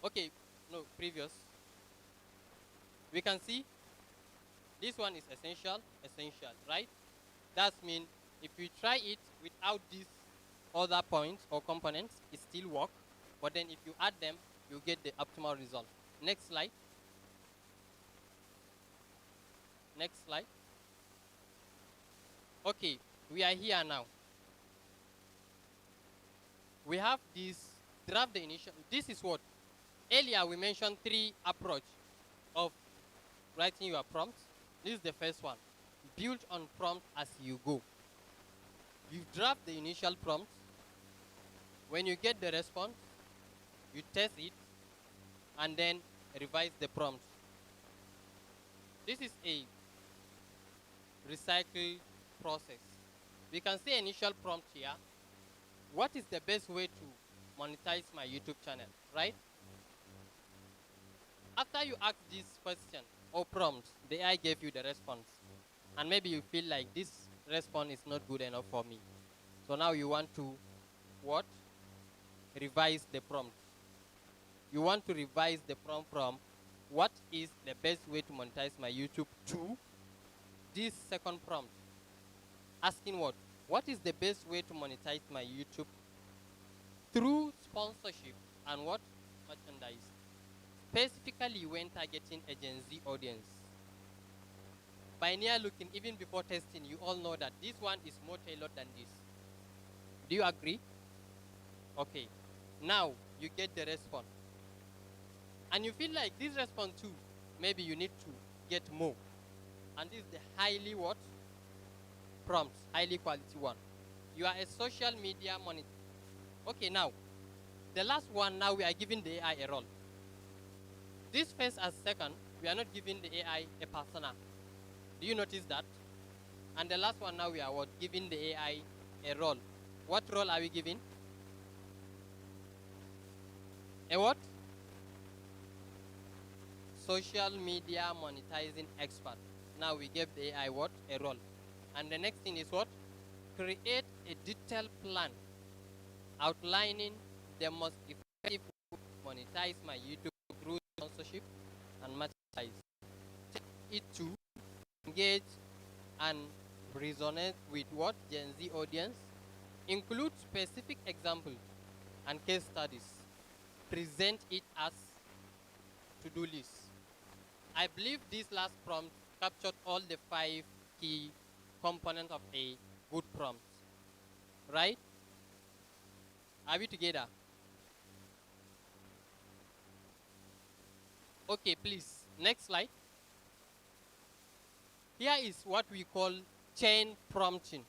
Okay, no, previous. We can see this one is essential, right? That means if you try it without these other points or components, it still work. But then if you add them, you get the optimal result. Next slide. Next slide. Okay, we are here now. We have this draft the initial. This is what? Earlier we mentioned 3 approach of writing your prompt. This is the first one. Build on prompt as you go. You draft the initial prompt. When you get the response, you test it and then revise the prompt. This is a recycle process. We can see initial prompt here. What is the best way to monetize my YouTube channel? right? After you ask this question or prompt, the AI gave you the response. And maybe you feel like this response is not good enough for me. So now you want to what? Revise the prompt. You want to revise the prompt from what is the best way to monetize my YouTube to this second prompt. Asking what? What is the best way to monetize my YouTube through sponsorship and what? Merchandise. Specifically when targeting a Gen Z audience. By near looking, even before testing, you all know that this one is more tailored than this. Do you agree? Okay. Now you get the response. And you feel like this response too, maybe you need to get more. And this is the highly what? Prompt, highly quality one. You are a social media monitor. Okay, now, the last one, now we are giving the AI a role. This first and second, we are not giving the AI a persona. Do you notice that? And the last one, now we are what? Giving the AI a role. What role are we giving? A what? Social media monetizing expert. Now we give the AI what? A role. And the next thing is what? Create a detailed plan outlining the most effective way to monetize my YouTube through sponsorship and merchandise. Take it to engage and resonate with what? Gen Z audience. Include specific examples and case studies. Present it as to-do list. I believe this last prompt captured all the 5 key components of a good prompt. Right? Are we together? Okay, please. Next slide. Here is what we call chain prompting.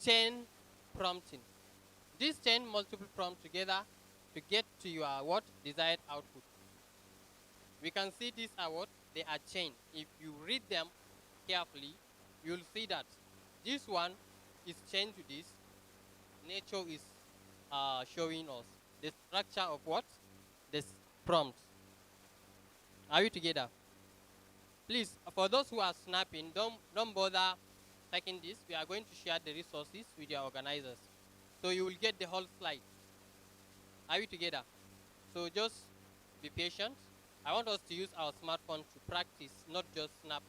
Chain prompting. This chain multiple prompts together to get to your what? Desired output. We can see these are what? They are chain. If you read them carefully, you'll see that this one is chained to this. Nature is showing us the structure of what? This prompt. Are we together? Please, for those who are snapping, don't bother taking this. We are going to share the resources with your organizers. So you will get the whole slide. Are we together? So just be patient. I want us to use our smartphone to practice, not just snap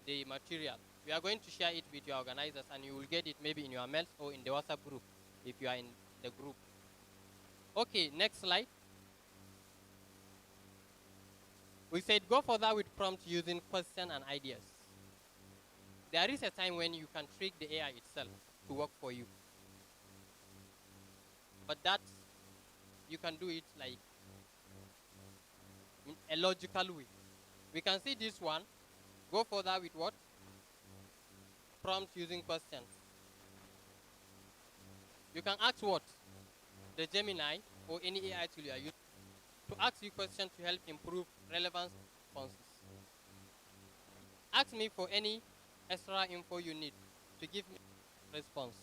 the material. We are going to share it with your organizers and you will get it maybe in your mails or in the WhatsApp group if you are in the group. Okay, next slide. We said go further with prompt using question and ideas. There is a time when you can trick the AI itself to work for you. But that, you can do it like in a logical way. We can see this one. Go further with what? Prompt using questions. You can ask what? The Gemini or any AI tool you are using to ask you questions to help improve relevance responses. Ask me for any extra info you need to give me a response.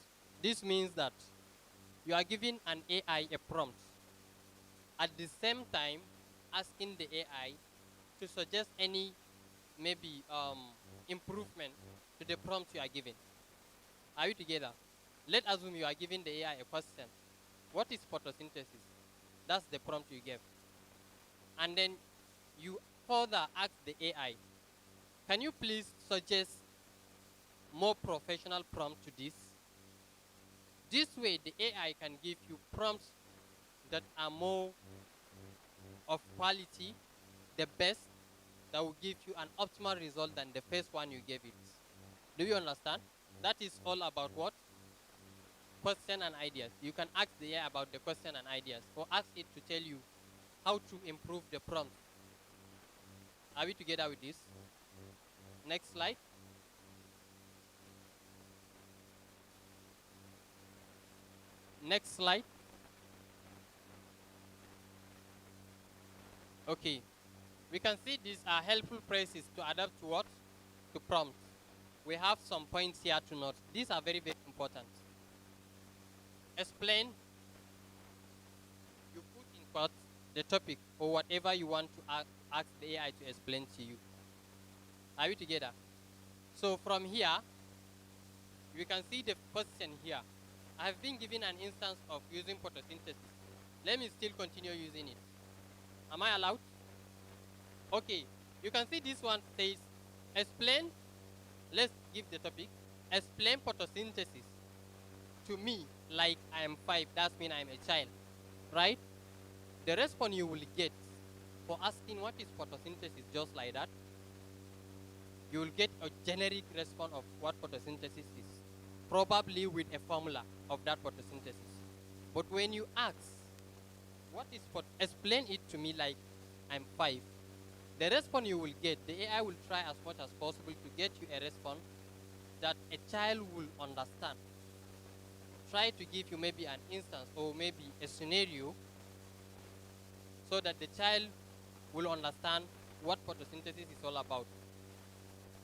This means that you are giving an AI a prompt. At the same time, asking the AI to suggest any maybe improvement to the prompt you are giving. Are you together? Let's assume you are giving the AI a question. What is photosynthesis? That's the prompt you gave. And then you further ask the AI, can you please suggest more professional prompt to this? This way, the AI can give you prompts that are more of quality, the best, that will give you an optimal result than the first one you gave it. Do you understand? That is all about what? Question and ideas. You can ask the AI about the question and ideas, or ask it to tell you how to improve the prompt. Are we together with this? Next slide. Next slide. Okay. We can see these are helpful phrases to adapt to what? To prompt. We have some points here to note. These are very, very important. Explain. You put the topic or whatever you want to ask the AI to explain to you. Are we together? So from here, you can see the question here. I have been given an instance of using photosynthesis. Let me still continue using it. Am I allowed? Okay, you can see this one says, explain, let's give the topic, explain photosynthesis to me like I am 5, that means I am a child, right? The response you will get for asking what is photosynthesis just like that, you will get a generic response of what photosynthesis is, probably with a formula of that photosynthesis. But when you ask, what is explain it to me like I'm 5, the response you will get, the AI will try as much as possible to get you a response that a child will understand. Try to give you maybe an instance or maybe a scenario so that the child will understand what photosynthesis is all about.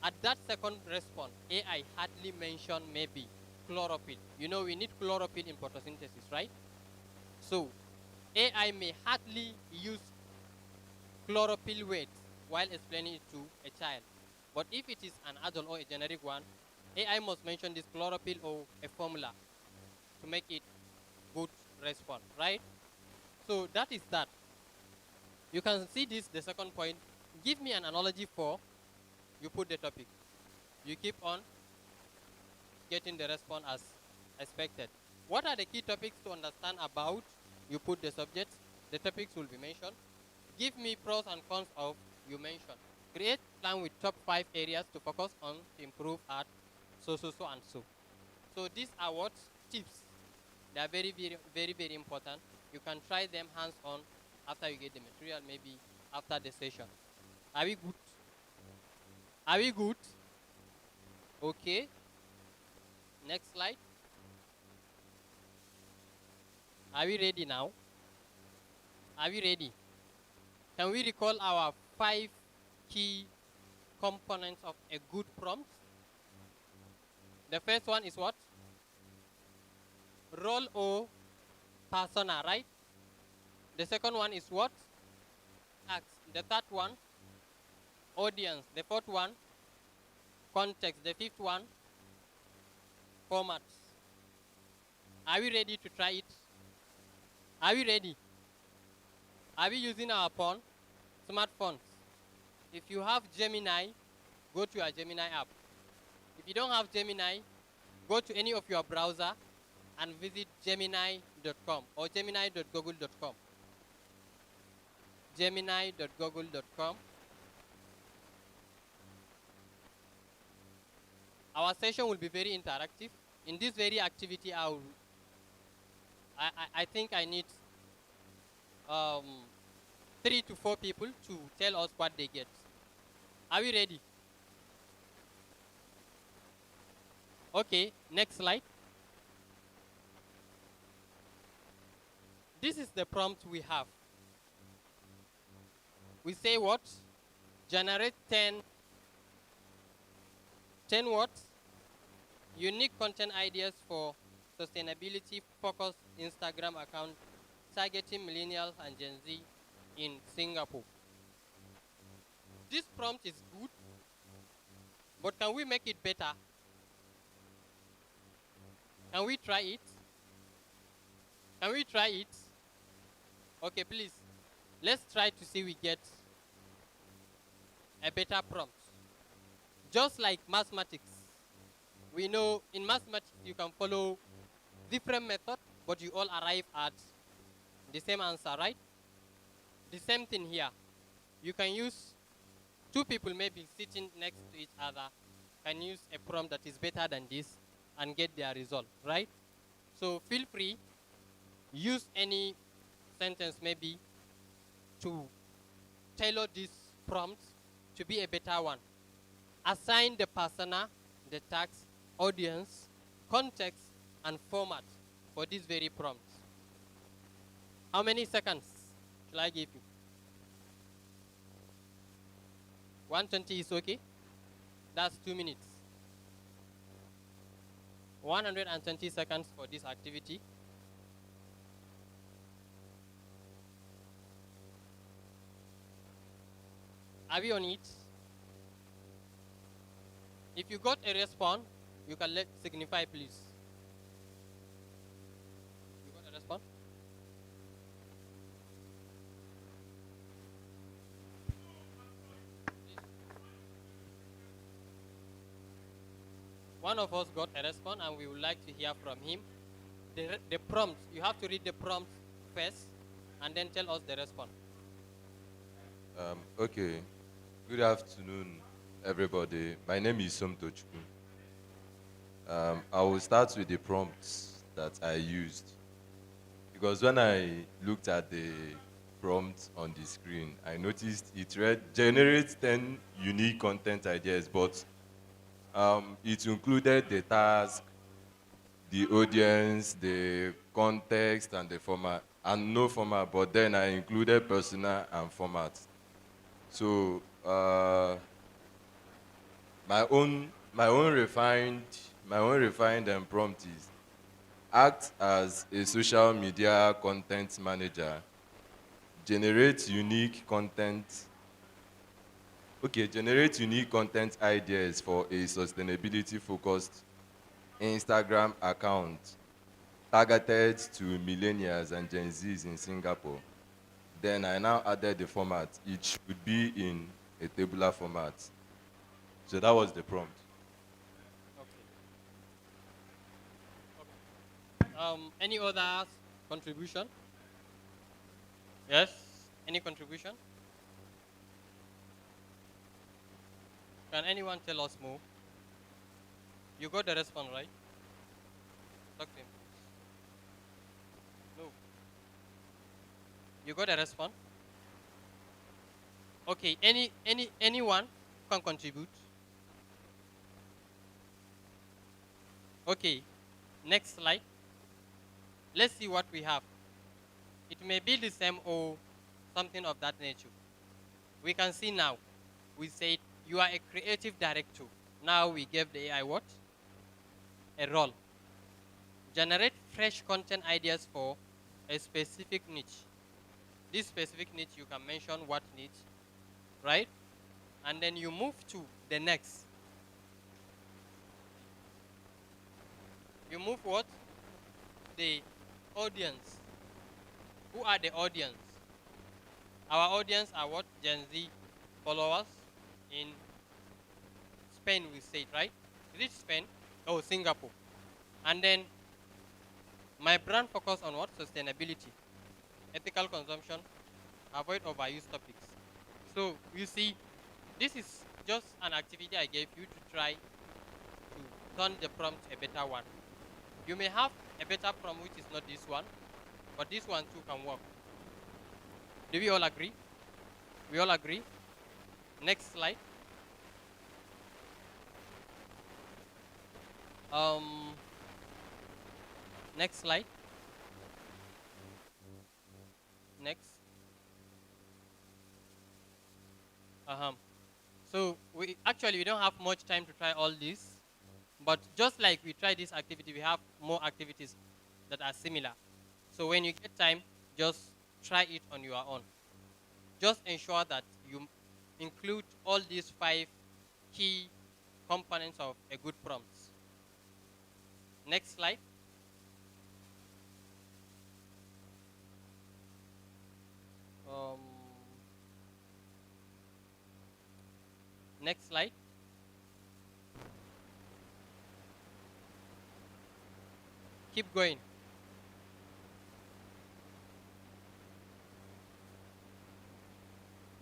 At that second response, AI hardly mentioned maybe chlorophyll. You know, we need chlorophyll in photosynthesis, right? So AI may hardly use chlorophyll words while explaining it to a child. But if it is an adult or a generic one, AI must mention this chlorophyll or a formula to make it good response, right? So that is that. You can see this, the second point. Give me an analogy for, you put the topic. You keep on getting the response as expected. What are the key topics to understand about? You put the subjects, the topics will be mentioned. Give me pros and cons of, you mentioned. Create plan with top 5 areas to focus on to improve at so and so. So these are what tips. They are very important. You can try them hands-on after you get the material, maybe after the session. Are we good? Are we good? Okay. Next slide. Are we ready now? Are we ready? Can we recall our 5 key components of a good prompt? The first one is what? Role or persona, right? The second one is what? Task. The third one, audience. The fourth one, context. The fifth one, format. Are we ready to try it? Are we ready? Are we using our phone, smartphones? If you have Gemini, go to your Gemini app. If you don't have Gemini, go to any of your browser and visit gemini.com or gemini.google.com. Gemini.google.com. Our session will be very interactive. In this very activity, I think I need 3 to 4 people to tell us what they get. Are we ready? Okay, next slide. This is the prompt we have. We say what? Generate 10 what? Unique content ideas for sustainability focused Instagram account targeting millennials and Gen Z in Singapore. This prompt is good, but can we make it better? Can we try it? Can we try it? Okay, please. Let's try to see we get a better prompt. Just like mathematics. We know in mathematics you can follow different methods, but you all arrive at the same answer, right? The same thing here. You can use 2 people maybe sitting next to each other, can use a prompt that is better than this and get their result, right? So feel free, use any sentence maybe to tailor this prompt to be a better one. Assign the persona, the task, audience, context, and format for this very prompt. How many seconds shall I give you? 120 is okay? That's 2 minutes. 120 seconds for this activity. Are we on it? If you got a response, you can let signify, please. You got a response? One of us got a response, and we would like to hear from him. The prompt, you have to read the prompt first, and then tell us the response. Okay. Good afternoon, everybody. My name is Somtochukwu. I will start with the prompts that I used. Because when I looked at the prompt on the screen, I noticed it read, generate 10 unique content ideas, but it included the task, the audience, the context, and the format, and no format, but then I included persona and format. So my own refined prompt is act as a social media content manager, generate unique content ideas for a sustainability focused Instagram account targeted to millennials and Gen Zs in Singapore. Then I now added the format. It should be in a tabular format. So that was the prompt. Any other contribution? Yes? Any contribution? Can anyone tell us more? You got the response, right? Talk to him. No. You got a response? Okay, anyone can contribute? Okay, next slide. Let's see what we have. It may be the same or something of that nature. We can see now. We said you are a creative director. Now we gave the AI what? A role. Generate fresh content ideas for a specific niche. This specific niche, you can mention what niche, right? And then you move to the next. You move what? The audience. Who are the audience? Our audience are what? Gen Z followers in Spain, we said, right? Is it Spain? Oh, Singapore. And then my brand focus on what? Sustainability, ethical consumption, avoid overuse topics. So you see, this is just an activity I gave you to try to turn the prompt a better one. You may have a better prompt which is not this one, but this one too can work. Do we all agree? We all agree? Next slide. Next slide. Next. So we don't have much time to try all this, but just like we try this activity, we have more activities that are similar. So when you get time, just try it on your own. Just ensure that you include all these 5 key components of a good prompt. Next slide. Next slide. Keep going.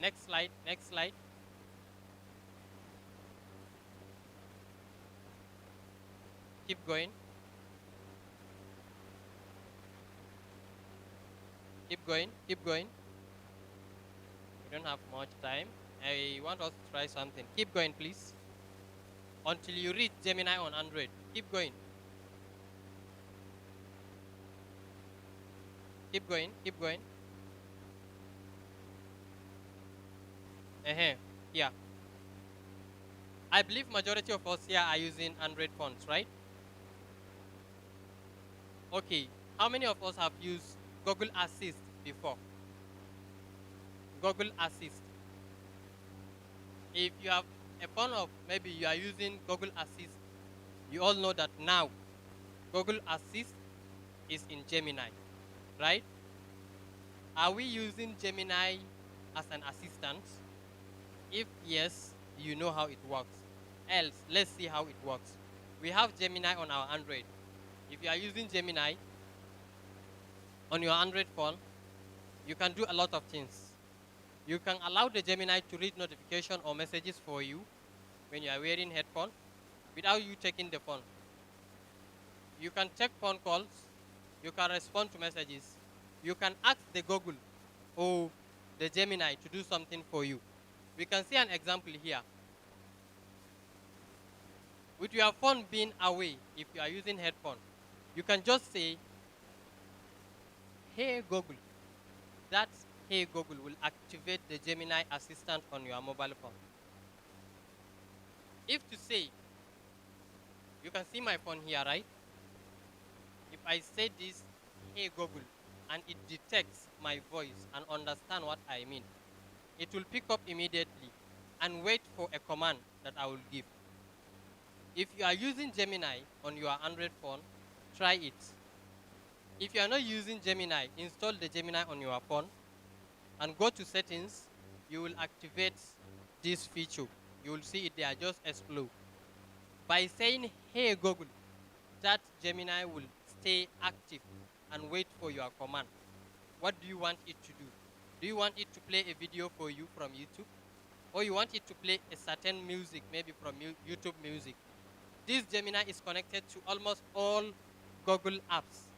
Next slide, next slide. Keep going. Keep going, keep going. We don't have much time. I want us to try something. Keep going, please. Until you reach Gemini on Android. Keep going. Keep going, keep going. Yeah. I believe majority of us here are using Android phones, right? Okay. How many of us have used Google Assist before? Google Assist. If you have a phone of maybe you are using Google Assist, you all know that now Google Assist is in Gemini, right? Are we using Gemini as an assistant? If yes, you know how it works. Else, let's see how it works. We have Gemini on our Android. If you are using Gemini on your Android phone, you can do a lot of things. You can allow the Gemini to read notification or messages for you when you are wearing headphones without you taking the phone. You can take phone calls. You can respond to messages. You can ask the Google or the Gemini to do something for you. We can see an example here. With your phone being away, if you are using headphone, you can just say, "Hey Google." That "Hey Google" will activate the Gemini assistant on your mobile phone. If to say, you can see my phone here, right? If I say this, "Hey Google," and it detects my voice and understand what I mean, it will pick up immediately and wait for a command that I will give. If you are using Gemini on your Android phone, try it. If you are not using Gemini, install the Gemini on your phone and go to settings. You will activate this feature. You will see it there, just explode. By saying, "Hey Google," that Gemini will stay active and wait for your command. What do you want it to do? Do you want it to play a video for you from YouTube? Or you want it to play a certain music, maybe from YouTube Music? This Gemini is connected to almost all Google apps,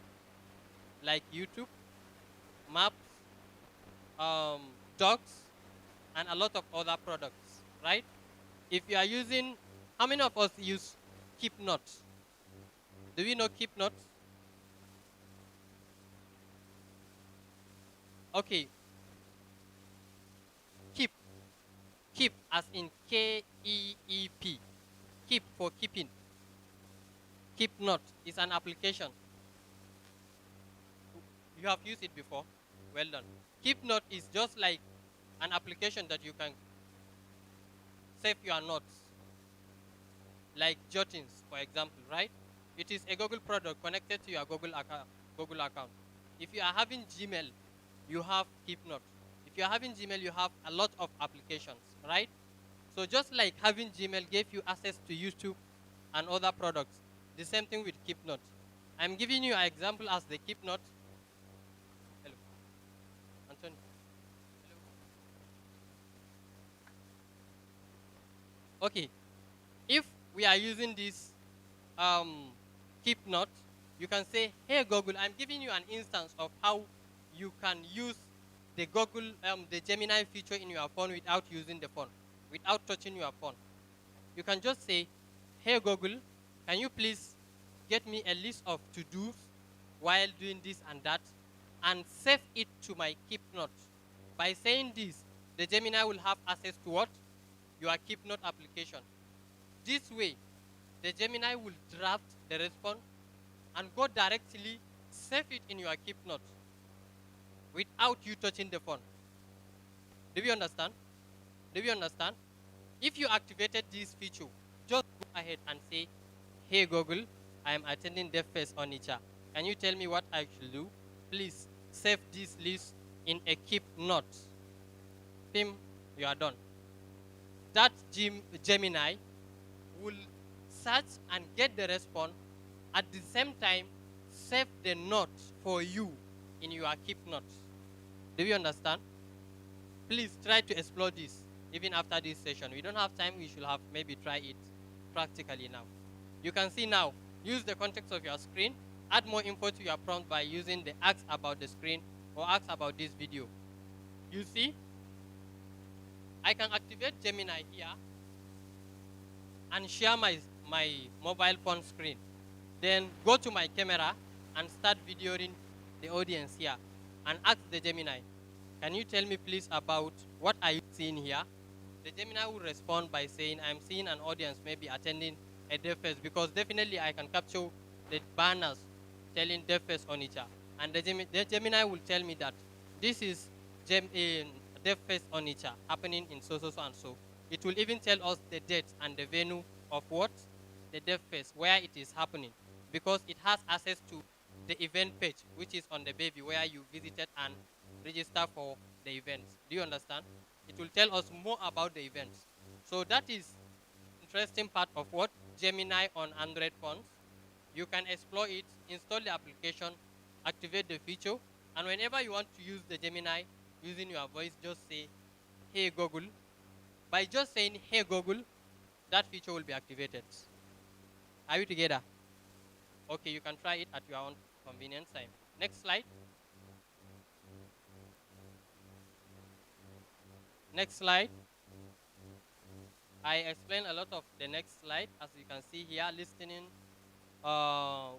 like YouTube, Maps, Docs, and a lot of other products, right? If you are using, how many of us use Keepnote? Do we know Keepnote? Okay. Keep as in Keep. Keep for keeping. Keepnote is an application. You have used it before? Well done. Keepnote is just like an application that you can save your notes, like jottings, for example, right? It is a Google product connected to your Google account. If you are having Gmail, you have Keepnote. If you are having Gmail, you have a lot of applications, right? So just like having Gmail gave you access to YouTube and other products, the same thing with Keepnote. I'm giving you an example as the Keepnote. Hello. Anthony. Hello. Okay. If we are using this Keepnote, you can say, "Hey Google," I'm giving you an instance of how you can use the Google, the Gemini feature in your phone without using the phone, without touching your phone. You can just say, "Hey Google, can you please get me a list of to-dos while doing this and that," and save it to my Keepnote. By saying this, the Gemini will have access to what? Your Keepnote application. This way, the Gemini will draft the response and go directly save it in your Keepnote without you touching the phone. Do you understand? Do you understand? If you activated this feature, just go ahead and say, "Hey Google, I am attending Deaf Fest Onitsha. Can you tell me what I should do? Please save this list in a Keepnote." Pim, you are done. That Gemini will search and get the response, at the same time save the note for you in your Keepnote. Do you understand? Please try to explore this even after this session. We don't have time. We should have maybe try it practically now. You can see now, use the context of your screen, add more info to your prompt by using the "ask about the screen" or "ask about this video." You see, I can activate Gemini here and share my mobile phone screen. Then go to my camera and start videoing the audience here and ask the Gemini, "Can you tell me please about what are you seeing here?" The Gemini will respond by saying, "I'm seeing an audience maybe attending a Deaf Fest," because definitely I can capture the banners telling Deaf Fest Onitsha. And the Gemini will tell me that this is Deaf Fest Onitsha happening in so and so. It will even tell us the date and the venue of what? The dev phase, where it is happening, because it has access to the event page, which is on the baby, where you visited and register for the events. Do you understand? It will tell us more about the events. So that is interesting part of what? Gemini on Android phones. You can explore it, install the application, activate the feature, and whenever you want to use the Gemini using your voice, just say, "Hey Google." By just saying, "Hey Google," that feature will be activated. Are we together? Okay, you can try it at your own convenience time. Next slide. Next slide. I explained a lot of the next slide. As you can see here, listening.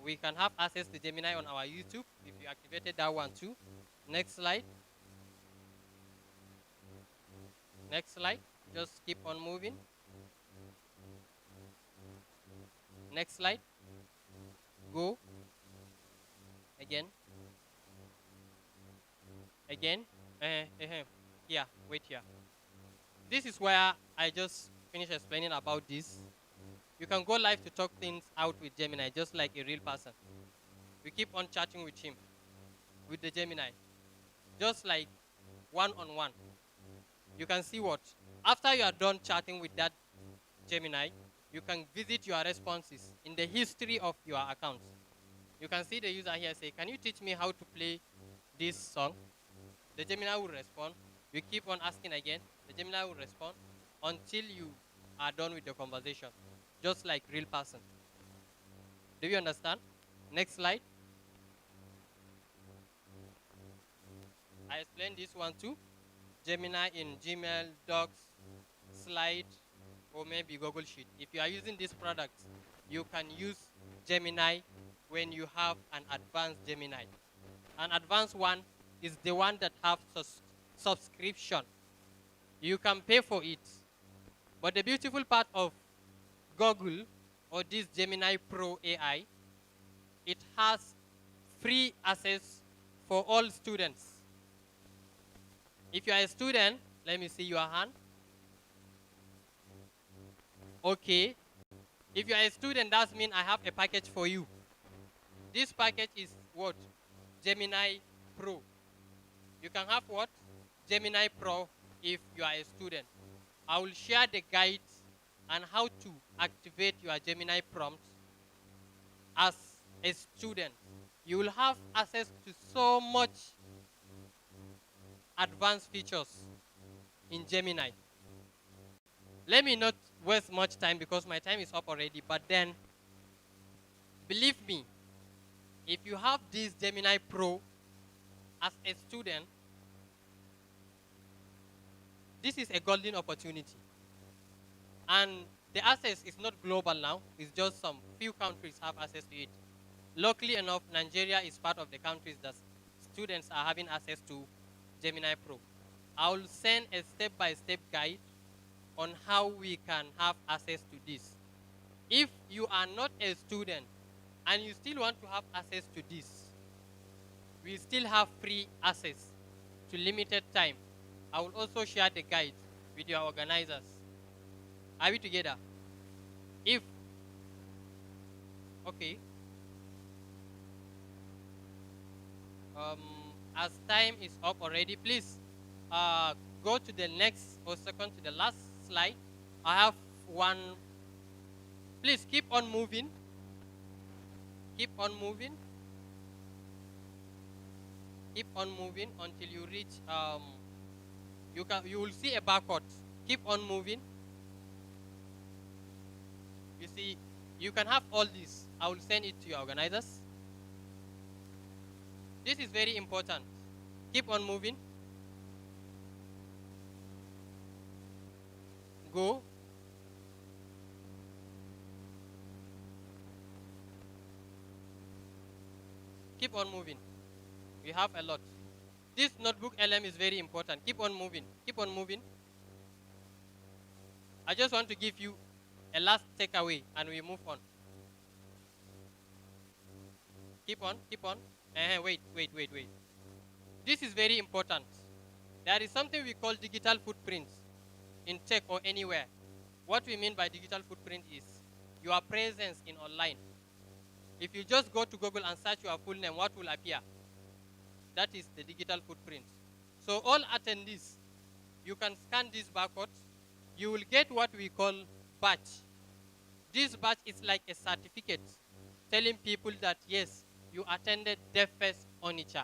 We can have access to Gemini on our YouTube if you activated that one too. Next slide. Next slide. Just keep on moving. Next slide. Go. Again. Again. Here. Wait here. This is where I just finished explaining about this. You can go live to talk things out with Gemini, just like a real person. We keep on chatting with him, with the Gemini, just like one-on-one. You can see what? After you are done chatting with that Gemini, you can visit your responses in the history of your account. You can see the user here say, "Can you teach me how to play this song?" The Gemini will respond. You keep on asking again. The Gemini will respond until you are done with the conversation, just like real person. Do you understand? Next slide. I explained this one too. Gemini in Gmail, Docs, Slide, or maybe Google Sheet. If you are using these products, you can use Gemini when you have an advanced Gemini. An advanced one is the one that have subscription. You can pay for it. But the beautiful part of Google or this Gemini Pro AI, it has free access for all students. If you are a student, let me see your hand. Okay. If you are a student, that means I have a package for you. This package is what? Gemini Pro. You can have what? Gemini Pro if you are a student. I will share the guides on how to activate your Gemini prompt as a student. You will have access to so much advanced features in Gemini. Let me not waste much time because my time is up already, but then, believe me, if you have this Gemini Pro as a student, this is a golden opportunity. And the access is not global now, it's just some few countries have access to it. Locally enough, Nigeria is part of the countries that students are having access to Gemini Pro. I will send a step-by-step guide on how we can have access to this. If you are not a student and you still want to have access to this, we still have free access to limited time. I will also share the guide with your organizers. Are we together? Okay. As time is up already, please go to the next or second to the last slide. I have one. Please keep on moving. Keep on moving. Keep on moving until you reach. You will see a barcode. Keep on moving. You see, you can have all this. I will send it to your organizers. This is very important. Keep on moving. Go. Keep on moving. We have a lot. This notebook LM is very important. Keep on moving. Keep on moving. I just want to give you a last takeaway and we move on. Keep on, keep on. Wait. This is very important. There is something we call digital footprints. in tech or anywhere. What we mean by digital footprint is your presence in online. If you just go to Google and search your full name, what will appear? That is the digital footprint. So all attendees, you can scan this barcode. You will get what we call badge. This badge is like a certificate telling people that yes, you attended DevFest Onitsha.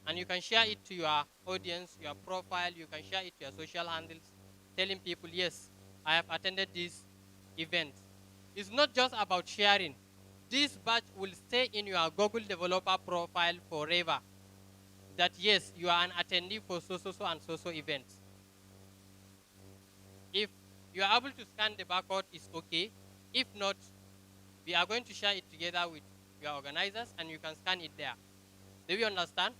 And you can share it to your audience, your profile, you can share it to your social handles, telling people, yes, I have attended this event. It's not just about sharing. This badge will stay in your Google developer profile forever. That yes, you are an attendee for so and so events. If you are able to scan the barcode, it's okay. If not, we are going to share it together with your organizers and you can scan it there. Do you understand?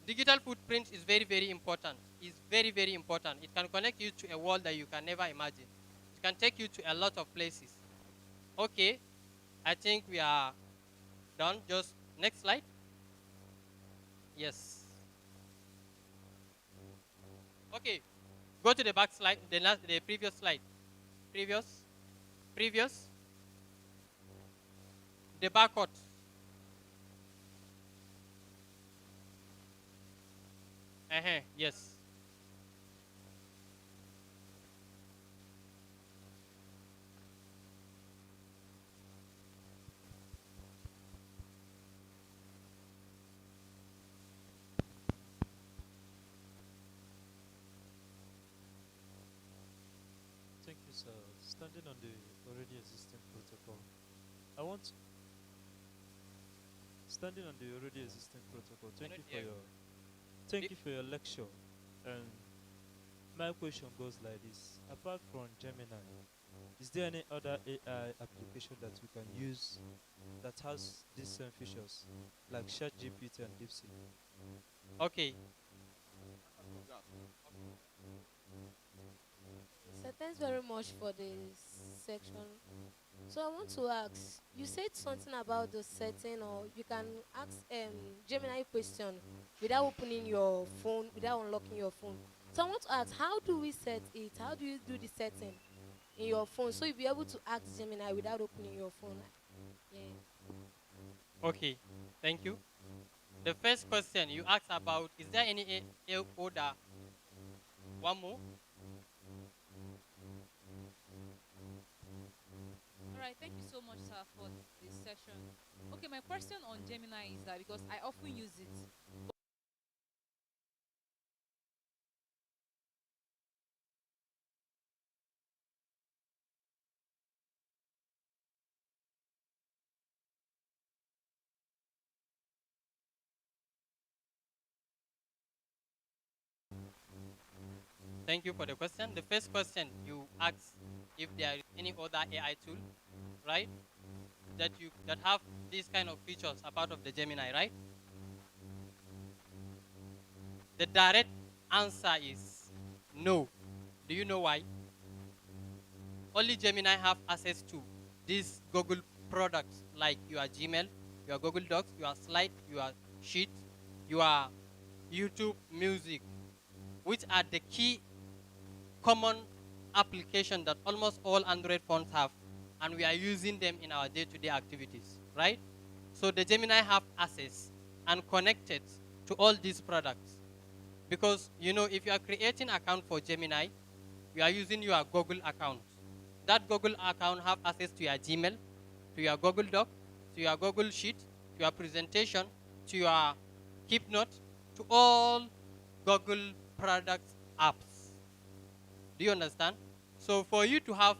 Digital footprint is very, very important. It's very, very important. It can connect you to a world that you can never imagine. It can take you to a lot of places. Okay, I think we are done. Just next slide. Yes. Okay, go to the back slide, the previous slide. Previous. The barcode. Yes. Thank you, sir. Standing on the already existing protocol, I want to standing on the already existing protocol. Thank you for your lecture. And my question goes like this: apart from Gemini, is there any other AI application that we can use that has these same features, like ChatGPT and DeepSeek? Okay. So thanks very much for this section. So I want to ask, you said something about the setting, or you can ask Gemini question without opening your phone, without unlocking your phone. So I want to ask, how do we set it? How do you do the setting in your phone so you'll be able to ask Gemini without opening your phone? Yeah. Okay, thank you. The first question you asked about, is there any order? One more. All right, thank you so much, sir, for this session. Okay, my question on Gemini is that because I often use it. Thank you for the question. The first question you asked if there is any other AI tool, right? That have these kind of features apart of the Gemini, right? The direct answer is no. Do you know why? Only Gemini have access to these Google products like your Gmail, your Google Docs, your Slide, your Sheet, your YouTube Music, which are the key common application that almost all Android phones have, and we are using them in our day-to-day activities, right? So the Gemini have access and connected to all these products. Because, you know, if you are creating an account for Gemini, you are using your Google account. That Google account have access to your Gmail, to your Google Doc, to your Google Sheet, to your presentation, to your Keep Note, to all Google products apps. Do you understand? So for you to have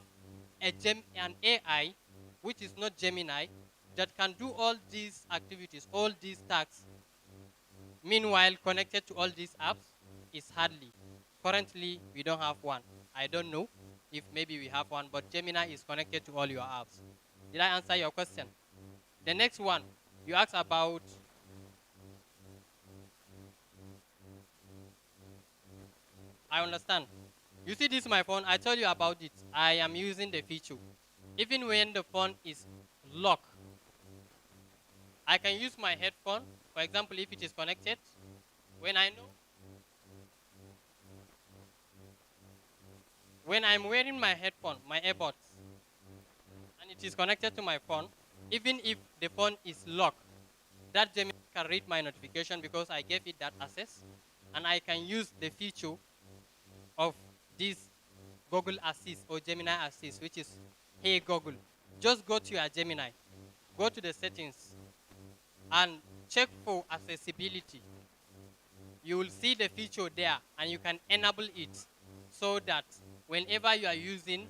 an AI, which is not Gemini, that can do all these activities, all these tasks, meanwhile connected to all these apps, is hardly. Currently, we don't have one. I don't know if maybe we have one, but Gemini is connected to all your apps. Did I answer your question? The next one, you asked about I understand. You see this my phone, I told you about it. I am using the feature. Even when the phone is locked, I can use my headphone. For example, if it is connected, when I know when I'm wearing my headphone, my AirPods, and it is connected to my phone, even if the phone is locked, that Gemini can read my notification because I gave it that access, and I can use the feature of this Google Assist or Gemini Assist, which is, hey Google, just go to your Gemini, go to the settings, and check for accessibility. You will see the feature there, and you can enable it so that whenever you are using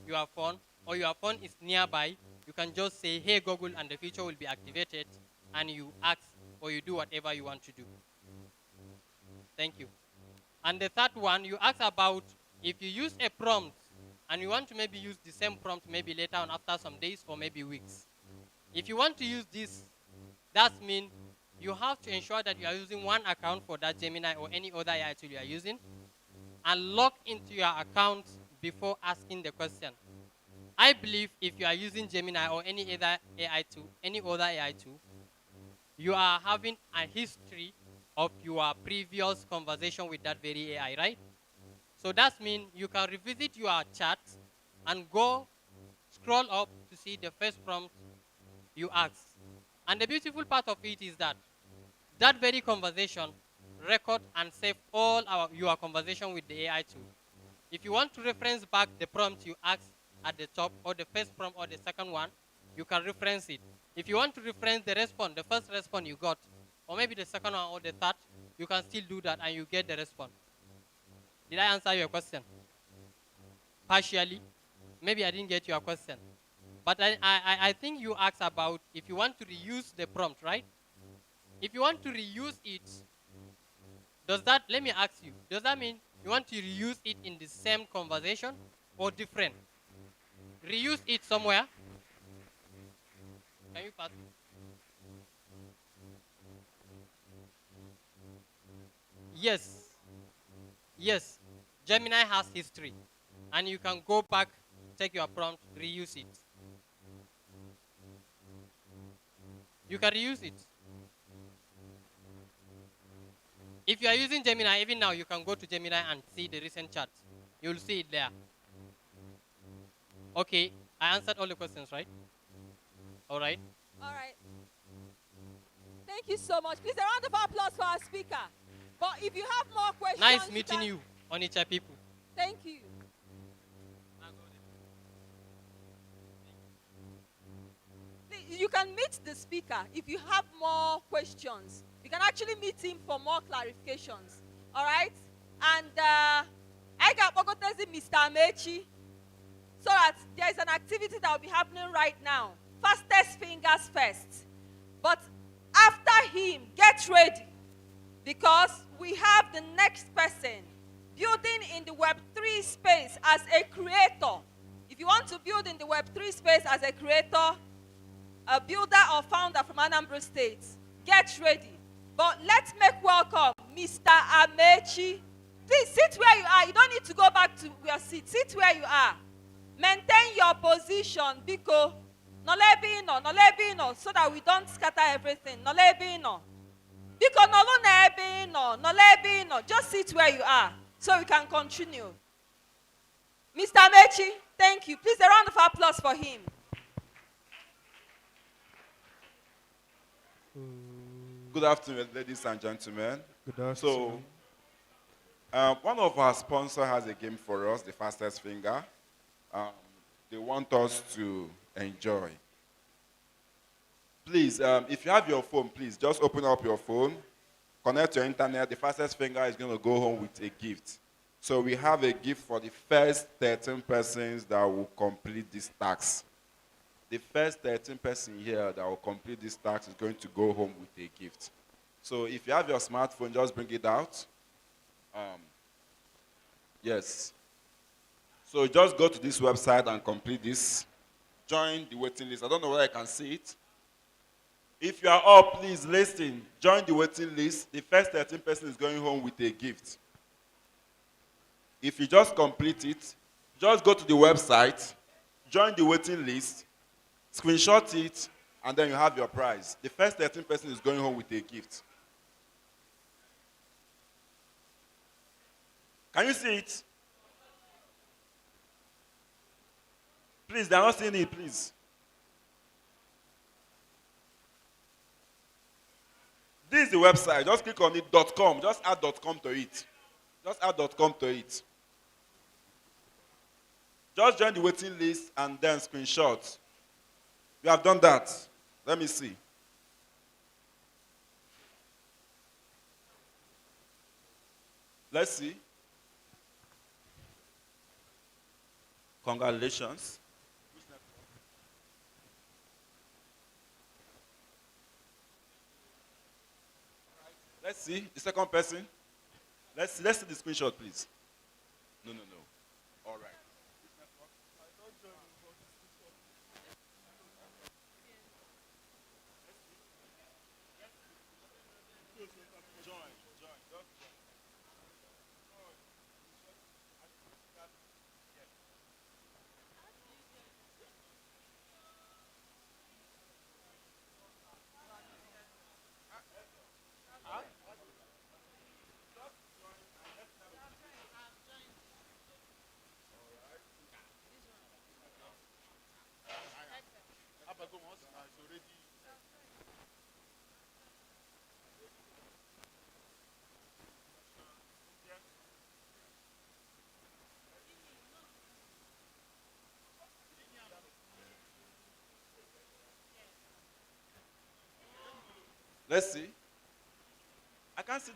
your phone or your phone is nearby, you can just say, hey Google, and the feature will be activated, and you ask or you do whatever you want to do. Thank you. And the third one, you ask about if you use a prompt and you want to maybe use the same prompt maybe later on after some days or maybe weeks. If you want to use this, that means you have to ensure that you are using one account for that Gemini or any other AI tool you are using, and log into your account before asking the question. I believe if you are using Gemini or any other AI tool, you are having a history of your previous conversation with that very AI, right? So that means you can revisit your chat and go scroll up to see the first prompt you asked. And the beautiful part of it is that that very conversation record and save all your conversation with the AI tool. If you want to reference back the prompt you asked at the top, or the first prompt or the second one, you can reference it. If you want to reference the response, the first response you got, or maybe the second one or the third, you can still do that and you get the response. Did I answer your question? Partially. Maybe I didn't get your question. But I think you asked about if you want to reuse the prompt, right? If you want to reuse it, let me ask you, does that mean you want to reuse it in the same conversation or different? Reuse it somewhere? Can you pass? Yes. Yes. Gemini has history. And you can go back, take your prompt, reuse it. You can reuse it. If you are using Gemini, even now, you can go to Gemini and see the recent chat. You'll see it there. Okay, I answered all the questions, right? All right. All right. Thank you so much. Please, a round of applause for our speaker. But if you have more questions... Nice meeting you, Onitsha people. Thank you. You can meet the speaker if you have more questions. You can actually meet him for more clarifications. All right? And I got Mr. Amechi, so that there is an activity that will be happening right now. Fastest fingers first. But after him, get ready, because we have the next person building in the Web3 space as a creator. If you want to build in the Web3 space as a creator, a builder or founder from Anambra State, get ready. But let's make welcome Mr. Amechi. Please sit where you are. You don't need to go back to your seat. Sit where you are. Maintain your position, Biko. Nolebino, so that we don't scatter everything. Nolebino. Biko nolebino. Just sit where you are so we can continue. Mr. Amechi, thank you. Please, a round of applause for him. Good afternoon, ladies and gentlemen. Good afternoon. So, one of our sponsors has a game for us, the fastest finger. They want us to enjoy. Please, if you have your phone, please just open up your phone, connect your internet. The fastest finger is going to go home with a gift. So we have a gift for the first 13 persons that will complete this task. The first 13 persons here that will complete this task is going to go home with a gift. So if you have your smartphone, just bring it out. Yes. So just go to this website and complete this. Join the waiting list. I don't know whether I can see it. If you are up, please listen. Join the waiting list. The first 13 persons is going home with a gift. If you just complete it, just go to the website, join the waiting list, screenshot it, and then you have your prize. The first 13 persons is going home with a gift. Can you see it? Please, they're not seeing it, please. This is the website. Just click on it, .com. Just add .com to it. Just add .com to it. Just join the waiting list and then screenshot. You have done that. Let me see. Let's see. Congratulations. Let's see the second person. Let's see the screenshot, please. No. All right. Let's see. I can't see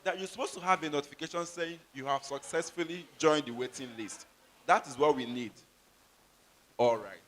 that you're supposed to have a notification saying you have successfully joined the waiting list. That is what we need. All right.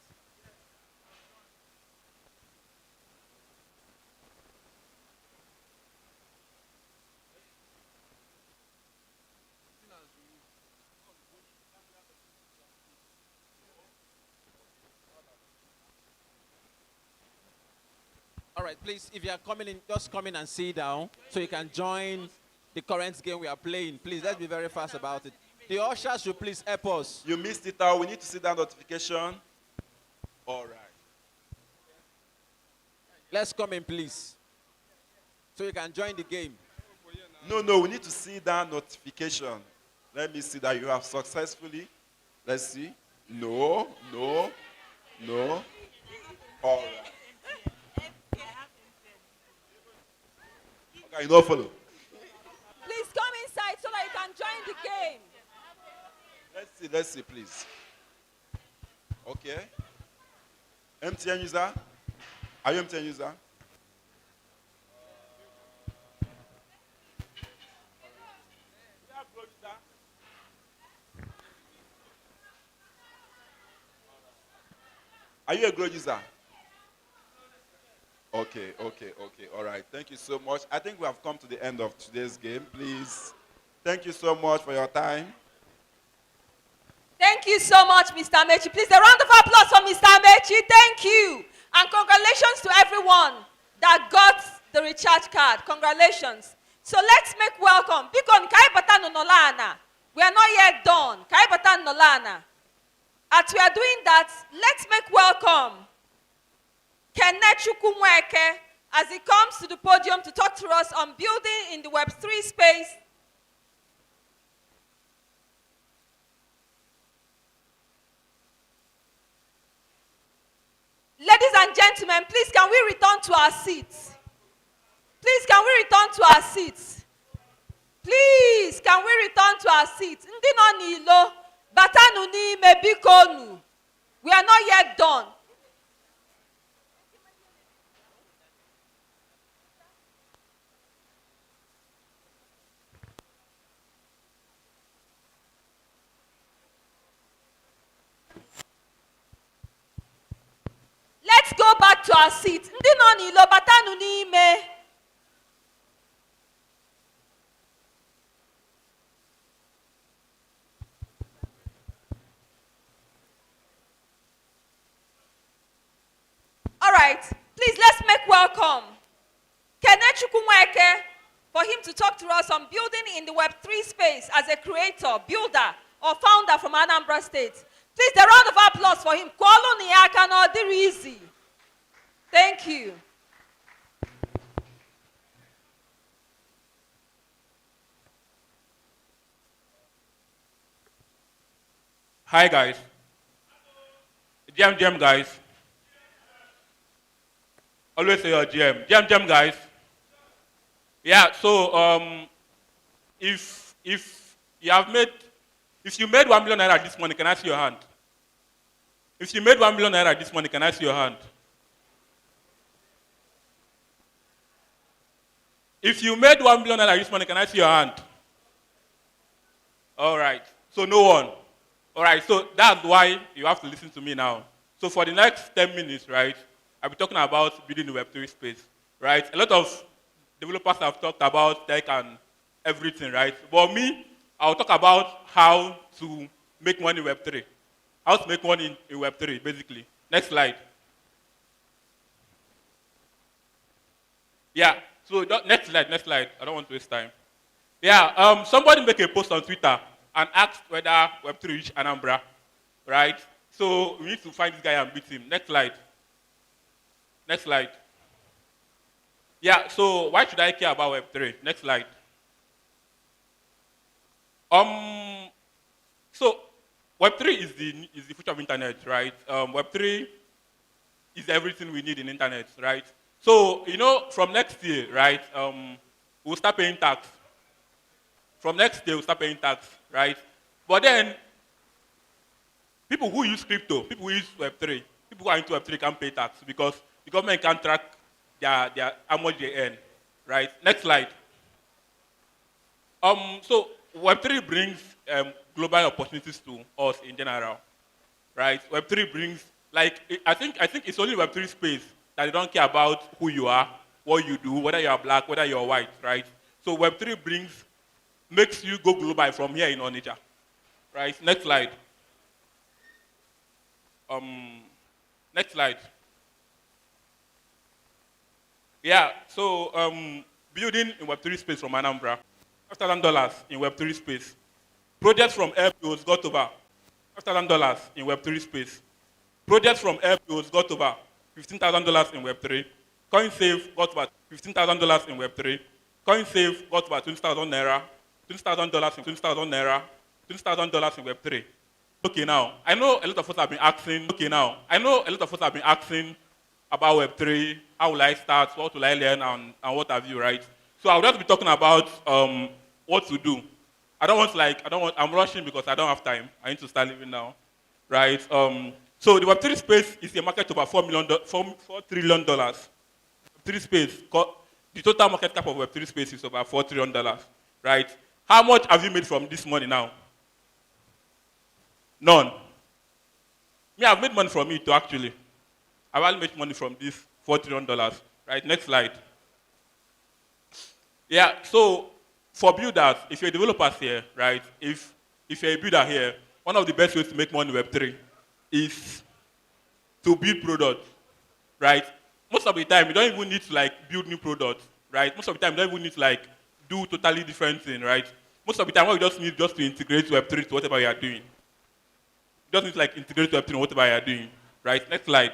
All right, please, if you are coming in, just come in and sit down so you can join the current game we are playing. Please, let's be very fast about it. The ushers should please help us. You missed it out. We need to see that notification. All right. Let's come in, please, so you can join the game. No, we need to see that notification. Let me see that you have successfully. Let's see. No. All right. Okay, you don't follow. Please come inside so that you can join the game. Let's see, please. Okay. MTN user? Are you MTN user? Are you a Grow user? Okay. All right. Thank you so much. I think we have come to the end of today's game. Please. Thank you so much for your time. Thank you so much, Mr. Mechi. Please, a round of applause for Mr. Mechi. Thank you. And congratulations to everyone that got the recharge card. Congratulations. So let's make welcome. Bikon Kaibatan Nolana. We are not yet done. Kaibatan Nolana. As we are doing that, let's make welcome Kenneth Chukwumweke as he comes to the podium to talk to us on building in the Web3 space. Ladies and gentlemen, please can we return to our seats? Please can we return to our seats? Please can we return to our seats? Ndị nọ n'ilo, batanụ n'ime bikonu. We are not yet done. Let's go back to our seats. Ndị nọ n'ilo, batanụ n'ime. All right, please let's make welcome Kenneth Chukwumweke for him to talk to us on building in the Web3 space as a creator, builder, or founder from Anambra State. Please, a round of applause for him. Kwalo niyaka no diri easy. Thank you. Hi guys. GM guys. Always say your GM. GM guys. Yeah, so if you made 1 million naira this morning, can I see your hand? If you made 1 million naira this morning, can I see your hand? If you made 1 million naira this morning, can I see your hand? All right. So no one. All right. So that's why you have to listen to me now. So for the next 10 minutes, right, I'll be talking about building the Web3 space, right? A lot of developers have talked about tech and everything, right? But me, I'll talk about how to make money in Web3. How to make money in Web3, basically. Next slide. Yeah. So next slide. I don't want to waste time. Yeah, somebody make a post on Twitter and asked whether Web3 reached Anambra, right? So we need to find this guy and beat him. Next slide. Next slide. Yeah, so why should I care about Web3? Next slide. So Web3 is the future of internet, right? Web3 is everything we need in internet, right? So, from next year, right, we'll start paying tax. From next year, we'll start paying tax, right? But then, people who use crypto, people who use Web3, people who are into Web3 can't pay tax because the government can't track their how much they earn, right? Next slide. So Web3 brings global opportunities to us in general, right? Web3 brings, I think it's only Web3 space that they don't care about who you are, what you do, whether you are black, whether you are white, right? So Web3 makes you go global from here in Onitsha, right? Next slide. Next slide. Yeah, so building in Web3 space from Anambra, $5,000 in Web3 space. Projects from airfields got over $5,000 in Web3 space. Projects from airfields got over $15,000 in Web3. CoinSave got about $15,000 in Web3. CoinSave got about 20,000 naira, $20,000 in 20,000 naira, $20,000 in Web3. Okay, now I know a lot of us have been asking. About Web3. How will I start? What will I learn? And what have you, right? So I'll just be talking about what to do. I'm rushing because I don't have time. I need to start living now, right? So the Web3 space is a market of about $4 trillion. Web3 space, the total market cap of Web3 space is about $4 trillion, right? How much have you made from this money now? None. Me, I've made money from it too, actually. I've only made money from this $4 trillion, right? Next slide. Yeah, so for builders, if you're developers here, right, if you're a builder here, one of the best ways to make money in Web3 is to build products, right? Most of the time, you don't even need to build new products, right? Most of the time, you don't even need to do totally different thing, right? Most of the time, what you just need just to integrate Web3 to whatever you are doing. You just need to integrate Web3 to whatever you are doing, right? Next slide.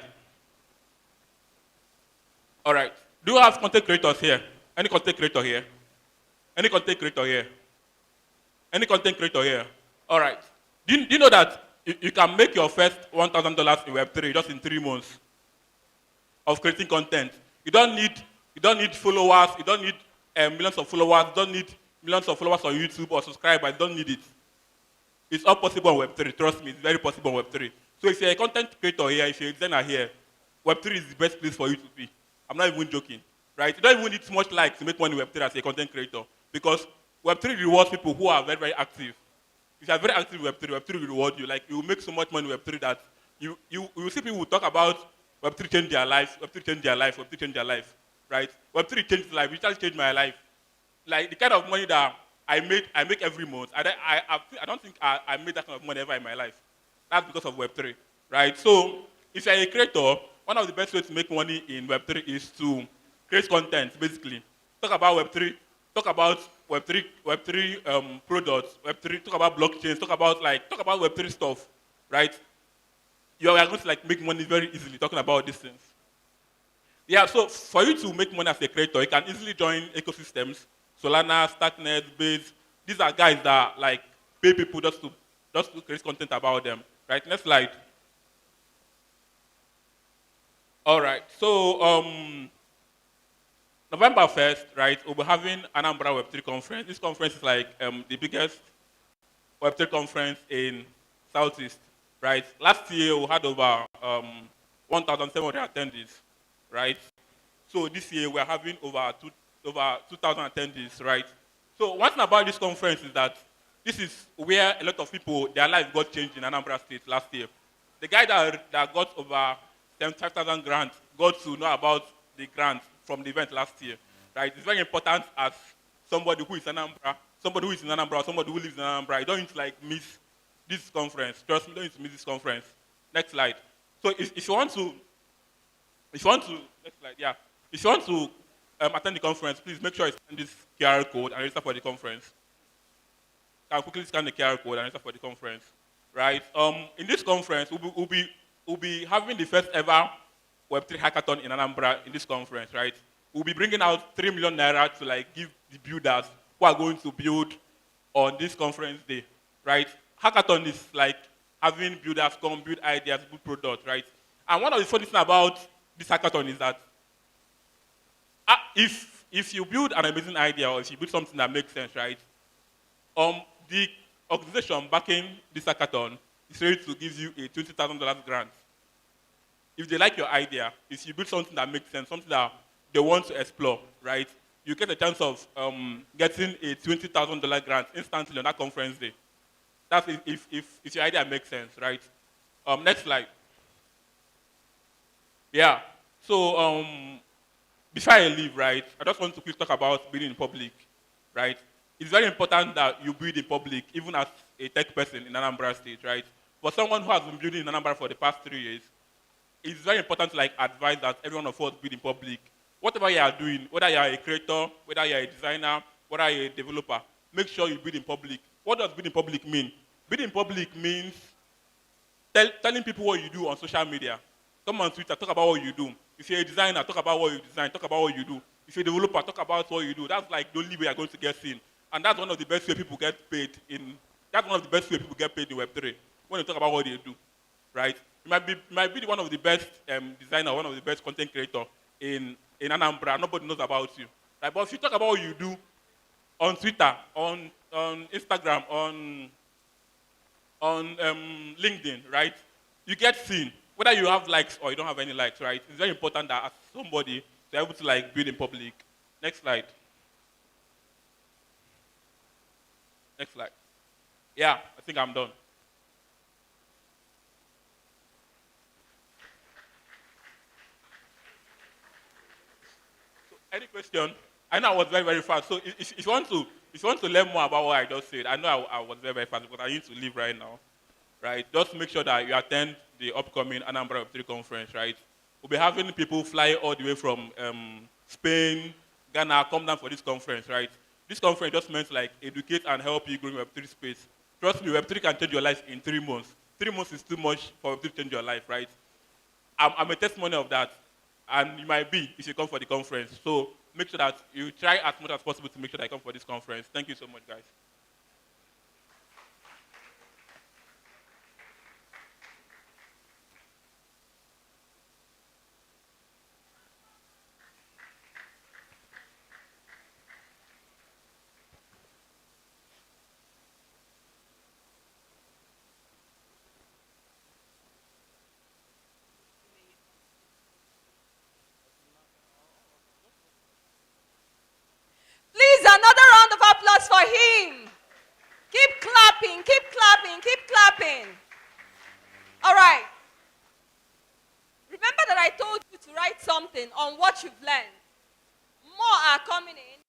All right. Do you have content creators here? Any content creator here? Any content creator here? Any content creator here? All right. Do you know that you can make your first $1,000 in Web3 just in 3 months of creating content? You don't need followers. You don't need millions of followers. You don't need millions of followers on YouTube or subscribers. You don't need it. It's all possible on Web3. Trust me, it's very possible on Web3. So if you're a content creator here, if you're a designer here, Web3 is the best place for you to be. I'm not even joking, right? You don't even need too much likes to make money in Web3 as a content creator because Web3 rewards people who are very, very active. If you are very active in Web3, Web3 will reward you. You will make so much money in Web3 that you will see people who talk about Web3 change their life, Web3 change their life, Web3 change their life, right? Web3 changed life, it just changed my life. The kind of money that I make every month, I don't think I made that kind of money ever in my life. That's because of Web3, right? So if you're a creator, one of the best ways to make money in Web3 is to create content, basically. Talk about Web3, talk about Web3 products, Web3, talk about blockchains, talk about Web3 stuff, right? You are going to make money very easily talking about these things. Yeah, so for you to make money as a creator, you can easily join ecosystems, Solana, Stacknet, Base. These are guys that pay people just to create content about them, right? Next slide. All right. So November 1st, right, we'll be having Anambra Web3 conference. This conference is like the biggest Web3 conference in Southeast, right? Last year we had over 1,700 attendees, right? So this year we're having over 2,000 attendees, right? So one thing about this conference is that this is where a lot of people, their life got changed in Anambra State last year. The guy that got over 75,000 grants got to know about the grant from the event last year, right? It's very important as somebody who is Anambra, somebody who is in Anambra, somebody who lives in Anambra. You don't need to like miss this conference. Trust me, you don't need to miss this conference. Next slide. So if you want to, next slide, yeah. If you want to attend the conference, please make sure you scan this QR code and register for the conference. Can quickly scan the QR code and register for the conference, right? In this conference, we'll be having the first ever Web3 hackathon in Anambra in this conference, right? We'll be bringing out 3 million naira to like give the builders who are going to build on this conference day, right? Hackathon is like having builders come build ideas, build products, right? And one of the funny things about this hackathon is that if you build an amazing idea or if you build something that makes sense, right? The organization backing this hackathon is ready to give you a $20,000 grant. If they like your idea, if you build something that makes sense, something that they want to explore, right? You get a chance of getting a $20,000 grant instantly on that conference day. That's if your idea makes sense, right? Next slide. Yeah. So before I leave, right, I just want to quickly talk about building in public, right? It's very important that you build in public, even as a tech person in Anambra State, right? For someone who has been building in Anambra for the past 3 years, it's very important to like advise that every one of us build in public. Whatever you are doing, whether you are a creator, whether you are a designer, whether you are a developer, make sure you build in public. What does build in public mean? Build in public means telling people what you do on social media. Come on Twitter, talk about what you do. If you're a designer, talk about what you design, talk about what you do. If you're a developer, talk about what you do. That's like the only way you're going to get seen. And that's one of the best way people get paid in, that's one of the best way people get paid in Web3, when you talk about what they do, right? You might be one of the best designer, one of the best content creator in Anambra. Nobody knows about you. Right? But if you talk about what you do on Twitter, on Instagram, on LinkedIn, right? You get seen. Whether you have likes or you don't have any likes, right? It's very important that as somebody, you're able to like build in public. Next slide. Next slide. Yeah, I think I'm done. So, any question? I know I was very, very fast. So if you want to learn more about what I just said, I know I was very, very fast because I need to leave right now. Right? Just make sure that you attend the upcoming Anambra Web3 conference, right? We'll be having people fly all the way from Spain, Ghana, come down for this conference, right? This conference just meant like educate and help you grow in Web3 space. Trust me, Web3 can change your life in 3 months. 3 months is too much for Web3 to change your life, right? I'm a testimony of that. And you might be if you come for the conference. So make sure that you try as much as possible to make sure that you come for this conference. Thank you so much, guys. Please, another round of applause for him. Keep clapping, keep clapping, keep clapping. All right. Remember that I told you to write something on what you've learned. More are coming in.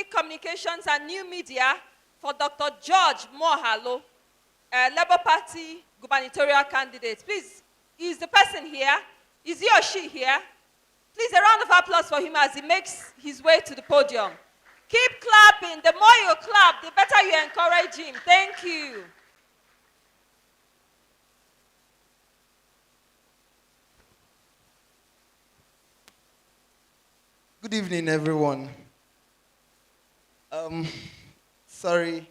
Communications and new media for Dr. George Mohalo, a Labour Party gubernatorial candidate. Please, is the person here? Is he or she here? Please, a round of applause for him as he makes his way to the podium. Keep clapping. The more you clap, the better you encourage him. Thank you. Good evening, everyone. Sorry.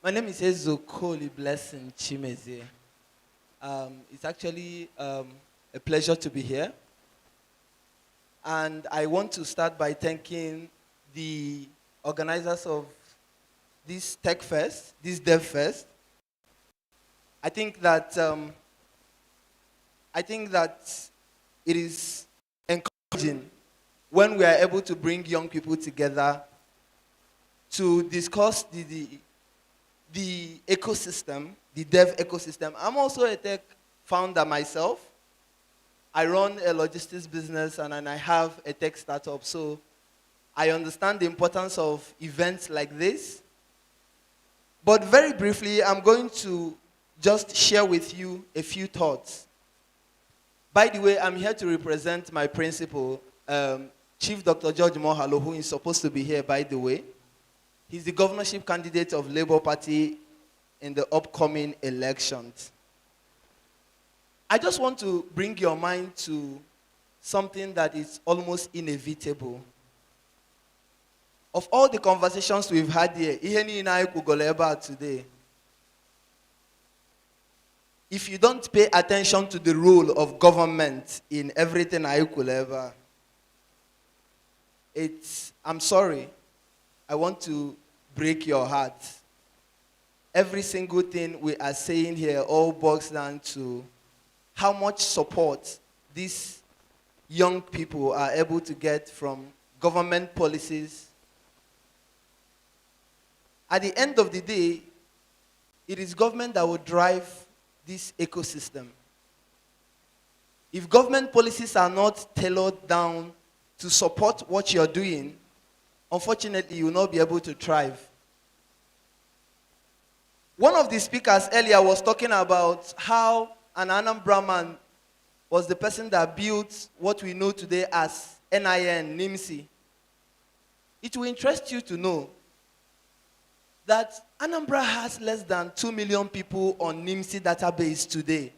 My name is Ezokoli Blessing Chimeze. It's actually a pleasure to be here. And I want to start by thanking the organizers of this Tech Fest, this Dev Fest. I think that it is encouraging when we are able to bring young people together to discuss the ecosystem, the dev ecosystem. I'm also a tech founder myself. I run a logistics business and I have a tech startup. So I understand the importance of events like this. But very briefly, I'm going to just share with you a few thoughts. By the way, I'm here to represent my principal, Chief Dr. George Mohalo, who is supposed to be here, by the way. He's the governorship candidate of Labour Party in the upcoming elections. I just want to bring your mind to something that is almost inevitable. Of all the conversations we've had here, today, if you don't pay attention to the role of government in everything I could ever, I'm sorry, I want to break your heart. Every single thing we are saying here all boils down to how much support these young people are able to get from government policies. At the end of the day, it is government that will drive this ecosystem. If government policies are not tailored down to support what you're doing, unfortunately, you will not be able to thrive. One of the speakers earlier was talking about how an Anambra man was the person that built what we know today as NIN, NIMSI. It will interest you to know that Anambra has less than 2 million people on NIMSI database today.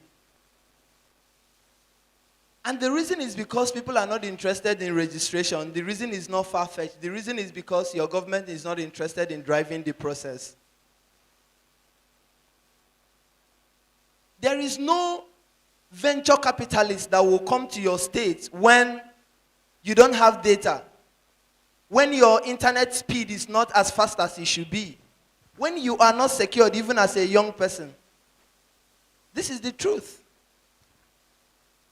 And the reason is because people are not interested in registration. The reason is not far-fetched. The reason is because your government is not interested in driving the process. There is no venture capitalist that will come to your state when you don't have data, when your internet speed is not as fast as it should be, when you are not secured even as a young person. This is the truth.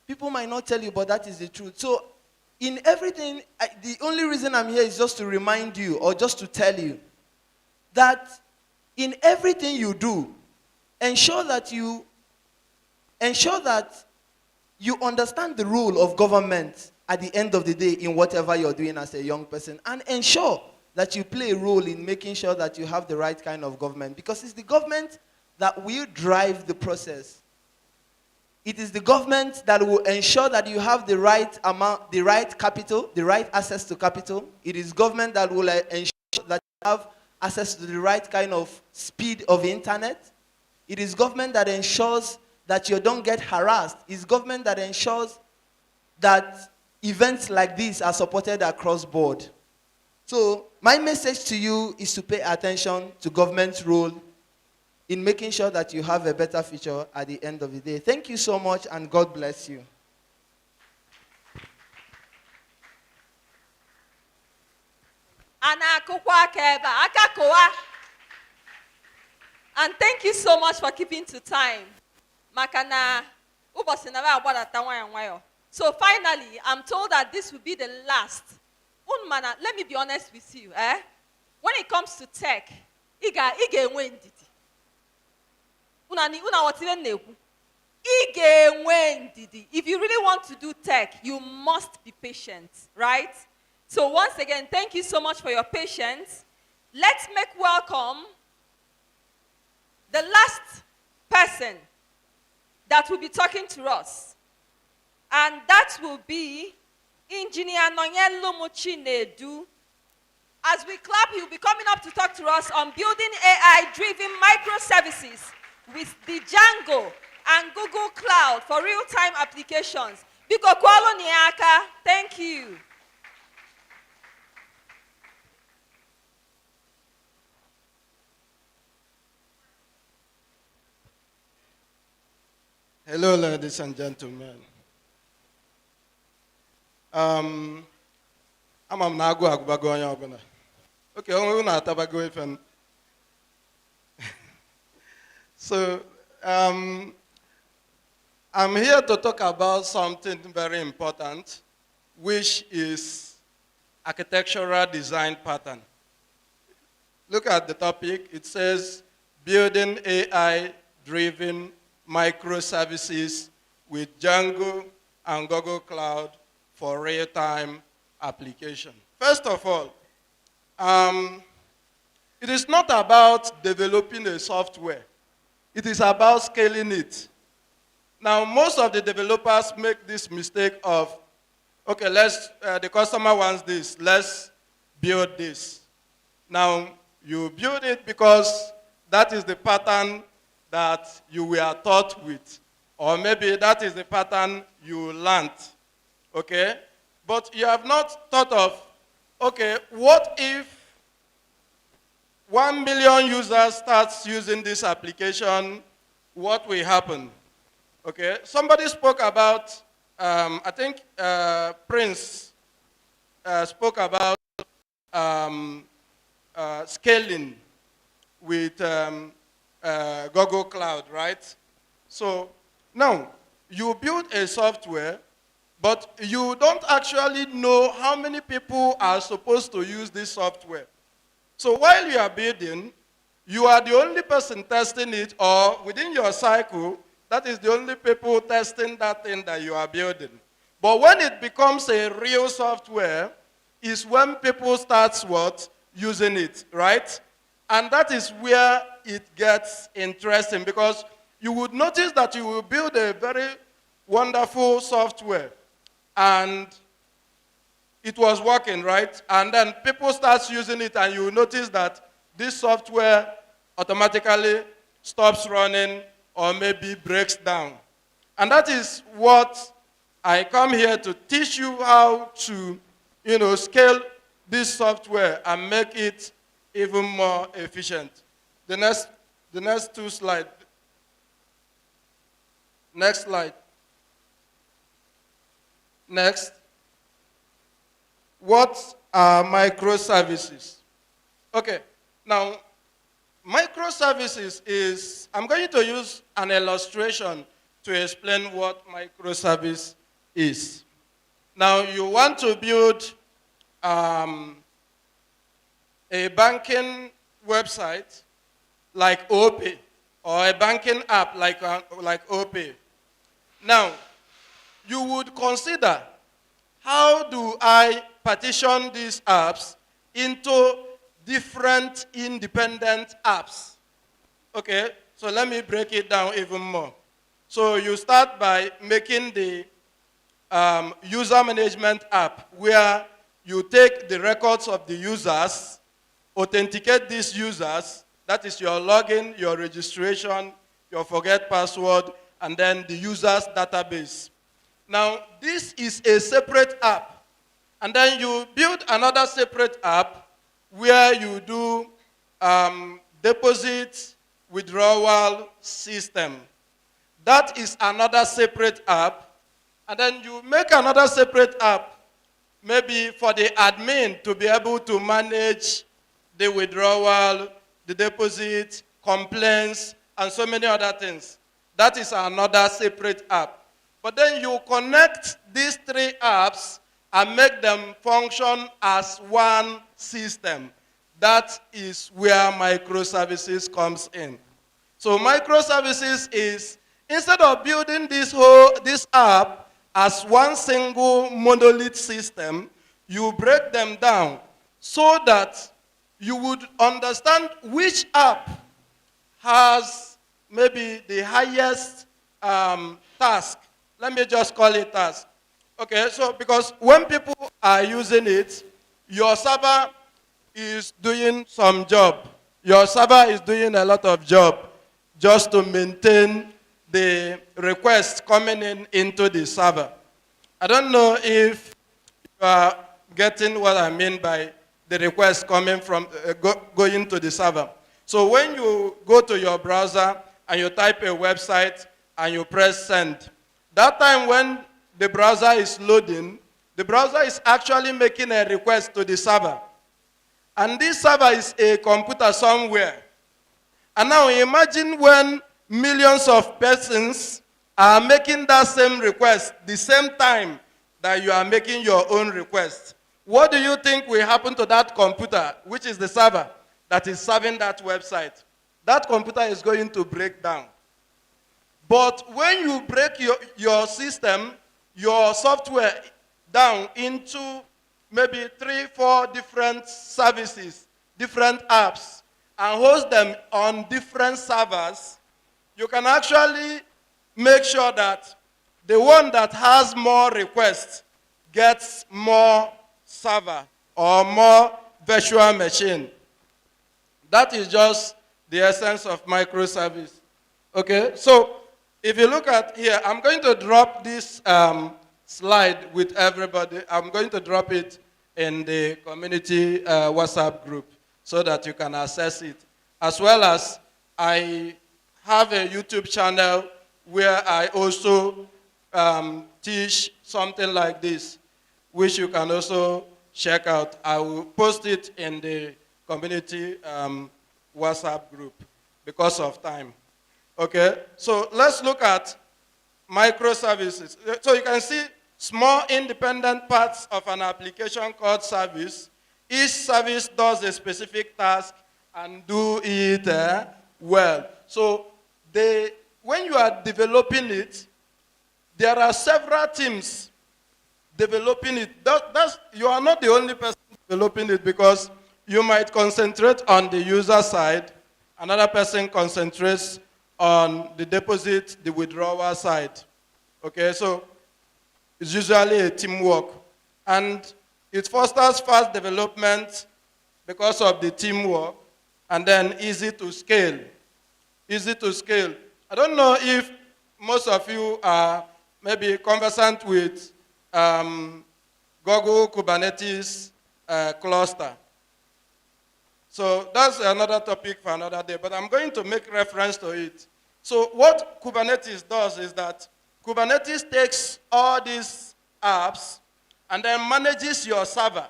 People might not tell you, but that is the truth. So in everything, the only reason I'm here is just to remind you or just to tell you that in everything you do, ensure that you understand the role of government at the end of the day in whatever you're doing as a young person, and ensure that you play a role in making sure that you have the right kind of government, because it's the government that will drive the process. It is the government that will ensure that you have the right amount, the right capital, the right access to capital. It is government that will ensure that you have access to the right kind of speed of internet. It is government that ensures that you don't get harassed. It's government that ensures that events like this are supported across board. So my message to you is to pay attention to government's role in making sure that you have a better future at the end of the day. Thank you so much, and God bless you. And thank you so much for keeping to time. So finally, I'm told that this will be the last. Let me be honest with you. When it comes to tech, if you really want to do tech, you must be patient, right? So once again, thank you so much for your patience. let's make welcome the last person that will be talking to us. And that will be Engineer Nonyelu Muchinedu. As we clap, he'll be coming up to talk to us on building AI-driven microservices with the Django and Google Cloud for real-time applications. Biko kwalo niaka. Thank you. Hello, ladies and gentlemen. I'm Nago Agbago Yabana. Okay, I'm not Tabago FM. So, I'm here to talk about something very important, which is architectural design pattern. Look at the topic. It says building AI-driven microservices with Django and Google Cloud for real-time application. First of all, it is not about developing a software. It is about scaling it. Now, most of the developers make this mistake of, okay, the customer wants this, let's build this. Now, you build it because that is the pattern that you were taught with. Or maybe that is the pattern you learned. Okay? But you have not thought of, okay, what if 1 million users starts using this application? What will happen? Okay? Somebody spoke about, I think Prince spoke about scaling with Google Cloud, right? So now you build a software, but you don't actually know how many people are supposed to use this software. So while you are building, you are the only person testing it, or within your cycle, that is the only people testing that thing that you are building. But when it becomes a real software, is when people start what? Using it, right? And that is where it gets interesting, because you would notice that you will build a very wonderful software and it was working, right? And then people start using it and you will notice that this software automatically stops running or maybe breaks down. And that is what I come here to teach you, how to, scale this software and make it even more efficient. The next two slides. Next slide. Next. What are microservices? Okay, now microservices is, I'm going to use an illustration to explain what microservice is. Now you want to build a banking website like OPay, or a banking app like OPay. Now, you would consider, how do I partition these apps into different independent apps? Okay, so let me break it down even more. So you start by making the user management app, where you take the records of the users, authenticate these users, that is your login, your registration, your forget password, and then the user's database. Now, this is a separate app. And then you build another separate app where you do deposit withdrawal system. That is another separate app. And then you make another separate app, maybe for the admin to be able to manage the withdrawal, the deposit, complaints, and so many other things. That is another separate app. But then you connect these three apps and make them function as one system. That is where microservices comes in. So microservices is, instead of building this app as one single monolith system, you break them down so that you would understand which app has maybe the highest task. Let me just call it task. Okay, so because when people are using it, your server is doing some job. Your server is doing a lot of job just to maintain the requests coming in into the server. I don't know if you are getting what I mean by the request coming from going to the server. So when you go to your browser and you type a website and you press send, that time when the browser is loading, the browser is actually making a request to the server. And this server is a computer somewhere. And now imagine when millions of persons are making that same request the same time that you are making your own request. What do you think will happen to that computer, which is the server that is serving that website? That computer is going to break down. But when you break your system, your software down into maybe 3, 4 different services, different apps, and host them on different servers, you can actually make sure that the one that has more requests gets more server or more virtual machine. That is just the essence of microservice. Okay, so if you look at here, I'm going to drop this slide with everybody. I'm going to drop it in the community WhatsApp group so that you can access it. As well as I have a YouTube channel where I also teach something like this, which you can also check out. I will post it in the community WhatsApp group because of time. Okay, so let's look at microservices. So you can see small independent parts of an application called service. Each service does a specific task and do it well. So when you are developing it, there are several teams developing it. You are not the only person developing it because you might concentrate on the user side, another person concentrates on the deposit, the withdrawal side. Okay, so it's usually a teamwork. And it fosters fast development because of the teamwork, and then easy to scale. Easy to scale. I don't know if most of you are maybe conversant with Google Kubernetes cluster. So that's another topic for another day, but I'm going to make reference to it. So what Kubernetes does is that Kubernetes takes all these apps and then manages your server,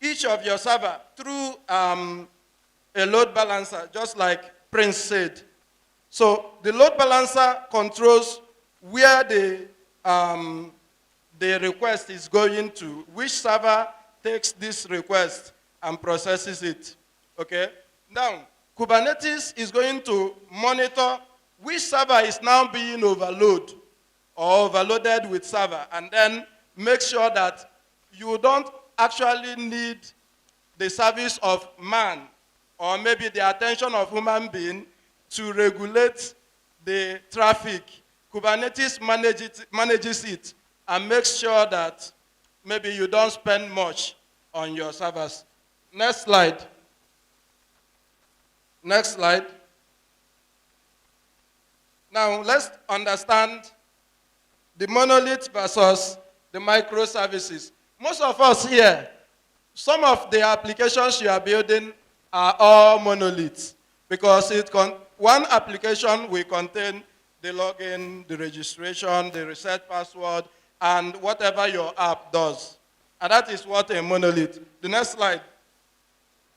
each of your server, through a load balancer, just like Prince said. So the load balancer controls where the request is going to, which server takes this request and processes it. Okay? Now, Kubernetes is going to monitor which server is now being overloaded or overloaded with server, and then make sure that you don't actually need the service of man or maybe the attention of human being to regulate the traffic. Kubernetes manages it and makes sure that maybe you don't spend much on your servers. Next slide. Next slide. Now let's understand the monolith versus the microservices. Most of us here, some of the applications you are building are all monoliths because one application will contain the login, the registration, the reset password, and whatever your app does. And that is what a monolith. The next slide.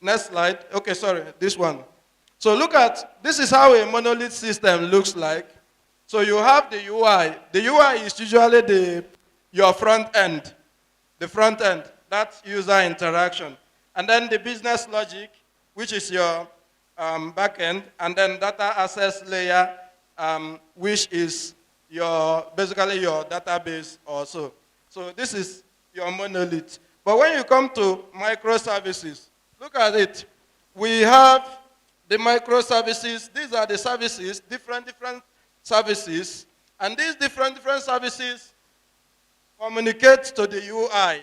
Next slide. Okay, sorry, this one. So look at, this is how a monolith system looks like. So you have the UI. The UI is usually your front end. The front end, that's user interaction. And then the business logic, which is your back end, and then data access layer, which is basically your database also. So this is your monolith. But when you come to microservices, look at it. we have the microservices. These are the services, different services. And these different services communicate to the UI.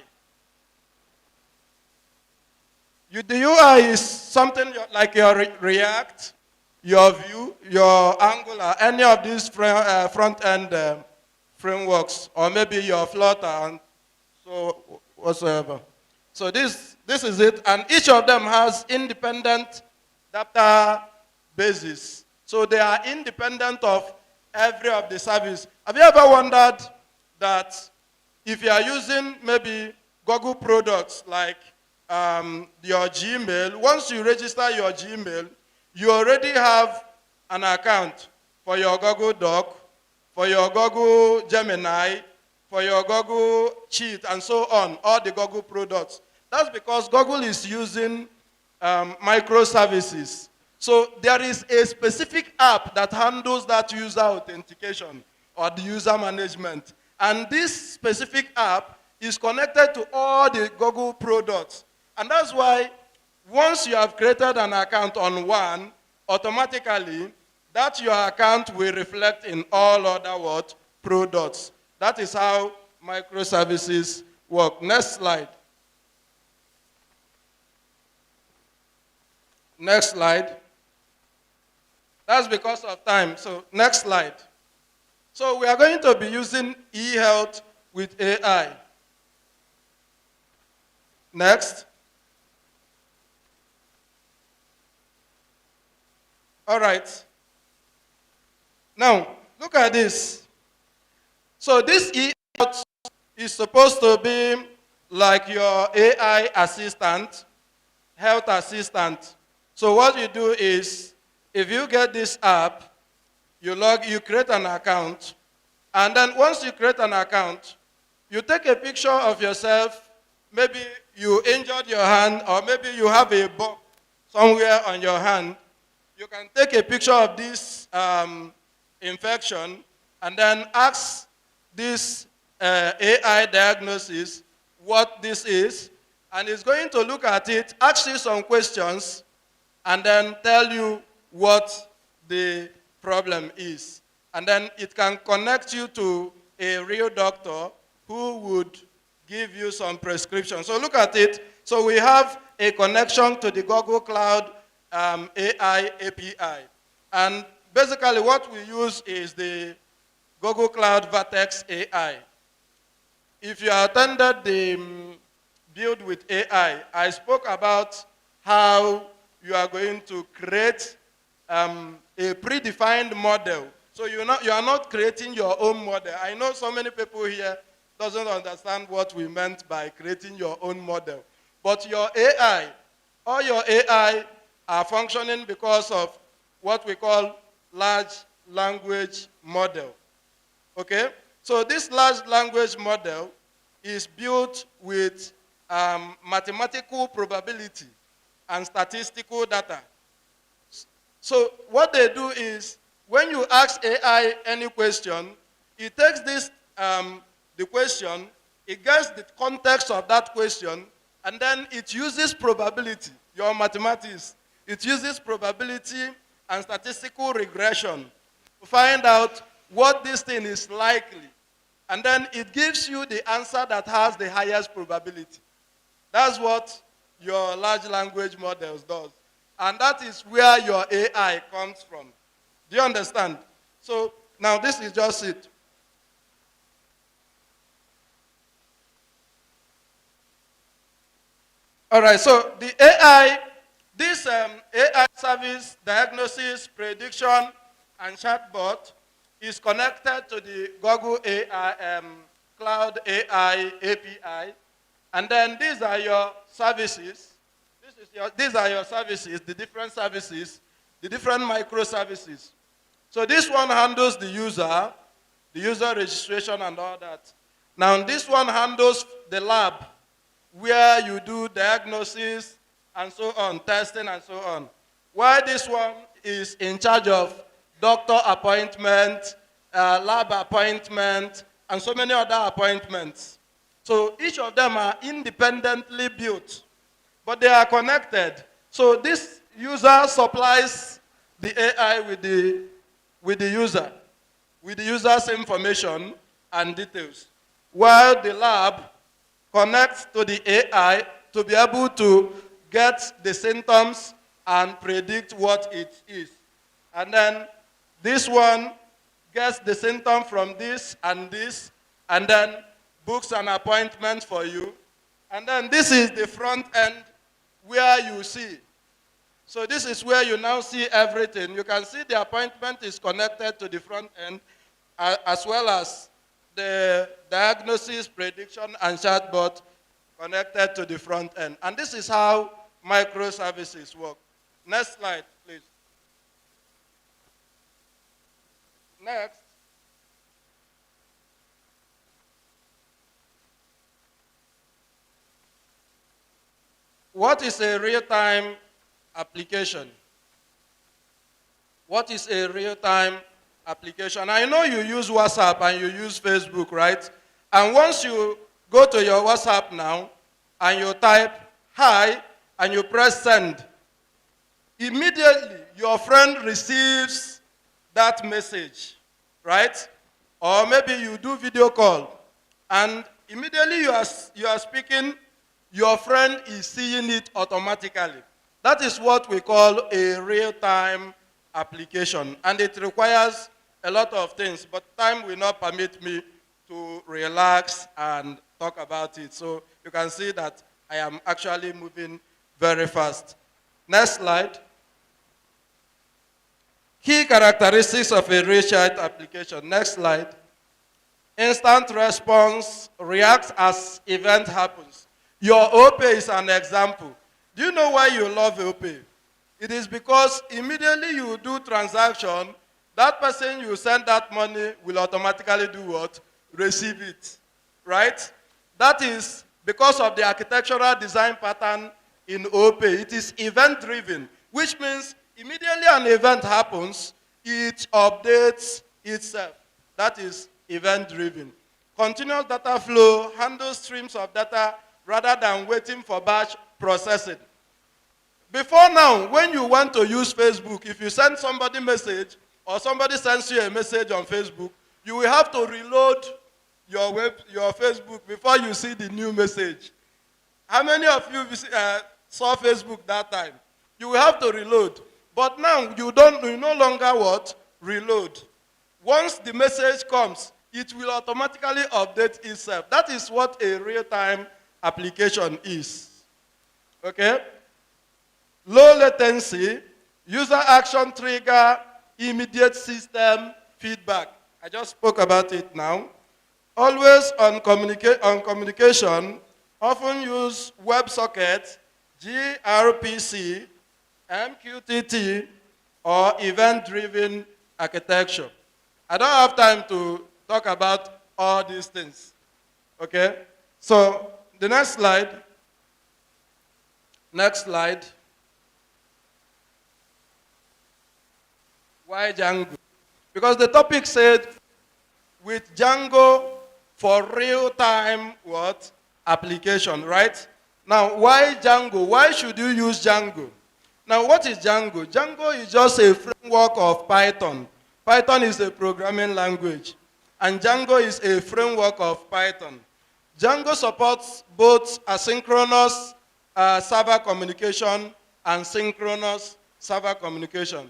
The UI is something like your React, your Vue, your Angular, any of these front-end frameworks, or maybe your Flutter, and so whatsoever. So this is it, and each of them has independent databases. So they are independent of every of the service. Have you ever wondered that if you are using maybe Google products like your Gmail, once you register your Gmail, you already have an account for your Google Doc, for your Google Gemini, for your Google Sheet, and so on, all the Google products. That's because Google is using microservices. So there is a specific app that handles that user authentication or the user management. And this specific app is connected to all the Google products. And that's why once you have created an account on one, automatically that your account will reflect in all other products. That is how microservices work. Next slide. Next slide. That's because of time. So next slide. So we are going to be using e-health with AI. Next. All right. Now, look at this. So this e-health is supposed to be like your AI assistant, health assistant. So what you do is, if you get this app, you create an account, and then once you create an account, you take a picture of yourself. Maybe you injured your hand, or maybe you have a bump somewhere on your hand. You can take a picture of this infection and then ask this AI diagnosis what this is, and it's going to look at it, ask you some questions, and then tell you what the problem is. And then it can connect you to a real doctor who would give you some prescription. So look at it. So we have a connection to the Google Cloud AI API. And basically what we use is the Google Cloud Vertex AI. If you attended the Build with AI, I spoke about how you are going to create a predefined model. So you are not creating your own model. I know so many people here doesn't understand what we meant by creating your own model. But your AI, all your AI are functioning because of what we call large language model. Okay? So this large language model is built with mathematical probability and statistical data. So what they do is, when you ask AI any question, it takes this, the question, it gets the context of that question, and then it uses probability, your mathematics. It uses probability and statistical regression to find out what this thing is likely. And then it gives you the answer that has the highest probability. That's what your large language models does. And that is where your AI comes from. Do you understand? So now this is just it. All right, so the AI, this AI service, diagnosis, prediction, and chatbot is connected to the Google AI, Cloud AI API. And then these are your services. These are your services, the different services, the different microservices. So this one handles the user registration and all that. Now this one handles the lab, where you do diagnosis and so on, testing and so on. While this one is in charge of doctor appointment, lab appointment, and so many other appointments. So each of them are independently built, but they are connected. So this user supplies the AI with the user's information and details, while the lab connects to the AI to be able to get the symptoms and predict what it is. And then this one gets the symptom from this, and then books an appointment for you. And then this is the front end where you see. So this is where you now see everything. You can see the appointment is connected to the front end, as well as the diagnosis, prediction, and chatbot connected to the front end. And this is how microservices work. Next slide, please. Next. What is a real-time application? What is a real-time application? I know you use WhatsApp and you use Facebook, right? And once you go to your WhatsApp now and you type hi and you press send, immediately your friend receives that message, right? Or maybe you do video call and immediately you are speaking, your friend is seeing it automatically. That is what we call a real-time application, and it requires a lot of things, but time will not permit me to relax and talk about it. So you can see that I am actually moving very fast. Next slide. Key characteristics of a real-time application. Next slide. Instant response reacts as event happens. Your OPay is an example. Do you know why you love OPay? It is because immediately you do transaction, that person you send that money will automatically do what? Receive it, right? That is because of the architectural design pattern in OPay. It is event-driven, which means immediately an event happens, it updates itself. That is event-driven. Continuous data flow handles streams of data rather than waiting for batch processing. Before now, when you want to use Facebook, if you send somebody a message or somebody sends you a message on Facebook, you will have to reload your Facebook before you see the new message. How many of you saw Facebook that time? You will have to reload. But now you no longer what? Reload. Once the message comes, it will automatically update itself. That is what a real-time application is. Okay? Low latency, user action trigger, immediate system feedback. I just spoke about it now. Always on communication, often use WebSocket, gRPC, MQTT, or event-driven architecture. I don't have time to talk about all these things. Okay? So, the next slide. Next slide. Why Django? Because the topic said, with Django for real-time what? Application, right? Now, why Django? Why should you use Django? Now, what is Django? Django is just a framework of Python. Python is a programming language, and Django is a framework of Python. Django supports both asynchronous server communication and synchronous server communication.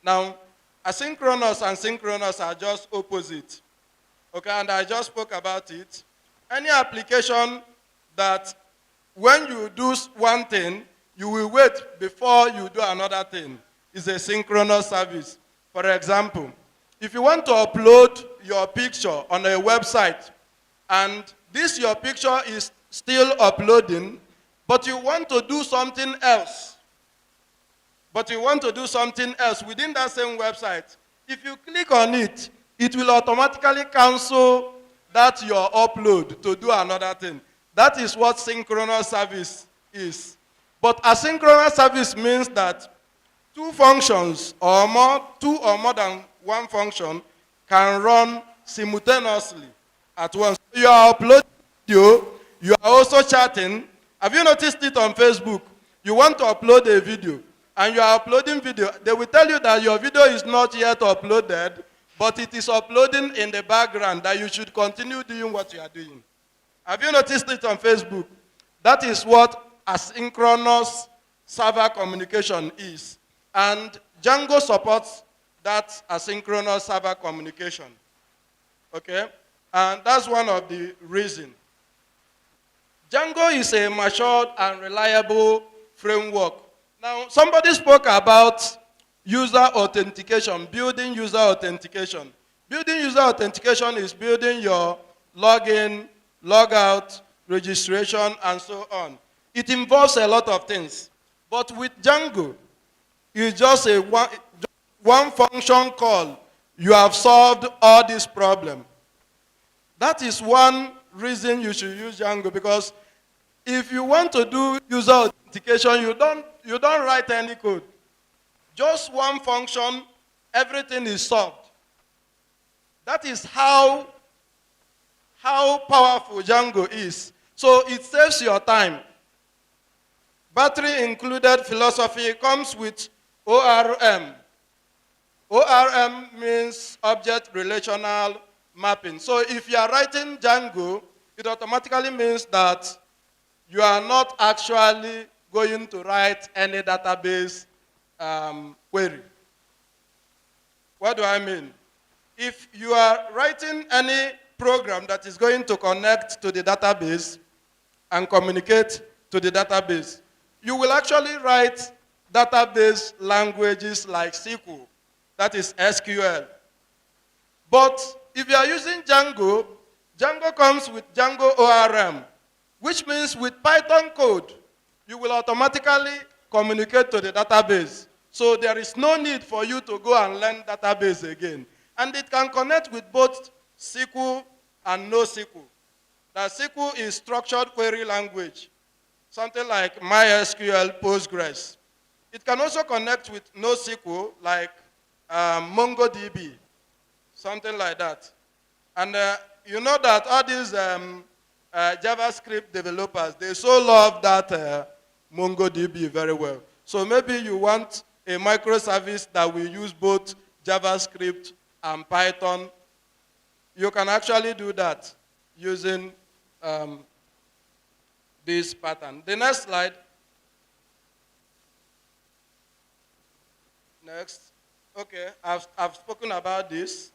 Now, asynchronous and synchronous are just opposite. Okay, and I just spoke about it. Any application that when you do one thing, you will wait before you do another thing is a synchronous service. For example, if you want to upload your picture on a website, and your picture is still uploading, but you want to do something else. Within that same website. If you click on it, it will automatically cancel your upload to do another thing. That is what synchronous service is. But asynchronous service means that two functions or more, two or more than one function can run simultaneously at once. You are uploading video, you are also chatting. Have you noticed it on Facebook? You want to upload a video, and you are uploading video, they will tell you that your video is not yet uploaded, but it is uploading in the background, that you should continue doing what you are doing. Have you noticed it on Facebook? That is what asynchronous server communication is. And Django supports that asynchronous server communication. Okay? And that's one of the reasons. Django is a matured and reliable framework. Now, somebody spoke about user authentication, building user authentication. Building user authentication is building your login, logout, registration, and so on. It involves a lot of things. But with Django, it's just a one function call. You have solved all these problems. That is one reason you should use Django, because if you want to do user authentication, you don't write any code. Just one function, everything is solved. That is how powerful Django is. So it saves your time. Battery included philosophy comes with ORM. ORM means object relational mapping. So if you are writing Django, it automatically means that you are not actually going to write any database query. What do I mean? If you are writing any program that is going to connect to the database and communicate to the database, you will actually write database languages like SQL, that is SQL. But if you are using Django, Django comes with Django ORM, which means with Python code, you will automatically communicate to the database. So there is no need for you to go and learn database again. And it can connect with both SQL and NoSQL. Now, SQL is structured query language, something like MySQL, Postgres. It can also connect with NoSQL, like MongoDB, something like that. And you know that all these JavaScript developers, they so love that MongoDB very well. So maybe you want a microservice that will use both JavaScript and Python. You can actually do that using this pattern. The next slide. Next. Okay, I've spoken about this.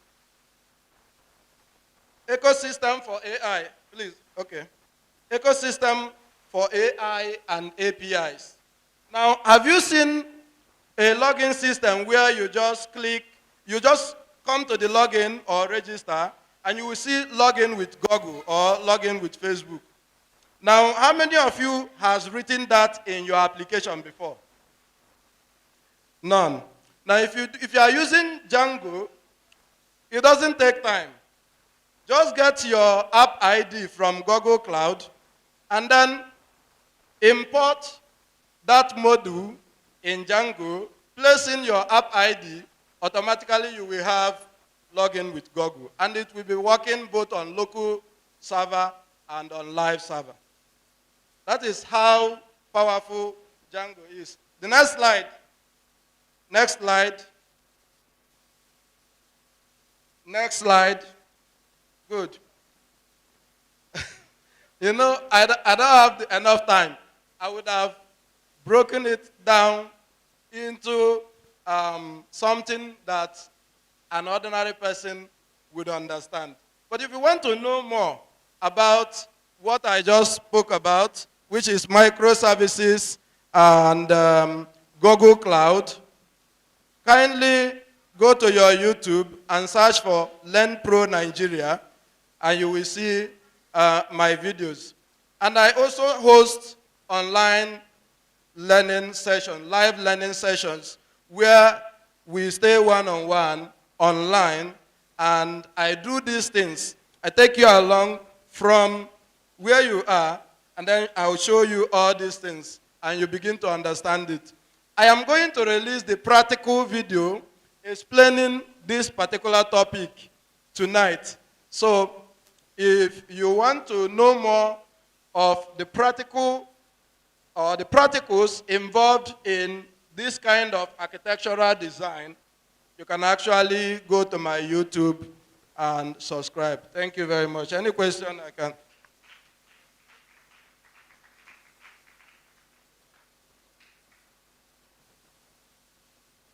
Ecosystem for AI, please. Okay. Ecosystem for AI and APIs. Now, have you seen a login system where you just come to the login or register, and you will see login with Google or login with Facebook? Now, how many of you has written that in your application before? None. Now, if you are using Django, it doesn't take time. Just get your app ID from Google Cloud, and then import that module in Django, place in your app ID, automatically you will have login with Google. And it will be working both on local server and on live server. That is how powerful Django is. The next slide. Next slide. Next slide. Good. You know, I don't have enough time. I would have broken it down into something that an ordinary person would understand. But if you want to know more about what I just spoke about, which is microservices and Google Cloud, kindly go to your YouTube and search for Learn Pro Nigeria, and you will see my videos. And I also host online learning sessions, live learning sessions, where we stay one-on-one online, and I do these things. I take you along from where you are, and then I'll show you all these things, and you begin to understand it. I am going to release the practical video explaining this particular topic tonight. So if you want to know more of the practical or the practicals involved in this kind of architectural design, you can actually go to my YouTube and subscribe. Thank you very much. Any question I can?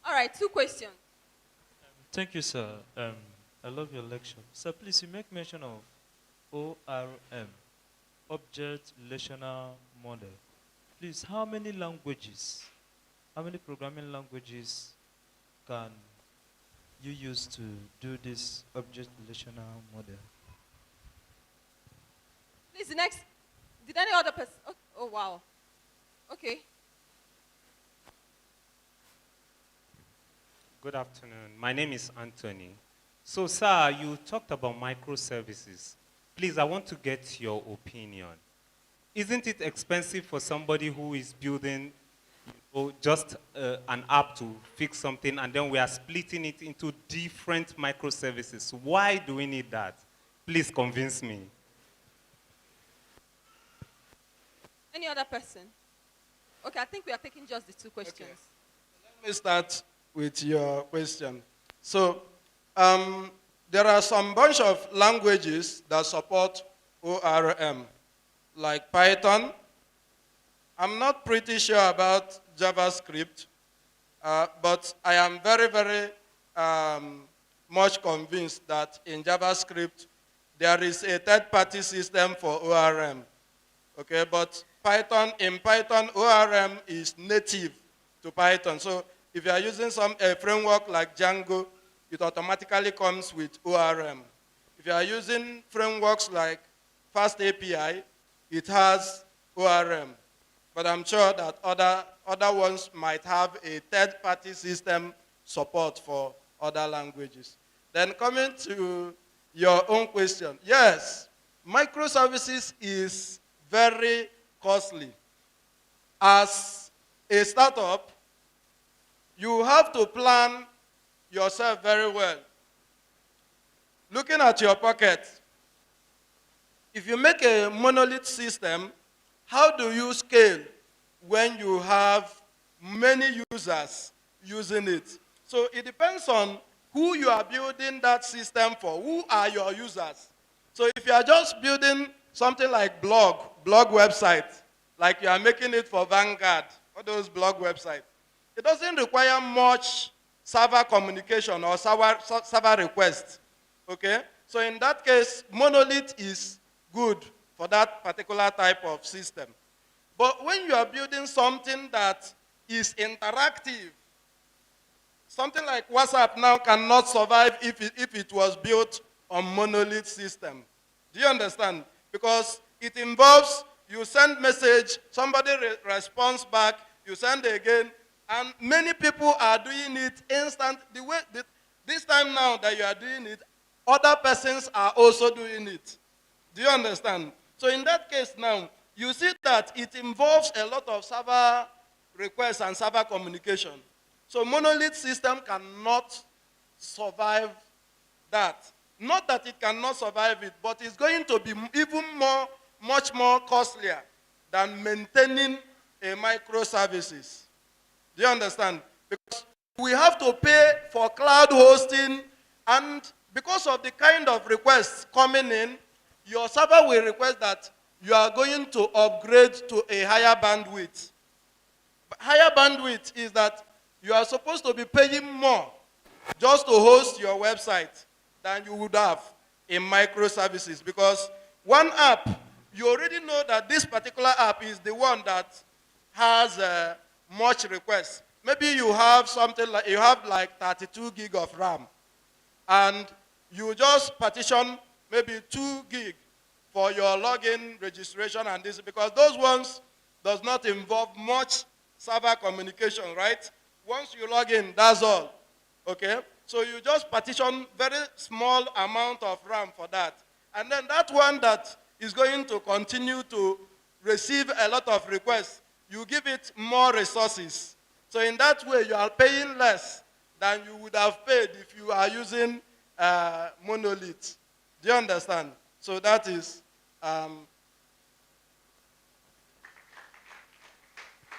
All right, 2 questions. Thank you, sir. I love your lecture. Sir, please, you make mention of ORM, Object Relational Model. Please, how many languages, how many programming languages can you use to do this object relational model? Please, the next. Did any other person? Oh, wow. Okay. Good afternoon. My name is Anthony. So, sir, you talked about microservices. Please, I want to get your opinion. Isn't it expensive for somebody who is building just an app to fix something, and then we are splitting it into different microservices? Why do we need that? Please convince me. Any other person? Okay, I think we are taking just the 2 questions. Okay. Let me start with your question. So, there are some bunch of languages that support ORM, like Python. I'm not pretty sure about JavaScript, but I am very, very much convinced that in JavaScript, there is a third-party system for ORM. Okay, but in Python, ORM is native to Python. So if you are using a framework like Django, it automatically comes with ORM. If you are using frameworks like FastAPI, it has ORM. But I'm sure that other ones might have a third-party system support for other languages. Then coming to your own question, yes, microservices is very costly. As a startup, you have to plan yourself very well. Looking at your pocket, if you make a monolith system, how do you scale when you have many users using it? So it depends on who you are building that system for. Who are your users? So if you are just building something like blog website, like you are making it for Vanguard, or those blog websites, it doesn't require much server communication or server requests. Okay? So in that case, monolith is good for that particular type of system. But when you are building something that is interactive, something like WhatsApp now cannot survive if it was built on monolith system. Do you understand? Because it involves you send message, somebody responds back, you send again, and many people are doing it instant. This time now that you are doing it, other persons are also doing it. Do you understand? So in that case now, you see that it involves a lot of server requests and server communication. So monolith system cannot survive that. Not that it cannot survive it, but it's going to be even much more costlier than maintaining a microservices. Do you understand? Because we have to pay for cloud hosting, and because of the kind of requests coming in, your server will request that you are going to upgrade to a higher bandwidth. Higher bandwidth is that you are supposed to be paying more just to host your website than you would have in microservices, because one app, you already know that this particular app is the one that has much requests. Maybe you have something like, you have like 32 gig of RAM, and you just partition maybe 2 gig for your login, registration, and this, because those ones does not involve much server communication, right? Once you log in, that's all, okay? So you just partition very small amount of RAM for that. And then that one that is going to continue to receive a lot of requests, you give it more resources. So in that way, you are paying less than you would have paid if you are using monolith. Do you understand? So that is...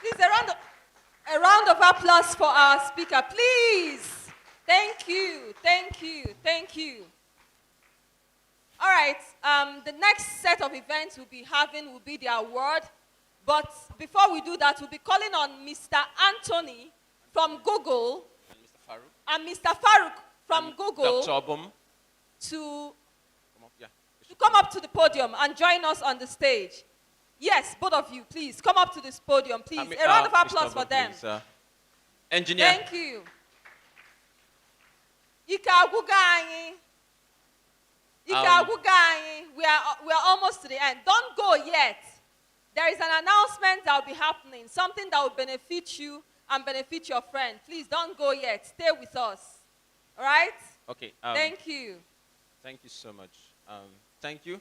Please, A round of applause for our speaker, please. Thank you, thank you, thank you. All right, the next set of events we'll be having will be the award. But before we do that, we'll be calling on Mr. Anthony from Google and Mr. Farouk from Google Dr. Obum. to come up to the podium and join us on the stage. Yes, both of you, please, come up to this podium, please. A round of applause for them. Please, engineer. Thank you. Ika Guganyi. Ika Guganyi. We are almost to the end. Don't go yet. There is an announcement that will be happening, something that will benefit you and benefit your friend. Please don't go yet. Stay with us. All right? Okay. Thank you. Thank you so much. Thank you.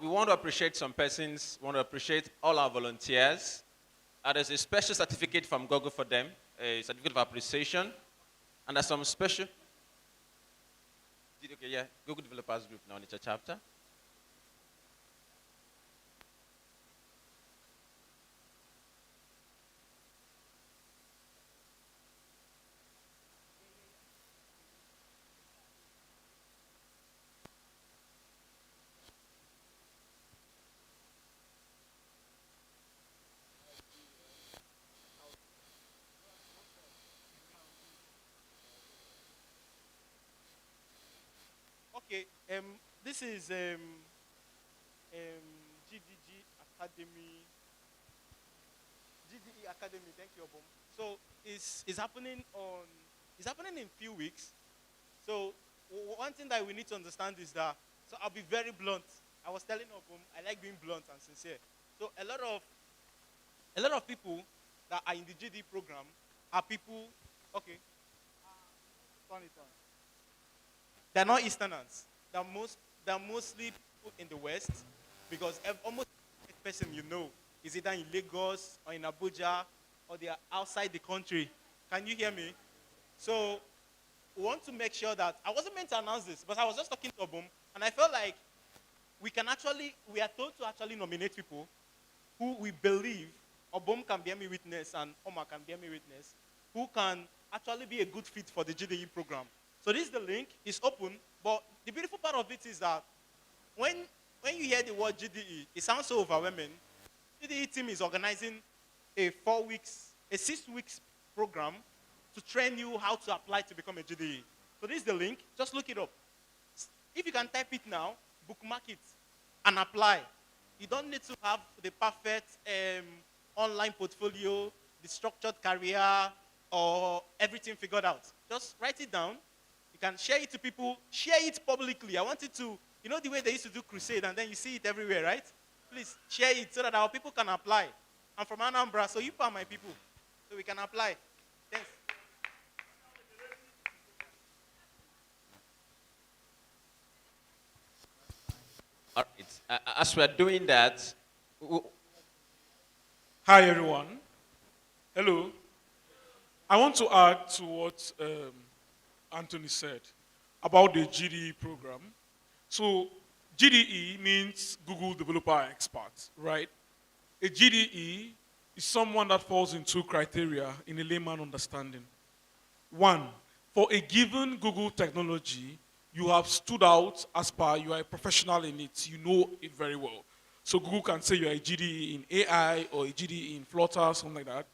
We want to appreciate some persons. We want to appreciate all our volunteers. There's a special certificate from Google for them, a certificate of appreciation. And there's some special... Okay, yeah, Google Developers Group now, Onitsha chapter. Okay, this is GDG Academy. GDE Academy, thank you, Obum. So it's happening in few weeks. So one thing that we need to understand is that, so I'll be very blunt. I was telling Obum, I like being blunt and sincere. So a lot of people that are in the GD program are people, okay, turn it on. They're not Easterners. They're mostly people in the West, because almost every person you know is either in Lagos or in Abuja, or they are outside the country. Can you hear me? So we want to make sure that, I wasn't meant to announce this, but I was just talking to Obum, and I felt like we are told to actually nominate people who we believe, Obum can bear me witness and Omar can bear me witness, who can actually be a good fit for the GDE program. So this is the link, it's open, but the beautiful part of it is that when you hear the word GDE, it sounds so overwhelming. GDE team is organizing a 6 weeks program to train you how to apply to become a GDE. So this is the link, just look it up. If you can type it now, bookmark it, and apply. You don't need to have the perfect online portfolio, the structured career, or everything figured out. Just write it down. You can share it to people, share it publicly. I want it to, you know the way they used to do crusade and then you see it everywhere, right? Please share it so that our people can apply. I'm from Anambra, so you are my people. So we can apply. Thanks. All right. As we're doing that, Hi, everyone. Hello. I want to add to what Anthony said about the GDE program. So GDE means Google Developer Expert, right? A GDE is someone that falls in two criteria in a layman understanding. One, for a given Google technology, you have stood out as per you are a professional in it, you know it very well. So Google can say you're a GDE in AI or a GDE in Flutter, something like that.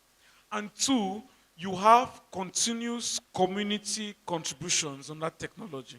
And two, you have continuous community contributions on that technology.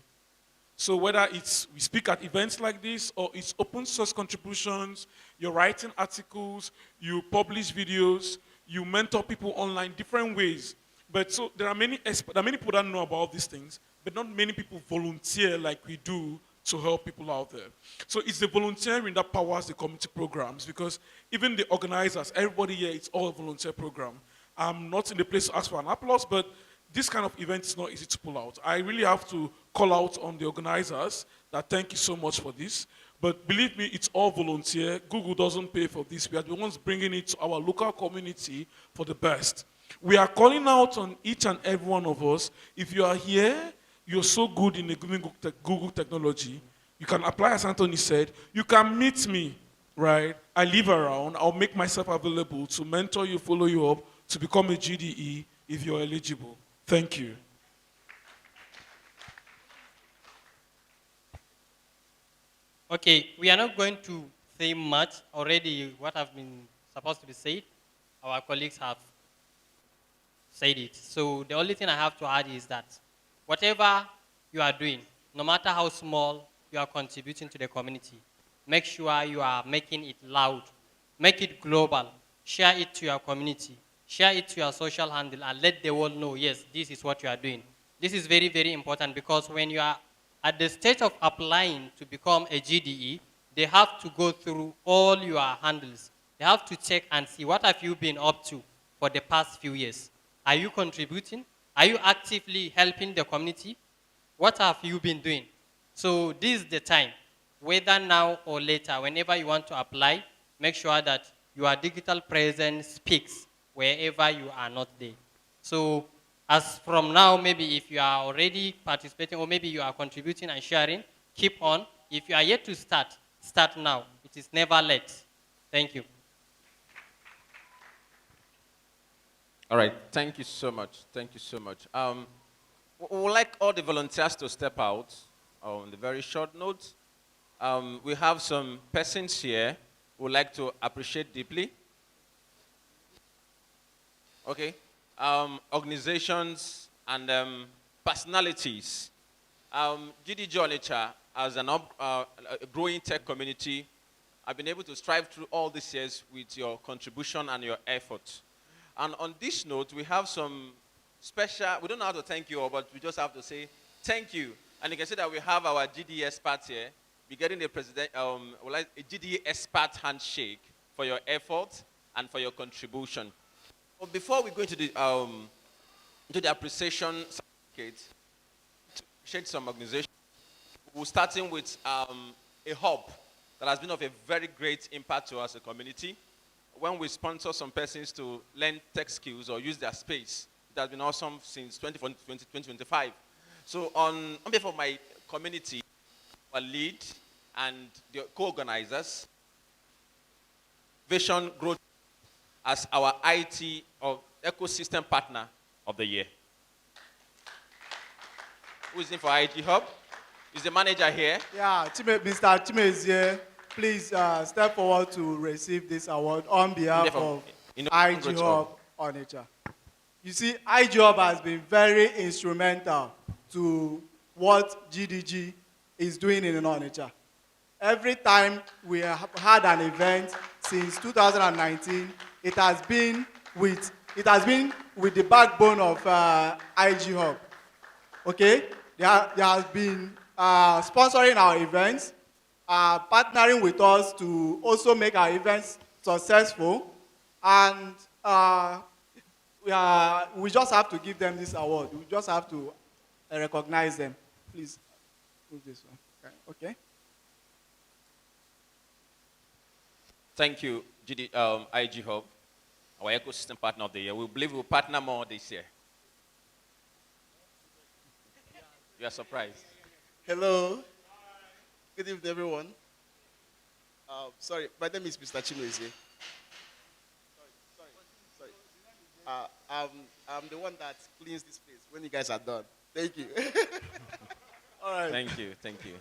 So whether it's we speak at events like this or it's open source contributions, you're writing articles, you publish videos, you mentor people online, different ways. But so there are many people that know about these things, but not many people volunteer like we do to help people out there. So it's the volunteering that powers the community programs, because even the organizers, everybody here, it's all a volunteer program. I'm not in the place to ask for an applause, but this kind of event is not easy to pull out. I really have to call out on the organizers that thank you so much for this. But believe me, it's all volunteer. Google doesn't pay for this. We are the ones bringing it to our local community for the best. We are calling out on each and every one of us. If you are here, you're so good in the Google technology, you can apply, as Anthony said. You can meet me, right? I live around. I'll make myself available to mentor you, follow you up, to become a GDE if you're eligible. Thank you. Okay, we are not going to say much. Already what have been supposed to be said, our colleagues have said it. So the only thing I have to add is that whatever you are doing, no matter how small, you are contributing to the community. Make sure you are making it loud. Make it global. Share it to your community. Share it to your social handle and let the world know, yes, this is what you are doing. This is very, very important because when you are at the stage of applying to become a GDE, they have to go through all your handles. They have to check and see what have you been up to for the past few years. Are you contributing? Are you actively helping the community? What have you been doing? So this is the time, whether now or later, whenever you want to apply, make sure that your digital presence speaks wherever you are not there. So as from now, maybe if you are already participating or maybe you are contributing and sharing, keep on. If you are yet to start, start now. It is never late. Thank you. All right, thank you so much. Thank you so much. We would like all the volunteers to step out on the very short note. We have some persons here who would like to appreciate deeply. Okay. Organizations and personalities. GDG Onitsha, as a growing tech community, I've been able to strive through all these years with your contribution and your effort. And on this note, we have some special, we don't know how to thank you all, but we just have to say thank you. And you can see that we have our GDE expert here. We're getting a GDE expert handshake for your effort and for your contribution. But before we go into the appreciation certificate, to appreciate some organizations, we're starting with a hub that has been of a very great impact to us, a community. When we sponsor some persons to learn tech skills or use their space, it has been awesome since 2025. So on behalf of my community, our lead and the co-organizers, Vision Growth as our IT or ecosystem partner of the year. Who is in for IG Hub? Is the manager here? Yeah, Mr. Chime is here. Please step forward to receive this award on behalf of IG Hub Onitsha. You see, IG Hub has been very instrumental to what GDG is doing in Onitsha. Every time we have had an event since 2019, it has been with the backbone of IG Hub. Okay, there has been sponsoring our events, partnering with us to also make our events successful, and we just have to give them this award. We just have to recognize them. Please move this one. Okay. Thank you, IG Hub, our ecosystem partner of the year. We believe we'll partner more this year. You are surprised. Hello. Good evening, everyone. Sorry, my name is Mr. Chinoeze. Sorry. I'm the one that cleans this place when you guys are done. Thank you. All right. Thank you.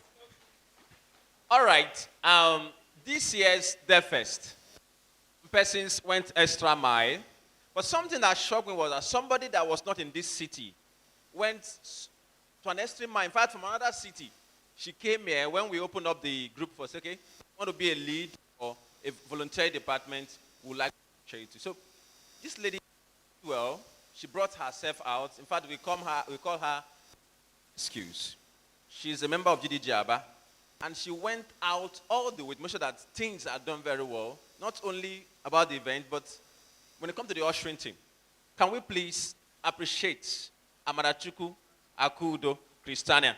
All right. This year's DevFest, persons went extra mile, but something that shocked me was that somebody that was not in this city went to an extreme mile. In fact, from another city, she came here when we opened up the group for, okay, want to be a lead or a volunteer department, would like to share it to. So this lady, well, she brought herself out. In fact, we call her Excuse. She's a member of GDG Aba. And she went out all the way to make sure that things are done very well, not only about the event, but when it comes to the ushering team. Can we please appreciate Amarachuku Akudo Christiania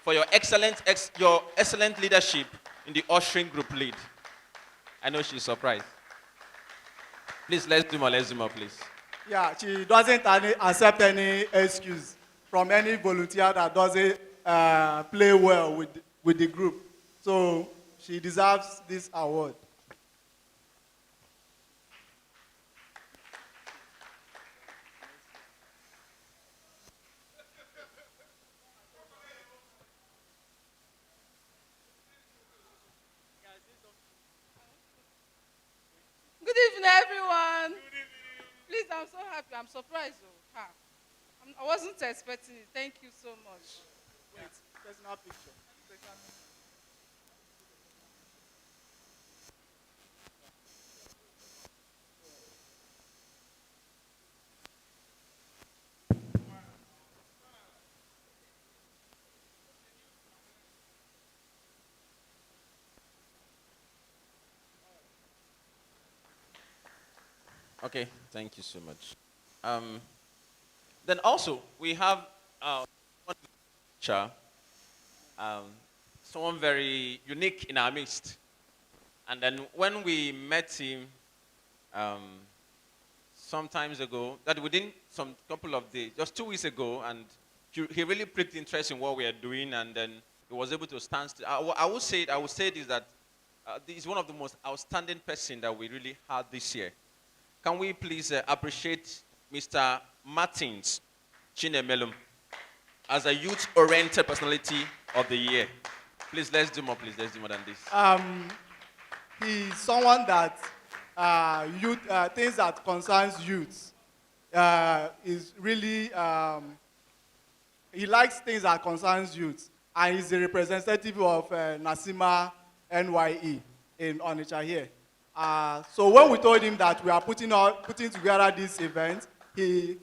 for your excellent leadership in the ushering group lead. I know she's surprised. Please, let's do more, please. Yeah, she doesn't accept any excuse from any volunteer that doesn't play well with the group. So she deserves this award. happy. I'm surprised. Oh. I wasn't expecting it. Thank you so much. Wait, personal picture. Personal picture. Okay, thank you so much. Um, then also, we have one teacher, um, someone very unique in our midst. And then when we met him um, sometimes ago, that within some couple of days, just 2 weeks ago, and he really pricked interest in what we are doing, and then he was able to stand still. I would say this that he's one of the most outstanding person that we really had this year. Can we please appreciate Mr. Martins Chinemelum as a youth-oriented personality of the year? Please, let's do more, please. Let's do more than this. He's someone that things that concerns youth is really, he likes things that concerns youth. And he's the representative of Nasima NYE in Onitsha here. So when we told him that we are putting together this event, he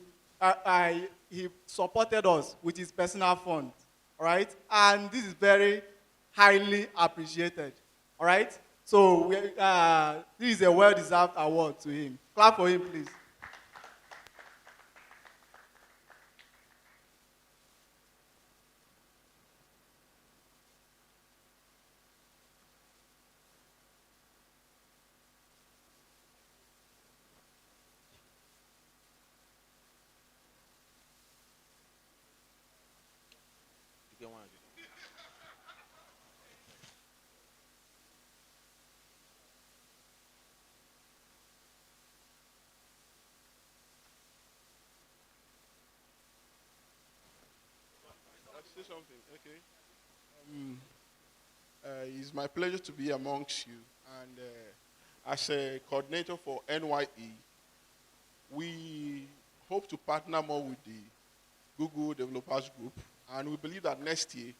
supported us with his personal fund, all right? And this is very highly appreciated, all right? So this is a well-deserved award to him. Clap for him, please. Say something, okay? It's my pleasure to be amongst you. And as a coordinator for NYE, we hope to partner more with the Google Developers Group. And we believe that next year,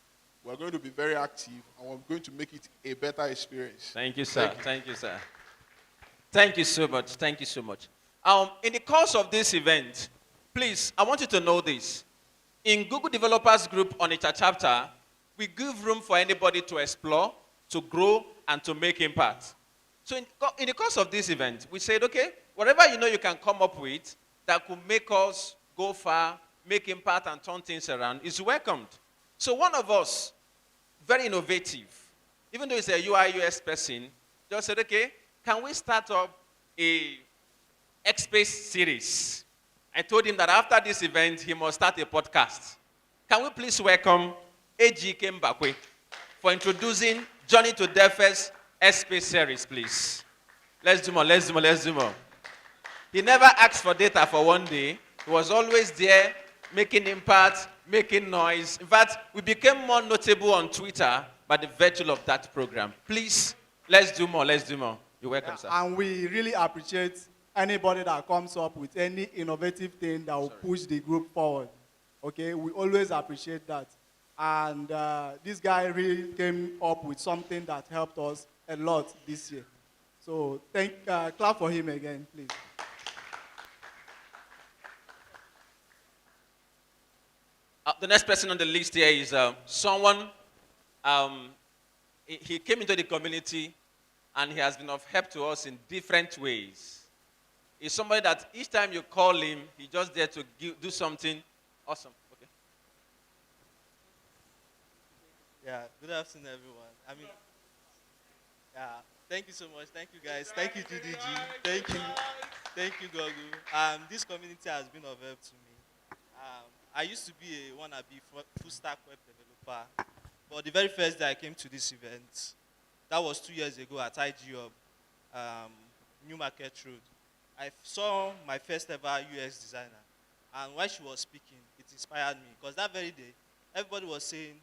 we're going to be very active and we're going to make it a better experience. Thank you, sir. Thank you, sir. Thank you so much. Thank you so much. In the course of this event, please, I want you to know this. In Google Developers Group Onitsha chapter, we give room for anybody to explore, to grow, and to make impact. So in the course of this event, we said, okay, whatever you know you can come up with that could make us go far, make impact, and turn things around is welcomed. So one of us, very innovative, even though he's a UI UX person, just said, okay, can we start up a X-Space series? I told him that after this event, he must start a podcast. Can we please welcome A.G. Kembakwe for introducing Journey to DevFest X-Space series, please. Let's do more, let's do more, let's do more. He never asked for data for one day. He was always there, making impact, making noise. In fact, we became more notable on Twitter by the virtue of that program. Please, let's do more, let's do more. You're welcome, sir. And we really appreciate anybody that comes up with any innovative thing that will push the group forward. Okay, we always appreciate that. And this guy really came up with something that helped us a lot this year. So clap for him again, please. The next person on the list here is someone, he came into the community and he has been of help to us in different ways. He's somebody that each time you call him, he's just there to do something awesome. Okay. Yeah, good afternoon, everyone. Yeah, thank you so much. Thank you, guys. Thank you, GDG. Thank you, Gogu. This community has been of help to me. I used to be a wannabe full-stack web developer, but the very first day I came to this event, that was 2 years ago at IG Hub, New Market Road. I saw my first ever UX designer, and while she was speaking, it inspired me, because that very day, everybody was saying,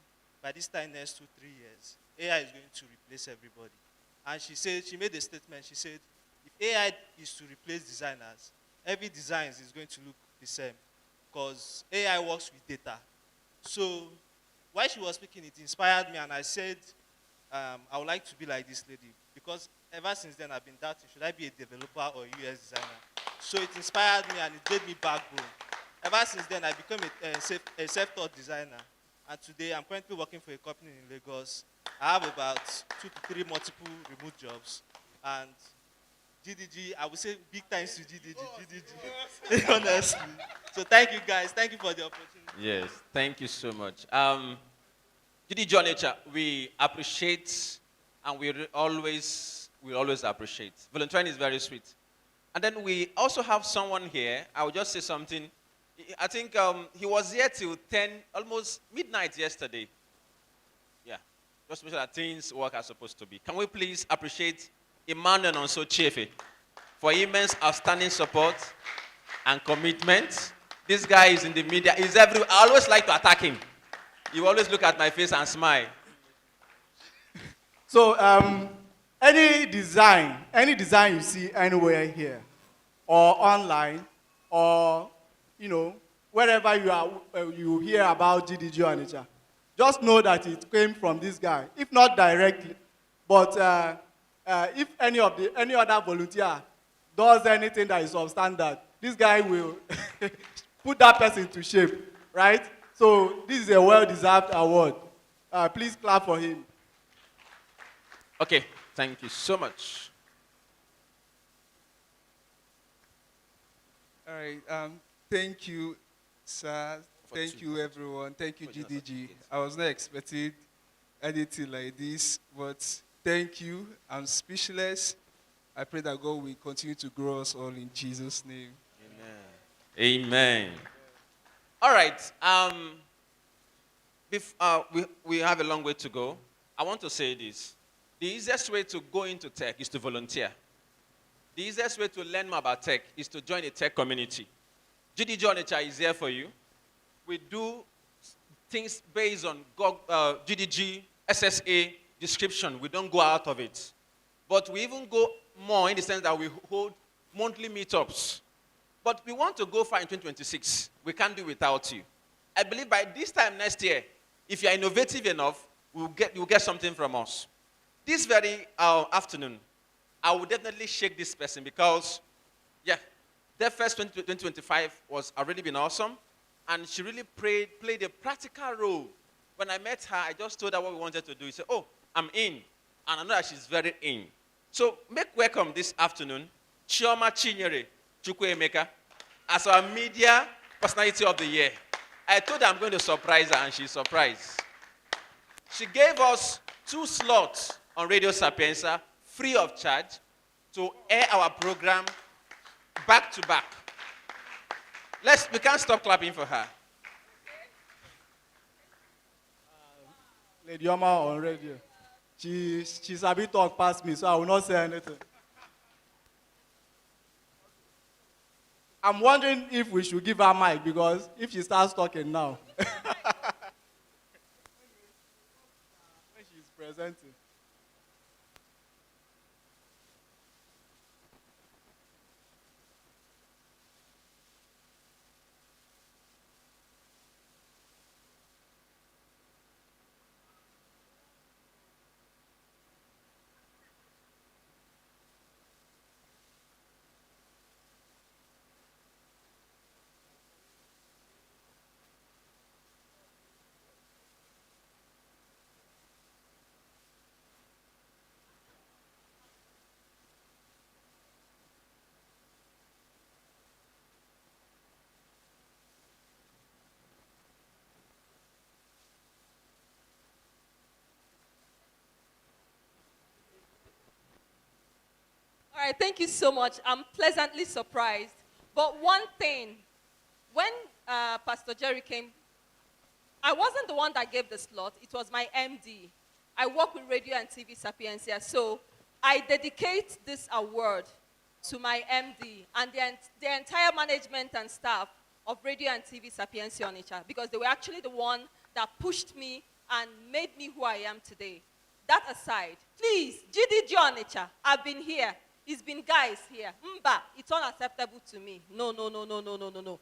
by this time next 2-3 years, AI is going to replace everybody. And she made a statement, she said, if AI is to replace designers, every design is going to look the same because AI works with data. So while she was speaking, it inspired me, and I said, I would like to be like this lady because ever since then I've been doubting, should I be a developer or a UX designer? So it inspired me and it gave me backbone. Ever since then, I became a self-taught designer. And today, I'm currently working for a company in Lagos. I have about 2 to 3 multiple remote jobs. And GDG, I would say big thanks to GDG, honestly. So thank you guys. Thank you for the opportunity. Yes, thank you so much. GDG Onitsha, we appreciate and we always appreciate. Volunteering is very sweet. And then we also have someone here. I will just say something. I think he was here till 10, almost midnight yesterday. Yeah, just make sure that things work as supposed to be. Can we please appreciate Emmanuel Onso Chiefe for immense outstanding support and commitment. This guy is in the media. He's everywhere. I always like to attack him. You always look at my face and smile. So any design you see anywhere here, or online, or wherever you hear about GDG Onitsha, just know that it came from this guy. If not directly, but if any other volunteer does anything that is substandard, this guy will put that person to shame, right? So this is a well-deserved award. Please clap for him. Okay, thank you so much. All right, thank you, sir. Thank you, everyone. Thank you, GDG. I was not expecting anything like this, but thank you. I'm speechless. I pray that God will continue to grow us all in Jesus' name. Amen. Amen. All right. We have a long way to go. I want to say this. The easiest way to go into tech is to volunteer. The easiest way to learn more about tech is to join a tech community. GDG Onitsha is here for you. We do things based on GDG, SSA description. We don't go out of it. But we even go more in the sense that we hold monthly meetups. But we want to go far in 2026. We can't do without you. I believe by this time next year, if you are innovative enough, you'll get something from us. This very afternoon, I will definitely shake this person because, yeah, their first 2025 was already been awesome. And she really played a practical role. When I met her, I just told her what we wanted to do. She said, oh, I'm in. And I know that she's very in. So make welcome this afternoon, Chioma Chinyere Chukwuemeka, as our media personality of the year. I told her I'm going to surprise her, and she's surprised. She gave us 2 slots on Radio Sapienza, free of charge, to air our program back to back. We can't stop clapping for her. Lady Yoma on radio. She's a bit talk past me, so I will not say anything. I'm wondering if we should give her mic, because if she starts talking now. When she's presenting. All right, thank you so much. I'm pleasantly surprised. But one thing, when Pastor Jerry came, I wasn't the one that gave the slot. It was my MD. I work with Radio and TV Sapiencia, so I dedicate this award to my MD and the entire management and staff of Radio and TV Sapiencia Onitsha, because they were actually the one that pushed me and made me who I am today. That aside, please, GDG Onitsha, I've been here. It's been guys here. Mba, it's unacceptable to me. No, no, no, no, no, no, no, no.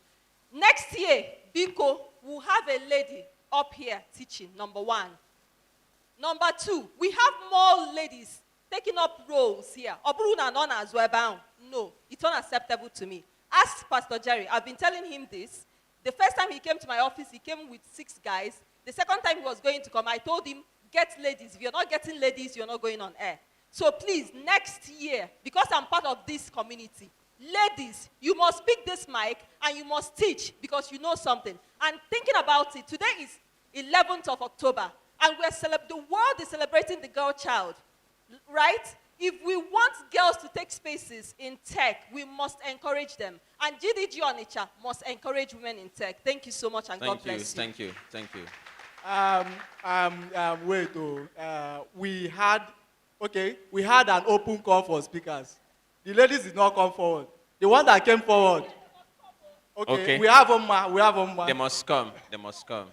Next year, Biko will have a lady up here teaching, number one. Number two, we have more ladies taking up roles here. Obruna non as well. No, it's unacceptable to me. Ask Pastor Jerry. I've been telling him this. The first time he came to my office, he came with 6 guys. The second time he was going to come, I told him, get ladies. If you're not getting ladies, you're not going on air. So please, next year, because I'm part of this community, ladies, you must pick this mic and you must teach because you know something. And thinking about it, today is 11th of October, and the world is celebrating the girl child, right? If we want girls to take spaces in tech, we must encourage them. And GDG Onitsha must encourage women in tech. Thank you so much, and God bless you. Thank you. Thank you. Wait, we had an open call for speakers. The ladies did not come forward. The one that came forward. Okay. We have them. They must come. They must come.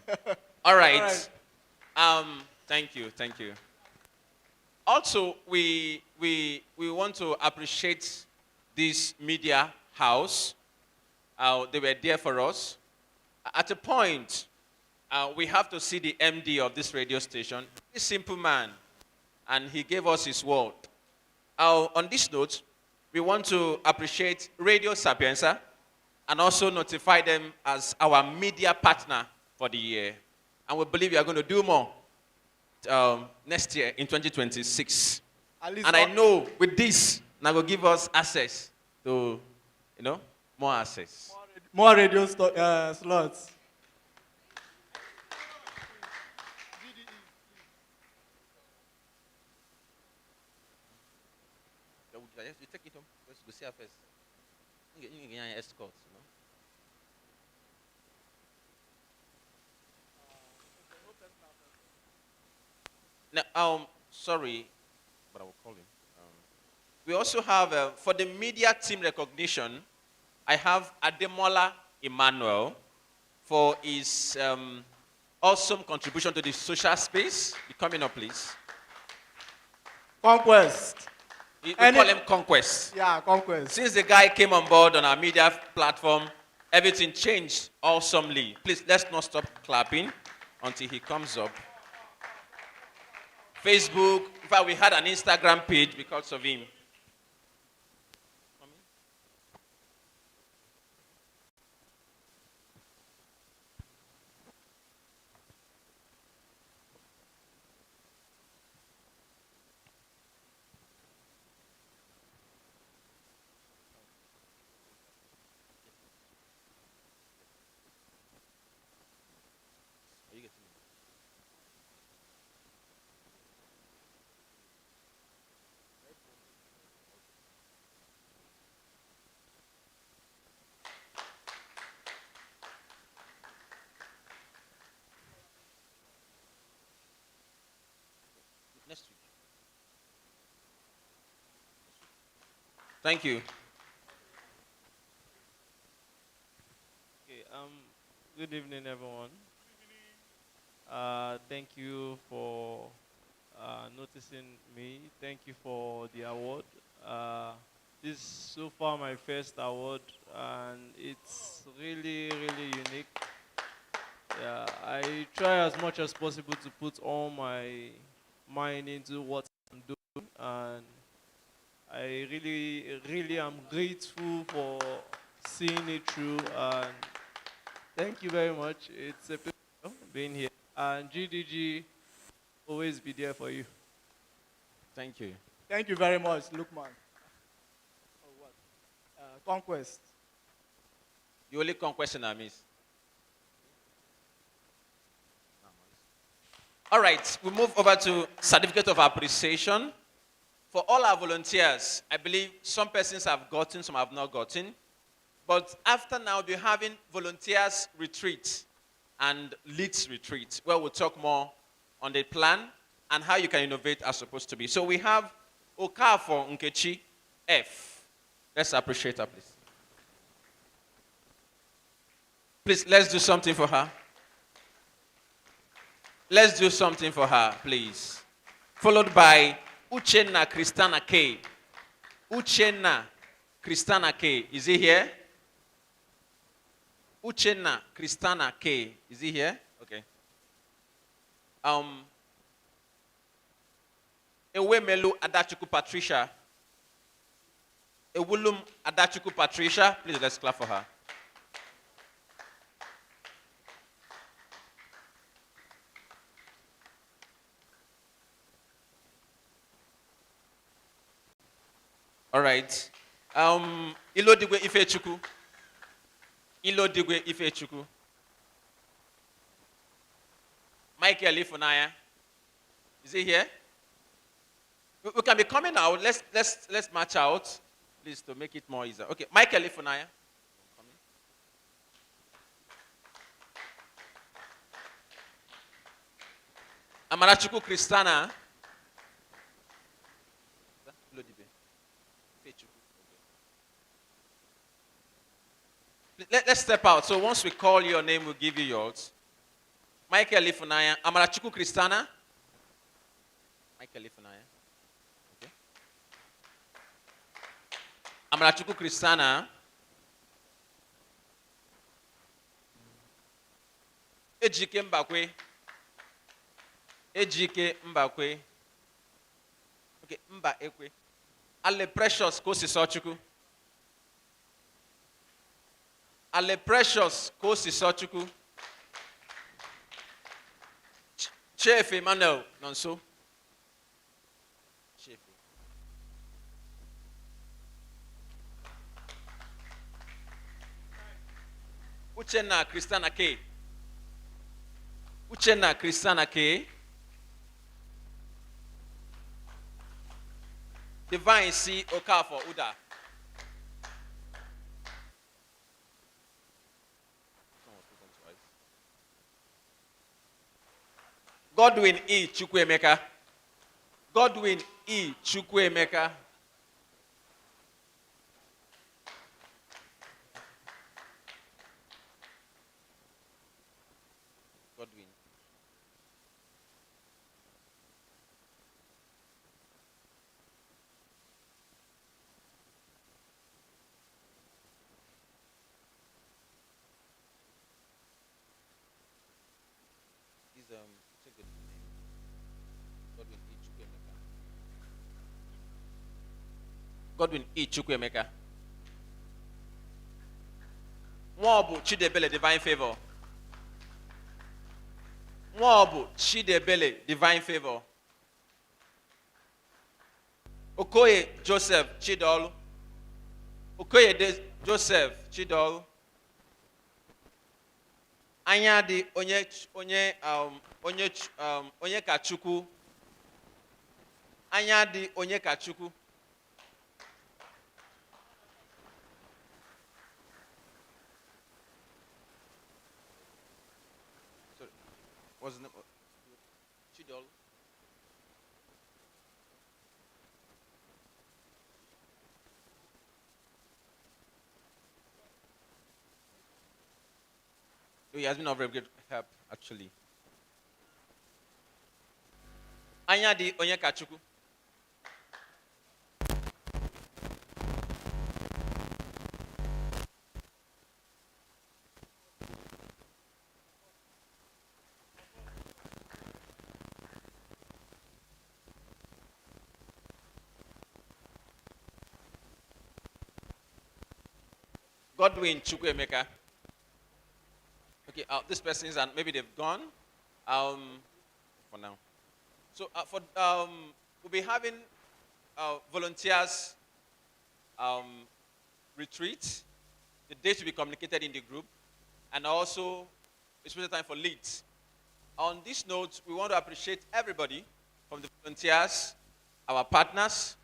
All right. Thank you. Thank you. Also, we want to appreciate this media house. They were there for us. At a point, we have to see the MD of this radio station, a simple man, and he gave us his word. On this note, we want to appreciate Radio Sapienza and also notify them as our media partner for the year. And we believe we are going to do more next year in 2026. And I know with this, now will give us access to, more access. More radio slots. You take it home. Let's go see her first. You get an escort, Now, sorry, but I will call him. We also have, for the media team recognition, I have Ademola Emmanuel for his awesome contribution to the social space. Be coming up, please. Conquest. We call him Conquest. Yeah, Conquest. Since the guy came on board on our media platform, everything changed awesomely. Please, let's not stop clapping until he comes up. Facebook, in fact, we had an Instagram page because of him. Next week. Thank you. Okay, good evening, everyone. Thank you for noticing me. Thank you for the award. This is so far my first award, and it's really, really unique. Yeah, I try as much as possible to put all my mind into what I'm doing, and I really, really am grateful for seeing it through, and thank you very much. It's a pleasure being here, and GDG always be there for you. Thank you. Thank you very much, Lukman. Conquest. You only Conquest in our midst. All right, we move over to certificate of appreciation. For all our volunteers, I believe some persons have gotten, some have not gotten. But after now, we'll be having volunteers retreat and leads retreat, where we'll talk more on the plan and how you can innovate as supposed to be. So we have Okafo Nkechi F. Let's appreciate her, please. Please, let's do something for her. Let's do something for her, please. Followed by Uchenna Christiana K. Uchenna Kristana K. Is he here? Uchenna Kristana K. Is he here? Okay. Ewemelu Adachuku Patricia. Ewulum Adachuku Patricia. Please let's clap for her. All right. Ilodigwe Ifechukwu. Ilodigwe Ifechukwu. Michael Ifunaya. Is he here? We can be coming out. Let's march out, please, to make it more easier. Okay, Michael Ifunaya. Amarachuku Kristana. Let's step out. So once we call your name, we'll give you yours. Michael Ifunaya. Amarachuku Kristana. Michael Ifunaya. Okay. Amarachuku Kristana. Ejike Mbakwe. Ejike Mbakwe. Okay, Mba Ekwe. Ale Precious Kosi Sochuku. Ale Precious Kosi Sochuku. Chef Emmanuel Nonso. Chef. Uchenna Kristana K. Uchenna Kristana K. Divine C. Okafor Uda. Godwin E. Chukwuemeka. Godwin E. Chukwuemeka. Godwin. He's it's a good name. Godwin E. Chukwuemeka. Godwin E. Chukwuemeka. Mwabu Chidebele Divine Favor. Mwabu Chidebele Divine Favor. Okoye Joseph Chidol. Okoye Joseph Chidol. Anyadi onye Kachukwu. Anyadi onye Kachukwu. Sorry, what's the name? Chidol. He has been of very good help, actually. Anyadi onye Kachukwu. Godwin Chukwuemeka. Okay, this person's and maybe they've gone for now. So we'll be having volunteers retreat. The date will be communicated in the group, and also a special time for leads. On this note, we want to appreciate everybody from the volunteers, our partners,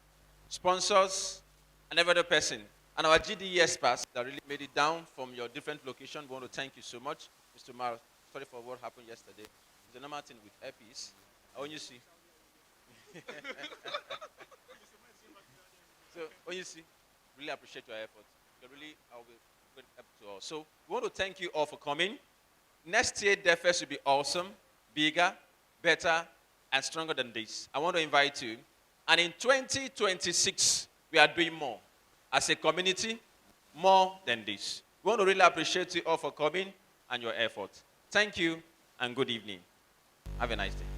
sponsors, and every other person. And our GDE experts that really made it down from your different locations. We want to thank you so much. Mr. Mar, sorry for what happened yesterday. It's a normal thing with airpiece. When you see. So, when you see, really appreciate your effort. You really are good help to us. So, we want to thank you all for coming. Next year, the fest will be awesome, bigger, better, and stronger than this. I want to invite you. And in 2026, we are doing more. As a community, more than this. We want to really appreciate you all for coming and your effort. Thank you and good evening. Have a nice day.